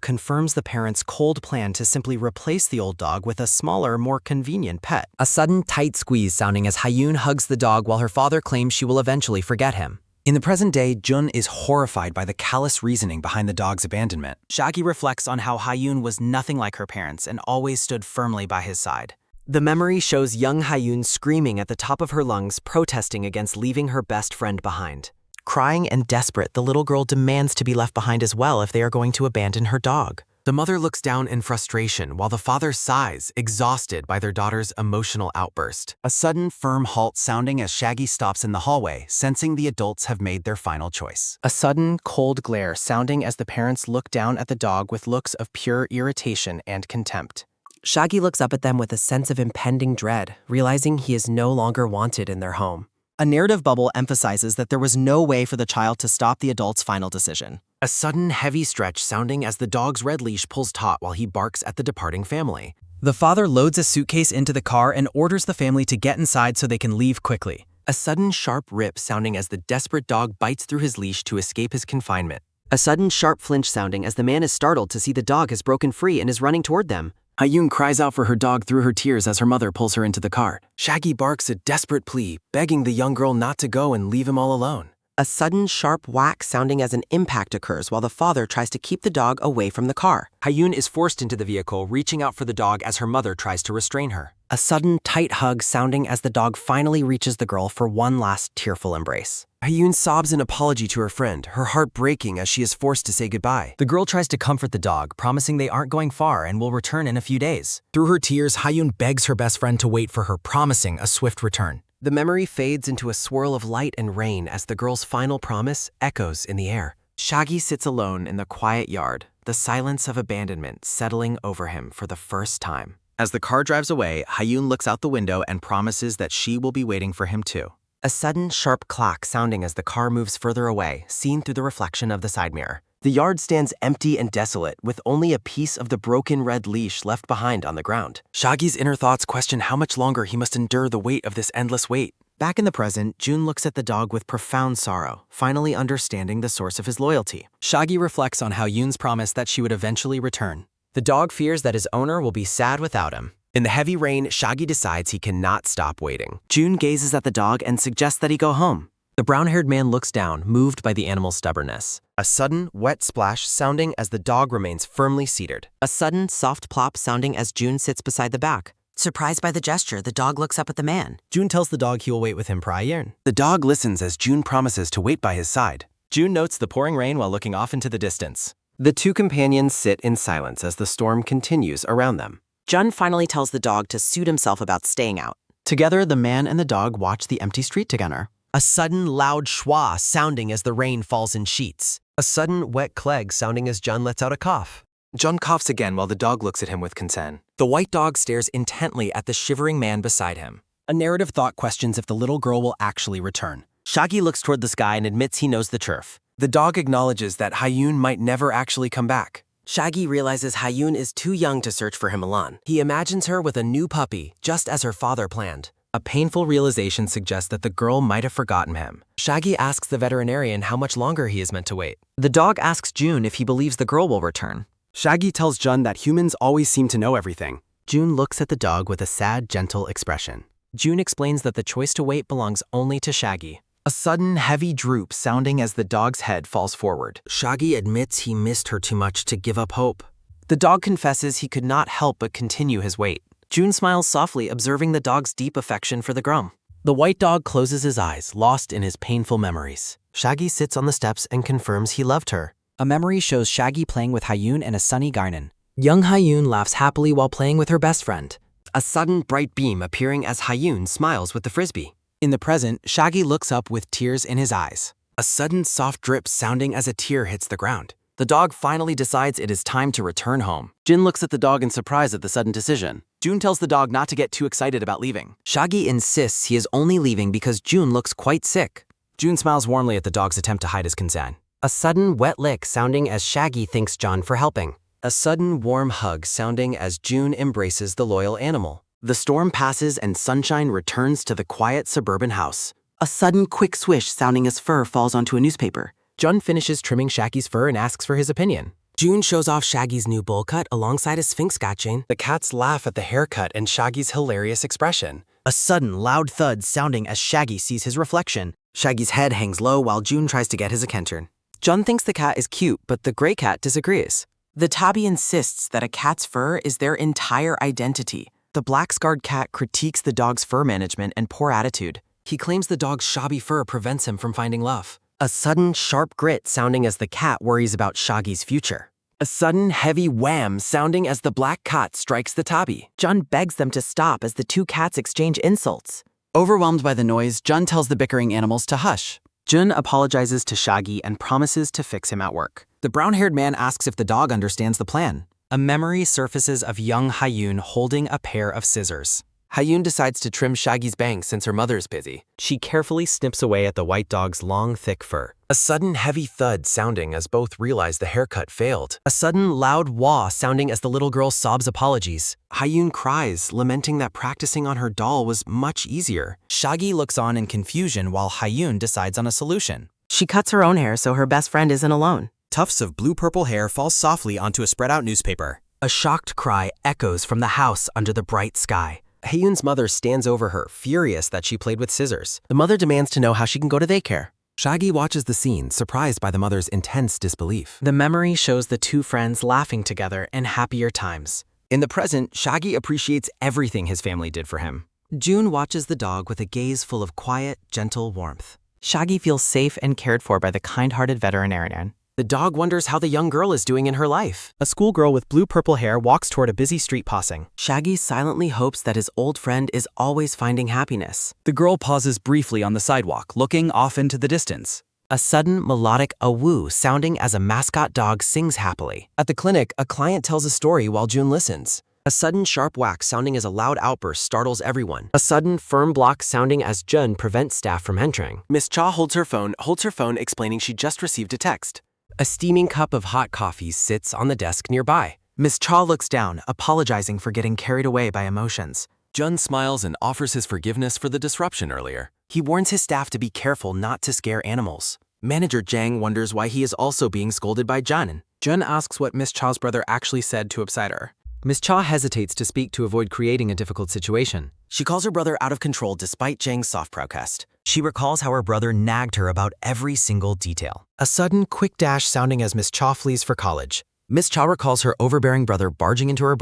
confirms the parents' cold plan to simply replace the old dog with a smaller, more convenient pet. A sudden tight squeeze sounding as Hayoon hugs the dog while her father claims she will eventually forget him. In the present day, Jun is horrified by the callous reasoning behind the dog's abandonment. Shaggy reflects on how Hayoon was nothing like her parents and always stood firmly by his side. The memory shows young Hayoon screaming at the top of her lungs, protesting against leaving her best friend behind. Crying and desperate, the little girl demands to be left behind as well if they are going to abandon her dog. The mother looks down in frustration while the father sighs, exhausted by their daughter's emotional outburst. A sudden, firm halt sounding as Shaggy stops in the hallway, sensing the adults have made their final choice. A sudden, cold glare sounding as the parents look down at the dog with looks of pure irritation and contempt. Shaggy looks up at them with a sense of impending dread, realizing he is no longer wanted in their home. A narrative bubble emphasizes that there was no way for the child to stop the adult's final decision. A sudden, heavy stretch sounding as the dog's red leash pulls taut while he barks at the departing family. The father loads a suitcase into the car and orders the family to get inside so they can leave quickly. A sudden, sharp rip sounding as the desperate dog bites through his leash to escape his confinement. A sudden, sharp flinch sounding as the man is startled to see the dog has broken free and is running toward them. Hayoon cries out for her dog through her tears as her mother pulls her into the car. Shaggy barks a desperate plea, begging the young girl not to go and leave him all alone. A sudden, sharp whack sounding as an impact occurs while the father tries to keep the dog away from the car. Hayoon is forced into the vehicle, reaching out for the dog as her mother tries to restrain her. A sudden, tight hug sounding as the dog finally reaches the girl for one last tearful embrace. Hayoon sobs an apology to her friend, her heart breaking as she is forced to say goodbye. The girl tries to comfort the dog, promising they aren't going far and will return in a few days. Through her tears, Hayoon begs her best friend to wait for her, promising a swift return. The memory fades into a swirl of light and rain as the girl's final promise echoes in the air. Shaggy sits alone in the quiet yard, the silence of abandonment settling over him for the first time. As the car drives away, Hayoon looks out the window and promises that she will be waiting for him too. A sudden, sharp clack sounding as the car moves further away, seen through the reflection of the side mirror. The yard stands empty and desolate, with only a piece of the broken red leash left behind on the ground. Shaggy's inner thoughts question how much longer he must endure the weight of this endless wait. Back in the present, Jun looks at the dog with profound sorrow, finally understanding the source of his loyalty. Shaggy reflects on how Yoon's promised that she would eventually return. The dog fears that his owner will be sad without him. In the heavy rain, Shaggy decides he cannot stop waiting. June gazes at the dog and suggests that he go home. The brown-haired man looks down, moved by the animal's stubbornness. A sudden, wet splash sounding as the dog remains firmly seated. A sudden, soft plop sounding as June sits beside the back. Surprised by the gesture, the dog looks up at the man. June tells the dog he will wait with him prior. The dog listens as June promises to wait by his side. June notes the pouring rain while looking off into the distance. The two companions sit in silence as the storm continues around them. Jun finally tells the dog to suit himself about staying out. Together, the man and the dog watch the empty street together. A sudden loud schwa sounding as the rain falls in sheets. A sudden wet clegg sounding as Jun lets out a cough. Jun coughs again while the dog looks at him with concern. The white dog stares intently at the shivering man beside him. A narrative thought questions if the little girl will actually return. Shaggy looks toward the sky and admits he knows the turf. The dog acknowledges that Hayun might never actually come back. Shaggy realizes Hayun is too young to search for him alone. He imagines her with a new puppy, just as her father planned. A painful realization suggests that the girl might have forgotten him. Shaggy asks the veterinarian how much longer he is meant to wait. The dog asks June if he believes the girl will return. Shaggy tells Jun that humans always seem to know everything. June looks at the dog with a sad, gentle expression. June explains that the choice to wait belongs only to Shaggy. A sudden, heavy droop sounding as the dog's head falls forward. Shaggy admits he missed her too much to give up hope. The dog confesses he could not help but continue his wait. June smiles softly, observing the dog's deep affection for the grum. The white dog closes his eyes, lost in his painful memories. Shaggy sits on the steps and confirms he loved her. A memory shows Shaggy playing with Hayun in a sunny garden. Young Hayun laughs happily while playing with her best friend. A sudden bright beam appearing as Hayun smiles with the frisbee. In the present, Shaggy looks up with tears in his eyes. A sudden soft drip sounding as a tear hits the ground. The dog finally decides it is time to return home. Jin looks at the dog in surprise at the sudden decision. June tells the dog not to get too excited about leaving. Shaggy insists he is only leaving because June looks quite sick. June smiles warmly at the dog's attempt to hide his concern. A sudden wet lick sounding as Shaggy thanks John for helping. A sudden warm hug sounding as June embraces the loyal animal. The storm passes and sunshine returns to the quiet suburban house. A sudden quick swish sounding as fur falls onto a newspaper. Jun finishes trimming Shaggy's fur and asks for his opinion. June shows off Shaggy's new bowl cut alongside a sphinx scratching. The cats laugh at the haircut and Shaggy's hilarious expression. A sudden loud thud sounding as Shaggy sees his reflection. Shaggy's head hangs low while June tries to get his attention. Jun thinks the cat is cute, but the gray cat disagrees. The tabby insists that a cat's fur is their entire identity. The black-scarred cat critiques the dog's fur management and poor attitude. He claims the dog's shabby fur prevents him from finding love. A sudden sharp grit sounding as the cat worries about Shaggy's future. A sudden heavy wham sounding as the black cat strikes the tabby. Jun begs them to stop as the two cats exchange insults. Overwhelmed by the noise, Jun tells the bickering animals to hush. Jun apologizes to Shaggy and promises to fix him at work. The brown-haired man asks if the dog understands the plan. A memory surfaces of young Hayun holding a pair of scissors. Hayun decides to trim Shaggy's bangs since her mother's busy. She carefully snips away at the white dog's long, thick fur. A sudden heavy thud sounding as both realize the haircut failed. A sudden loud wah sounding as the little girl sobs apologies. Hayun cries, lamenting that practicing on her doll was much easier. Shaggy looks on in confusion while Hayun decides on a solution. She cuts her own hair so her best friend isn't alone. Tufts of blue-purple hair fall softly onto a spread-out newspaper. A shocked cry echoes from the house under the bright sky. Hayun's mother stands over her, furious that she played with scissors. The mother demands to know how she can go to daycare. Shaggy watches the scene, surprised by the mother's intense disbelief. The memory shows the two friends laughing together in happier times. In the present, Shaggy appreciates everything his family did for him. June watches the dog with a gaze full of quiet, gentle warmth. Shaggy feels safe and cared for by the kind-hearted veterinarian. The dog wonders how the young girl is doing in her life. A schoolgirl with blue-purple hair walks toward a busy street passing. Shaggy silently hopes that his old friend is always finding happiness. The girl pauses briefly on the sidewalk, looking off into the distance. A sudden melodic awoo sounding as a mascot dog sings happily. At the clinic, a client tells a story while June listens. A sudden sharp whack sounding as a loud outburst startles everyone. A sudden firm block sounding as Jun prevents staff from entering. Miss Cha holds her phone, explaining she just received a text. A steaming cup of hot coffee sits on the desk nearby. Miss Cha looks down, apologizing for getting carried away by emotions. Jun smiles and offers his forgiveness for the disruption earlier. He warns his staff to be careful not to scare animals. Manager Jang wonders why he is also being scolded by Jun. Jun asks what Miss Cha's brother actually said to upset her. Miss Cha hesitates to speak to avoid creating a difficult situation. She calls her brother out of control despite Jang's soft protest. She recalls how her brother nagged her about every single detail. A sudden, quick dash sounding as Miss Cha flees for college. Miss Cha recalls her overbearing brother barging into her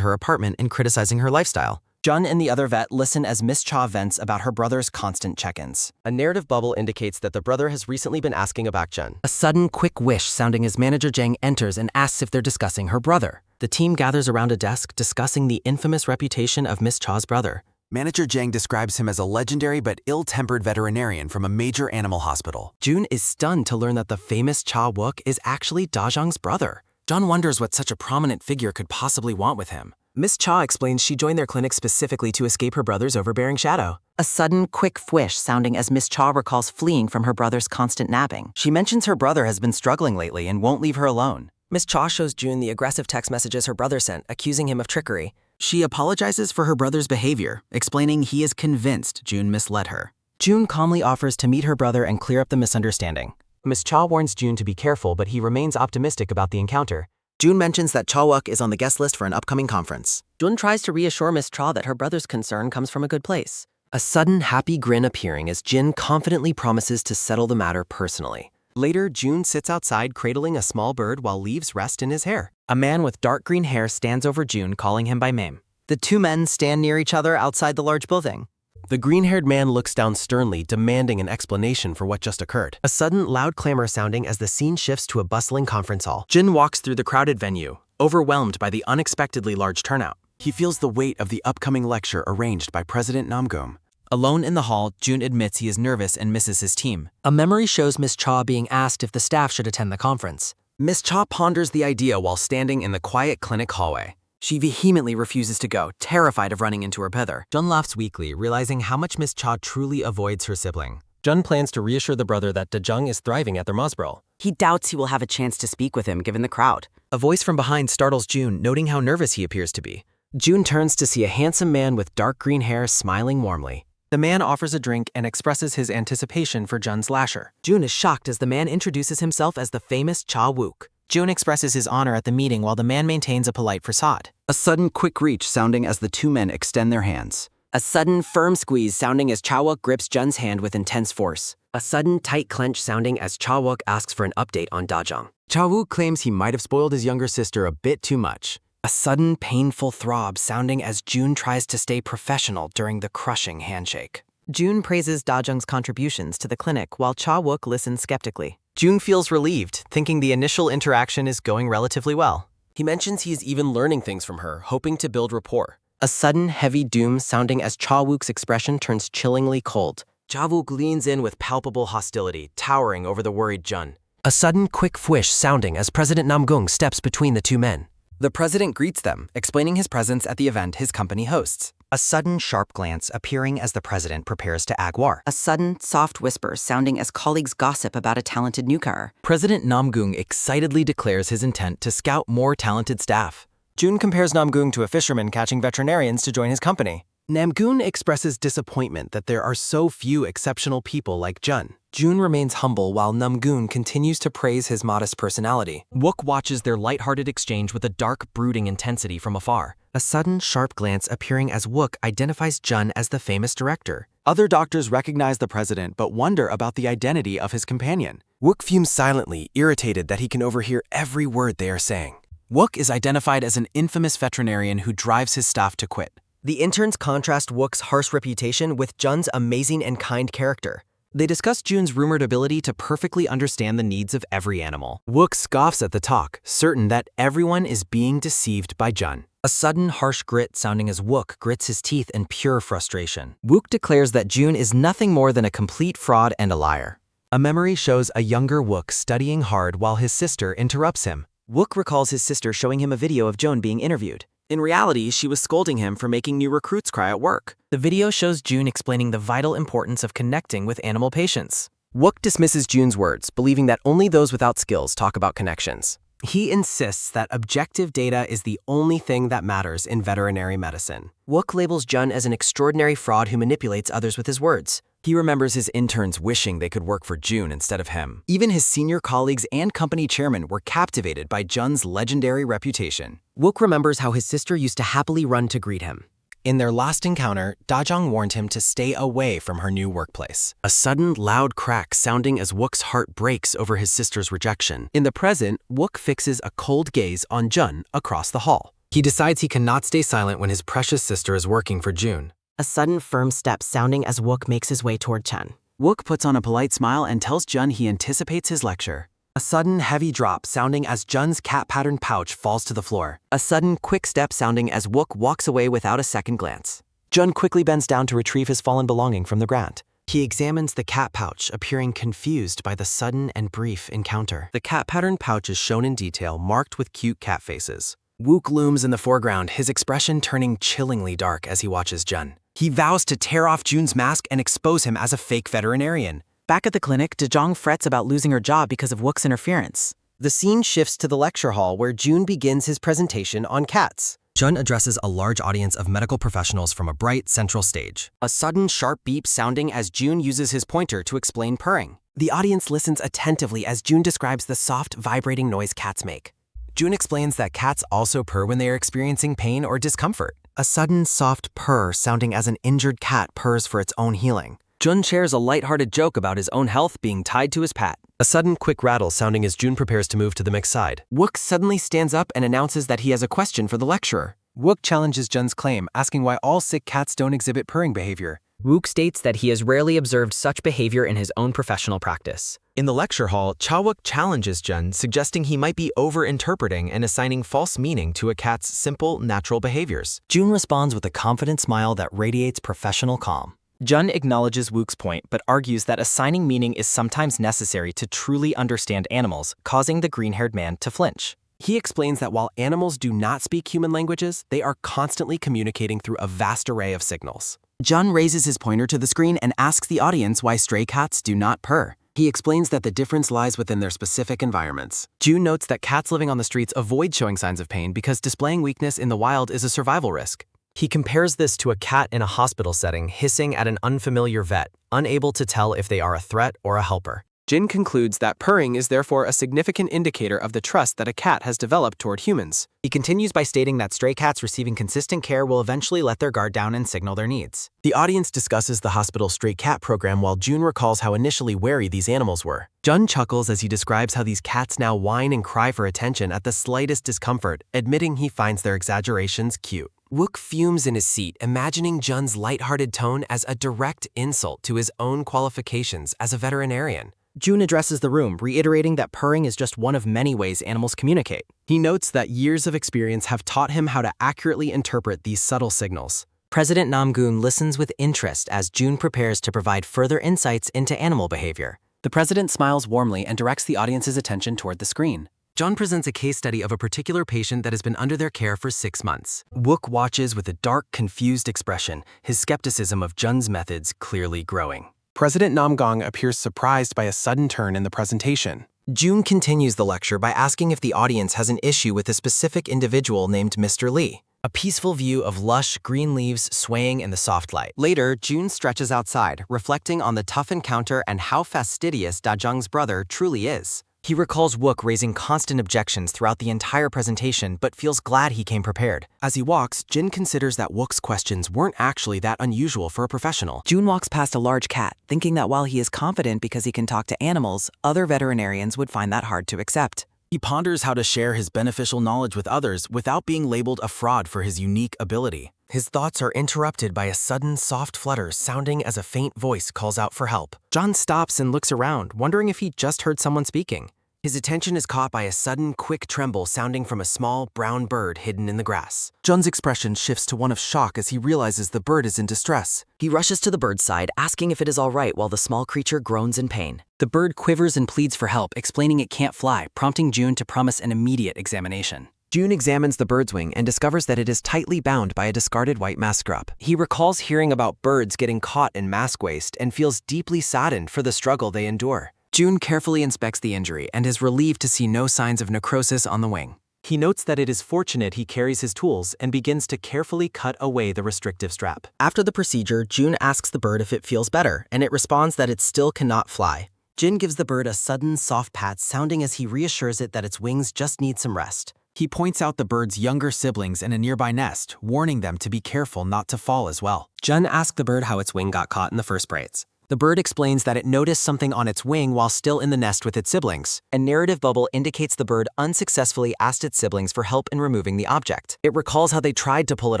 apartment and criticizing her lifestyle. Jun and the other vet listen as Miss Cha vents about her brother's constant check-ins. A narrative bubble indicates that the brother has recently been asking about Jun. A sudden, quick wish sounding as Manager Jang enters and asks if they're discussing her brother. The team gathers around a desk discussing the infamous reputation of Miss Cha's brother. Manager Jang describes him as a legendary but ill-tempered veterinarian from a major animal hospital. Jun is stunned to learn that the famous Cha Wook is actually Da Zhang's brother. Jun wonders what such a prominent figure could possibly want with him. Miss Cha explains she joined their clinic specifically to escape her brother's overbearing shadow. A sudden, quick fwish sounding as Miss Cha recalls fleeing from her brother's constant napping. She mentions her brother has been struggling lately and won't leave her alone. Miss Cha shows Jun the aggressive text messages her brother sent, accusing him of trickery. She apologizes for her brother's behavior, explaining he is convinced Jun misled her. Jun calmly offers to meet her brother and clear up the misunderstanding. Miss Cha warns Jun to be careful, but he remains optimistic about the encounter. Jun mentions that Cha Wook is on the guest list for an upcoming conference. Jun tries to reassure Miss Cha that her brother's concern comes from a good place. A sudden, happy grin appearing as Jin confidently promises to settle the matter personally. Later, Jun sits outside cradling a small bird while leaves rest in his hair. A man with dark green hair stands over Jun, calling him by name. The two men stand near each other outside the large building. The green-haired man looks down sternly, demanding an explanation for what just occurred. A sudden, loud clamor sounding as the scene shifts to a bustling conference hall. Jin walks through the crowded venue, overwhelmed by the unexpectedly large turnout. He feels the weight of the upcoming lecture arranged by President Namgung. Alone in the hall, Jun admits he is nervous and misses his team. A memory shows Miss Cha being asked if the staff should attend the conference. Miss Cha ponders the idea while standing in the quiet clinic hallway. She vehemently refuses to go, terrified of running into her brother. Jun laughs weakly, realizing how much Miss Cha truly avoids her sibling. Jun plans to reassure the brother that Da Zhang is thriving at their Mosbro. He doubts he will have a chance to speak with him given the crowd. A voice from behind startles Jun, noting how nervous he appears to be. Jun turns to see a handsome man with dark green hair smiling warmly. The man offers a drink and expresses his anticipation for Jun's lasher. Jun is shocked as the man introduces himself as the famous Cha Wook. Jun expresses his honor at the meeting while the man maintains a polite facade. A sudden quick reach sounding as the two men extend their hands. A sudden firm squeeze sounding as Cha Wook grips Jun's hand with intense force. A sudden tight clench sounding as Cha Wook asks for an update on Da Zhang. Cha Wook claims he might have spoiled his younger sister a bit too much. A sudden painful throb sounding as Jun tries to stay professional during the crushing handshake. Jun praises Da Zhang's contributions to the clinic while Cha Wook listens skeptically. Jun feels relieved, thinking the initial interaction is going relatively well. He mentions he is even learning things from her, hoping to build rapport. A sudden heavy doom sounding as Cha Wook's expression turns chillingly cold. Cha Wook leans in with palpable hostility, towering over the worried Jun. A sudden quick fwish sounding as President Namgung steps between the two men. The president greets them, explaining his presence at the event his company hosts. A sudden sharp glance appearing as the president prepares to ag war. A sudden soft whisper sounding as colleagues gossip about a talented newcomer. President Namgung excitedly declares his intent to scout more talented staff. Jun compares Namgung to a fisherman catching veterinarians to join his company. Namgung expresses disappointment that there are so few exceptional people like Jun. Jun remains humble while Namgung continues to praise his modest personality. Wook watches their lighthearted exchange with a dark, brooding intensity from afar. A sudden sharp glance appearing as Wook identifies Jun as the famous director. Other doctors recognize the president but wonder about the identity of his companion. Wook fumes silently, irritated that he can overhear every word they are saying. Wook is identified as an infamous veterinarian who drives his staff to quit. The interns contrast Wook's harsh reputation with Jun's amazing and kind character. They discuss Jun's rumored ability to perfectly understand the needs of every animal. Wook scoffs at the talk, certain that everyone is being deceived by Jun. A sudden harsh grit sounding as Wook grits his teeth in pure frustration. Wook declares that Jun is nothing more than a complete fraud and a liar. A memory shows a younger Wook studying hard while his sister interrupts him. Wook recalls his sister showing him a video of Jun being interviewed. In reality, she was scolding him for making new recruits cry at work. The video shows Jun explaining the vital importance of connecting with animal patients. Wook dismisses Jun's words, believing that only those without skills talk about connections. He insists that objective data is the only thing that matters in veterinary medicine. Wook labels Jun as an extraordinary fraud who manipulates others with his words. He remembers his interns wishing they could work for Jun instead of him. Even his senior colleagues and company chairman were captivated by Jun's legendary reputation. Wook remembers how his sister used to happily run to greet him. In their last encounter, Dajong warned him to stay away from her new workplace. A sudden, loud crack sounding as Wook's heart breaks over his sister's rejection. In the present, Wook fixes a cold gaze on Jun across the hall. He decides he cannot stay silent when his precious sister is working for Jun. A sudden firm step sounding as Wook makes his way toward Chen. Wook puts on a polite smile and tells Jun he anticipates his lecture. A sudden heavy drop sounding as Jun's cat-patterned pouch falls to the floor. A sudden quick step sounding as Wook walks away without a second glance. Jun quickly bends down to retrieve his fallen belonging from the ground. He examines the cat pouch, appearing confused by the sudden and brief encounter. The cat-patterned pouch is shown in detail, marked with cute cat faces. Wook looms in the foreground, his expression turning chillingly dark as he watches Jun. He vows to tear off Jun's mask and expose him as a fake veterinarian. Back at the clinic, Dajong frets about losing her job because of Wook's interference. The scene shifts to the lecture hall where Jun begins his presentation on cats. Jun addresses a large audience of medical professionals from a bright central stage. A sudden sharp beep sounding as Jun uses his pointer to explain purring. The audience listens attentively as Jun describes the soft, vibrating noise cats make. Jun explains that cats also purr when they are experiencing pain or discomfort. A sudden soft purr sounding as an injured cat purrs for its own healing. Jun shares a lighthearted joke about his own health being tied to his pet. A sudden quick rattle sounding as Jun prepares to move to the mixed side. Wook suddenly stands up and announces that he has a question for the lecturer. Wook challenges Jun's claim, asking why all sick cats don't exhibit purring behavior. Wook states that he has rarely observed such behavior in his own professional practice. In the lecture hall, Cha-wook challenges Jun, suggesting he might be over-interpreting and assigning false meaning to a cat's simple, natural behaviors. Jun responds with a confident smile that radiates professional calm. Jun acknowledges Wook's point, but argues that assigning meaning is sometimes necessary to truly understand animals, causing the green-haired man to flinch. He explains that while animals do not speak human languages, they are constantly communicating through a vast array of signals. Jun raises his pointer to the screen and asks the audience why stray cats do not purr. He explains that the difference lies within their specific environments. Jun notes that cats living on the streets avoid showing signs of pain because displaying weakness in the wild is a survival risk. He compares this to a cat in a hospital setting hissing at an unfamiliar vet, unable to tell if they are a threat or a helper. Jin concludes that purring is therefore a significant indicator of the trust that a cat has developed toward humans. He continues by stating that stray cats receiving consistent care will eventually let their guard down and signal their needs. The audience discusses the hospital stray cat program while Jun recalls how initially wary these animals were. Jun chuckles as he describes how these cats now whine and cry for attention at the slightest discomfort, admitting he finds their exaggerations cute. Wook fumes in his seat, imagining Jun's lighthearted tone as a direct insult to his own qualifications as a veterinarian. Jun addresses the room, reiterating that purring is just one of many ways animals communicate. He notes that years of experience have taught him how to accurately interpret these subtle signals. President Namgoon listens with interest as Jun prepares to provide further insights into animal behavior. The president smiles warmly and directs the audience's attention toward the screen. Jun presents a case study of a particular patient that has been under their care for 6 months. Wook watches with a dark, confused expression, his skepticism of Jun's methods clearly growing. President Namgong appears surprised by a sudden turn in the presentation. Jun continues the lecture by asking if the audience has an issue with a specific individual named Mr. Lee. A peaceful view of lush green leaves swaying in the soft light. Later, Jun stretches outside, reflecting on the tough encounter and how fastidious Dajong's brother truly is. He recalls Wook raising constant objections throughout the entire presentation, but feels glad he came prepared. As he walks, Jin considers that Wook's questions weren't actually that unusual for a professional. Jun walks past a large cat, thinking that while he is confident because he can talk to animals, other veterinarians would find that hard to accept. He ponders how to share his beneficial knowledge with others without being labeled a fraud for his unique ability. His thoughts are interrupted by a sudden soft flutter sounding as a faint voice calls out for help. John stops and looks around, wondering if he just heard someone speaking. His attention is caught by a sudden, quick tremble sounding from a small, brown bird hidden in the grass. John's expression shifts to one of shock as he realizes the bird is in distress. He rushes to the bird's side, asking if it is all right while the small creature groans in pain. The bird quivers and pleads for help, explaining it can't fly, prompting Jun to promise an immediate examination. Jun examines the bird's wing and discovers that it is tightly bound by a discarded white mask strap. He recalls hearing about birds getting caught in mask waste and feels deeply saddened for the struggle they endure. Jun carefully inspects the injury and is relieved to see no signs of necrosis on the wing. He notes that it is fortunate he carries his tools and begins to carefully cut away the restrictive strap. After the procedure, June asks the bird if it feels better, and it responds that it still cannot fly. Jin gives the bird a sudden soft pat, sounding as he reassures it that its wings just need some rest. He points out the bird's younger siblings in a nearby nest, warning them to be careful not to fall as well. Jun asks the bird how its wing got caught in the first braids. The bird explains that it noticed something on its wing while still in the nest with its siblings. A narrative bubble indicates the bird unsuccessfully asked its siblings for help in removing the object. It recalls how they tried to pull it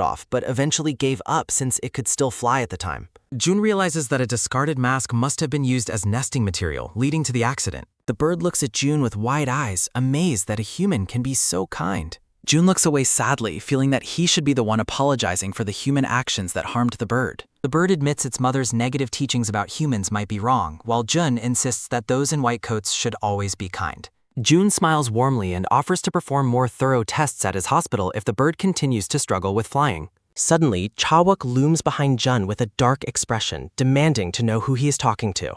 off, but eventually gave up since it could still fly at the time. Jun realizes that a discarded mask must have been used as nesting material, leading to the accident. The bird looks at June with wide eyes, amazed that a human can be so kind. June looks away sadly, feeling that he should be the one apologizing for the human actions that harmed the bird. The bird admits its mother's negative teachings about humans might be wrong, while Jun insists that those in white coats should always be kind. June smiles warmly and offers to perform more thorough tests at his hospital if the bird continues to struggle with flying. Suddenly, Cha-wook looms behind Jun with a dark expression, demanding to know who he is talking to.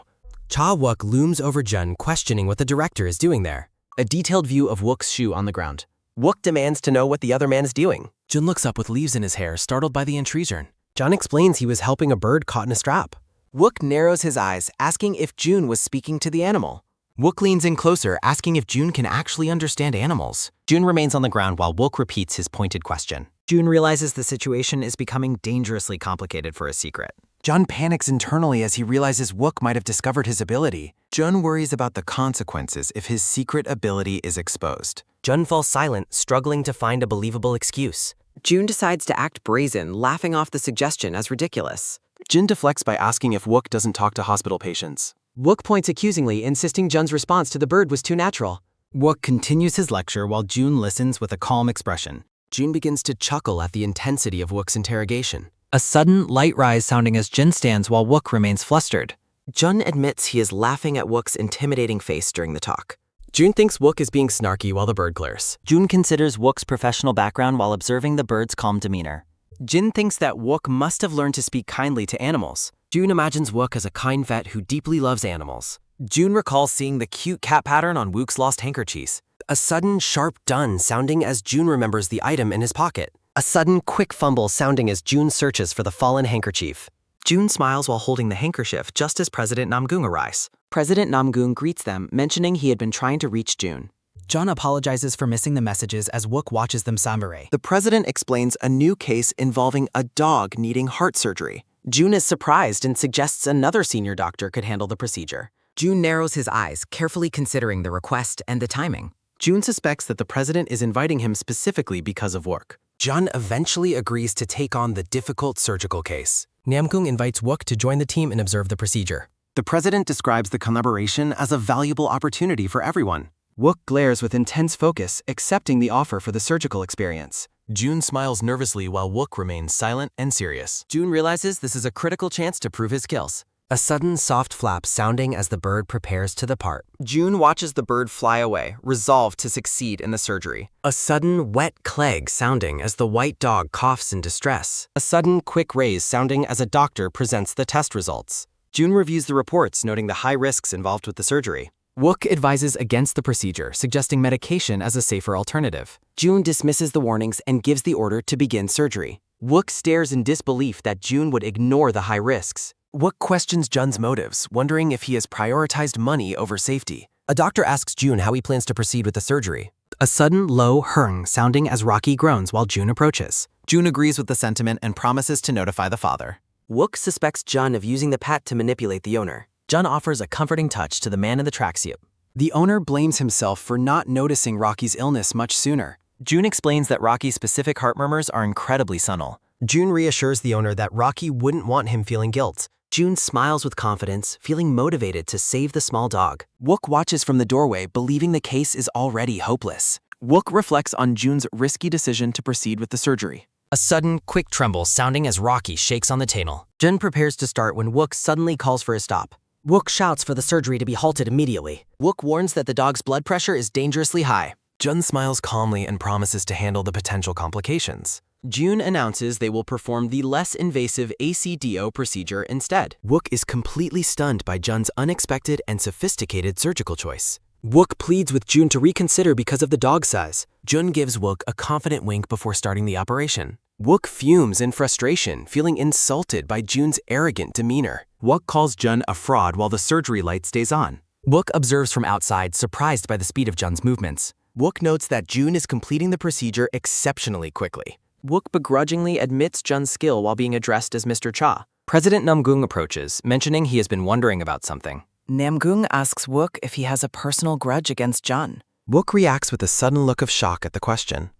Cha-wook looms over Jun, questioning what the director is doing there. A detailed view of Wook's shoe on the ground. Wook demands to know what the other man is doing. Jun looks up with leaves in his hair, startled by the intrusion. Jun explains he was helping a bird caught in a strap. Wook narrows his eyes, asking if June was speaking to the animal. Wook leans in closer, asking if June can actually understand animals. Jun remains on the ground while Wook repeats his pointed question. June realizes the situation is becoming dangerously complicated for a secret. Jun panics internally as he realizes Wook might have discovered his ability. Jun worries about the consequences if his secret ability is exposed. Jun falls silent, struggling to find a believable excuse. June decides to act brazen, laughing off the suggestion as ridiculous. Jin deflects by asking if Wook doesn't talk to hospital patients. Wook points accusingly, insisting Jun's response to the bird was too natural. Wook continues his lecture while June listens with a calm expression. June begins to chuckle at the intensity of Wook's interrogation. A sudden, light rise sounding as Jin stands while Wook remains flustered. Jun admits he is laughing at Wook's intimidating face during the talk. June thinks Wook is being snarky while the bird glares. June considers Wook's professional background while observing the bird's calm demeanor. Jin thinks that Wook must have learned to speak kindly to animals. June imagines Wook as a kind vet who deeply loves animals. June recalls seeing the cute cat pattern on Wook's lost handkerchiefs. A sudden, sharp dun sounding as June remembers the item in his pocket. A sudden, quick fumble sounding as June searches for the fallen handkerchief. June smiles while holding the handkerchief just as President Namgung arrives. President Namgung greets them, mentioning he had been trying to reach June. Jun apologizes for missing the messages as Wook watches them samurai. The president explains a new case involving a dog needing heart surgery. June is surprised and suggests another senior doctor could handle the procedure. June narrows his eyes, carefully considering the request and the timing. June suspects that the president is inviting him specifically because of work. Jun eventually agrees to take on the difficult surgical case. Namgung invites Wook to join the team and observe the procedure. The president describes the collaboration as a valuable opportunity for everyone. Wook glares with intense focus, accepting the offer for the surgical experience. June smiles nervously while Wook remains silent and serious. June realizes this is a critical chance to prove his skills. A sudden soft flap sounding as the bird prepares to depart. June watches the bird fly away, resolved to succeed in the surgery. A sudden wet clegg sounding as the white dog coughs in distress. A sudden quick raise sounding as a doctor presents the test results. June reviews the reports, noting the high risks involved with the surgery. Wook advises against the procedure, suggesting medication as a safer alternative. June dismisses the warnings and gives the order to begin surgery. Wook stares in disbelief that June would ignore the high risks. Wook questions Jun's motives, wondering if he has prioritized money over safety. A doctor asks June how he plans to proceed with the surgery. A sudden low hurng sounding as Rocky groans while June approaches. June agrees with the sentiment and promises to notify the father. Wook suspects Jun of using the pet to manipulate the owner. Jun offers a comforting touch to the man in the tracksuit. The owner blames himself for not noticing Rocky's illness much sooner. June explains that Rocky's specific heart murmurs are incredibly subtle. June reassures the owner that Rocky wouldn't want him feeling guilt. June smiles with confidence, feeling motivated to save the small dog. Wook watches from the doorway, believing the case is already hopeless. Wook reflects on June's risky decision to proceed with the surgery. A sudden, quick tremble sounding as Rocky shakes on the table. Jun prepares to start when Wook suddenly calls for a stop. Wook shouts for the surgery to be halted immediately. Wook warns that the dog's blood pressure is dangerously high. Jun smiles calmly and promises to handle the potential complications. June announces they will perform the less invasive ACDO procedure instead. Wook is completely stunned by Jun's unexpected and sophisticated surgical choice. Wook pleads with Jun to reconsider because of the dog size. Jun gives Wook a confident wink before starting the operation. Wook fumes in frustration, feeling insulted by Jun's arrogant demeanor. Wook calls Jun a fraud while the surgery light stays on. Wook observes from outside, surprised by the speed of Jun's movements. Wook notes that Jun is completing the procedure exceptionally quickly. Wook begrudgingly admits Jun's skill while being addressed as Mr. Cha. President Namgung approaches, mentioning he has been wondering about something. Namgung asks Wook if he has a personal grudge against Jun. Wook reacts with a sudden look of shock at the question.